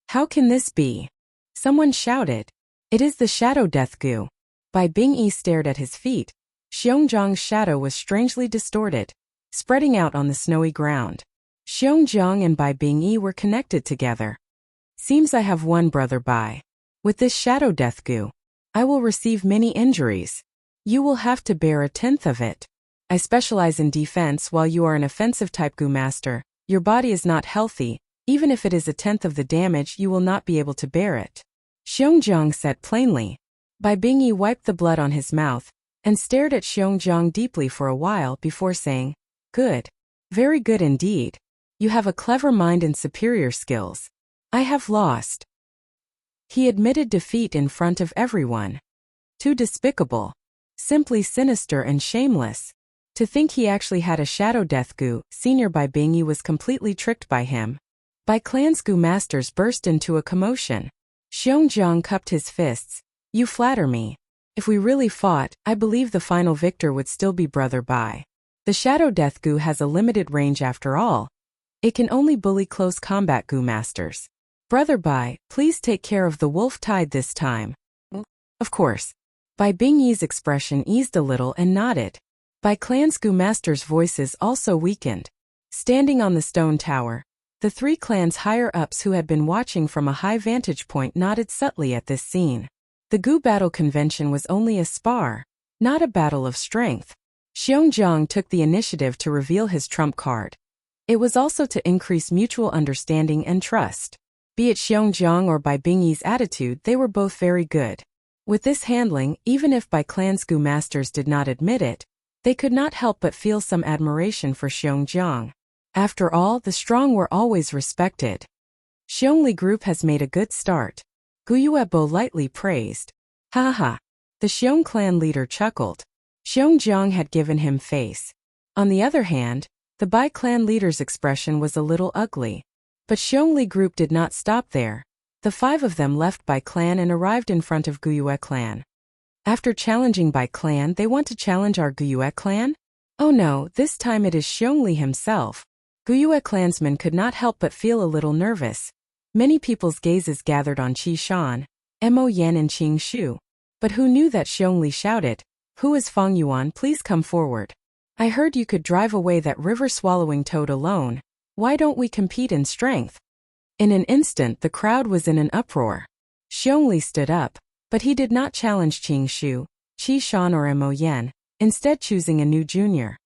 How can this be? Someone shouted. It is the Shadow Death Gu. Bai Bingyi stared at his feet. Xiongjiang's shadow was strangely distorted, spreading out on the snowy ground. Xiongjiang and Bai Bingyi were connected together. Seems I have one brother Bai. With this Shadow Death Gu, I will receive many injuries. You will have to bear a tenth of it. I specialize in defense while you are an offensive type Gu Master. Your body is not healthy. Even if it is a tenth of the damage, you will not be able to bear it. Xiongjiang said plainly. Bai Bingyi wiped the blood on his mouth and stared at Xiongjiang deeply for a while before saying, Good. Very good indeed. You have a clever mind and superior skills. I have lost. He admitted defeat in front of everyone. Too despicable. Simply sinister and shameless. To think he actually had a Shadow Death Gu. Senior Bai Bingyi was completely tricked by him. Bai Clan's Gu Masters burst into a commotion. Xiongjiang cupped his fists. You flatter me. If we really fought, I believe the final victor would still be Brother Bai. The Shadow Death Gu has a limited range after all. It can only bully close combat Gu Masters. Brother Bai, please take care of the wolf tide this time. Of course. Bai Bingyi's expression eased a little and nodded. Bai Clan's Gu Masters' voices also weakened. Standing on the stone tower, the three clans higher-ups who had been watching from a high vantage point nodded subtly at this scene. The Gu battle convention was only a spar, not a battle of strength. Xiongjiang took the initiative to reveal his trump card. It was also to increase mutual understanding and trust. Be it Xiongjiang or Bai Bingyi's attitude, they were both very good. With this handling, even if Bai Clan's Gu Masters did not admit it, they could not help but feel some admiration for Xiongjiang. After all, the strong were always respected. Xiongli group has made a good start. Guyuebo lightly praised. Ha ha. The Xiong clan leader chuckled. Xiongjiang had given him face. On the other hand, the Bai clan leader's expression was a little ugly. But Xiongli group did not stop there. The five of them left Bai clan and arrived in front of Guyue clan. After challenging Bai clan, they want to challenge our Guyue clan? Oh no, this time it is Xiongli himself. Guyue clansmen could not help but feel a little nervous. Many people's gazes gathered on Qi Shan, Mo Yan and Qing Shu. But who knew that Xiongli shouted, Who is Feng Yuan? Please come forward. I heard you could drive away that river-swallowing toad alone. Why don't we compete in strength? In an instant the crowd was in an uproar. Xiongli stood up, but he did not challenge Qing Shu, Qi Shan or Mo Yan, instead choosing a new junior.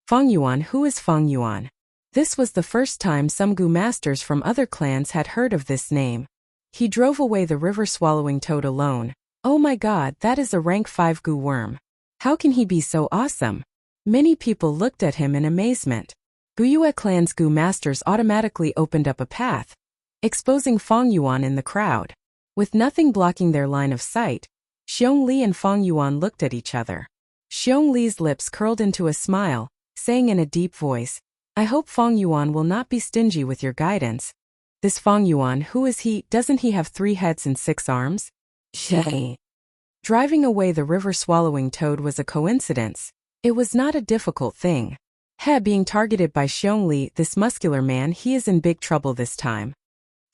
Feng Yuan. Who is Feng Yuan? This was the first time some Gu Masters from other clans had heard of this name. He drove away the river-swallowing toad alone. Oh my god, that is a rank 5 Gu worm. How can he be so awesome? Many people looked at him in amazement. Guyue clan's Gu Masters automatically opened up a path, exposing Feng Yuan in the crowd. With nothing blocking their line of sight, Xiongli and Feng Yuan looked at each other. Xiongli's lips curled into a smile, saying in a deep voice, I hope Feng Yuan will not be stingy with your guidance. This Feng Yuan, who is he? Doesn't he have 3 heads and 6 arms? Shay. Driving away the river-swallowing toad was a coincidence. It was not a difficult thing. Being targeted by Xiongli, this muscular man, he is in big trouble this time.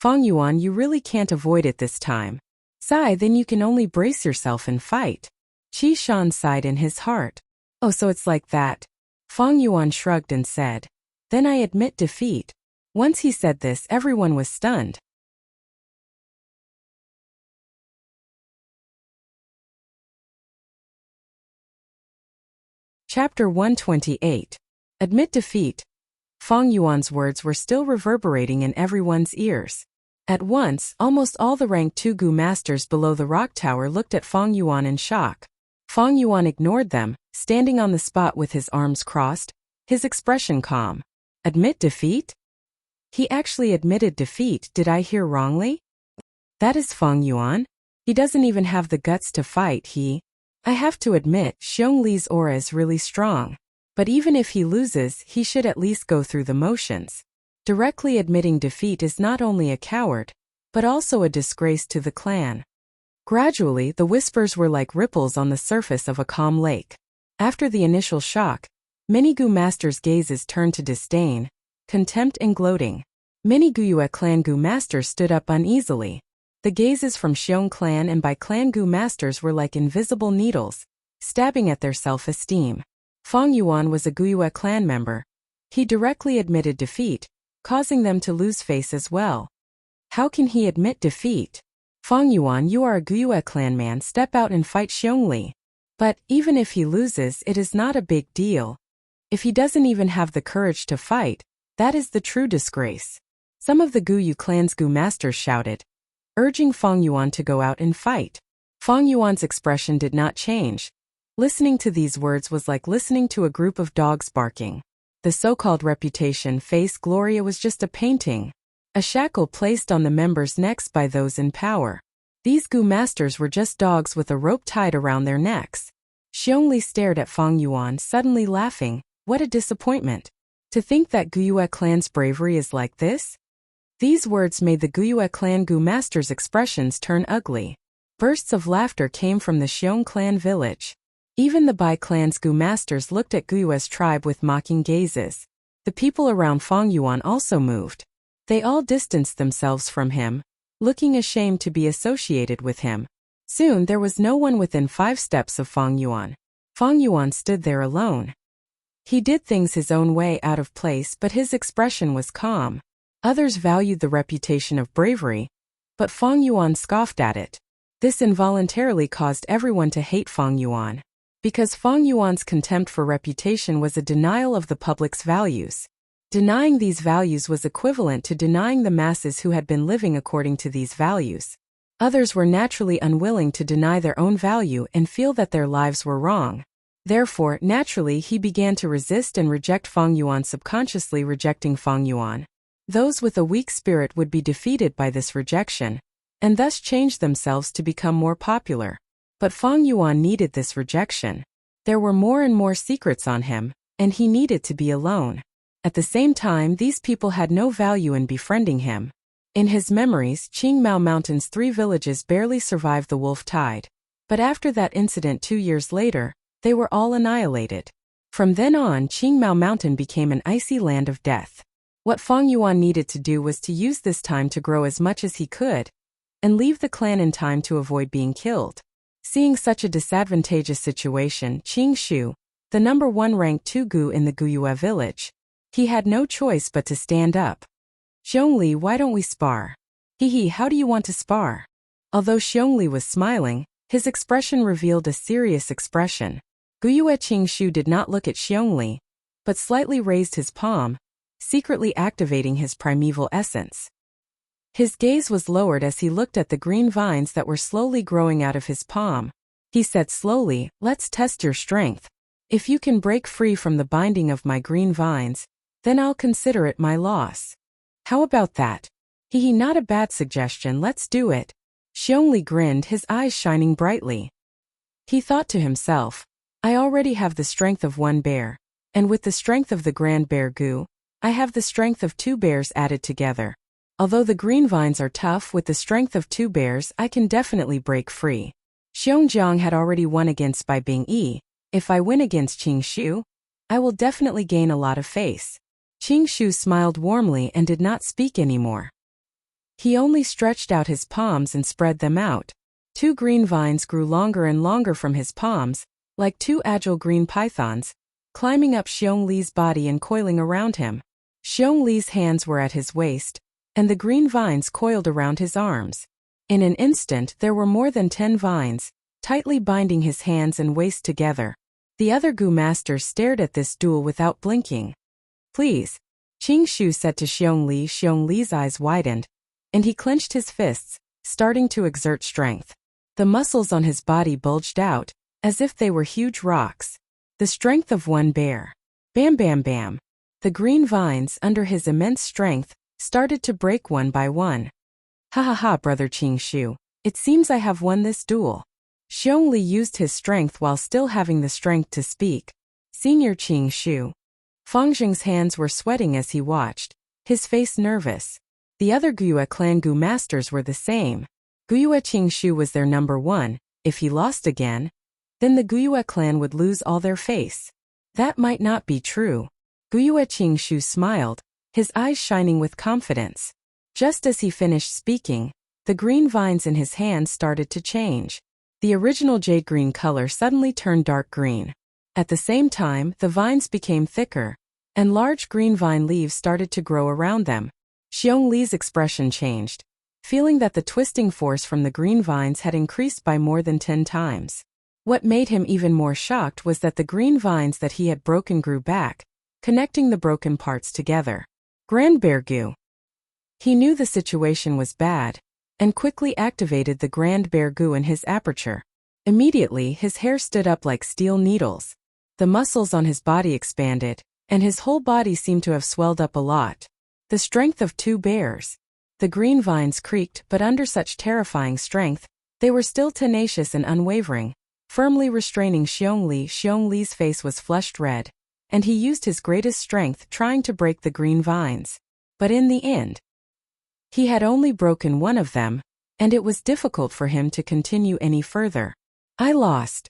Feng Yuan, you really can't avoid it this time. Sigh, then you can only brace yourself and fight. Qi Shan sighed in his heart. Oh, so it's like that. Feng Yuan shrugged and said, Then I admit defeat. Once he said this, everyone was stunned. Chapter 128. Admit defeat. Feng Yuan's words were still reverberating in everyone's ears. At once, almost all the rank 2 Gu Masters below the rock tower looked at Feng Yuan in shock. Feng Yuan ignored them, standing on the spot with his arms crossed, his expression calm. Admit defeat? He actually admitted defeat, did I hear wrongly? That is Feng Yuan? He doesn't even have the guts to fight, I have to admit, Xiongli's aura is really strong. But even if he loses, he should at least go through the motions. Directly admitting defeat is not only a coward, but also a disgrace to the clan. Gradually, the whispers were like ripples on the surface of a calm lake. After the initial shock, many Gu masters' gazes turned to disdain, contempt and gloating. Many Guyue clan Gu masters stood up uneasily. The gazes from Xiong clan and Bai clan Gu masters were like invisible needles, stabbing at their self-esteem. Fang Yuan was a Guyue clan member. He directly admitted defeat, causing them to lose face as well. How can he admit defeat? Fang Yuan, you are a Guyue clan man, step out and fight Xiongli. But, even if he loses, it is not a big deal. If he doesn't even have the courage to fight, that is the true disgrace. Some of the Guyu clan's Gu masters shouted, urging Fang Yuan to go out and fight. Fang Yuan's expression did not change. Listening to these words was like listening to a group of dogs barking. The so-called reputation face Gloria was just a painting, a shackle placed on the members' necks by those in power. These Gu masters were just dogs with a rope tied around their necks. Xiongli stared at Fang Yuan, suddenly laughing. What a disappointment. To think that Guyue clan's bravery is like this? These words made the Guyue clan Gu masters' expressions turn ugly. Bursts of laughter came from the Xiong clan village. Even the Bai clan's Gu masters looked at Guyue's tribe with mocking gazes. The people around Fang Yuan also moved. They all distanced themselves from him, looking ashamed to be associated with him. Soon there was no one within 5 steps of Fang Yuan. Fang Yuan stood there alone. He did things his own way out of place, but his expression was calm. Others valued the reputation of bravery, but Fang Yuan scoffed at it. This involuntarily caused everyone to hate Fang Yuan. Because Fang Yuan's contempt for reputation was a denial of the public's values. Denying these values was equivalent to denying the masses who had been living according to these values. Others were naturally unwilling to deny their own value and feel that their lives were wrong. Therefore, naturally he began to resist and reject Fang Yuan, subconsciously rejecting Fang Yuan. Those with a weak spirit would be defeated by this rejection, and thus change themselves to become more popular. But Fang Yuan needed this rejection. There were more and more secrets on him, and he needed to be alone. At the same time, these people had no value in befriending him. In his memories, Qingmao Mountain's 3 villages barely survived the wolf tide. But after that incident 2 years later, they were all annihilated. From then on, Qingmao Mountain became an icy land of death. What Fang Yuan needed to do was to use this time to grow as much as he could, and leave the clan in time to avoid being killed. Seeing such a disadvantageous situation, Qing Shu, the number 1 ranked 2 Gu in the Guyue village, he had no choice but to stand up. Xiongli, why don't we spar? Hehe, how do you want to spar? Although Xiongli was smiling, his expression revealed a serious expression. Guyue Qing Shu did not look at Xiongli, but slightly raised his palm, secretly activating his primeval essence. His gaze was lowered as he looked at the green vines that were slowly growing out of his palm. He said slowly, let's test your strength. If you can break free from the binding of my green vines, then I'll consider it my loss. How about that? Hehe, not a bad suggestion, let's do it. Xiongli grinned, his eyes shining brightly. He thought to himself, I already have the strength of 1 bear, and with the strength of the Grand Bear Gu, I have the strength of 2 bears added together. Although the green vines are tough, with the strength of 2 bears I can definitely break free. Xiongjiang had already won against Bai Bingyi. If I win against Qing Shu, I will definitely gain a lot of face. Qing Shu smiled warmly and did not speak anymore. He only stretched out his palms and spread them out. 2 green vines grew longer and longer from his palms, like 2 agile green pythons, climbing up Xiong body and coiling around him. Xiong hands were at his waist, and the green vines coiled around his arms. In an instant there were more than 10 vines, tightly binding his hands and waist together. The other Gu masters stared at this duel without blinking. Please, Qing Shu said to Xiongli. Xiong eyes widened, and he clenched his fists, starting to exert strength. The muscles on his body bulged out, as if they were huge rocks. The strength of 1 bear. Bam bam bam. The green vines, under his immense strength, started to break one by one. Ha ha ha, brother Qing Shu. It seems I have won this duel. Xiongli used his strength while still having the strength to speak. Senior Qing Shu. Fang Jing's hands were sweating as he watched, his face nervous. The other Guyue clan Gu masters were the same. Guyue Qingshu was their number one. If he lost again, then the Guyue clan would lose all their face. That might not be true. Guyue Qingshu smiled, his eyes shining with confidence. Just as he finished speaking, the green vines in his hands started to change. The original jade-green color suddenly turned dark green. At the same time, the vines became thicker, and large green vine leaves started to grow around them. Xiong Li's expression changed, feeling that the twisting force from the green vines had increased by more than 10 times. What made him even more shocked was that the green vines that he had broken grew back, connecting the broken parts together. Grand Bear Gu. He knew the situation was bad, and quickly activated the Grand Bear Gu in his aperture. Immediately, his hair stood up like steel needles. The muscles on his body expanded, and his whole body seemed to have swelled up a lot. The strength of 2 bears. The green vines creaked, but under such terrifying strength, they were still tenacious and unwavering, firmly restraining Xiong Li. Xiong Li's face was flushed red, and he used his greatest strength trying to break the green vines. But in the end, he had only broken one of them, and it was difficult for him to continue any further. I lost.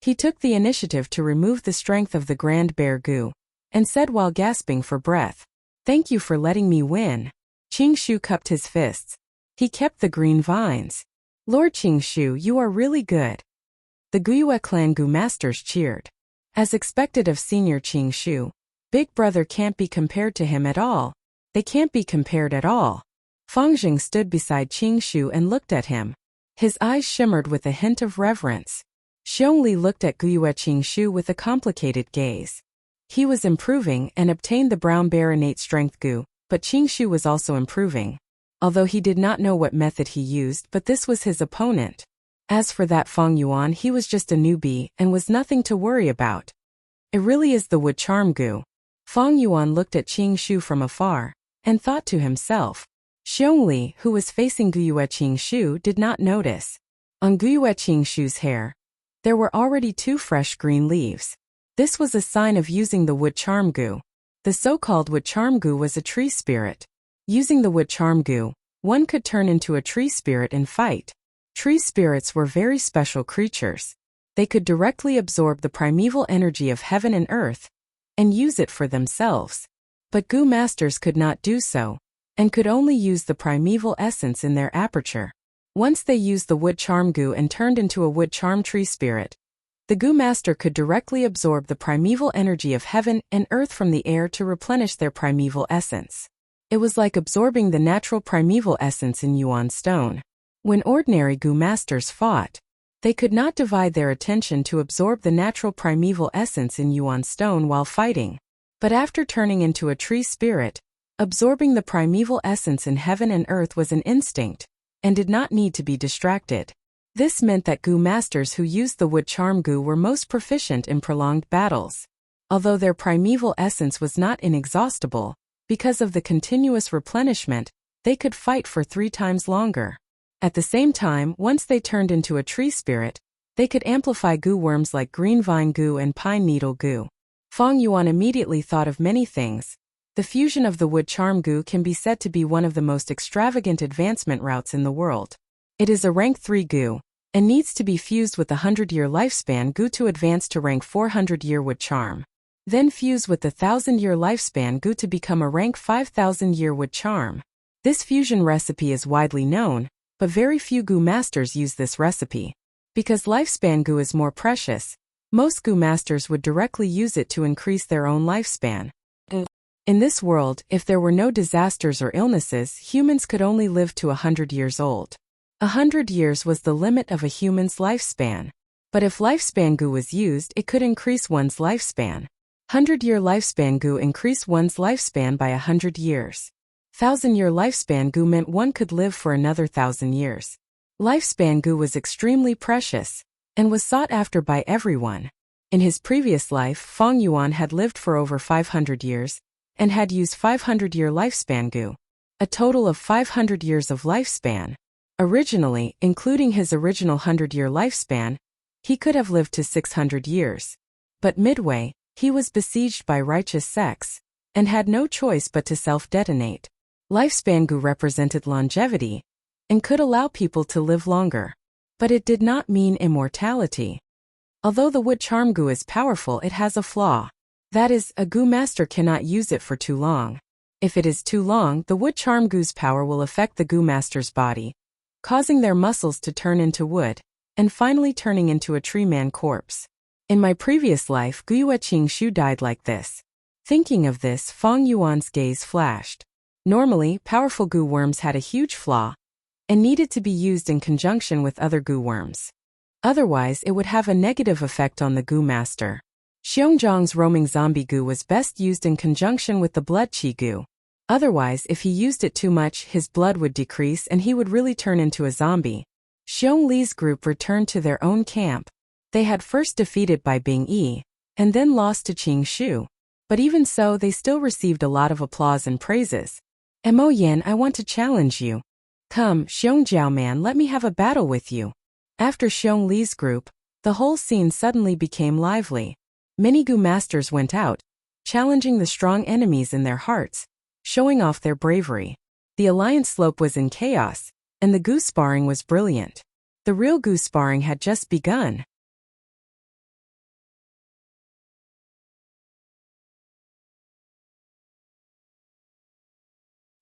He took the initiative to remove the strength of the Grand Bear Gu, and said while gasping for breath, "Thank you for letting me win." Qingshu cupped his fists. He kept the green vines. "Lord Qingshu, you are really good." The Guyue clan Gu masters cheered. As expected of senior Qingshu, big brother can't be compared to him at all. They can't be compared at all. Fangjing stood beside Qingshu and looked at him. His eyes shimmered with a hint of reverence. Xiong Li looked at Guyue Qingshu with a complicated gaze. He was improving and obtained the brown bear innate strength Gu, but Qingshu was also improving. Although he did not know what method he used, but this was his opponent. As for that Feng Yuan, he was just a newbie and was nothing to worry about. It really is the wood charm Gu. Feng Yuan looked at Qingshu from afar, and thought to himself. Xiong Li, who was facing Guyue Qingshu, did not notice. On Guyue Qingshu's hair, there were already 2 fresh green leaves. This was a sign of using the wood charm Gu. The so-called wood charm Gu was a tree spirit. Using the wood charm Gu, one could turn into a tree spirit and fight. Tree spirits were very special creatures. They could directly absorb the primeval energy of heaven and earth, and use it for themselves. But Gu masters could not do so, and could only use the primeval essence in their aperture. Once they used the wood charm Gu and turned into a wood charm tree spirit, the Gu master could directly absorb the primeval energy of heaven and earth from the air to replenish their primeval essence. It was like absorbing the natural primeval essence in Yuan stone. When ordinary Gu masters fought, they could not divide their attention to absorb the natural primeval essence in Yuan stone while fighting. But after turning into a tree spirit, absorbing the primeval essence in heaven and earth was an instinct, and did not need to be distracted. This meant that Gu masters who used the wood charm Gu were most proficient in prolonged battles. Although their primeval essence was not inexhaustible, because of the continuous replenishment, they could fight for 3 times longer. At the same time, once they turned into a tree spirit, they could amplify Gu worms like green vine Gu and pine needle Gu. Feng Yuan immediately thought of many things. The fusion of the wood charm Gu can be said to be one of the most extravagant advancement routes in the world. It is a rank 3 Gu, and needs to be fused with the 100-year lifespan Gu to advance to rank 400-year wood charm. Then fuse with the 1000-year lifespan Gu to become a rank 5000-year wood charm. This fusion recipe is widely known, but very few Gu masters use this recipe. Because lifespan Gu is more precious, most Gu masters would directly use it to increase their own lifespan. In this world, if there were no disasters or illnesses, humans could only live to 100 years old. 100 years was the limit of a human's lifespan. But if lifespan Gu was used, it could increase one's lifespan. 100-year lifespan Gu increased one's lifespan by 100 years. 1000-year lifespan Gu meant one could live for another 1000 years. Lifespan Gu was extremely precious, and was sought after by everyone. In his previous life, Feng Yuan had lived for over 500 years, and had used 500-year lifespan Gu. A total of 500 years of lifespan. Originally, including his original 100-year lifespan, he could have lived to 600 years. But midway, he was besieged by righteous sects, and had no choice but to self-detonate. Lifespan Gu represented longevity and could allow people to live longer. But it did not mean immortality. Although the wood charm Gu is powerful, it has a flaw. That is, a Gu master cannot use it for too long. If it is too long, the wood charm Gu's power will affect the Gu master's body, causing their muscles to turn into wood, and finally turning into a tree man corpse. In my previous life, Guyue Qingshu died like this. Thinking of this, Fang Yuan's gaze flashed. Normally, powerful Gu worms had a huge flaw and needed to be used in conjunction with other Gu worms. Otherwise, it would have a negative effect on the Gu master. Xiongzhang's roaming zombie Gu was best used in conjunction with the blood Qi Gu. Otherwise, if he used it too much, his blood would decrease and he would really turn into a zombie. Xiong Li's group returned to their own camp. They had first defeated Bai Bingyi, and then lost to Qingshu. But even so, they still received a lot of applause and praises. Mo Yan, I want to challenge you. Come, Xiong Jiao man, let me have a battle with you. After Xiong Li's group, the whole scene suddenly became lively. Many Gu masters went out, challenging the strong enemies in their hearts, showing off their bravery. The alliance slope was in chaos, and the Gu sparring was brilliant. The real Gu sparring had just begun.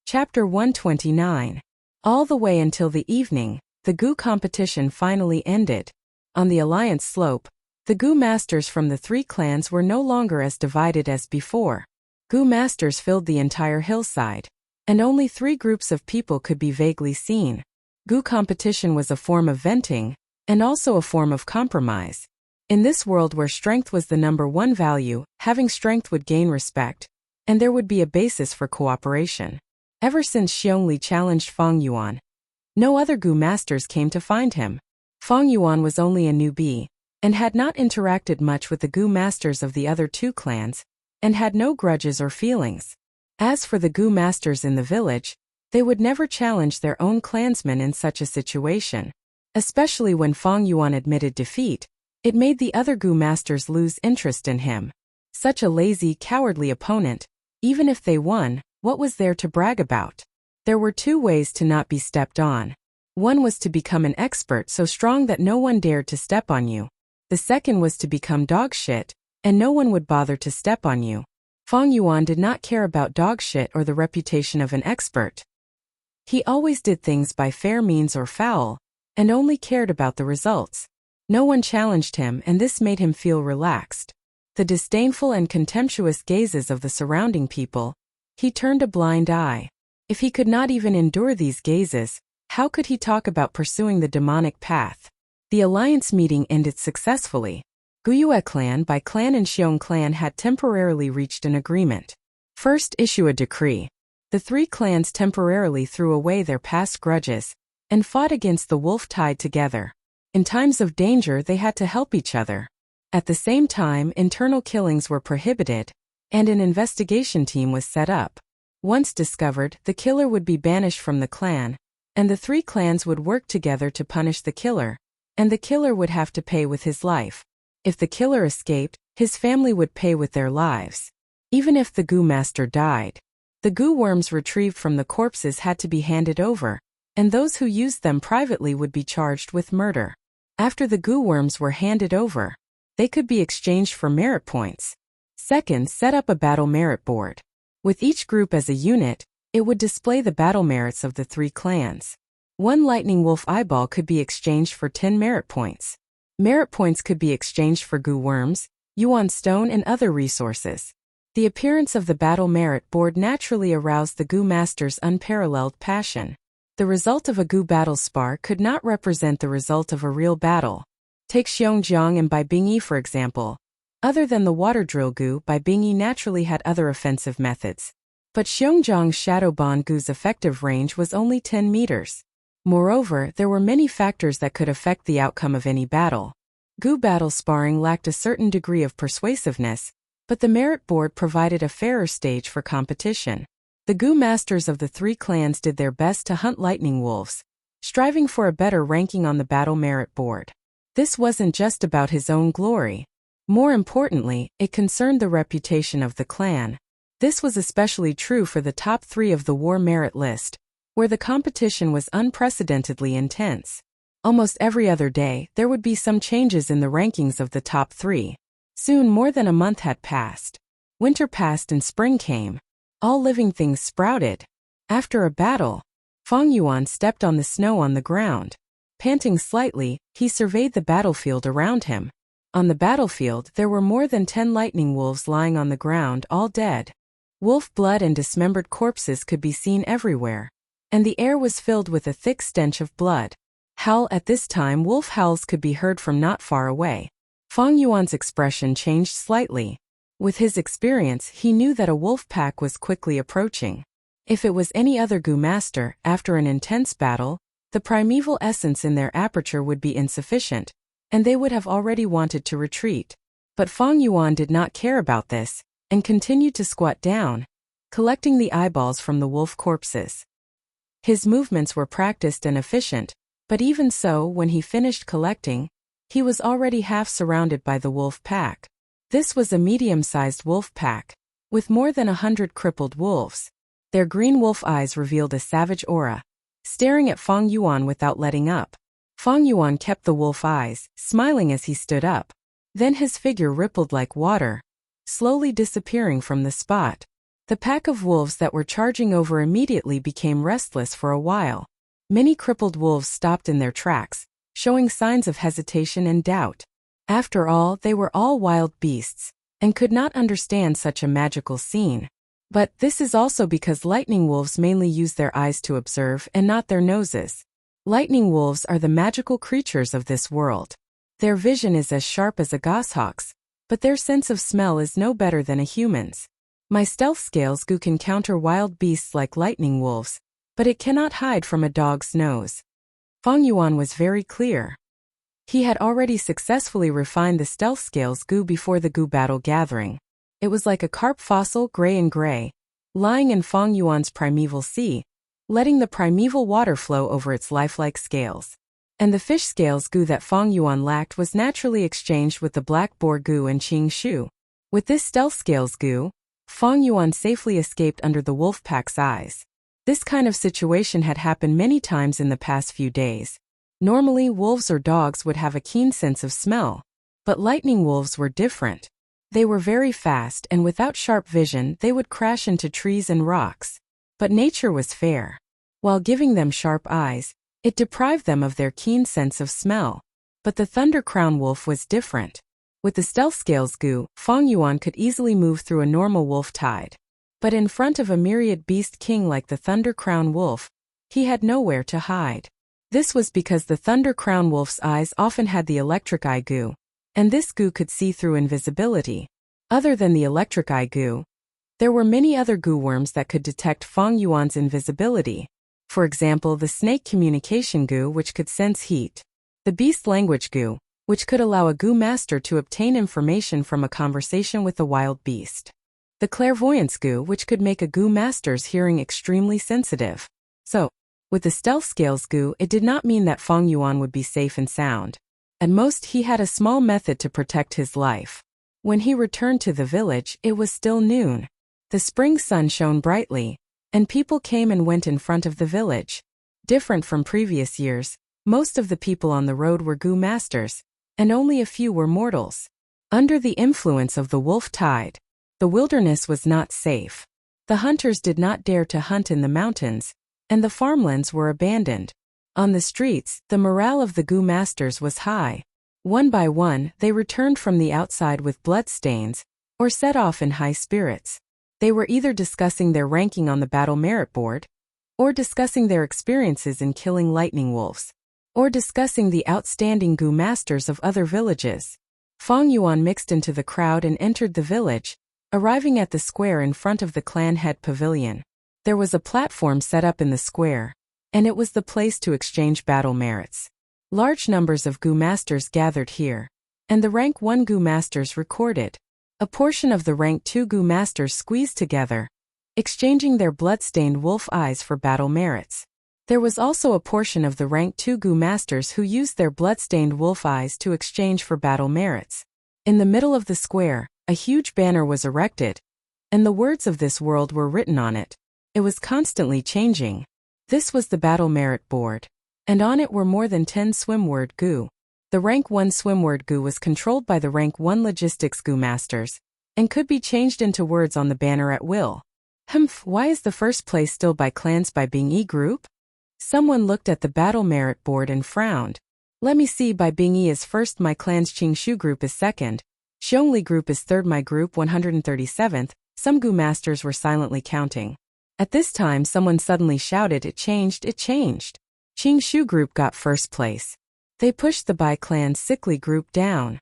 Chapter 129. All the way until the evening, the Gu competition finally ended. On the alliance slope, the Gu masters from the three clans were no longer as divided as before. Gu masters filled the entire hillside, and only 3 groups of people could be vaguely seen. Gu competition was a form of venting, and also a form of compromise. In this world where strength was the #1 value, having strength would gain respect, and there would be a basis for cooperation. Ever since Xiongli challenged Fang Yuan, no other Gu masters came to find him. Fang Yuan was only a newbie, and had not interacted much with the Gu masters of the other 2 clans, and had no grudges or feelings. As for the Gu masters in the village, they would never challenge their own clansmen in such a situation. Especially when Fang Yuan admitted defeat, it made the other Gu masters lose interest in him. Such a lazy, cowardly opponent, even if they won, what was there to brag about? There were 2 ways to not be stepped on. One was to become an expert so strong that no one dared to step on you. The second was to become dog shit, and no one would bother to step on you. Fang Yuan did not care about dog shit or the reputation of an expert. He always did things by fair means or foul, and only cared about the results. No one challenged him, and this made him feel relaxed. The disdainful and contemptuous gazes of the surrounding people, he turned a blind eye. If he could not even endure these gazes, how could he talk about pursuing the demonic path? The alliance meeting ended successfully. Guyue clan, Bai clan and Xiong clan had temporarily reached an agreement. First, issue a decree. The 3 clans temporarily threw away their past grudges and fought against the wolf tide together. In times of danger, they had to help each other. At the same time, internal killings were prohibited, and an investigation team was set up. Once discovered, the killer would be banished from the clan, and the 3 clans would work together to punish the killer, and the killer would have to pay with his life. If the killer escaped, his family would pay with their lives. Even if the Gu master died, the Gu worms retrieved from the corpses had to be handed over, and those who used them privately would be charged with murder. After the Gu worms were handed over, they could be exchanged for merit points. Second, set up a battle merit board. With each group as a unit, it would display the battle merits of the 3 clans. 1 lightning wolf eyeball could be exchanged for 10 merit points. Merit points could be exchanged for Gu worms, Yuan stone and other resources. The appearance of the battle merit board naturally aroused the Gu master's unparalleled passion. The result of a Gu battle spar could not represent the result of a real battle. Take Xiongjiang and Bai Bingyi for example. Other than the water drill Gu, Bai Bingyi naturally had other offensive methods. But Xiongjiang's Shadow Bond Gu's effective range was only 10 meters. Moreover, there were many factors that could affect the outcome of any battle. Gu battle sparring lacked a certain degree of persuasiveness, but the merit board provided a fairer stage for competition. The Gu masters of the 3 clans did their best to hunt lightning wolves, striving for a better ranking on the battle merit board. This wasn't just about his own glory. More importantly, it concerned the reputation of the clan. This was especially true for the top 3 of the war merit list, where the competition was unprecedentedly intense. Almost every other day, there would be some changes in the rankings of the top 3. Soon more than a month had passed. Winter passed and spring came. All living things sprouted. After a battle, Feng Yuan stepped on the snow on the ground. Panting slightly, he surveyed the battlefield around him. On the battlefield, there were more than 10 lightning wolves lying on the ground, all dead. Wolf blood and dismembered corpses could be seen everywhere, and the air was filled with a thick stench of blood. At this time wolf howls could be heard from not far away. Feng Yuan's expression changed slightly. With his experience, he knew that a wolf pack was quickly approaching. If it was any other Gu master, after an intense battle, the primeval essence in their aperture would be insufficient, and they would have already wanted to retreat. But Feng Yuan did not care about this, and continued to squat down, collecting the eyeballs from the wolf corpses. His movements were practiced and efficient, but even so, when he finished collecting, he was already half surrounded by the wolf pack. This was a medium-sized wolf pack, with more than 100 crippled wolves. Their green wolf eyes revealed a savage aura, staring at Feng Yuan without letting up. Feng Yuan kept the wolf eyes, smiling as he stood up. Then his figure rippled like water, slowly disappearing from the spot. The pack of wolves that were charging over immediately became restless for a while. Many crippled wolves stopped in their tracks, showing signs of hesitation and doubt. After all, they were all wild beasts, and could not understand such a magical scene. But this is also because lightning wolves mainly use their eyes to observe and not their noses. Lightning wolves are the magical creatures of this world. Their vision is as sharp as a goshawk's, but their sense of smell is no better than a human's. My stealth scales Gu can counter wild beasts like lightning wolves, but it cannot hide from a dog's nose. Feng Yuan was very clear. He had already successfully refined the stealth scales Gu before the Gu battle gathering. It was like a carp fossil, gray and gray, lying in Feng Yuan's primeval sea, letting the primeval water flow over its lifelike scales. And the fish scales Gu that Feng Yuan lacked was naturally exchanged with the black boar Gu and Qing Shu. With this stealth scales Gu, Feng Yuan safely escaped under the wolf pack's eyes. This kind of situation had happened many times in the past few days. Normally, wolves or dogs would have a keen sense of smell, but lightning wolves were different. They were very fast, and without sharp vision, they would crash into trees and rocks. But nature was fair. While giving them sharp eyes, it deprived them of their keen sense of smell. But the Thunder Crown Wolf was different. With the stealth scales Gu, Feng Yuan could easily move through a normal wolf tide. But in front of a myriad beast king like the Thunder Crown Wolf, he had nowhere to hide. This was because the Thunder Crown Wolf's eyes often had the electric eye Gu, and this Gu could see through invisibility. Other than the electric eye Gu, there were many other Gu worms that could detect Feng Yuan's invisibility. For example, the snake communication Gu, which could sense heat. The beast language Gu, which could allow a Gu master to obtain information from a conversation with a wild beast. The clairvoyance Gu, which could make a Gu master's hearing extremely sensitive. So, with the stealth scales Gu, it did not mean that Feng Yuan would be safe and sound. At most, he had a small method to protect his life. When he returned to the village, it was still noon. The spring sun shone brightly, and people came and went in front of the village. Different from previous years, most of the people on the road were Gu masters, and only a few were mortals. Under the influence of the wolf tide, the wilderness was not safe. The hunters did not dare to hunt in the mountains, and the farmlands were abandoned. On the streets, the morale of the Gu masters was high. One by one, they returned from the outside with bloodstains, or set off in high spirits. They were either discussing their ranking on the battle merit board, or discussing their experiences in killing lightning wolves, or discussing the outstanding Gu masters of other villages. Feng Yuan mixed into the crowd and entered the village, arriving at the square in front of the clan head pavilion. There was a platform set up in the square, and it was the place to exchange battle merits. Large numbers of Gu masters gathered here, and the rank 1 Gu masters recorded. A portion of the rank 2 Gu masters squeezed together, exchanging their blood-stained wolf eyes for battle merits. There was also a portion of the rank 2 Gu masters who used their blood-stained wolf eyes to exchange for battle merits. In the middle of the square, a huge banner was erected, and the words of this world were written on it. It was constantly changing. This was the battle merit board, and on it were more than 10 swim word gu. The rank 1 swim word gu was controlled by the rank 1 logistics gu masters, and could be changed into words on the banner at will. Why is the first place still by clans by Bing E group? Someone looked at the battle merit board and frowned. Let me see, by Bing E is first, my clan's Qingshu group is second, Xiongli group is third, my group 137th. Some gu masters were silently counting. At this time someone suddenly shouted, it changed, it changed. Qingshu group got first place. They pushed the Bai clan's sickly group down.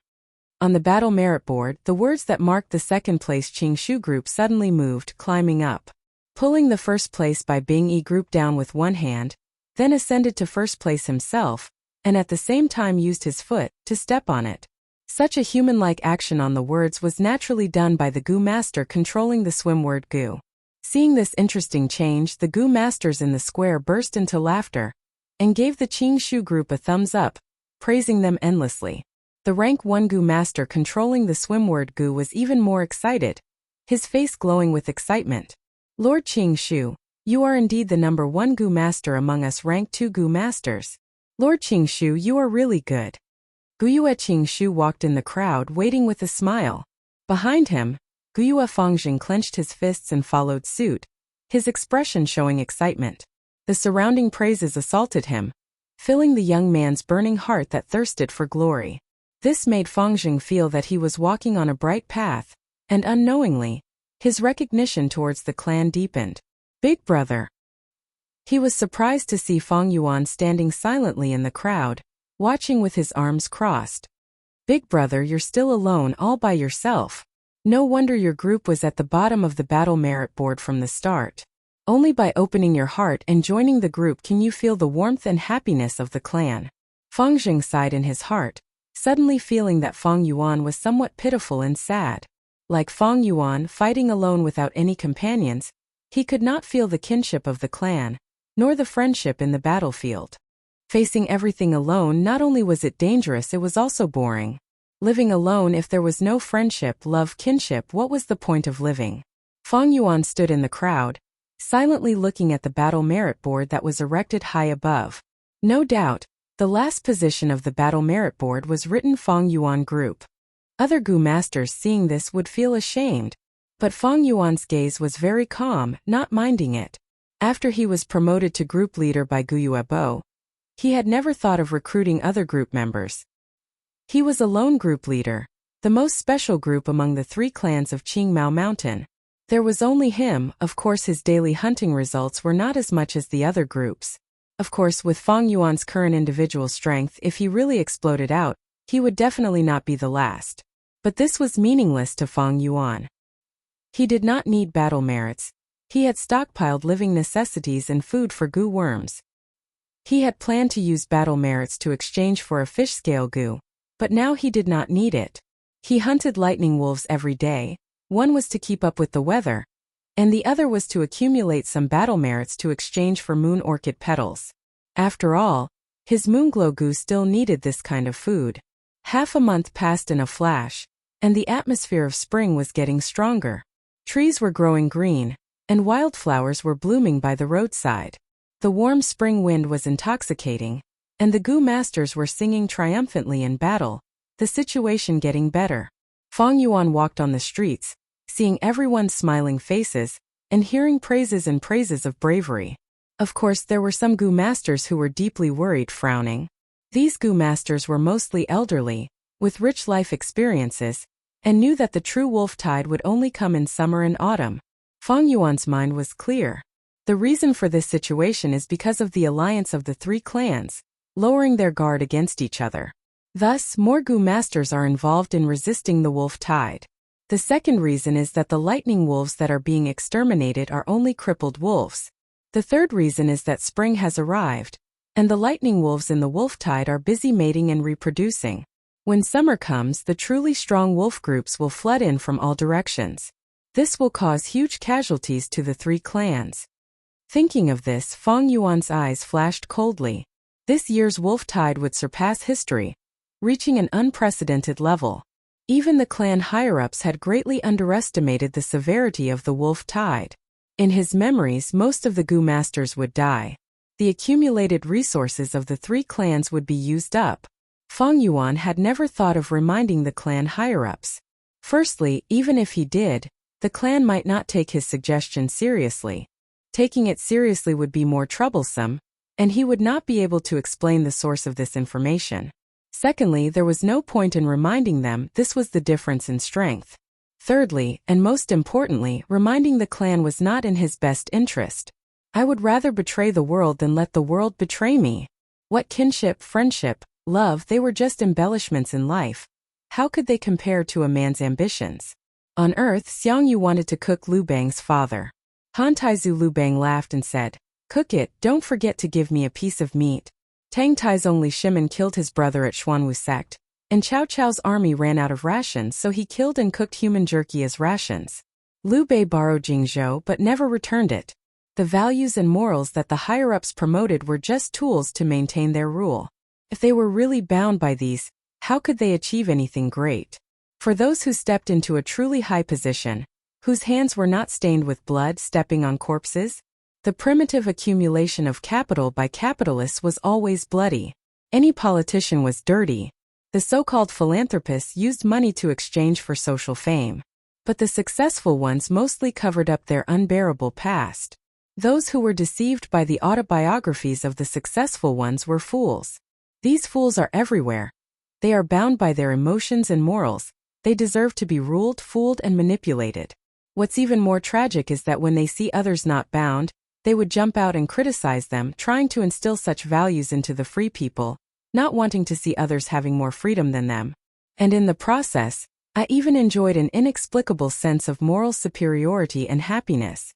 On the battle merit board, the words that marked the second place Qingshu group suddenly moved, climbing up. Pulling the first place by Bing E group down with one hand, then ascended to first place himself, and at the same time used his foot to step on it. Such a human-like action on the words was naturally done by the gu master controlling the swim word gu. Seeing this interesting change, the gu masters in the square burst into laughter, and gave the Qingshu group a thumbs up, praising them endlessly. The rank 1 gu master controlling the swim word gu was even more excited, his face glowing with excitement. Lord Qingshu, you are indeed the number 1 gu master among us rank 2 gu masters. Lord Qingshu, you are really good. Guyue Qingshu walked in the crowd waiting with a smile. Behind him, Guyue Fangxing clenched his fists and followed suit, his expression showing excitement. The surrounding praises assaulted him, filling the young man's burning heart that thirsted for glory. This made Fangxing feel that he was walking on a bright path, and unknowingly, his recognition towards the clan deepened. Big brother. He was surprised to see Fang Yuan standing silently in the crowd, watching with his arms crossed. Big brother, you're still alone all by yourself. No wonder your group was at the bottom of the battle merit board from the start. Only by opening your heart and joining the group can you feel the warmth and happiness of the clan. Fangxing sighed in his heart, suddenly feeling that Fang Yuan was somewhat pitiful and sad. Like Fang Yuan, fighting alone without any companions, he could not feel the kinship of the clan, nor the friendship in the battlefield. Facing everything alone, not only was it dangerous, it was also boring. Living alone, if there was no friendship, love, kinship, what was the point of living? Fang Yuan stood in the crowd, silently looking at the battle merit board that was erected high above. No doubt, the last position of the battle merit board was written Fang Yuan group. Other gu masters seeing this would feel ashamed, but Fang Yuan's gaze was very calm, not minding it. After he was promoted to group leader by Guyue Bo, he had never thought of recruiting other group members. He was a lone group leader, the most special group among the 3 clans of Qingmao Mountain. There was only him. Of course his daily hunting results were not as much as the other groups. Of course, with Fang Yuan's current individual strength, if he really exploded out, he would definitely not be the last. But this was meaningless to Fang Yuan. He did not need battle merits. He had stockpiled living necessities and food for gu worms. He had planned to use battle merits to exchange for a fish scale gu, but now he did not need it. He hunted lightning wolves every day. One was to keep up with the weather, and the other was to accumulate some battle merits to exchange for moon orchid petals. After all, his moonglow gu still needed this kind of food. Half a month passed in a flash, and the atmosphere of spring was getting stronger. Trees were growing green, and wildflowers were blooming by the roadside. The warm spring wind was intoxicating, and the gu masters were singing triumphantly in battle, the situation getting better. Fang Yuan walked on the streets, seeing everyone's smiling faces, and hearing praises and praises of bravery. Of course, there were some gu masters who were deeply worried, frowning. These gu masters were mostly elderly, with rich life experiences, and knew that the true wolf tide would only come in summer and autumn. Fang Yuan's mind was clear. The reason for this situation is because of the alliance of the 3 clans, lowering their guard against each other. Thus, more gu masters are involved in resisting the wolf tide. The second reason is that the lightning wolves that are being exterminated are only crippled wolves. The third reason is that spring has arrived, and the lightning wolves in the wolf tide are busy mating and reproducing. When summer comes, the truly strong wolf groups will flood in from all directions. This will cause huge casualties to the 3 clans. Thinking of this, Fang Yuan's eyes flashed coldly. This year's wolf tide would surpass history, reaching an unprecedented level. Even the clan higher-ups had greatly underestimated the severity of the wolf tide. In his memories, most of the Gu masters would die. The accumulated resources of the 3 clans would be used up. Feng Yuan had never thought of reminding the clan higher-ups. Firstly, even if he did, the clan might not take his suggestion seriously. Taking it seriously would be more troublesome, and he would not be able to explain the source of this information. Secondly, there was no point in reminding them. This was the difference in strength. Thirdly, and most importantly, reminding the clan was not in his best interest. I would rather betray the world than let the world betray me. What kinship, friendship, love, they were just embellishments in life. How could they compare to a man's ambitions? On Earth, Xiang Yu wanted to cook Lu Bang's father. Han Taizu. Lu Bang laughed and said, "Cook it, don't forget to give me a piece of meat." Tang Tai's Li Shimin killed his brother at Xuanwu sect, and Cao Cao's army ran out of rations, so he killed and cooked human jerky as rations. Liu Bei borrowed Jingzhou but never returned it. The values and morals that the higher-ups promoted were just tools to maintain their rule. If they were really bound by these, how could they achieve anything great? For those who stepped into a truly high position, whose hands were not stained with blood stepping on corpses, the primitive accumulation of capital by capitalists was always bloody. Any politician was dirty. The so-called philanthropists used money to exchange for social fame. But the successful ones mostly covered up their unbearable past. Those who were deceived by the autobiographies of the successful ones were fools. These fools are everywhere. They are bound by their emotions and morals. They deserve to be ruled, fooled, and manipulated. What's even more tragic is that when they see others not bound, they would jump out and criticize them, trying to instill such values into the free people, not wanting to see others having more freedom than them. And in the process, I even enjoyed an inexplicable sense of moral superiority and happiness.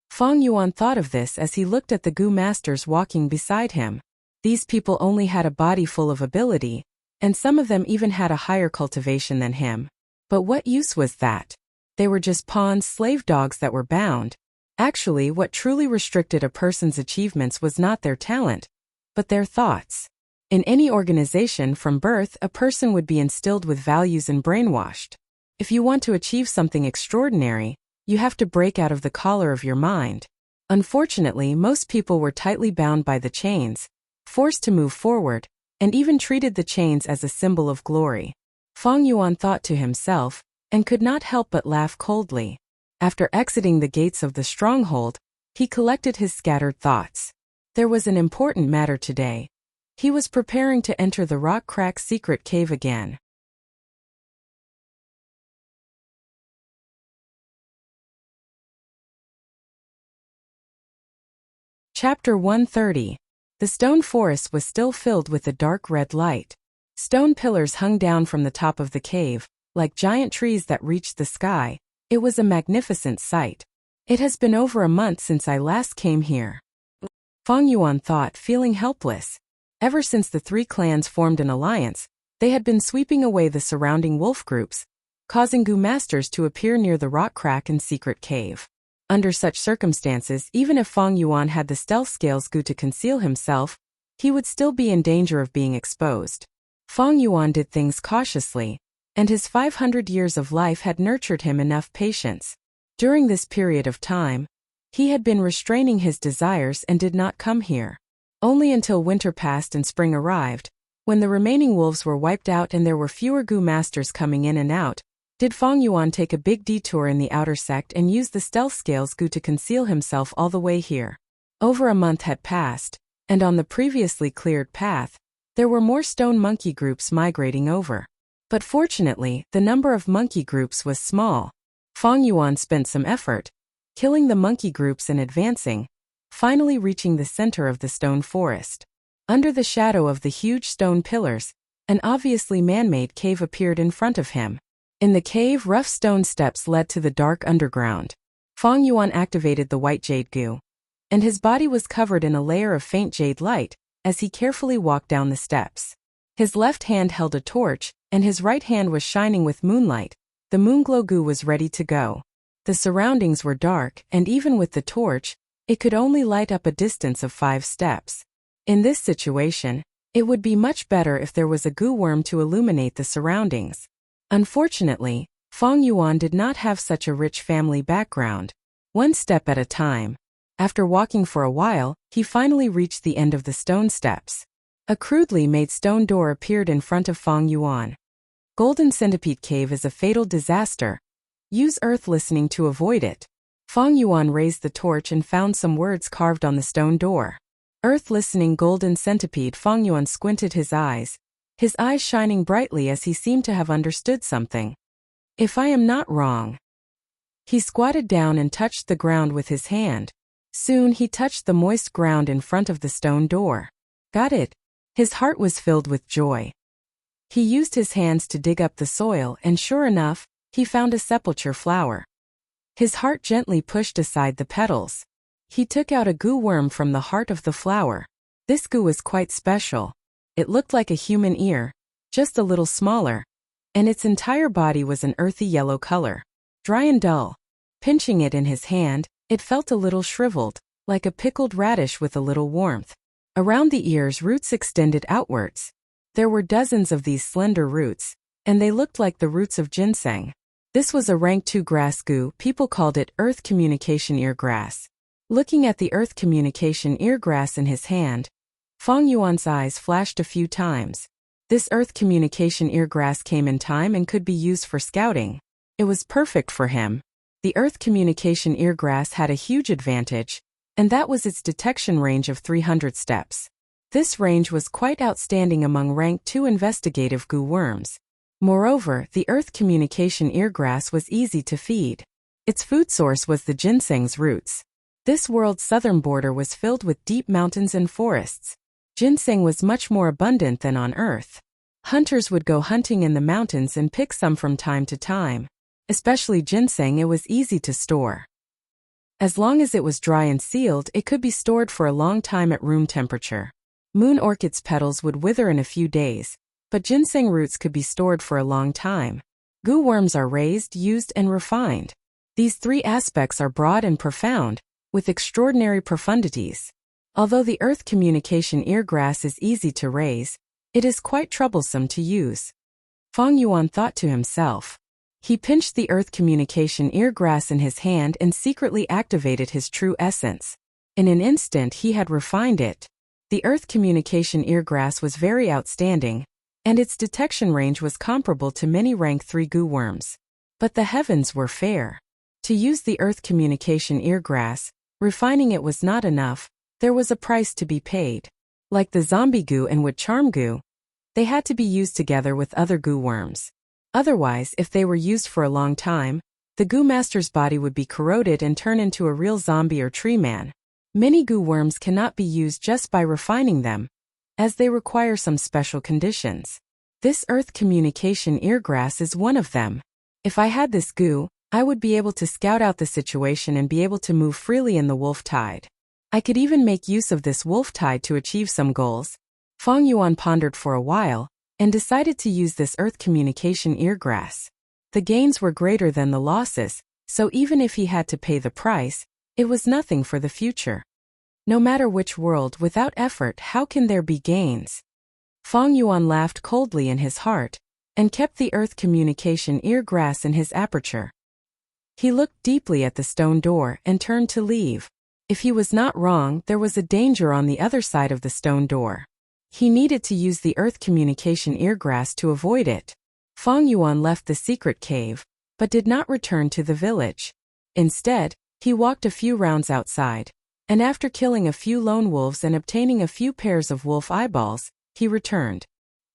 Feng Yuan thought of this as he looked at the Gu masters walking beside him. These people only had a body full of ability, and some of them even had a higher cultivation than him. But what use was that? They were just pawns, slave dogs that were bound. Actually, what truly restricted a person's achievements was not their talent, but their thoughts. In any organization from birth, a person would be instilled with values and brainwashed. If you want to achieve something extraordinary, you have to break out of the collar of your mind. Unfortunately, most people were tightly bound by the chains, forced to move forward, and even treated the chains as a symbol of glory. Feng Yuan thought to himself, and could not help but laugh coldly. After exiting the gates of the stronghold, he collected his scattered thoughts. There was an important matter today. He was preparing to enter the rock crack secret cave again. Chapter 130. The stone forest was still filled with a dark red light. Stone pillars hung down from the top of the cave, like giant trees that reached the sky. It was a magnificent sight. It has been over a month since I last came here. Feng Yuan thought, feeling helpless. Ever since the 3 clans formed an alliance, they had been sweeping away the surrounding wolf groups, causing Gu masters to appear near the rock crack and secret cave. Under such circumstances, even if Feng Yuan had the stealth scales Gu to conceal himself, he would still be in danger of being exposed. Feng Yuan did things cautiously, and his 500 years of life had nurtured him enough patience. During this period of time, he had been restraining his desires and did not come here. Only until winter passed and spring arrived, when the remaining wolves were wiped out and there were fewer Gu masters coming in and out, did Feng Yuan take a big detour in the outer sect and use the stealth scales Gu to conceal himself all the way here. Over a month had passed, and on the previously cleared path, there were more stone monkey groups migrating over. But fortunately, the number of monkey groups was small. Feng Yuan spent some effort, killing the monkey groups and advancing, finally reaching the center of the stone forest. Under the shadow of the huge stone pillars, an obviously man-made cave appeared in front of him. In the cave, rough stone steps led to the dark underground. Feng Yuan activated the white jade Gu, and his body was covered in a layer of faint jade light as he carefully walked down the steps. His left hand held a torch, and his right hand was shining with moonlight. The moonglow Gu was ready to go. The surroundings were dark, and even with the torch, it could only light up a distance of 5 steps. In this situation, it would be much better if there was a Gu worm to illuminate the surroundings. Unfortunately, Fong Yuan did not have such a rich family background. One step at a time. After walking for a while, he finally reached the end of the stone steps. A crudely made stone door appeared in front of Fong Yuan. Golden Centipede Cave is a fatal disaster. Use earth listening to avoid it. Fong Yuan raised the torch and found some words carved on the stone door. Earth listening golden centipede. Fong Yuan squinted his eyes shining brightly as he seemed to have understood something. If I am not wrong. He squatted down and touched the ground with his hand. Soon he touched the moist ground in front of the stone door. Got it. His heart was filled with joy. He used his hands to dig up the soil and sure enough, he found a sepulchre flower. His heart gently pushed aside the petals. He took out a goo worm from the heart of the flower. This goo was quite special. It looked like a human ear, just a little smaller, and its entire body was an earthy yellow color. Dry and dull. Pinching it in his hand, it felt a little shriveled, like a pickled radish with a little warmth. Around the ears, roots extended outwards. There were dozens of these slender roots, and they looked like the roots of ginseng. This was a rank 2 grass goo. People called it earth communication ear grass. Looking at the earth communication ear grass in his hand, Fong Yuan's eyes flashed a few times. This earth communication ear grass came in time and could be used for scouting. It was perfect for him. The earth communication ear grass had a huge advantage, and that was its detection range of 300 steps. This range was quite outstanding among rank 2 investigative goo worms. Moreover, the earth communication eargrass was easy to feed. Its food source was the ginseng's roots. This world's southern border was filled with deep mountains and forests. Ginseng was much more abundant than on Earth. Hunters would go hunting in the mountains and pick some from time to time. Especially ginseng, it was easy to store. As long as it was dry and sealed, it could be stored for a long time at room temperature. Moon orchid's petals would wither in a few days, but ginseng roots could be stored for a long time. Goo worms are raised, used, and refined. These 3 aspects are broad and profound, with extraordinary profundities. Although the earth communication eargrass is easy to raise, it is quite troublesome to use. Fong Yuan thought to himself. He pinched the earth communication eargrass in his hand and secretly activated his true essence. In an instant he had refined it. The earth communication eargrass was very outstanding, and its detection range was comparable to many rank 3 goo worms. But the heavens were fair. To use the earth communication eargrass, refining it was not enough. There was a price to be paid. Like the zombie goo and wood charm goo, they had to be used together with other goo worms. Otherwise, if they were used for a long time, the goo master's body would be corroded and turn into a real zombie or tree man. Many goo worms cannot be used just by refining them, as they require some special conditions. This earth communication eargrass is one of them. If I had this goo, I would be able to scout out the situation and be able to move freely in the wolf tide. I could even make use of this wolf tide to achieve some goals. Fong Yuan pondered for a while, and decided to use this earth communication eargrass. The gains were greater than the losses, so even if he had to pay the price, it was nothing for the future. No matter which world, without effort, how can there be gains? Fong Yuan laughed coldly in his heart, and kept the earth communication eargrass in his aperture. He looked deeply at the stone door and turned to leave. If he was not wrong, there was a danger on the other side of the stone door. He needed to use the earth communication eargrass to avoid it. Fong Yuan left the secret cave, but did not return to the village. Instead, he walked a few rounds outside, and after killing a few lone wolves and obtaining a few pairs of wolf eyeballs, he returned.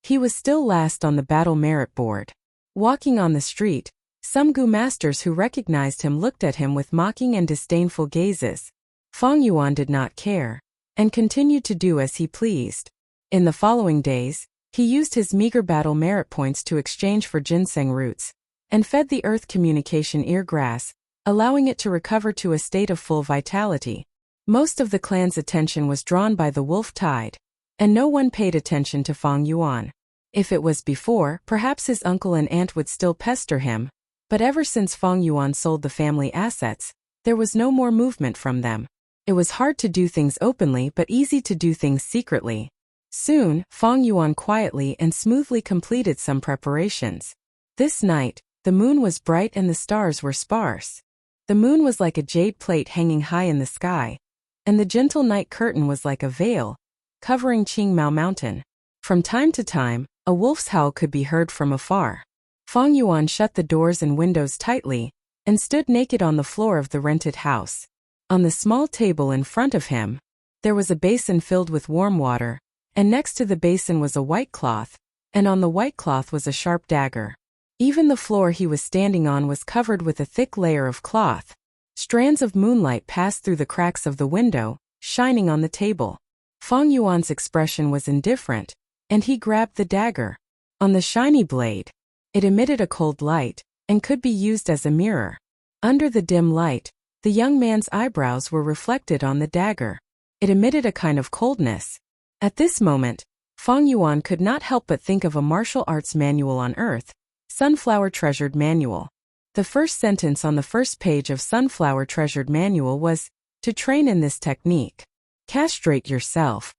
He was still last on the battle merit board. Walking on the street, some goo masters who recognized him looked at him with mocking and disdainful gazes. Fong Yuan did not care, and continued to do as he pleased. In the following days, he used his meager battle merit points to exchange for ginseng roots, and fed the earth communication eargrass, allowing it to recover to a state of full vitality. Most of the clan's attention was drawn by the wolf tide, and no one paid attention to Fong Yuan. If it was before, perhaps his uncle and aunt would still pester him, but ever since Fong Yuan sold the family assets, there was no more movement from them. It was hard to do things openly but easy to do things secretly. Soon, Fong Yuan quietly and smoothly completed some preparations. This night, the moon was bright and the stars were sparse. The moon was like a jade plate hanging high in the sky, and the gentle night curtain was like a veil, covering Qingmao Mountain. From time to time, a wolf's howl could be heard from afar. Feng Yuan shut the doors and windows tightly, and stood naked on the floor of the rented house. On the small table in front of him, there was a basin filled with warm water, and next to the basin was a white cloth, and on the white cloth was a sharp dagger. Even the floor he was standing on was covered with a thick layer of cloth. Strands of moonlight passed through the cracks of the window, shining on the table. Feng Yuan's expression was indifferent, and he grabbed the dagger. On the shiny blade, it emitted a cold light, and could be used as a mirror. Under the dim light, the young man's eyebrows were reflected on the dagger. It emitted a kind of coldness. At this moment, Feng Yuan could not help but think of a martial arts manual on Earth, Sunflower Treasured Manual. The first sentence on the first page of Sunflower Treasured Manual was, "To train in this technique, castrate yourself.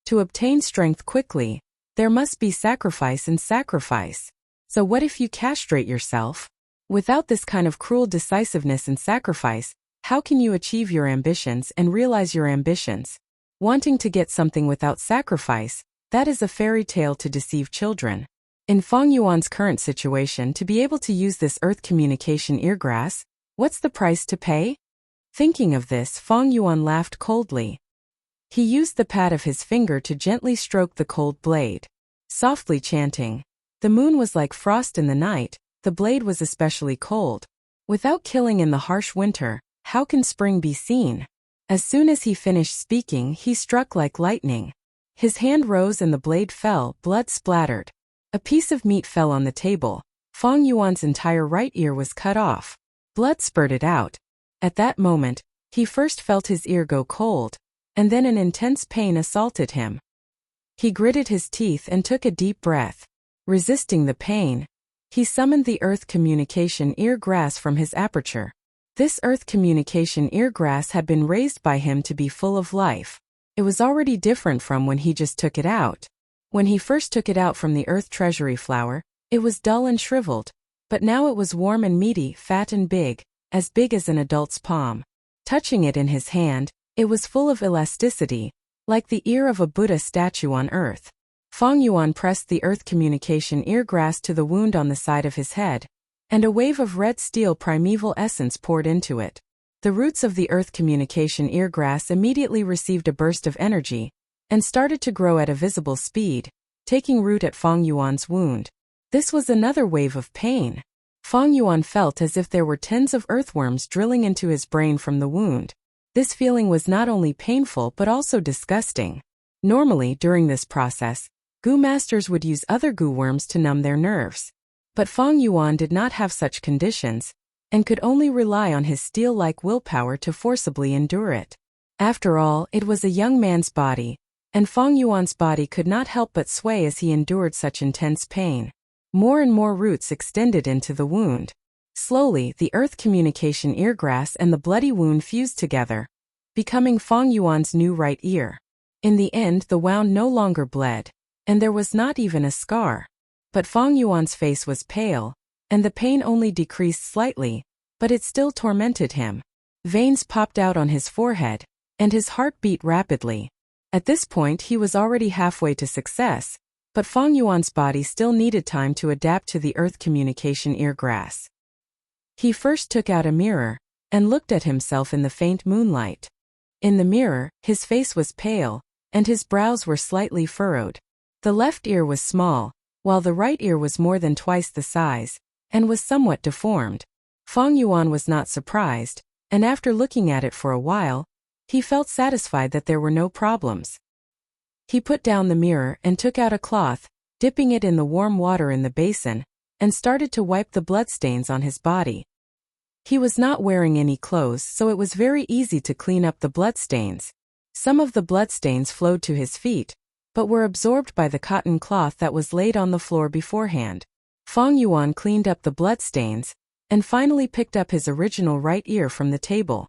To obtain strength quickly, there must be sacrifice and sacrifice. So what if you castrate yourself? Without this kind of cruel decisiveness and sacrifice, how can you achieve your ambitions and realize your ambitions? Wanting to get something without sacrifice, that is a fairy tale to deceive children." In Feng Yuan's current situation, to be able to use this earth communication eargrass, what's the price to pay? Thinking of this, Feng Yuan laughed coldly. He used the pad of his finger to gently stroke the cold blade, softly chanting, "The moon was like frost in the night, the blade was especially cold. Without killing in the harsh winter, how can spring be seen?" As soon as he finished speaking, he struck like lightning. His hand rose and the blade fell, blood splattered. A piece of meat fell on the table. Feng Yuan's entire right ear was cut off. Blood spurted out. At that moment, he first felt his ear go cold, and then an intense pain assaulted him. He gritted his teeth and took a deep breath. Resisting the pain, he summoned the earth communication ear grass from his aperture. This earth communication ear grass had been raised by him to be full of life. It was already different from when he just took it out. When he first took it out from the earth treasury flower, it was dull and shriveled, but now it was warm and meaty, fat and big as an adult's palm. Touching it in his hand, it was full of elasticity, like the ear of a Buddha statue on earth. Feng Yuan pressed the earth communication ear grass to the wound on the side of his head, and a wave of red steel primeval essence poured into it. The roots of the earth communication ear grass immediately received a burst of energy, and started to grow at a visible speed, taking root at Feng Yuan's wound. This was another wave of pain. Feng Yuan felt as if there were tens of earthworms drilling into his brain from the wound. This feeling was not only painful but also disgusting. Normally, during this process, Gu masters would use other Gu worms to numb their nerves. But Feng Yuan did not have such conditions, and could only rely on his steel-like willpower to forcibly endure it. After all, it was a young man's body, and Feng Yuan's body could not help but sway as he endured such intense pain. More and more roots extended into the wound. Slowly, the earth communication eargrass and the bloody wound fused together, becoming Feng Yuan's new right ear. In the end, the wound no longer bled, and there was not even a scar. But Feng Yuan's face was pale, and the pain only decreased slightly, but it still tormented him. Veins popped out on his forehead, and his heart beat rapidly. At this point he was already halfway to success, but Feng Yuan's body still needed time to adapt to the earth communication eargrass. He first took out a mirror, and looked at himself in the faint moonlight. In the mirror, his face was pale, and his brows were slightly furrowed. The left ear was small, while the right ear was more than twice the size, and was somewhat deformed. Feng Yuan was not surprised, and after looking at it for a while, he felt satisfied that there were no problems. He put down the mirror and took out a cloth, dipping it in the warm water in the basin, and started to wipe the bloodstains on his body. He was not wearing any clothes, so it was very easy to clean up the bloodstains. Some of the bloodstains flowed to his feet, but were absorbed by the cotton cloth that was laid on the floor beforehand. Feng Yuan cleaned up the bloodstains, and finally picked up his original right ear from the table.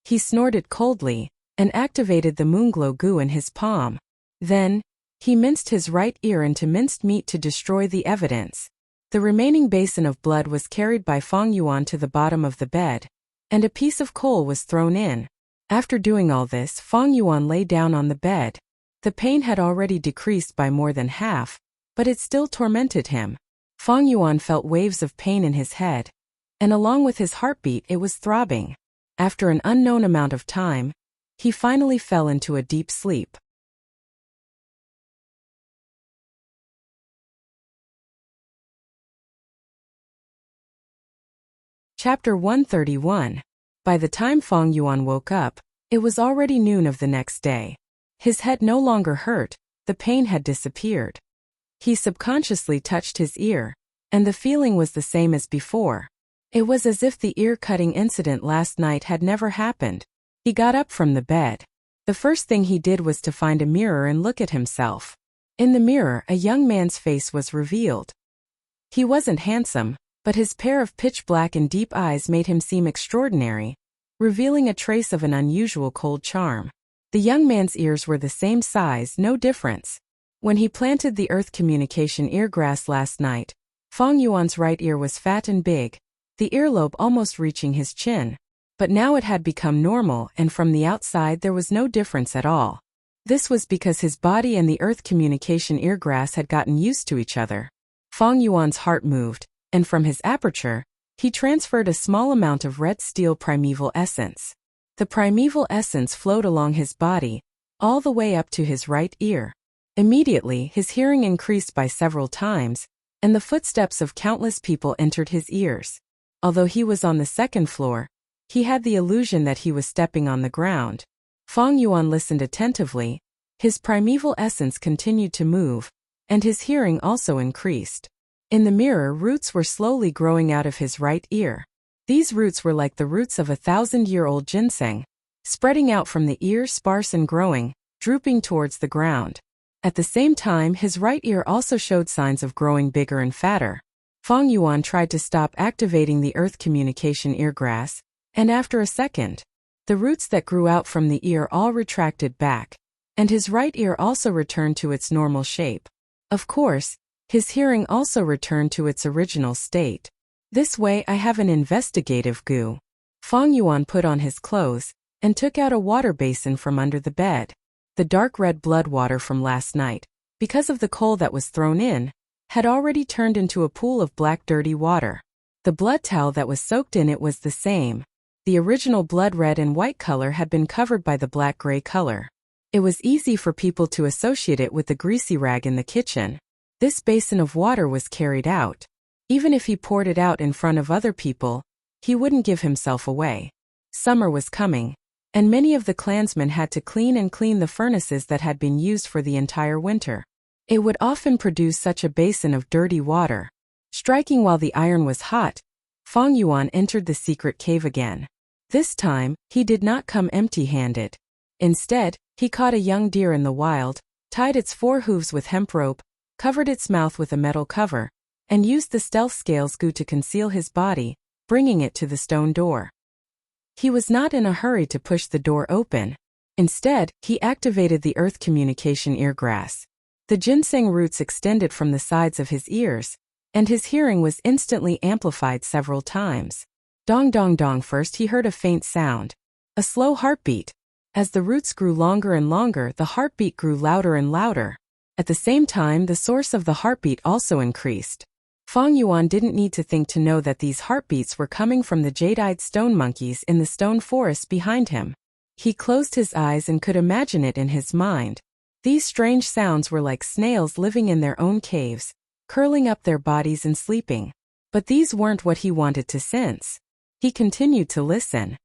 He snorted coldly, and activated the moonglow goo in his palm. Then, he minced his right ear into minced meat to destroy the evidence. The remaining basin of blood was carried by Fang Yuan to the bottom of the bed, and a piece of coal was thrown in. After doing all this, Fang Yuan lay down on the bed. The pain had already decreased by more than half, but it still tormented him. Fang Yuan felt waves of pain in his head, and along with his heartbeat it was throbbing. After an unknown amount of time, he finally fell into a deep sleep. Chapter 131. By the time Fang Yuan woke up, it was already noon of the next day. His head no longer hurt, the pain had disappeared. He subconsciously touched his ear, and the feeling was the same as before. It was as if the ear-cutting incident last night had never happened. He got up from the bed. The first thing he did was to find a mirror and look at himself. In the mirror, a young man's face was revealed. He wasn't handsome, but his pair of pitch-black and deep eyes made him seem extraordinary, revealing a trace of an unusual cold charm. The young man's ears were the same size, no difference. When he planted the earth communication eargrass last night, Fang Yuan's right ear was fat and big, the earlobe almost reaching his chin. But now it had become normal, and from the outside there was no difference at all. This was because his body and the earth communication eargrass had gotten used to each other. Fang Yuan's heart moved, and from his aperture, he transferred a small amount of red steel primeval essence. The primeval essence flowed along his body, all the way up to his right ear. Immediately, his hearing increased by several times, and the footsteps of countless people entered his ears. Although he was on the second floor, he had the illusion that he was stepping on the ground. Fang Yuan listened attentively. His primeval essence continued to move, and his hearing also increased. In the mirror, roots were slowly growing out of his right ear. These roots were like the roots of a 1,000-year-old ginseng, spreading out from the ear, sparse and growing, drooping towards the ground. At the same time, his right ear also showed signs of growing bigger and fatter. Fang Yuan tried to stop activating the earth communication eargrass, and after a second, the roots that grew out from the ear all retracted back, and his right ear also returned to its normal shape. Of course, his hearing also returned to its original state. This way I have an investigative goo. Fang Yuan put on his clothes, and took out a water basin from under the bed. The dark red blood water from last night, because of the coal that was thrown in, had already turned into a pool of black dirty water. The blood towel that was soaked in it was the same. The original blood red and white color had been covered by the black-gray color. It was easy for people to associate it with the greasy rag in the kitchen. This basin of water was carried out. Even if he poured it out in front of other people, he wouldn't give himself away. Summer was coming, and many of the clansmen had to clean the furnaces that had been used for the entire winter. It would often produce such a basin of dirty water. Striking while the iron was hot, Fang Yuan entered the secret cave again. This time, he did not come empty-handed. Instead, he caught a young deer in the wild, tied its 4 hooves with hemp rope, covered its mouth with a metal cover, and used the stealth scales goo to conceal his body, bringing it to the stone door. He was not in a hurry to push the door open. Instead, he activated the earth communication eargrass. The ginseng roots extended from the sides of his ears, and his hearing was instantly amplified several times. Dong dong dong. First he heard a faint sound, a slow heartbeat. As the roots grew longer and longer, the heartbeat grew louder and louder. At the same time, the source of the heartbeat also increased. Fang Yuan didn't need to think to know that these heartbeats were coming from the jade-eyed stone monkeys in the stone forest behind him. He closed his eyes and could imagine it in his mind. These strange sounds were like snails living in their own caves, curling up their bodies and sleeping. But these weren't what he wanted to sense. He continued to listen.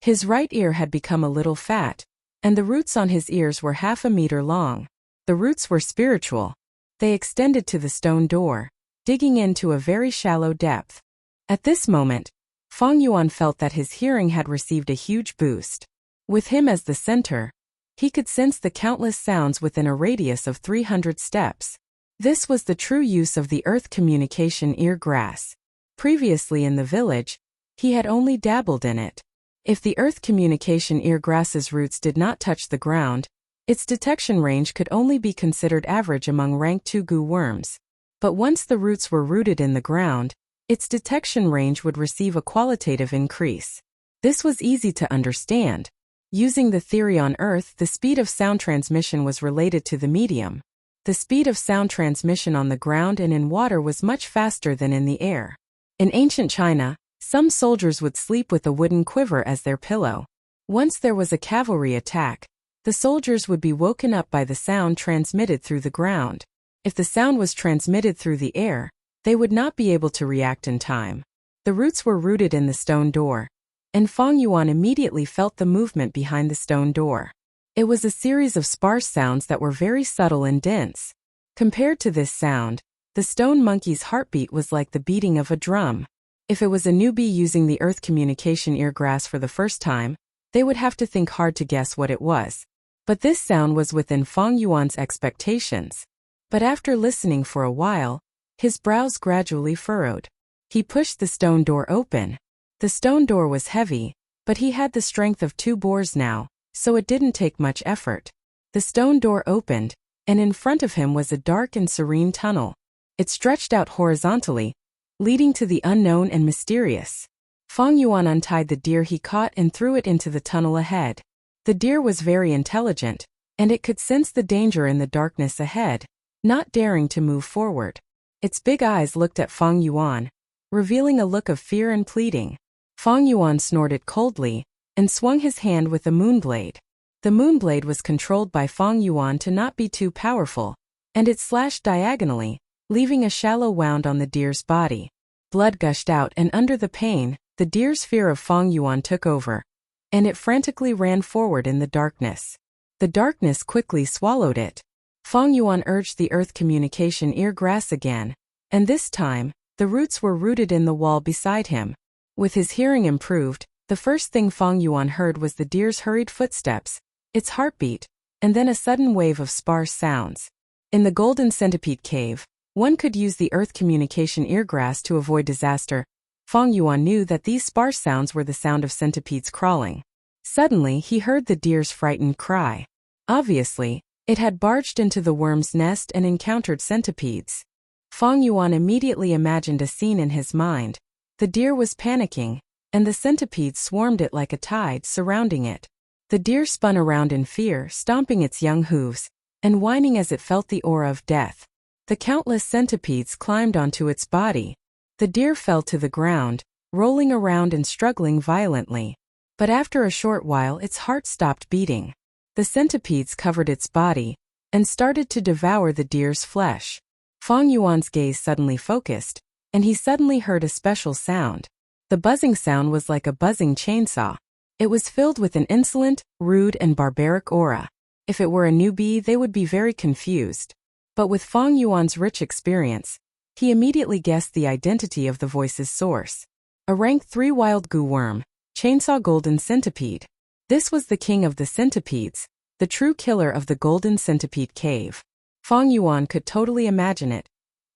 His right ear had become a little fat, and the roots on his ears were 1/2 meter long. The roots were spiritual. They extended to the stone door, digging into a very shallow depth. At this moment, Fang Yuan felt that his hearing had received a huge boost. With him as the center, he could sense the countless sounds within a radius of 300 steps. This was the true use of the earth communication eargrass. Previously in the village, he had only dabbled in it. If the earth communication eargrass's roots did not touch the ground, its detection range could only be considered average among rank 2 goo worms. But once the roots were rooted in the ground, its detection range would receive a qualitative increase. This was easy to understand. Using the theory on Earth, the speed of sound transmission was related to the medium. The speed of sound transmission on the ground and in water was much faster than in the air. In ancient China, some soldiers would sleep with a wooden quiver as their pillow. Once there was a cavalry attack, the soldiers would be woken up by the sound transmitted through the ground. If the sound was transmitted through the air, they would not be able to react in time. The roots were rooted in the stone door, and Feng Yuan immediately felt the movement behind the stone door. It was a series of sparse sounds that were very subtle and dense. Compared to this sound, the stone monkey's heartbeat was like the beating of a drum. If it was a newbie using the earth communication eargrass for the first time, they would have to think hard to guess what it was. But this sound was within Feng Yuan's expectations. But after listening for a while, his brows gradually furrowed. He pushed the stone door open. The stone door was heavy, but he had the strength of 2 boars now, so it didn't take much effort. The stone door opened, and in front of him was a dark and serene tunnel. It stretched out horizontally, leading to the unknown and mysterious. Feng Yuan untied the deer he caught and threw it into the tunnel ahead. The deer was very intelligent, and it could sense the danger in the darkness ahead, not daring to move forward. Its big eyes looked at Feng Yuan, revealing a look of fear and pleading. Feng Yuan snorted coldly and swung his hand with the moonblade. The moonblade was controlled by Feng Yuan to not be too powerful, and it slashed diagonally, leaving a shallow wound on the deer's body. Blood gushed out, and under the pain, the deer's fear of Feng Yuan took over, and it frantically ran forward in the darkness. The darkness quickly swallowed it. Feng Yuan urged the earth communication eargrass again, and this time, the roots were rooted in the wall beside him. With his hearing improved, the first thing Feng Yuan heard was the deer's hurried footsteps, its heartbeat, and then a sudden wave of sparse sounds. In the Golden Centipede Cave, one could use the earth communication eargrass to avoid disaster. Feng Yuan knew that these sparse sounds were the sound of centipedes crawling. Suddenly, he heard the deer's frightened cry. Obviously, it had barged into the worm's nest and encountered centipedes. Feng Yuan immediately imagined a scene in his mind. The deer was panicking, and the centipedes swarmed it like a tide, surrounding it. The deer spun around in fear, stomping its young hooves, and whining as it felt the aura of death. The countless centipedes climbed onto its body. The deer fell to the ground, rolling around and struggling violently. But after a short while its heart stopped beating. The centipedes covered its body, and started to devour the deer's flesh. Feng Yuan's gaze suddenly focused, and he suddenly heard a special sound. The buzzing sound was like a buzzing chainsaw. It was filled with an insolent, rude, and barbaric aura. If it were a newbie, they would be very confused. But with Feng Yuan's rich experience, he immediately guessed the identity of the voice's source. A rank 3 wild goo worm, Chainsaw Golden Centipede. This was the king of the centipedes, the true killer of the Golden Centipede Cave. Feng Yuan could totally imagine it.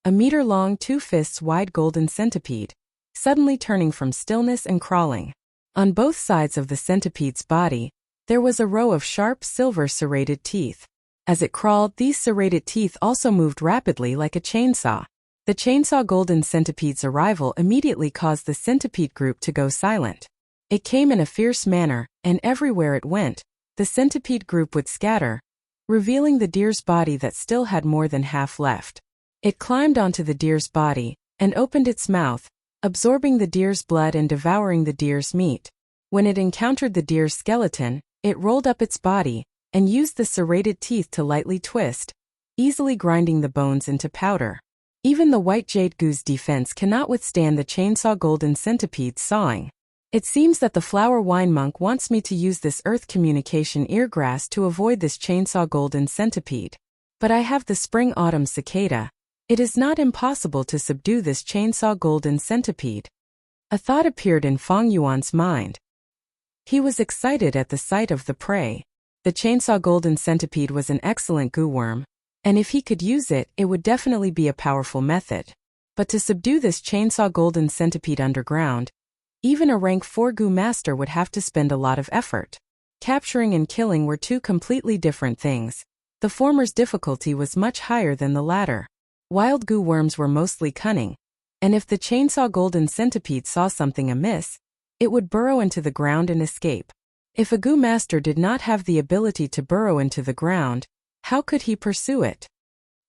A meter-long, 2 fists wide golden centipede, suddenly turning from stillness and crawling. On both sides of the centipede's body, there was a row of sharp silver serrated teeth. As it crawled, these serrated teeth also moved rapidly like a chainsaw. The Chainsaw Golden Centipede's arrival immediately caused the centipede group to go silent. It came in a fierce manner, and everywhere it went, the centipede group would scatter, revealing the deer's body that still had more than half left. It climbed onto the deer's body, and opened its mouth, absorbing the deer's blood and devouring the deer's meat. When it encountered the deer's skeleton, it rolled up its body, and used the serrated teeth to lightly twist, easily grinding the bones into powder. Even the white jade goo's defense cannot withstand the Chainsaw Golden Centipede's sawing. It seems that the flower wine monk wants me to use this earth communication eargrass to avoid this Chainsaw Golden Centipede. But I have the spring autumn cicada. It is not impossible to subdue this Chainsaw Golden Centipede. A thought appeared in Feng Yuan's mind. He was excited at the sight of the prey. The Chainsaw Golden Centipede was an excellent goo worm, and if he could use it, it would definitely be a powerful method. But to subdue this Chainsaw Golden Centipede underground, even a rank 4 goo master would have to spend a lot of effort. Capturing and killing were 2 completely different things. The former's difficulty was much higher than the latter. Wild goo worms were mostly cunning, and if the chainsaw golden centipede saw something amiss, it would burrow into the ground and escape. If a goo master did not have the ability to burrow into the ground, how could he pursue it?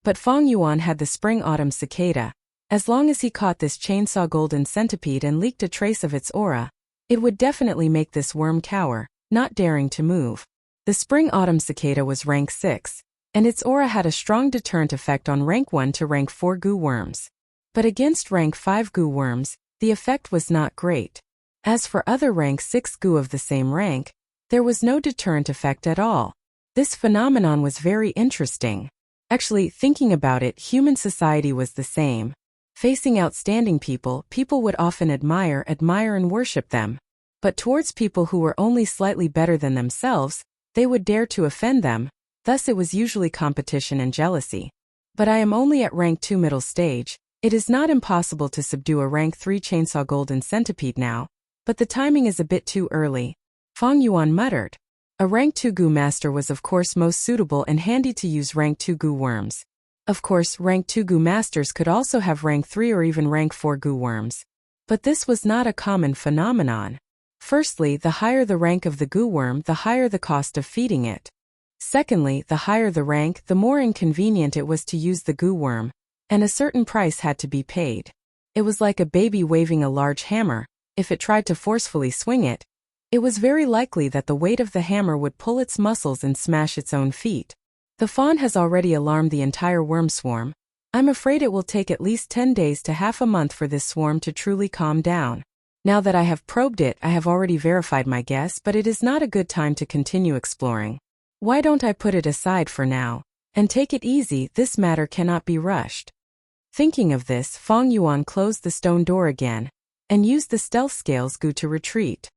But Feng Yuan had the spring-autumn cicada. As long as he caught this chainsaw golden centipede and leaked a trace of its aura, it would definitely make this worm cower, not daring to move. The spring-autumn cicada was rank 6, and its aura had a strong deterrent effect on rank 1 to rank 4 goo worms. But against rank 5 goo worms, the effect was not great. As for other rank 6 goo of the same rank, there was no deterrent effect at all. This phenomenon was very interesting. Actually, thinking about it, human society was the same. Facing outstanding people, people would often admire and worship them. But towards people who were only slightly better than themselves, they would dare to offend them, thus it was usually competition and jealousy. But I am only at rank 2 middle stage. It is not impossible to subdue a rank 3 chainsaw golden centipede now, but the timing is a bit too early. Feng Yuan muttered. A rank 2 goo master was of course most suitable and handy to use rank 2 goo worms. Of course, rank 2 goo masters could also have rank 3 or even rank 4 goo worms. But this was not a common phenomenon. Firstly, the higher the rank of the goo worm, the higher the cost of feeding it. Secondly, the higher the rank, the more inconvenient it was to use the goo worm, and a certain price had to be paid. It was like a baby waving a large hammer. If it tried to forcefully swing it, it was very likely that the weight of the hammer would pull its muscles and smash its own feet. The fawn has already alarmed the entire worm swarm. I'm afraid it will take at least 10 days to half a month for this swarm to truly calm down. Now that I have probed it, I have already verified my guess, but it is not a good time to continue exploring. Why don't I put it aside for now, and take it easy? This matter cannot be rushed. Thinking of this, Feng Yuan closed the stone door again, and used the stealth scales goo to retreat.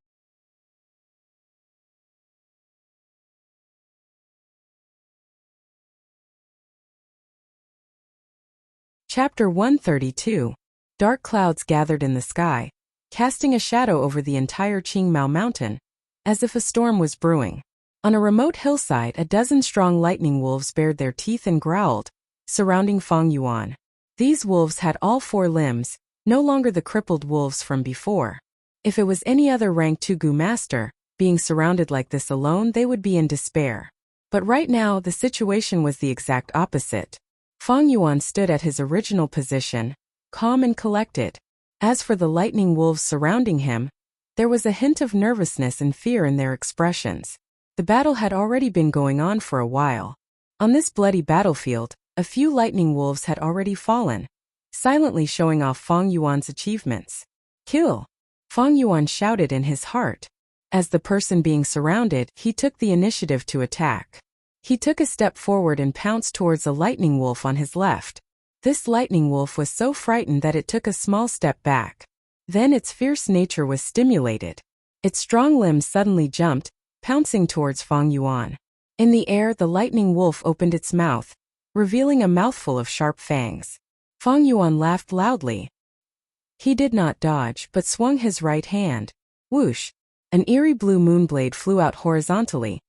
Chapter 132. Dark clouds gathered in the sky, casting a shadow over the entire Qingmao mountain, as if a storm was brewing. On a remote hillside, a dozen strong lightning wolves bared their teeth and growled, surrounding Feng Yuan. These wolves had all 4 limbs, no longer the crippled wolves from before. If it was any other rank 2 goo master, being surrounded like this alone, they would be in despair. But right now, the situation was the exact opposite. Feng Yuan stood at his original position, calm and collected. As for the lightning wolves surrounding him, there was a hint of nervousness and fear in their expressions. The battle had already been going on for a while. On this bloody battlefield, a few lightning wolves had already fallen, silently showing off Feng Yuan's achievements. Kill! Feng Yuan shouted in his heart. As the person being surrounded, he took the initiative to attack. He took a step forward and pounced towards a lightning wolf on his left. This lightning wolf was so frightened that it took a small step back. Then its fierce nature was stimulated. Its strong limbs suddenly jumped, pouncing towards Feng Yuan. In the air, the lightning wolf opened its mouth, revealing a mouthful of sharp fangs. Feng Yuan laughed loudly. He did not dodge, but swung his right hand. Whoosh! An eerie blue moonblade flew out horizontally,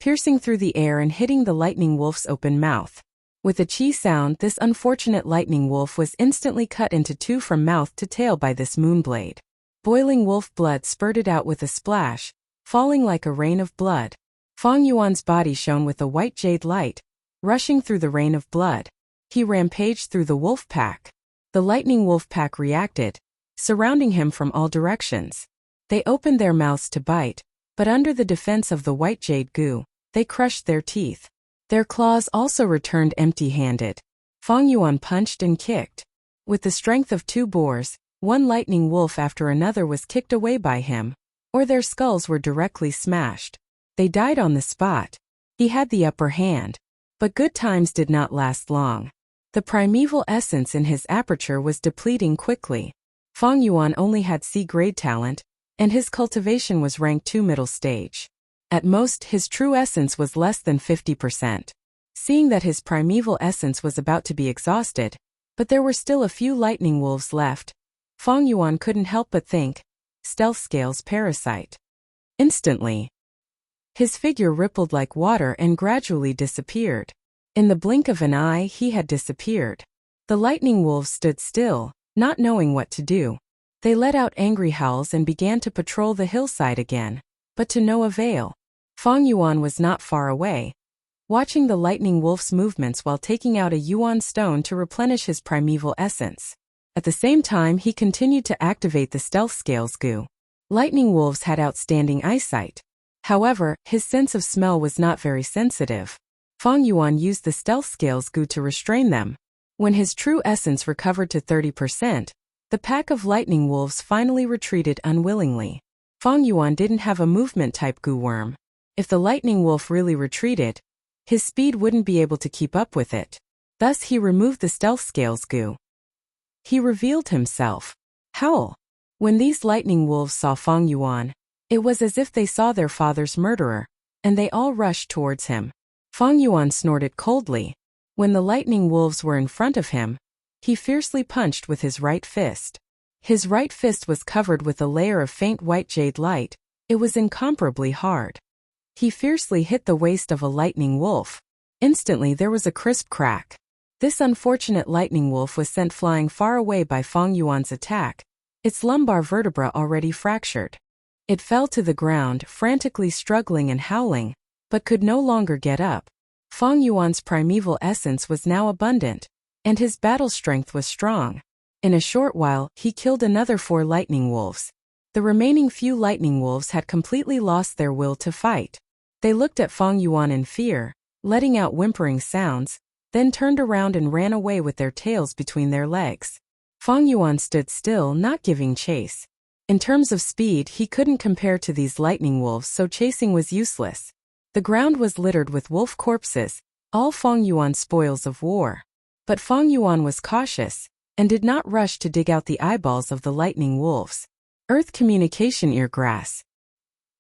piercing through the air and hitting the lightning wolf's open mouth. With a chi sound, this unfortunate lightning wolf was instantly cut into 2 from mouth to tail by this moonblade. Boiling wolf blood spurted out with a splash, falling like a rain of blood. Feng Yuan's body shone with a white jade light, rushing through the rain of blood. He rampaged through the wolf pack. The lightning wolf pack reacted, surrounding him from all directions. They opened their mouths to bite, but under the defense of the white jade goo, they crushed their teeth. Their claws also returned empty-handed. Feng Yuan punched and kicked. With the strength of 2 boars, one lightning wolf after another was kicked away by him, or their skulls were directly smashed. They died on the spot. He had the upper hand. But good times did not last long. The primeval essence in his aperture was depleting quickly. Feng Yuan only had C-grade talent, and his cultivation was rank 2 middle stage. At most, his true essence was less than 50%. Seeing that his primeval essence was about to be exhausted, but there were still a few lightning wolves left, Feng Yuan couldn't help but think, stealth scales parasite. Instantly, his figure rippled like water and gradually disappeared. In the blink of an eye, he had disappeared. The lightning wolves stood still, not knowing what to do. They let out angry howls and began to patrol the hillside again, but to no avail. Fang Yuan was not far away, watching the lightning wolf's movements while taking out a yuan stone to replenish his primeval essence. At the same time, he continued to activate the stealth scales goo. Lightning wolves had outstanding eyesight. However, his sense of smell was not very sensitive. Fang Yuan used the stealth scales goo to restrain them. When his true essence recovered to 30%, the pack of lightning wolves finally retreated unwillingly. Fang Yuan didn't have a movement-type goo worm. If the lightning wolf really retreated, his speed wouldn't be able to keep up with it. Thus he removed the stealth scales goo. He revealed himself. Howl. When these lightning wolves saw Fang Yuan, it was as if they saw their father's murderer, and they all rushed towards him. Fang Yuan snorted coldly. When the lightning wolves were in front of him, he fiercely punched with his right fist. His right fist was covered with a layer of faint white jade light. It was incomparably hard. He fiercely hit the waist of a lightning wolf. Instantly there was a crisp crack. This unfortunate lightning wolf was sent flying far away by Fang Yuan's attack, its lumbar vertebra already fractured. It fell to the ground, frantically struggling and howling, but could no longer get up. Fang Yuan's primeval essence was now abundant, and his battle strength was strong. In a short while, he killed another 4 lightning wolves. The remaining few lightning wolves had completely lost their will to fight. They looked at Fang Yuan in fear, letting out whimpering sounds, then turned around and ran away with their tails between their legs. Fang Yuan stood still, not giving chase. In terms of speed, he couldn't compare to these lightning wolves, so chasing was useless. The ground was littered with wolf corpses, all Fang Yuan's spoils of war. But Fang Yuan was cautious, and did not rush to dig out the eyeballs of the lightning wolves. Earth communication ear grass.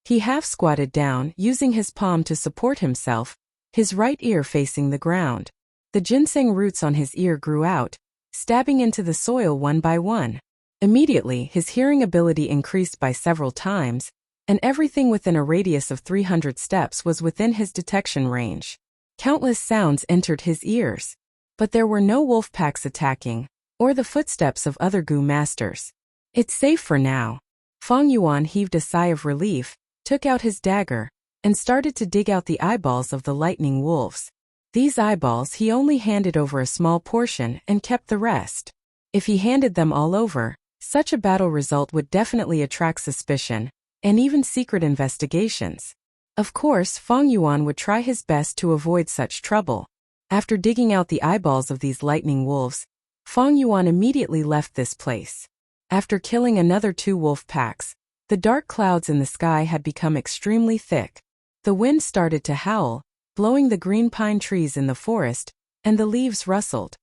He half squatted down, using his palm to support himself, his right ear facing the ground. The ginseng roots on his ear grew out, stabbing into the soil one by one. Immediately, his hearing ability increased by several times, and everything within a radius of 300 steps was within his detection range. Countless sounds entered his ears, but there were no wolf packs attacking, or the footsteps of other goo masters. It's safe for now. Fang Yuan heaved a sigh of relief, took out his dagger, and started to dig out the eyeballs of the lightning wolves. These eyeballs he only handed over a small portion and kept the rest. If he handed them all over, such a battle result would definitely attract suspicion, and even secret investigations. Of course, Fang Yuan would try his best to avoid such trouble. After digging out the eyeballs of these lightning wolves, Fang Yuan immediately left this place. After killing another 2 wolf packs, the dark clouds in the sky had become extremely thick. The wind started to howl, blowing the green pine trees in the forest, and the leaves rustled.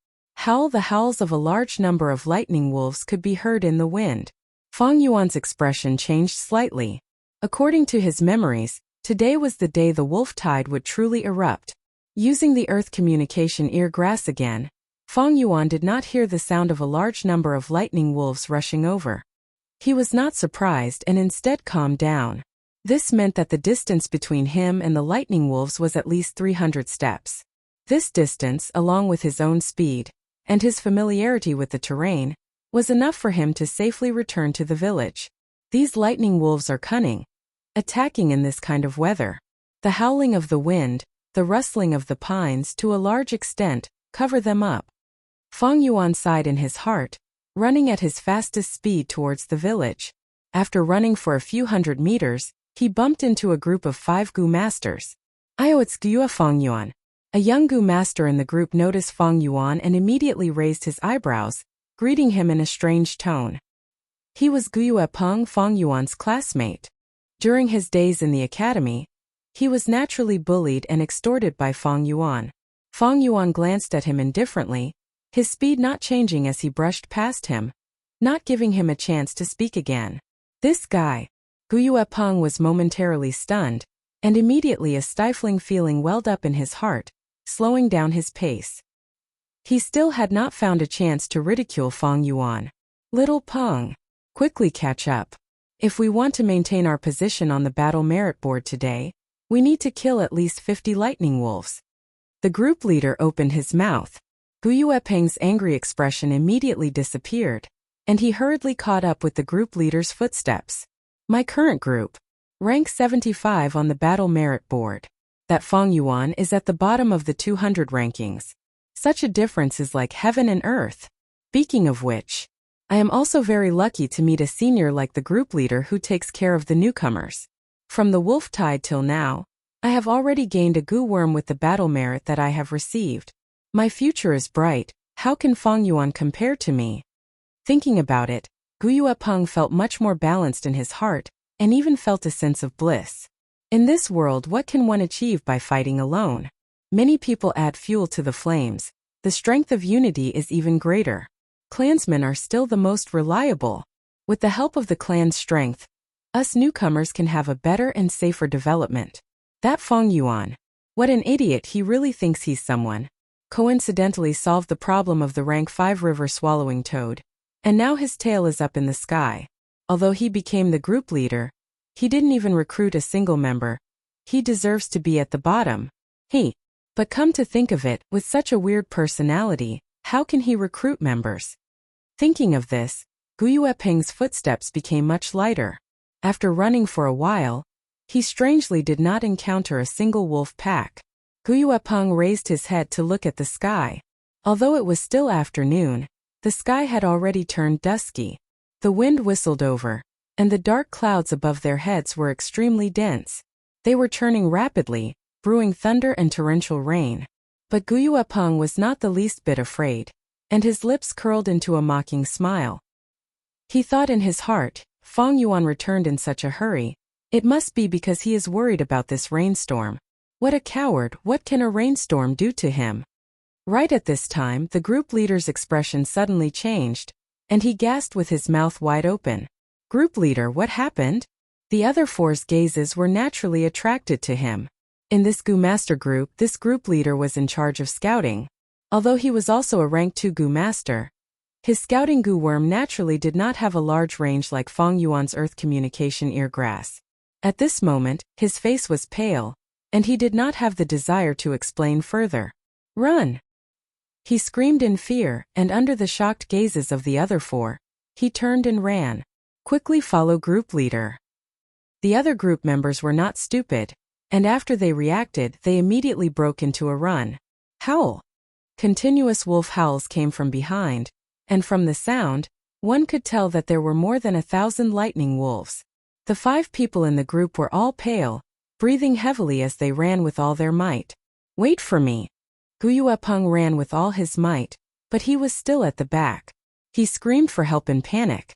The howls of a large number of lightning wolves could be heard in the wind. Fang Yuan's expression changed slightly. According to his memories, today was the day the wolf tide would truly erupt. Using the earth communication ear grass again, Fang Yuan did not hear the sound of a large number of lightning wolves rushing over. He was not surprised and instead calmed down. This meant that the distance between him and the lightning wolves was at least 300 steps. This distance, along with his own speed, and his familiarity with the terrain, was enough for him to safely return to the village. These lightning wolves are cunning, attacking in this kind of weather. The howling of the wind, the rustling of the pines to a large extent, cover them up. Fang Yuan sighed in his heart, running at his fastest speed towards the village. After running for a few hundred meters, he bumped into a group of 5 goo masters. It's Gua Fang Yuan. A young goo master in the group noticed Fang Yuan and immediately raised his eyebrows, greeting him in a strange tone. He was Gua Peng, Fang Yuan's classmate. During his days in the academy, he was naturally bullied and extorted by Fang Yuan. Fang Yuan glanced at him indifferently, his speed not changing as he brushed past him, not giving him a chance to speak again. This guy, Gua Peng, was momentarily stunned, and immediately a stifling feeling welled up in his heart, slowing down his pace. He still had not found a chance to ridicule Fang Yuan. Little Peng, quickly catch up. If we want to maintain our position on the battle merit board today, we need to kill at least 50 lightning wolves. The group leader opened his mouth. Gu Yuepeng's angry expression immediately disappeared, and he hurriedly caught up with the group leader's footsteps. My current group. Rank 75 on the battle merit board. That Feng Yuan is at the bottom of the 200 rankings. Such a difference is like heaven and earth. Speaking of which, I am also very lucky to meet a senior like the group leader who takes care of the newcomers. From the Wolf Tide till now, I have already gained a Gu worm with the battle merit that I have received. My future is bright. How can Feng Yuan compare to me? Thinking about it, Gu Yuepeng felt much more balanced in his heart, and even felt a sense of bliss. In this world, what can one achieve by fighting alone? Many people add fuel to the flames. The strength of unity is even greater. Clansmen are still the most reliable. With the help of the clan's strength, us newcomers can have a better and safer development. That Feng Yuan. What an idiot, he really thinks he's someone. Coincidentally solved the problem of the rank 5 river swallowing toad. And now his tail is up in the sky. Although he became the group leader, he didn't even recruit a single member. He deserves to be at the bottom. But come to think of it, with such a weird personality, how can he recruit members? Thinking of this, Gu Yuepeng's footsteps became much lighter. After running for a while, he strangely did not encounter a single wolf pack. Gu Yuepeng raised his head to look at the sky. Although it was still afternoon, the sky had already turned dusky. The wind whistled over, and the dark clouds above their heads were extremely dense. They were churning rapidly, brewing thunder and torrential rain. But Gu Yuepeng was not the least bit afraid, and his lips curled into a mocking smile. He thought in his heart, Feng Yuan returned in such a hurry. It must be because he is worried about this rainstorm. What a coward, what can a rainstorm do to him? Right at this time, the group leader's expression suddenly changed, and he gasped with his mouth wide open. Group leader, what happened? The other four's gazes were naturally attracted to him. In this Gu Master group, this group leader was in charge of scouting. Although he was also a rank 2 Gu Master, his scouting Gu worm naturally did not have a large range like Feng Yuan's earth communication eargrass. At this moment, his face was pale, and he did not have the desire to explain further. Run! He screamed in fear, and under the shocked gazes of the other four, he turned and ran. Quickly follow group leader. The other group members were not stupid, and after they reacted, they immediately broke into a run. Howl! Continuous wolf howls came from behind, and from the sound, one could tell that there were more than 1,000 lightning wolves. The 5 people in the group were all pale, breathing heavily as they ran with all their might. Wait for me! Gu Yuepeng ran with all his might, but he was still at the back. He screamed for help in panic.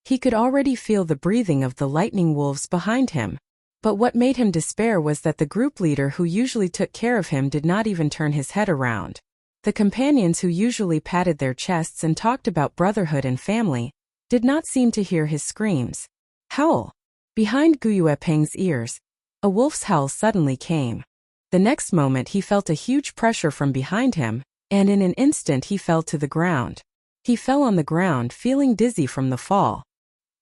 He could already feel the breathing of the lightning wolves behind him. But what made him despair was that the group leader who usually took care of him did not even turn his head around. The companions who usually patted their chests and talked about brotherhood and family did not seem to hear his screams. Howl! Behind Gu Yuepeng's ears, a wolf's howl suddenly came. The next moment he felt a huge pressure from behind him, and in an instant he fell to the ground. He fell on the ground feeling dizzy from the fall.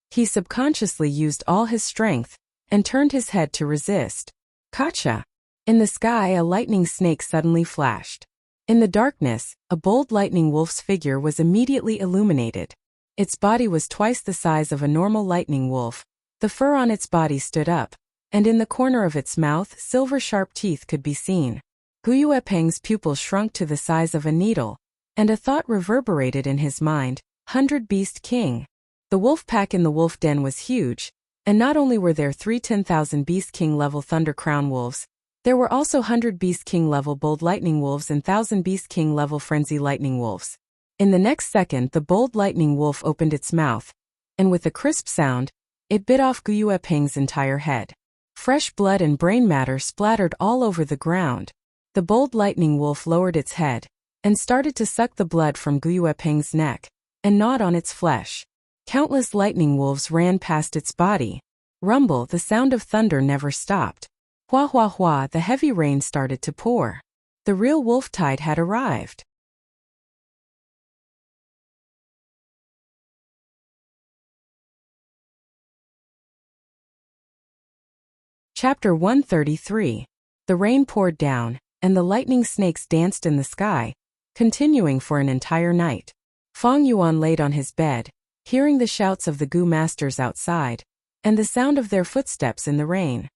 He subconsciously used all his strength, and turned his head to resist. Gotcha! In the sky a lightning snake suddenly flashed. In the darkness, a bold lightning wolf's figure was immediately illuminated. Its body was twice the size of a normal lightning wolf. The fur on its body stood up, and in the corner of its mouth silver-sharp teeth could be seen. Gu Yuepeng's pupils shrunk to the size of a needle, and a thought reverberated in his mind, 100 Beast King. The wolf pack in the wolf den was huge, and not only were there 3 10,000 Beast King level Thunder Crown wolves, there were also 100 Beast King level Bold Lightning wolves and 1,000 Beast King level Frenzy Lightning wolves. In the next second the Bold Lightning wolf opened its mouth, and with a crisp sound, it bit off Gu Yuepeng's entire head. Fresh blood and brain matter splattered all over the ground. The Bold Lightning wolf lowered its head, and started to suck the blood from Gu Yuepeng's neck, and gnawed on its flesh. Countless lightning wolves ran past its body. Rumble, the sound of thunder never stopped. Hua hua hua, the heavy rain started to pour. The real wolf tide had arrived. Chapter 133. The rain poured down, and the lightning snakes danced in the sky, continuing for an entire night. Fang Yuan laid on his bed, hearing the shouts of the Gu masters outside, and the sound of their footsteps in the rain.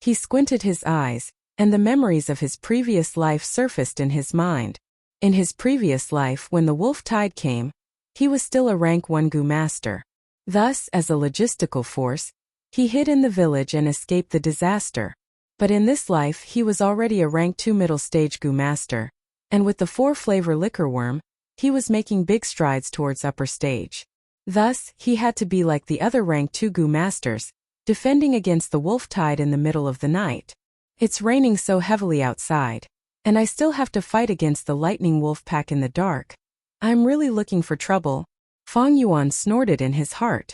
He squinted his eyes, and the memories of his previous life surfaced in his mind. In his previous life, when the wolf tide came, he was still a rank 1 Gu master. Thus, as a logistical force, he hid in the village and escaped the disaster. But in this life he was already a rank 2 middle stage Gu master, and with the 4-flavor liquor worm, he was making big strides towards upper stage. Thus, he had to be like the other rank 2 Gu masters, defending against the wolf tide in the middle of the night. It's raining so heavily outside, and I still have to fight against the lightning wolf pack in the dark. I'm really looking for trouble. Fang Yuan snorted in his heart.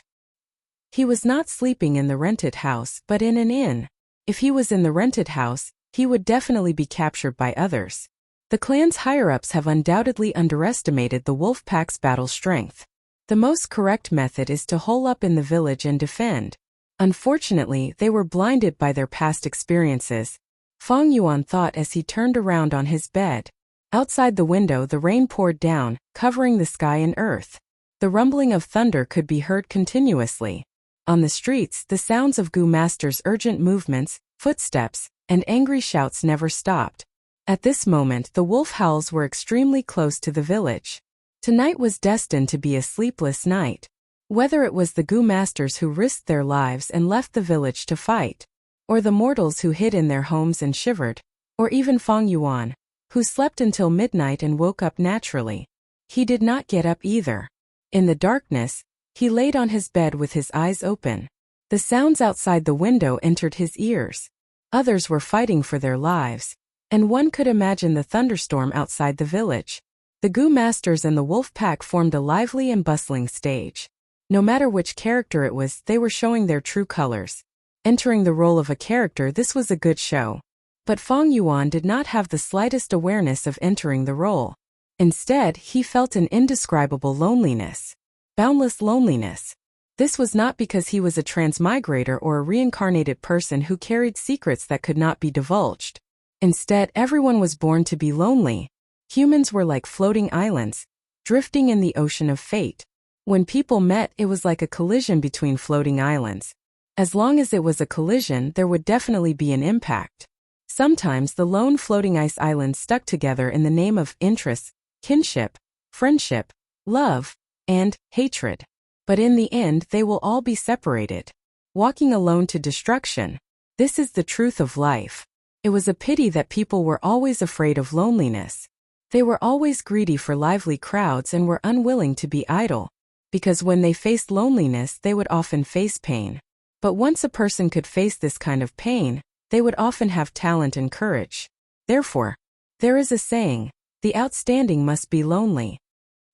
He was not sleeping in the rented house but in an inn. If he was in the rented house, he would definitely be captured by others. The clan's higher-ups have undoubtedly underestimated the wolf pack's battle strength. The most correct method is to hole up in the village and defend. Unfortunately, they were blinded by their past experiences, Fang Yuan thought as he turned around on his bed. Outside the window the rain poured down, covering the sky and earth. The rumbling of thunder could be heard continuously. On the streets, the sounds of Gu Master's urgent movements, footsteps, and angry shouts never stopped. At this moment the wolf howls were extremely close to the village. Tonight was destined to be a sleepless night. Whether it was the Gu Masters who risked their lives and left the village to fight, or the mortals who hid in their homes and shivered, or even Fang Yuan, who slept until midnight and woke up naturally. He did not get up either. In the darkness, he laid on his bed with his eyes open. The sounds outside the window entered his ears. Others were fighting for their lives, and one could imagine the thunderstorm outside the village. The Gu Masters and the wolf pack formed a lively and bustling stage. No matter which character it was, they were showing their true colors. Entering the role of a character, this was a good show. But Fang Yuan did not have the slightest awareness of entering the role. Instead, he felt an indescribable loneliness. Boundless loneliness. This was not because he was a transmigrator or a reincarnated person who carried secrets that could not be divulged. Instead, everyone was born to be lonely. Humans were like floating islands, drifting in the ocean of fate. When people met, it was like a collision between floating islands. As long as it was a collision, there would definitely be an impact. Sometimes the lone floating ice islands stuck together in the name of interests, kinship, friendship, love, and hatred. But in the end, they will all be separated, walking alone to destruction. This is the truth of life. It was a pity that people were always afraid of loneliness. They were always greedy for lively crowds and were unwilling to be idle, because when they faced loneliness, they would often face pain. But once a person could face this kind of pain, they would often have talent and courage. Therefore, there is a saying, the outstanding must be lonely.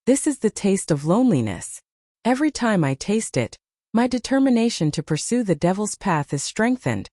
This is the taste of loneliness. Every time I taste it, my determination to pursue the devil's path is strengthened.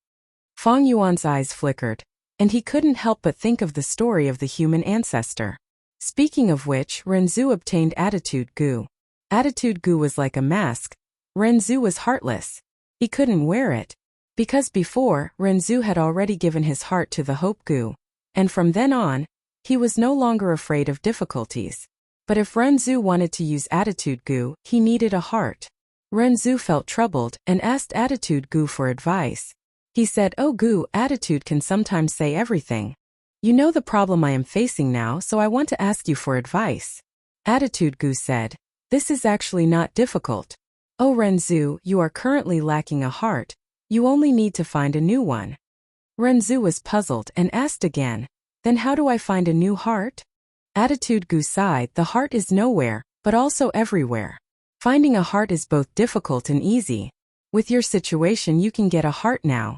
Fang Yuan's eyes flickered, and he couldn't help but think of the story of the human ancestor. Speaking of which, Renzu obtained Attitude Gu. Attitude Gu was like a mask. Renzu was heartless. He couldn't wear it. Because before, Renzu had already given his heart to the Hope Gu, and from then on, he was no longer afraid of difficulties. But if Renzu wanted to use Attitude Gu, he needed a heart. Renzu felt troubled and asked Attitude Gu for advice. He said, "Oh Gu, Attitude can sometimes say everything. You know the problem I am facing now, so I want to ask you for advice." Attitude Gu said, "This is actually not difficult. Oh Renzu, you are currently lacking a heart. You only need to find a new one." Renzu was puzzled and asked again, "Then how do I find a new heart?" Attitude Gu sighed, "The heart is nowhere, but also everywhere. Finding a heart is both difficult and easy. With your situation you can get a heart now."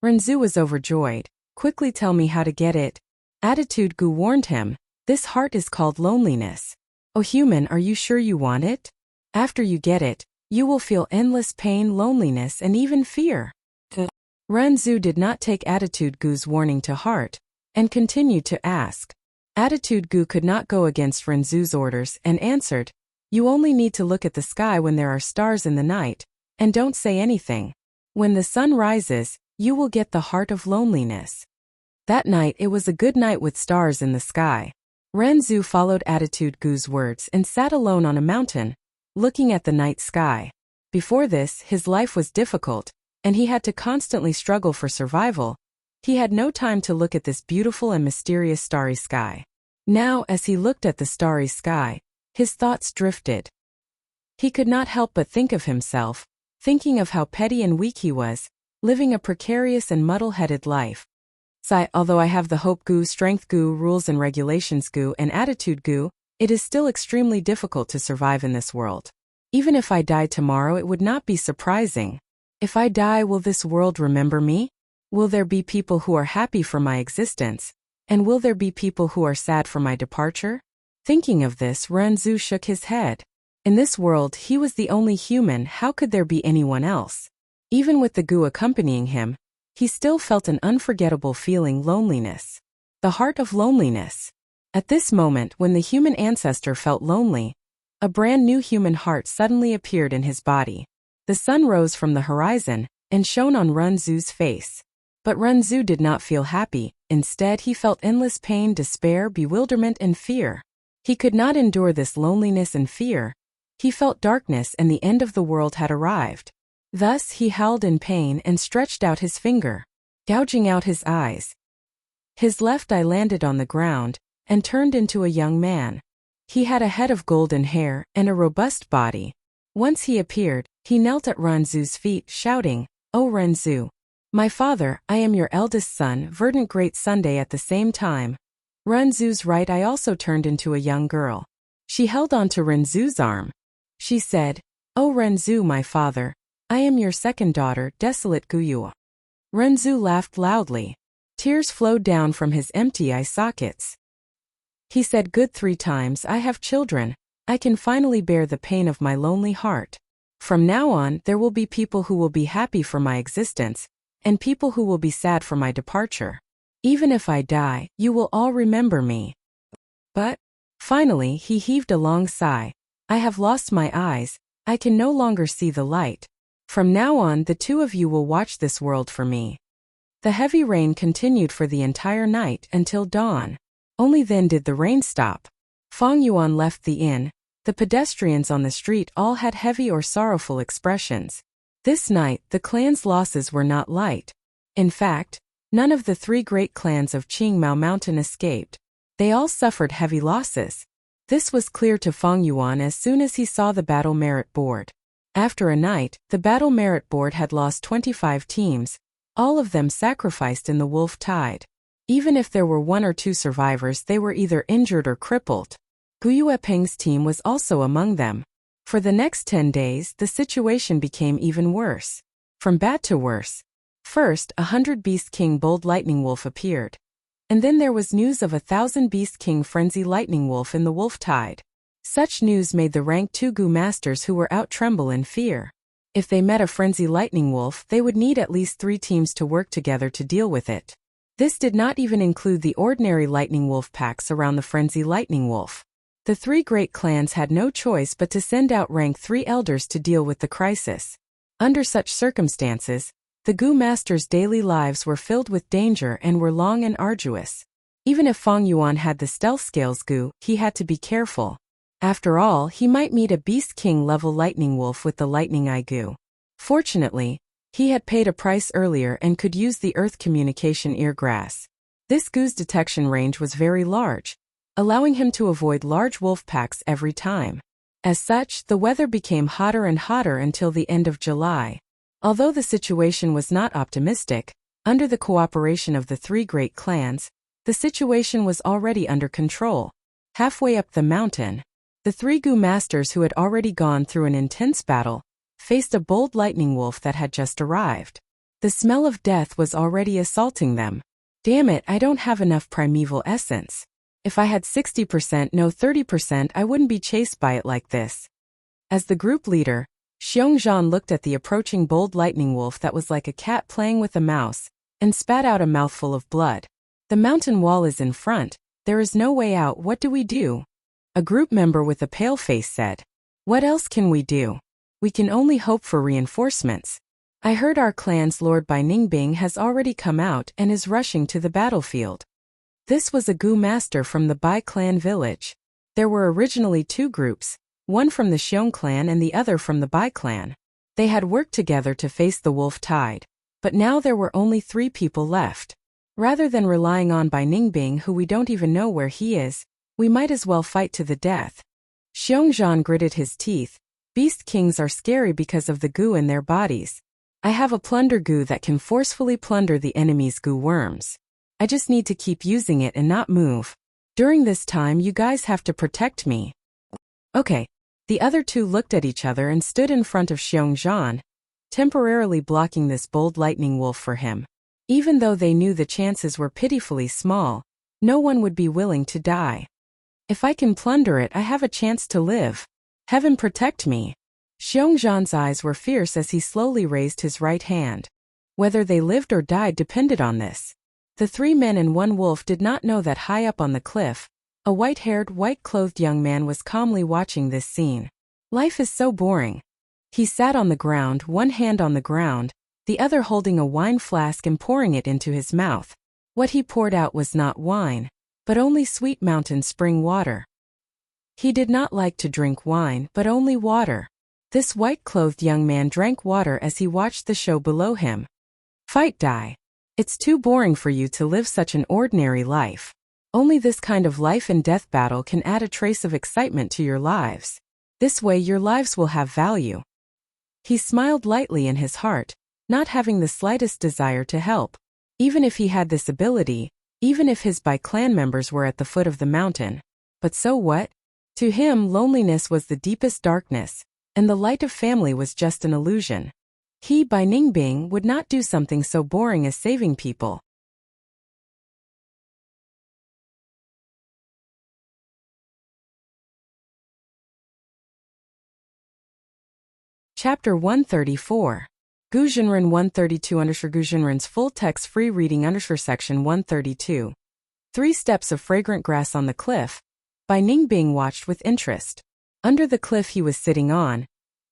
Renzu was overjoyed. "Quickly tell me how to get it." Attitude Gu warned him, "This heart is called loneliness. Oh human, are you sure you want it? After you get it, you will feel endless pain, loneliness, and even fear." Renzu did not take Attitude Gu's warning to heart, and continued to ask. Attitude Gu could not go against Renzu's orders and answered, "You only need to look at the sky when there are stars in the night, and don't say anything. When the sun rises, you will get the heart of loneliness." That night it was a good night with stars in the sky. Renzu followed Attitude Gu's words and sat alone on a mountain, looking at the night sky. Before this, his life was difficult, and he had to constantly struggle for survival. He had no time to look at this beautiful and mysterious starry sky. Now, as he looked at the starry sky, his thoughts drifted. He could not help but think of himself, thinking of how petty and weak he was, living a precarious and muddle-headed life. Although I have the Hope Gu, Strength Gu, Rules and Regulations Gu, and Attitude Gu, it is still extremely difficult to survive in this world. Even if I die tomorrow, it would not be surprising. If I die, will this world remember me? Will there be people who are happy for my existence? And will there be people who are sad for my departure? Thinking of this, Renzu shook his head. In this world, he was the only human. How could there be anyone else? Even with the Gu accompanying him, he still felt an unforgettable feeling, loneliness. The heart of loneliness. At this moment, when the human ancestor felt lonely, a brand new human heart suddenly appeared in his body. The sun rose from the horizon and shone on Renzu's face. But Renzu did not feel happy. Instead, he felt endless pain, despair, bewilderment, and fear. He could not endure this loneliness and fear. He felt darkness and the end of the world had arrived. Thus he howled in pain and stretched out his finger, gouging out his eyes. His left eye landed on the ground and turned into a young man. He had a head of golden hair and a robust body. Once he appeared, he knelt at Renzu's feet, shouting, "O Renzu, my father, I am your eldest son, verdant great Sunday." At the same time, Renzu's right eye also turned into a young girl. She held on to Renzu's arm. She said, "O Renzu, my father, I am your second daughter, Desolate Guyua." Renzu laughed loudly. Tears flowed down from his empty eye sockets. He said, "Good 3 times, I have children. I can finally bear the pain of my lonely heart. From now on, there will be people who will be happy for my existence, and people who will be sad for my departure. Even if I die, you will all remember me." But, finally, he heaved a long sigh. "I have lost my eyes. I can no longer see the light. From now on, the 2 of you will watch this world for me." The heavy rain continued for the entire night until dawn. Only then did the rain stop. Fang Yuan left the inn. The pedestrians on the street all had heavy or sorrowful expressions. This night, the clan's losses were not light. In fact, none of the 3 great clans of Qingmao Mountain escaped. They all suffered heavy losses. This was clear to Fang Yuan as soon as he saw the battle merit board. After a night, the battle merit board had lost 25 teams, all of them sacrificed in the wolf tide. Even if there were 1 or 2 survivors, they were either injured or crippled. Guyue Peng's team was also among them. For the next 10 days, the situation became even worse. From bad to worse. First, 100 Beast King Bold Lightning Wolf appeared. And then there was news of 1,000 Beast King Frenzy Lightning Wolf in the wolf tide. Such news made the rank 2 Gu masters who were out tremble in fear. If they met a Frenzy Lightning Wolf, they would need at least 3 teams to work together to deal with it. This did not even include the ordinary Lightning Wolf packs around the Frenzy Lightning Wolf. The 3 great clans had no choice but to send out rank 3 elders to deal with the crisis. Under such circumstances, the Gu masters' daily lives were filled with danger and were long and arduous. Even if Fang Yuan had the stealth scales Gu, he had to be careful. After all, he might meet a Beast King level Lightning Wolf with the Lightning Eye Gu. Fortunately, he had paid a price earlier and could use the Earth Communication Eargrass. This Gu's detection range was very large, allowing him to avoid large wolf packs every time. As such, the weather became hotter and hotter until the end of July. Although the situation was not optimistic, under the cooperation of the 3 great clans, the situation was already under control. Halfway up the mountain, the 3 Gu masters who had already gone through an intense battle faced a bold lightning wolf that had just arrived. The smell of death was already assaulting them. "Damn it, I don't have enough primeval essence. If I had 60%, no 30%, I wouldn't be chased by it like this." As the group leader, Xiongzhan looked at the approaching bold lightning wolf that was like a cat playing with a mouse, and spat out a mouthful of blood. "The mountain wall is in front. There is no way out. What do we do?" A group member with a pale face said. "What else can we do? We can only hope for reinforcements. I heard our clan's lord by Ningbing has already come out and is rushing to the battlefield." This was a Gu master from the Bai clan village. There were originally two groups, one from the Xiong clan and the other from the Bai clan. They had worked together to face the wolf tide, but now there were only 3 people left. Rather than relying on Bai Ningbing, who we don't even know where he is, we might as well fight to the death. Xiongzhan gritted his teeth. Beast kings are scary because of the Gu in their bodies. I have a plunder Gu that can forcefully plunder the enemy's Gu worms. I just need to keep using it and not move. During this time you guys have to protect me. Okay. The other 2 looked at each other and stood in front of Xiongzhan, temporarily blocking this bold lightning wolf for him. Even though they knew the chances were pitifully small, no one would be willing to die. If I can plunder it, I have a chance to live. Heaven protect me. Xiongzhan's eyes were fierce as he slowly raised his right hand. Whether they lived or died depended on this. The 3 men and 1 wolf did not know that high up on the cliff, a white-haired, white-clothed young man was calmly watching this scene. Life is so boring. He sat on the ground, one hand on the ground, the other holding a wine flask and pouring it into his mouth. What he poured out was not wine, but only sweet mountain spring water. He did not like to drink wine, but only water. This white-clothed young man drank water as he watched the show below him. Fight, die. It's too boring for you to live such an ordinary life. Only this kind of life and death battle can add a trace of excitement to your lives. This way your lives will have value. He smiled lightly in his heart, not having the slightest desire to help. Even if he had this ability, even if his Bai clan members were at the foot of the mountain. But so what? To him, loneliness was the deepest darkness, and the light of family was just an illusion. He, Bai Ningbing, would not do something so boring as saving people. Chapter 134. Guzhenren 132 Guzhenren's full text free reading section 132. 3 steps of fragrant grass on the cliff. Bai Ningbing watched with interest. Under the cliff he was sitting on,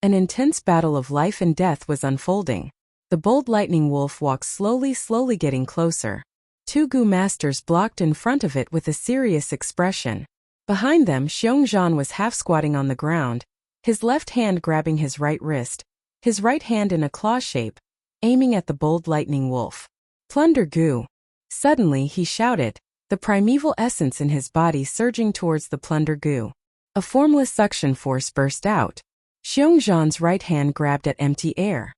an intense battle of life and death was unfolding. The bold lightning wolf walked slowly getting closer. 2 Gu masters blocked in front of it with a serious expression. Behind them, Xiongzhan was half squatting on the ground, his left hand grabbing his right wrist, his right hand in a claw shape, aiming at the bold lightning wolf. Plunder Gu. Suddenly he shouted, the primeval essence in his body surging towards the plunder Gu. A formless suction force burst out. Xiongzhan's right hand grabbed at empty air.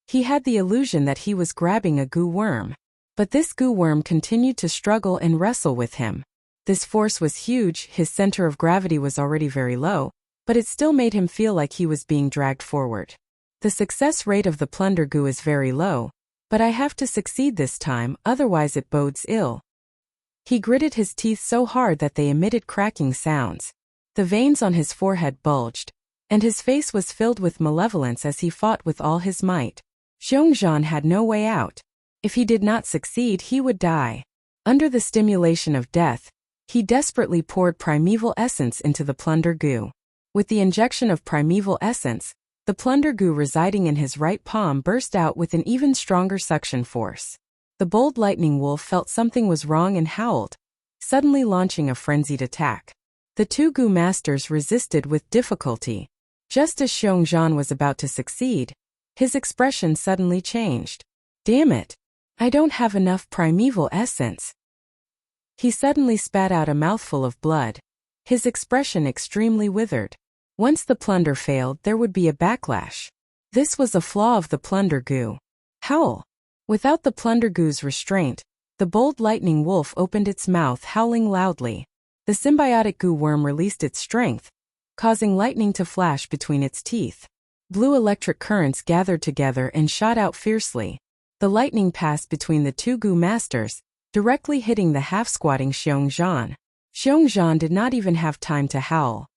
He had the illusion that he was grabbing a Gu worm. But this Gu worm continued to struggle and wrestle with him. This force was huge, his center of gravity was already very low, but it still made him feel like he was being dragged forward. The success rate of the plunder Gu is very low, but I have to succeed this time, otherwise it bodes ill. He gritted his teeth so hard that they emitted cracking sounds. The veins on his forehead bulged, and his face was filled with malevolence as he fought with all his might. Xiongzhan had no way out. If he did not succeed, he would die. Under the stimulation of death, he desperately poured primeval essence into the plunder Gu. With the injection of primeval essence, the plunder Gu residing in his right palm burst out with an even stronger suction force. The bold lightning wolf felt something was wrong and howled, suddenly launching a frenzied attack. The 2 Gu masters resisted with difficulty. Just as Xiongzhan was about to succeed, his expression suddenly changed. Damn it! I don't have enough primeval essence. He suddenly spat out a mouthful of blood, his expression extremely withered. Once the plunder failed, there would be a backlash. This was a flaw of the plunder Gu. Howl. Without the plunder Gu's restraint, the bold lightning wolf opened its mouth, howling loudly. The symbiotic Gu worm released its strength, causing lightning to flash between its teeth. Blue electric currents gathered together and shot out fiercely. The lightning passed between the 2 Gu masters, directly hitting the half-squatting Xiongzhan. Xiongzhan did not even have time to howl.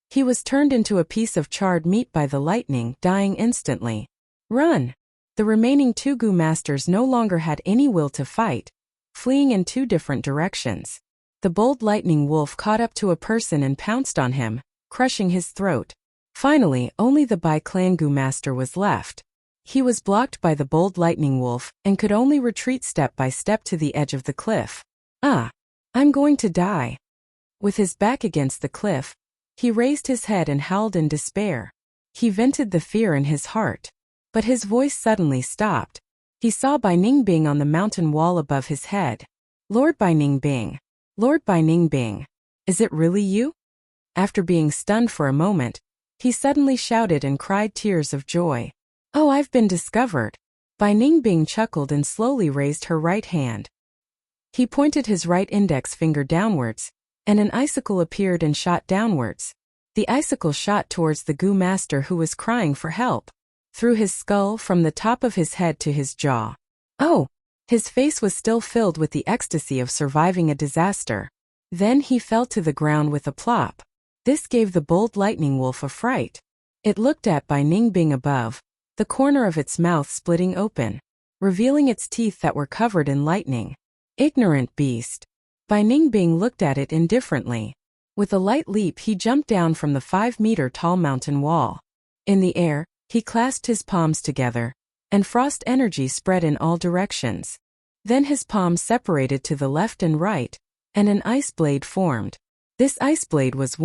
He was turned into a piece of charred meat by the lightning, dying instantly. Run! The remaining 2 Gu masters no longer had any will to fight, fleeing in 2 different directions. The bold lightning wolf caught up to a person and pounced on him, crushing his throat. Finally, only the Bai clan Gu master was left. He was blocked by the bold lightning wolf and could only retreat step by step to the edge of the cliff. Ah! I'm going to die. With his back against the cliff, he raised his head and howled in despair. He vented the fear in his heart. But his voice suddenly stopped. He saw Bai Ningbing on the mountain wall above his head. Lord Bai Ningbing. Lord Bai Ningbing. Is it really you? After being stunned for a moment, he suddenly shouted and cried tears of joy. Oh, I've been discovered. Bai Ningbing chuckled and slowly raised her right hand. He pointed his right index finger downwards, and an icicle appeared and shot downwards. The icicle shot towards the Gu master who was crying for help. Through his skull from the top of his head to his jaw. Oh! His face was still filled with the ecstasy of surviving a disaster. Then he fell to the ground with a plop. This gave the bold lightning wolf a fright. It looked at Bai Ningbing above, the corner of its mouth splitting open, revealing its teeth that were covered in lightning. Ignorant beast. Bai Ningbing looked at it indifferently. With a light leap he jumped down from the 5-meter-tall mountain wall. In the air, he clasped his palms together, and frost energy spread in all directions. Then his palms separated to the left and right, and an ice blade formed. This ice blade was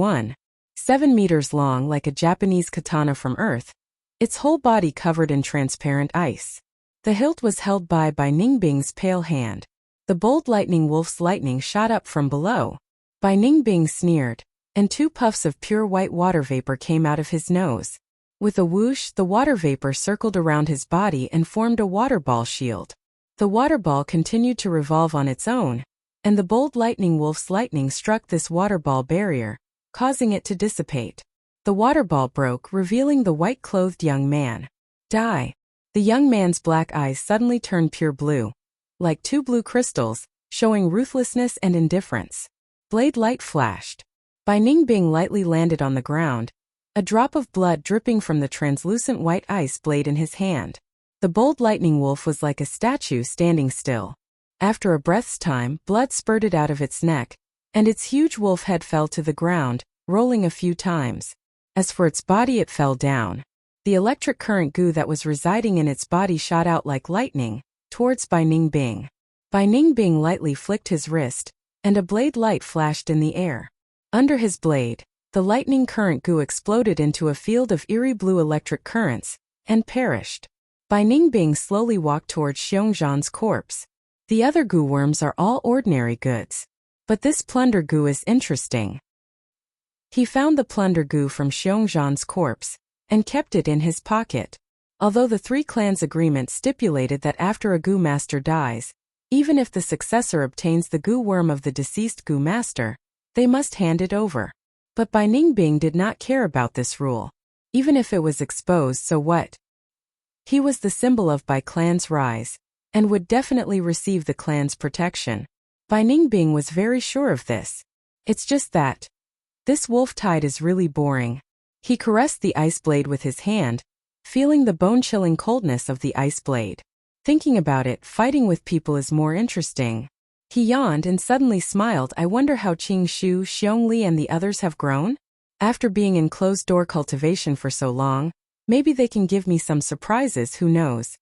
7 meters long like a Japanese katana from Earth, its whole body covered in transparent ice. The hilt was held by Ningbing's pale hand. The bold lightning wolf's lightning shot up from below. Bai Ningbing sneered, and 2 puffs of pure white water vapor came out of his nose. With a whoosh, the water vapor circled around his body and formed a water ball shield. The water ball continued to revolve on its own, and the bold lightning wolf's lightning struck this water ball barrier, causing it to dissipate. The water ball broke, revealing the white-clothed young man. Die! The young man's black eyes suddenly turned pure blue, like 2 blue crystals, showing ruthlessness and indifference. Blade light flashed. Bai Ningbing lightly landed on the ground, a drop of blood dripping from the translucent white ice blade in his hand. The bold lightning wolf was like a statue standing still. After a breath's time, blood spurted out of its neck, and its huge wolf head fell to the ground, rolling a few times. As for its body, it fell down. The electric current goo that was residing in its body shot out like lightning, towards Bai Ningbing. Bai Ningbing lightly flicked his wrist, and a blade light flashed in the air. Under his blade, the lightning current goo exploded into a field of eerie blue electric currents, and perished. Bai Ningbing slowly walked towards Xiongzhan's corpse. The other goo worms are all ordinary goods. But this plunder goo is interesting. He found the plunder goo from Xiongzhan's corpse, and kept it in his pocket. Although the 3 clans' agreement stipulated that after a goo master dies, even if the successor obtains the goo worm of the deceased goo master, they must hand it over. But Bai Ningbing did not care about this rule. Even if it was exposed, so what? He was the symbol of Bai clan's rise, and would definitely receive the clan's protection. Bai Ningbing was very sure of this. It's just that this wolf tide is really boring. He caressed the ice blade with his hand, feeling the bone-chilling coldness of the ice blade. Thinking about it, fighting with people is more interesting. He yawned and suddenly smiled. I wonder how Qing Shu, Xiong Li and the others have grown? After being in closed-door cultivation for so long, maybe they can give me some surprises, who knows?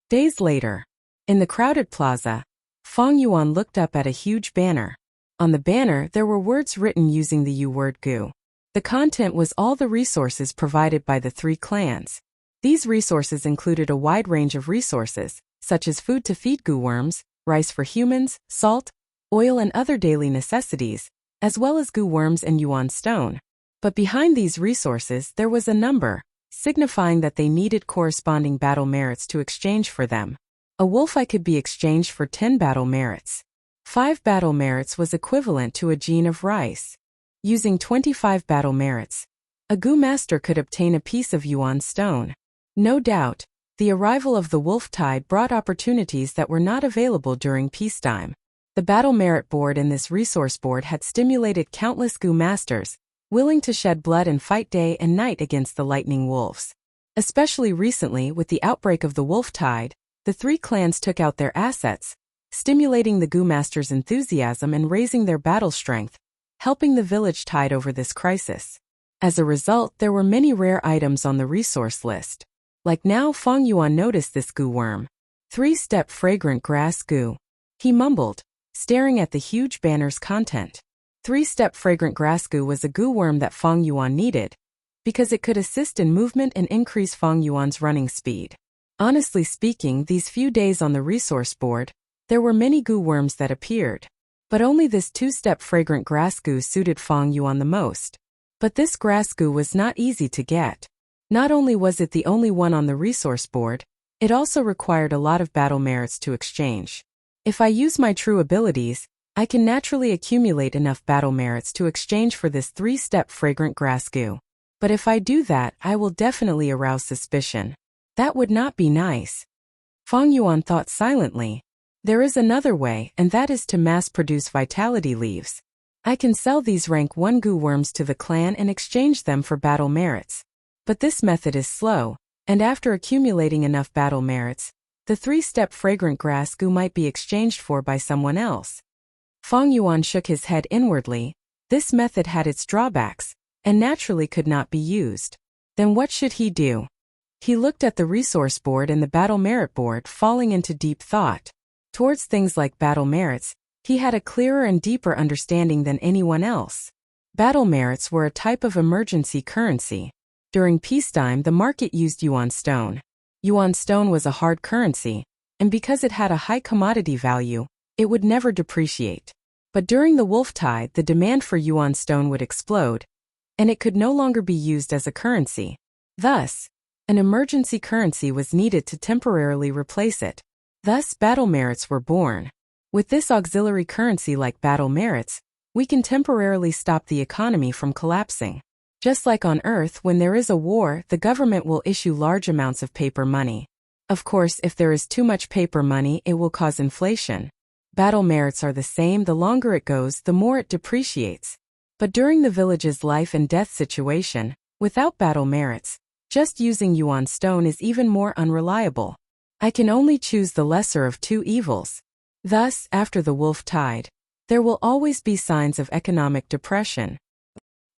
Days later. In the crowded plaza, Fang Yuan looked up at a huge banner. On the banner there were words written using the U word Gu. The content was all the resources provided by the 3 clans. These resources included a wide range of resources, such as food to feed Gu worms, rice for humans, salt, oil and other daily necessities, as well as Gu worms and Yuan stone. But behind these resources there was a number, signifying that they needed corresponding battle merits to exchange for them. A wolf eye could be exchanged for 10 battle merits. 5 battle merits was equivalent to a gene of rice. Using 25 battle merits, a Gu master could obtain a piece of Yuan stone. No doubt, the arrival of the wolf tide brought opportunities that were not available during peacetime. The battle merit board and this resource board had stimulated countless Gu masters, willing to shed blood and fight day and night against the lightning wolves. Especially recently, with the outbreak of the wolf tide, the 3 clans took out their assets, stimulating the Gu masters' enthusiasm and raising their battle strength, helping the village tide over this crisis. As a result, there were many rare items on the resource list. Like now, Fang Yuan noticed this Gu worm. 3-step fragrant grass Gu. He mumbled, staring at the huge banner's content. Three-step fragrant grass goo was a goo worm that Fang Yuan needed, because it could assist in movement and increase Fang Yuan's running speed. Honestly speaking, these few days on the resource board, there were many goo worms that appeared. But only this two-step fragrant grass goo suited Fang Yuan the most. But this grass goo was not easy to get. Not only was it the only one on the resource board, it also required a lot of battle merits to exchange. If I use my true abilities, I can naturally accumulate enough battle merits to exchange for this three-step fragrant grass goo. But if I do that, I will definitely arouse suspicion. That would not be nice. Fang Yuan thought silently. There is another way, and that is to mass-produce vitality leaves. I can sell these rank 1 goo worms to the clan and exchange them for battle merits. But this method is slow, and after accumulating enough battle merits, the three-step fragrant grass goo might be exchanged for by someone else. Fang Yuan shook his head inwardly. This method had its drawbacks, and naturally could not be used. Then what should he do? He looked at the resource board and the battle merit board, falling into deep thought. Towards things like battle merits, he had a clearer and deeper understanding than anyone else. Battle merits were a type of emergency currency. During peacetime, the market used yuan stone. Yuan stone was a hard currency, and because it had a high commodity value, it would never depreciate. But during the wolf tide, the demand for yuan stone would explode, and it could no longer be used as a currency. Thus, an emergency currency was needed to temporarily replace it. Thus, battle merits were born. With this auxiliary currency like battle merits, we can temporarily stop the economy from collapsing. Just like on Earth, when there is a war, the government will issue large amounts of paper money. Of course, if there is too much paper money, it will cause inflation. Battle merits are the same. The longer it goes, the more it depreciates. But during the village's life and death situation, without battle merits, just using yuan stone is even more unreliable. I can only choose the lesser of two evils. Thus, after the wolf tide, there will always be signs of economic depression.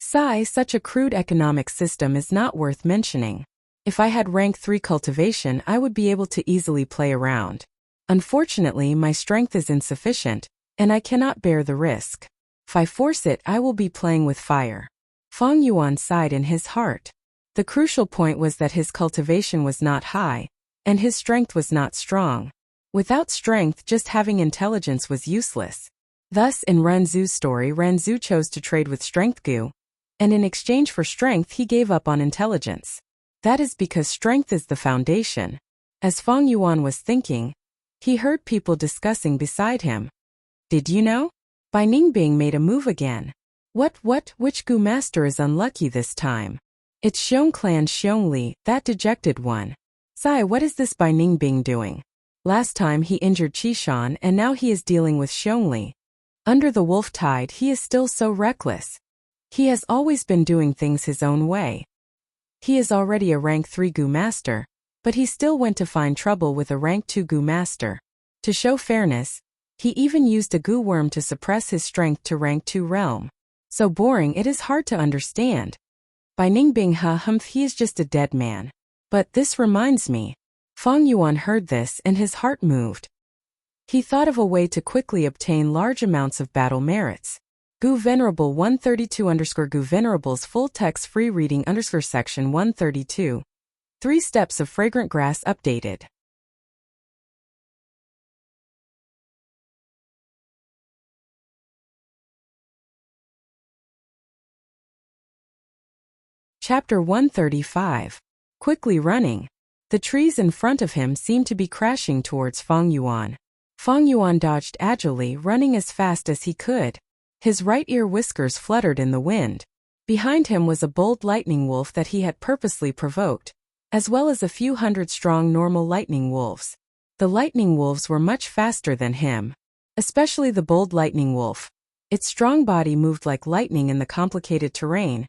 Such a crude economic system is not worth mentioning. If I had rank 3 cultivation, I would be able to easily play around. Unfortunately, my strength is insufficient, and I cannot bear the risk. If I force it, I will be playing with fire. Fang Yuan sighed in his heart. The crucial point was that his cultivation was not high, and his strength was not strong. Without strength, just having intelligence was useless. Thus, in Renzu's story, Renzu chose to trade with strength goo, and in exchange for strength he gave up on intelligence. That is because strength is the foundation. As Fang Yuan was thinking, he heard people discussing beside him. Did you know? Bai Ningbing made a move again. Which goo master is unlucky this time? It's Xiong Clan's Xiong Li, that dejected one. What is this Bai Ningbing doing? Last time he injured Qishan and now he is dealing with Xiong Li. Under the wolf tide he is still so reckless. He has always been doing things his own way. He is already a rank 3 goo master, but he still went to find trouble with a rank 2 goo master. To show fairness, he even used a goo worm to suppress his strength to rank 2 realm. So boring it is hard to understand. Bai Ningbing he is just a dead man. But this reminds me. Fang Yuan heard this and his heart moved. He thought of a way to quickly obtain large amounts of battle merits. Goo Venerable 132_Goo Venerable's full text free reading _section 132. 3 steps of fragrant grass updated. Chapter 135. Quickly running. The trees in front of him seemed to be crashing towards Fang Yuan. Fang Yuan dodged agilely, running as fast as he could. His right ear whiskers fluttered in the wind. Behind him was a bold lightning wolf that he had purposely provoked, as well as a few hundred strong normal lightning wolves. The lightning wolves were much faster than him, especially the bold lightning wolf. Its strong body moved like lightning in the complicated terrain,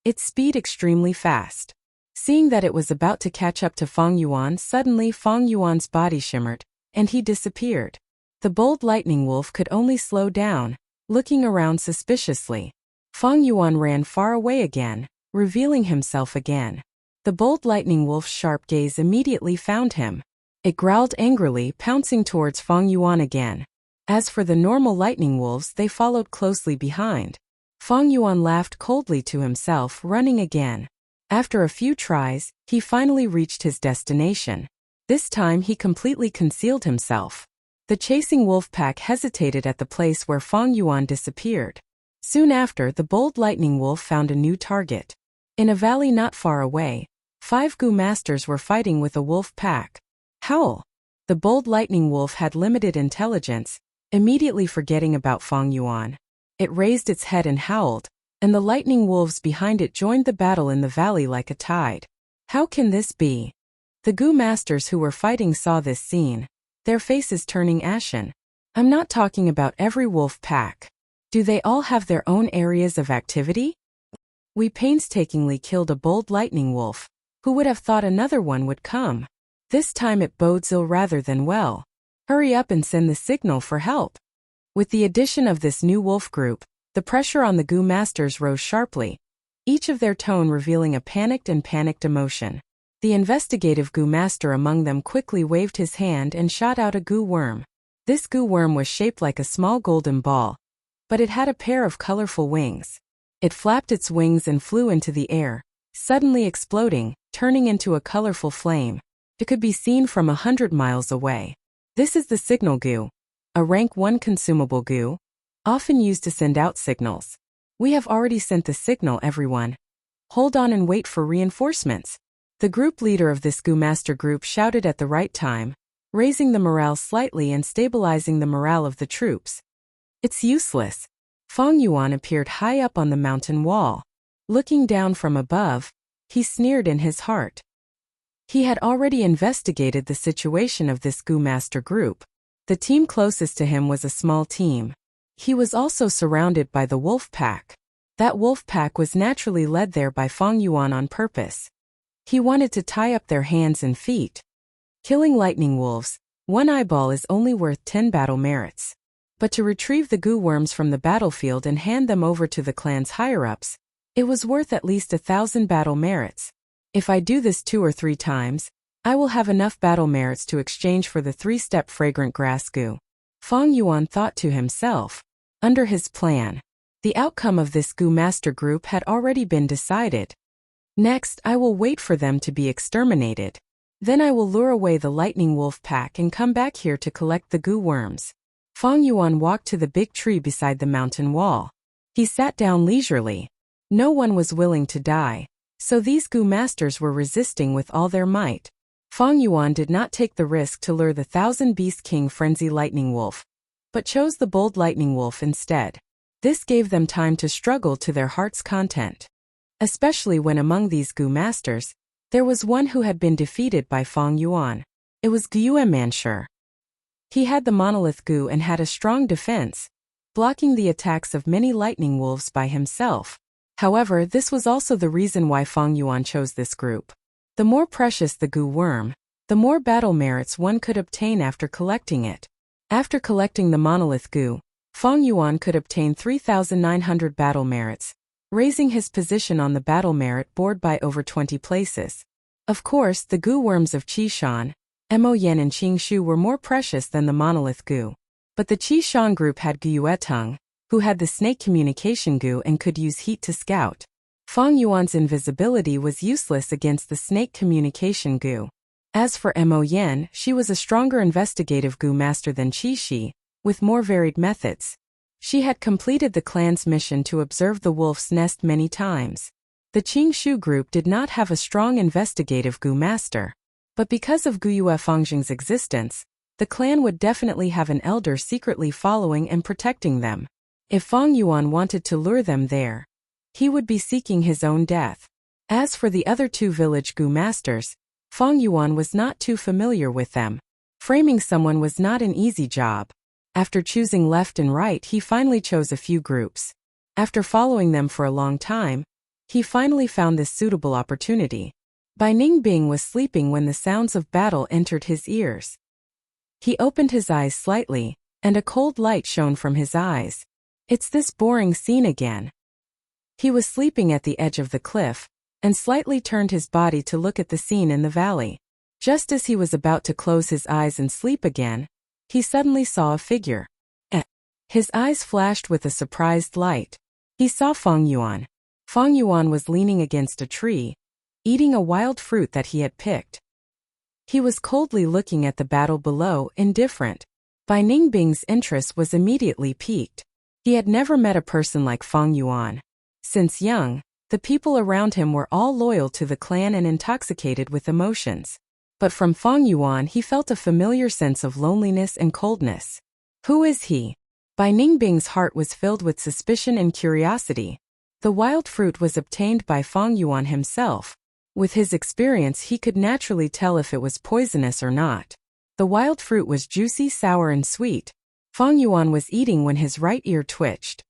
its speed extremely fast. Seeing that it was about to catch up to Fang Yuan, suddenly Fang Yuan's body shimmered, and he disappeared. The bold lightning wolf could only slow down, looking around suspiciously. Fang Yuan ran far away again, revealing himself again. The bold lightning wolf's sharp gaze immediately found him. It growled angrily, pouncing towards Fang Yuan again. As for the normal lightning wolves, they followed closely behind. Fang Yuan laughed coldly to himself, running again. After a few tries, he finally reached his destination. This time he completely concealed himself. The chasing wolf pack hesitated at the place where Fang Yuan disappeared. Soon after, the bold lightning wolf found a new target. In a valley not far away, 5 Gu masters were fighting with a wolf pack. Howl! The bold lightning wolf had limited intelligence, immediately forgetting about Fang Yuan. It raised its head and howled, and the lightning wolves behind it joined the battle in the valley like a tide. How can this be? The Gu masters who were fighting saw this scene, their faces turning ashen. I'm not talking about every wolf pack. Do they all have their own areas of activity? We painstakingly killed a bold lightning wolf. Who would have thought another one would come? This time it bodes ill rather than well. Hurry up and send the signal for help. With the addition of this new wolf group, the pressure on the Gu masters rose sharply, each of their tone revealing a panicked emotion. The investigative Gu master among them quickly waved his hand and shot out a Gu worm. This Gu worm was shaped like a small golden ball, but it had a pair of colorful wings. It flapped its wings and flew into the air, suddenly exploding, turning into a colorful flame. It could be seen from 100 miles away. This is the signal Gu, a rank 1 consumable Gu, often used to send out signals. We have already sent the signal, everyone. Hold on and wait for reinforcements. The group leader of this Gu master group shouted at the right time, raising the morale slightly and stabilizing the morale of the troops. It's useless. Fang Yuan appeared high up on the mountain wall. Looking down from above, he sneered in his heart. He had already investigated the situation of this Gu master group. The team closest to him was a small team. He was also surrounded by the wolf pack. That wolf pack was naturally led there by Fang Yuan on purpose. He wanted to tie up their hands and feet. Killing lightning wolves, 1 eyeball is only worth 10 battle merits. But to retrieve the Gu worms from the battlefield and hand them over to the clan's higher-ups, it was worth at least 1,000 battle merits. If I do this 2 or 3 times, I will have enough battle merits to exchange for the 3-step fragrant grass Gu. Fang Yuan thought to himself. Under his plan, the outcome of this Gu master group had already been decided. Next, I will wait for them to be exterminated. Then I will lure away the lightning wolf pack and come back here to collect the Gu worms. Fang Yuan walked to the big tree beside the mountain wall. He sat down leisurely. No one was willing to die, so these Gu masters were resisting with all their might. Fang Yuan did not take the risk to lure the 1,000-beast king frenzy lightning wolf, but chose the bold lightning wolf instead. This gave them time to struggle to their heart's content. Especially when among these Gu masters, there was one who had been defeated by Fang Yuan. It was Guyuemansher. He had the monolith Gu and had a strong defense, blocking the attacks of many lightning wolves by himself. However, this was also the reason why Fang Yuan chose this group. The more precious the Gu worm, the more battle merits one could obtain after collecting it. After collecting the monolith Gu, Fang Yuan could obtain 3,900 battle merits, raising his position on the battle merit board by over 20 places. Of course, the Gu worms of Qishan, Moyen and Qingshu were more precious than the monolith Gu. But the Qishan group had Guyuetung, who had the snake communication Gu and could use heat to scout. Fang Yuan's invisibility was useless against the snake communication Gu. As for Moyen, she was a stronger investigative Gu master than Qishi, with more varied methods. She had completed the clan's mission to observe the wolf's nest many times. The Qingshu group did not have a strong investigative Gu master. But because of Guyue Fangxing's existence, the clan would definitely have an elder secretly following and protecting them. If Fang Yuan wanted to lure them there, he would be seeking his own death. As for the other 2 village Gu masters, Fang Yuan was not too familiar with them. Framing someone was not an easy job. After choosing left and right, he finally chose a few groups. After following them for a long time, he finally found this suitable opportunity. Bai Ningbing was sleeping when the sounds of battle entered his ears. He opened his eyes slightly, and a cold light shone from his eyes. It's this boring scene again. He was sleeping at the edge of the cliff, and slightly turned his body to look at the scene in the valley. Just as he was about to close his eyes and sleep again, he suddenly saw a figure. His eyes flashed with a surprised light. He saw Feng Yuan. Feng Yuan was leaning against a tree, eating a wild fruit that he had picked. He was coldly looking at the battle below, indifferent. Bai Ningbing's interest was immediately piqued. He had never met a person like Feng Yuan. Since young, the people around him were all loyal to the clan and intoxicated with emotions. But from Feng Yuan he felt a familiar sense of loneliness and coldness. Who is he? Bai Ningbing's heart was filled with suspicion and curiosity. The wild fruit was obtained by Feng Yuan himself. With his experience he could naturally tell if it was poisonous or not. The wild fruit was juicy, sour and sweet. Feng Yuan was eating when his right ear twitched.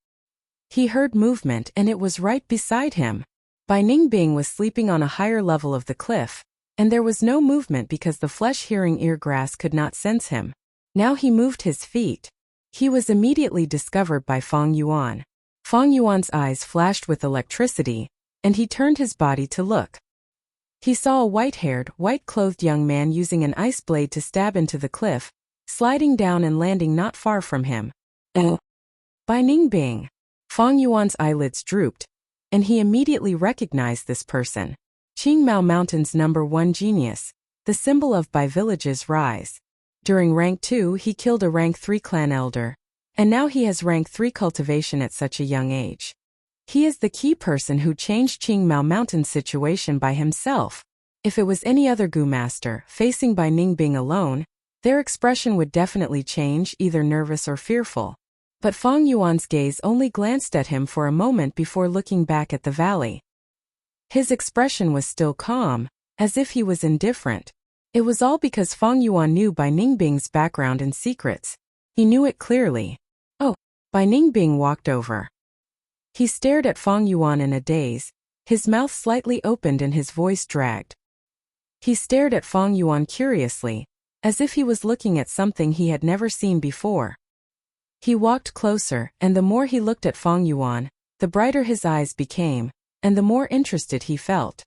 He heard movement and it was right beside him. Bai Ningbing was sleeping on a higher level of the cliff, and there was no movement because the flesh-hearing ear grass could not sense him. Now he moved his feet. He was immediately discovered by Feng Yuan. Feng Yuan's eyes flashed with electricity, and he turned his body to look. He saw a white-haired, white-clothed young man using an ice blade to stab into the cliff, sliding down and landing not far from him. Bai Ningbing. Feng Yuan's eyelids drooped, and he immediately recognized this person. Qingmao Mountain's #1 genius, the symbol of Bai Village's rise. During rank 2 he killed a rank 3 clan elder, and now he has rank 3 cultivation at such a young age. He is the key person who changed Qingmao Mountain's situation by himself. If it was any other Gu master facing Bai Ningbing alone, their expression would definitely change, either nervous or fearful. But Feng Yuan's gaze only glanced at him for a moment before looking back at the valley. His expression was still calm, as if he was indifferent. It was all because Feng Yuan knew Bai Ningbing's background and secrets. He knew it clearly. Oh, Bai Ningbing walked over. He stared at Feng Yuan in a daze, his mouth slightly opened and his voice dragged. He stared at Feng Yuan curiously, as if he was looking at something he had never seen before. He walked closer, and the more he looked at Feng Yuan, the brighter his eyes became, and the more interested he felt.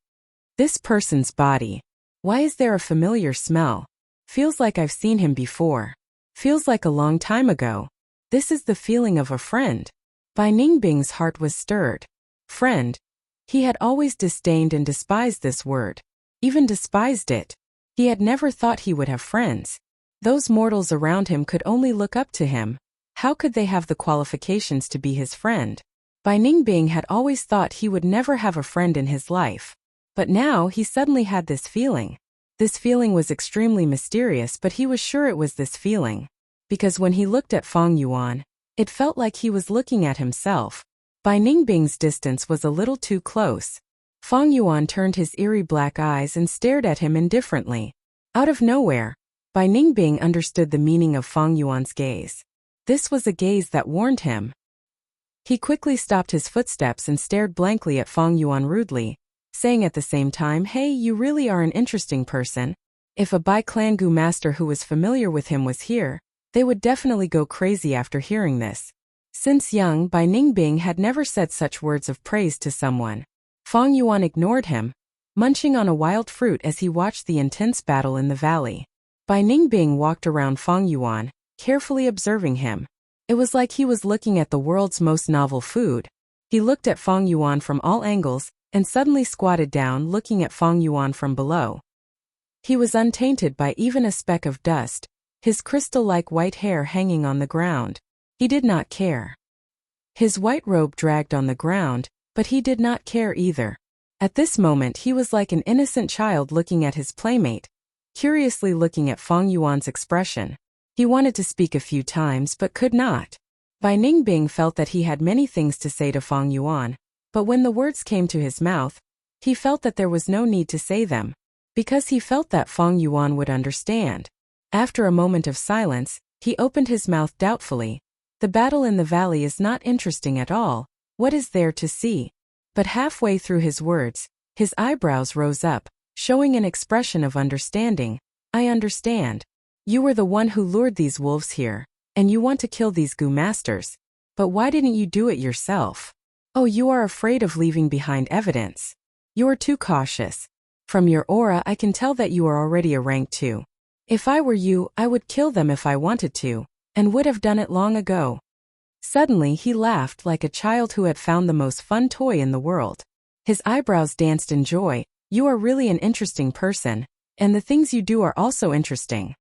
This person's body. Why is there a familiar smell? Feels like I've seen him before. Feels like a long time ago. This is the feeling of a friend. Bai Ningbing's heart was stirred. Friend. He had always disdained and despised this word. Even despised it. He had never thought he would have friends. Those mortals around him could only look up to him. How could they have the qualifications to be his friend? Bai Ningbing had always thought he would never have a friend in his life. But now he suddenly had this feeling. This feeling was extremely mysterious, but he was sure it was this feeling. Because when he looked at Feng Yuan, it felt like he was looking at himself. Bai Ningbing's distance was a little too close. Feng Yuan turned his eerie black eyes and stared at him indifferently. Out of nowhere, Bai Ningbing understood the meaning of Feng Yuan's gaze. This was a gaze that warned him. He quickly stopped his footsteps and stared blankly at Feng Yuan rudely, saying at the same time, "Hey, you really are an interesting person." If a Bai clan Gu master who was familiar with him was here, they would definitely go crazy after hearing this. Since young, Bai Ningbing had never said such words of praise to someone. Feng Yuan ignored him, munching on a wild fruit as he watched the intense battle in the valley. Bai Ningbing walked around Feng Yuan, carefully observing him. It was like he was looking at the world's most novel food. He looked at Feng Yuan from all angles, and suddenly squatted down looking at Feng Yuan from below. He was untainted by even a speck of dust, his crystal-like white hair hanging on the ground. He did not care. His white robe dragged on the ground, but he did not care either. At this moment he was like an innocent child looking at his playmate, curiously looking at Feng Yuan's expression. He wanted to speak a few times but could not. Bai Ningbing felt that he had many things to say to Feng Yuan, but when the words came to his mouth, he felt that there was no need to say them, because he felt that Feng Yuan would understand. After a moment of silence, he opened his mouth doubtfully. The battle in the valley is not interesting at all. What is there to see? But halfway through his words, his eyebrows rose up, showing an expression of understanding. I understand. You were the one who lured these wolves here, and you want to kill these Gu masters. But why didn't you do it yourself? Oh, you are afraid of leaving behind evidence. You are too cautious. From your aura I can tell that you are already a rank 2. If I were you, I would kill them if I wanted to, and would have done it long ago. Suddenly he laughed like a child who had found the most fun toy in the world. His eyebrows danced in joy. You are really an interesting person, and the things you do are also interesting.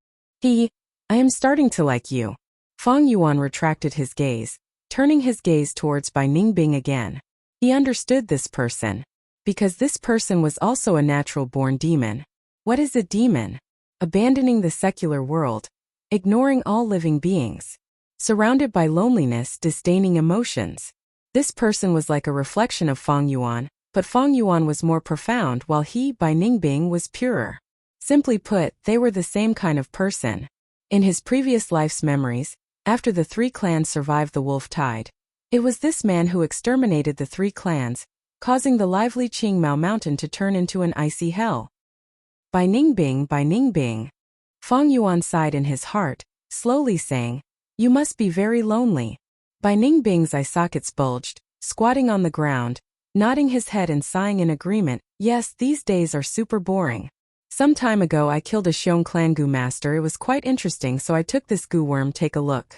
I am starting to like you. Fang Yuan retracted his gaze, turning his gaze towards Bai Ningbing again. He understood this person. Because this person was also a natural-born demon. What is a demon? Abandoning the secular world, ignoring all living beings, surrounded by loneliness, disdaining emotions. This person was like a reflection of Fang Yuan, but Fang Yuan was more profound while he, Bai Ningbing, was purer. Simply put, they were the same kind of person. In his previous life's memories, after the 3 clans survived the wolf tide, it was this man who exterminated the 3 clans, causing the lively Qingmao mountain to turn into an icy hell. Bai Ningbing. Fang Yuan sighed in his heart, slowly saying, you must be very lonely. Bai Ningbing's eye sockets bulged, squatting on the ground, nodding his head and sighing in agreement. Yes, these days are super boring. Some time ago I killed a Xiong clan goo master. It was quite interesting, so I took this goo worm. Take a look.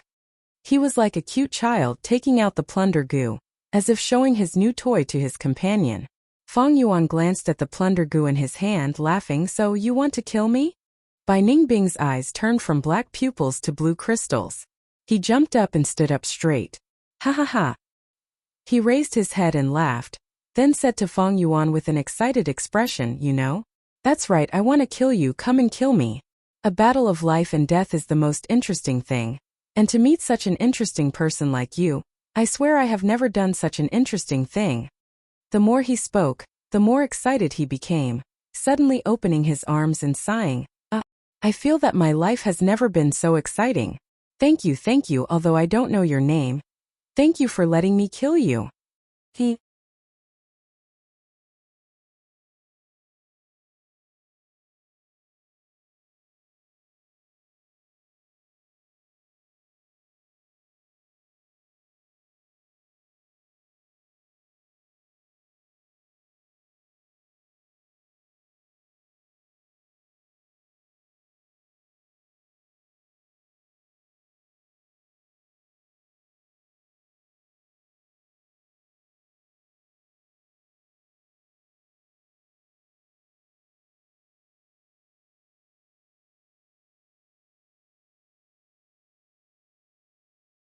He was like a cute child taking out the plunder goo, as if showing his new toy to his companion. Fang Yuan glanced at the plunder goo in his hand, laughing. So you want to kill me? Bai Ningbing's eyes turned from black pupils to blue crystals. He jumped up and stood up straight. Ha ha ha. He raised his head and laughed, then said to Fang Yuan with an excited expression, you know? That's right, I want to kill you. Come and kill me. A battle of life and death is the most interesting thing. And to meet such an interesting person like you, I swear I have never done such an interesting thing. The more he spoke, the more excited he became, suddenly opening his arms and sighing, I feel that my life has never been so exciting. Thank you, although I don't know your name. Thank you for letting me kill you.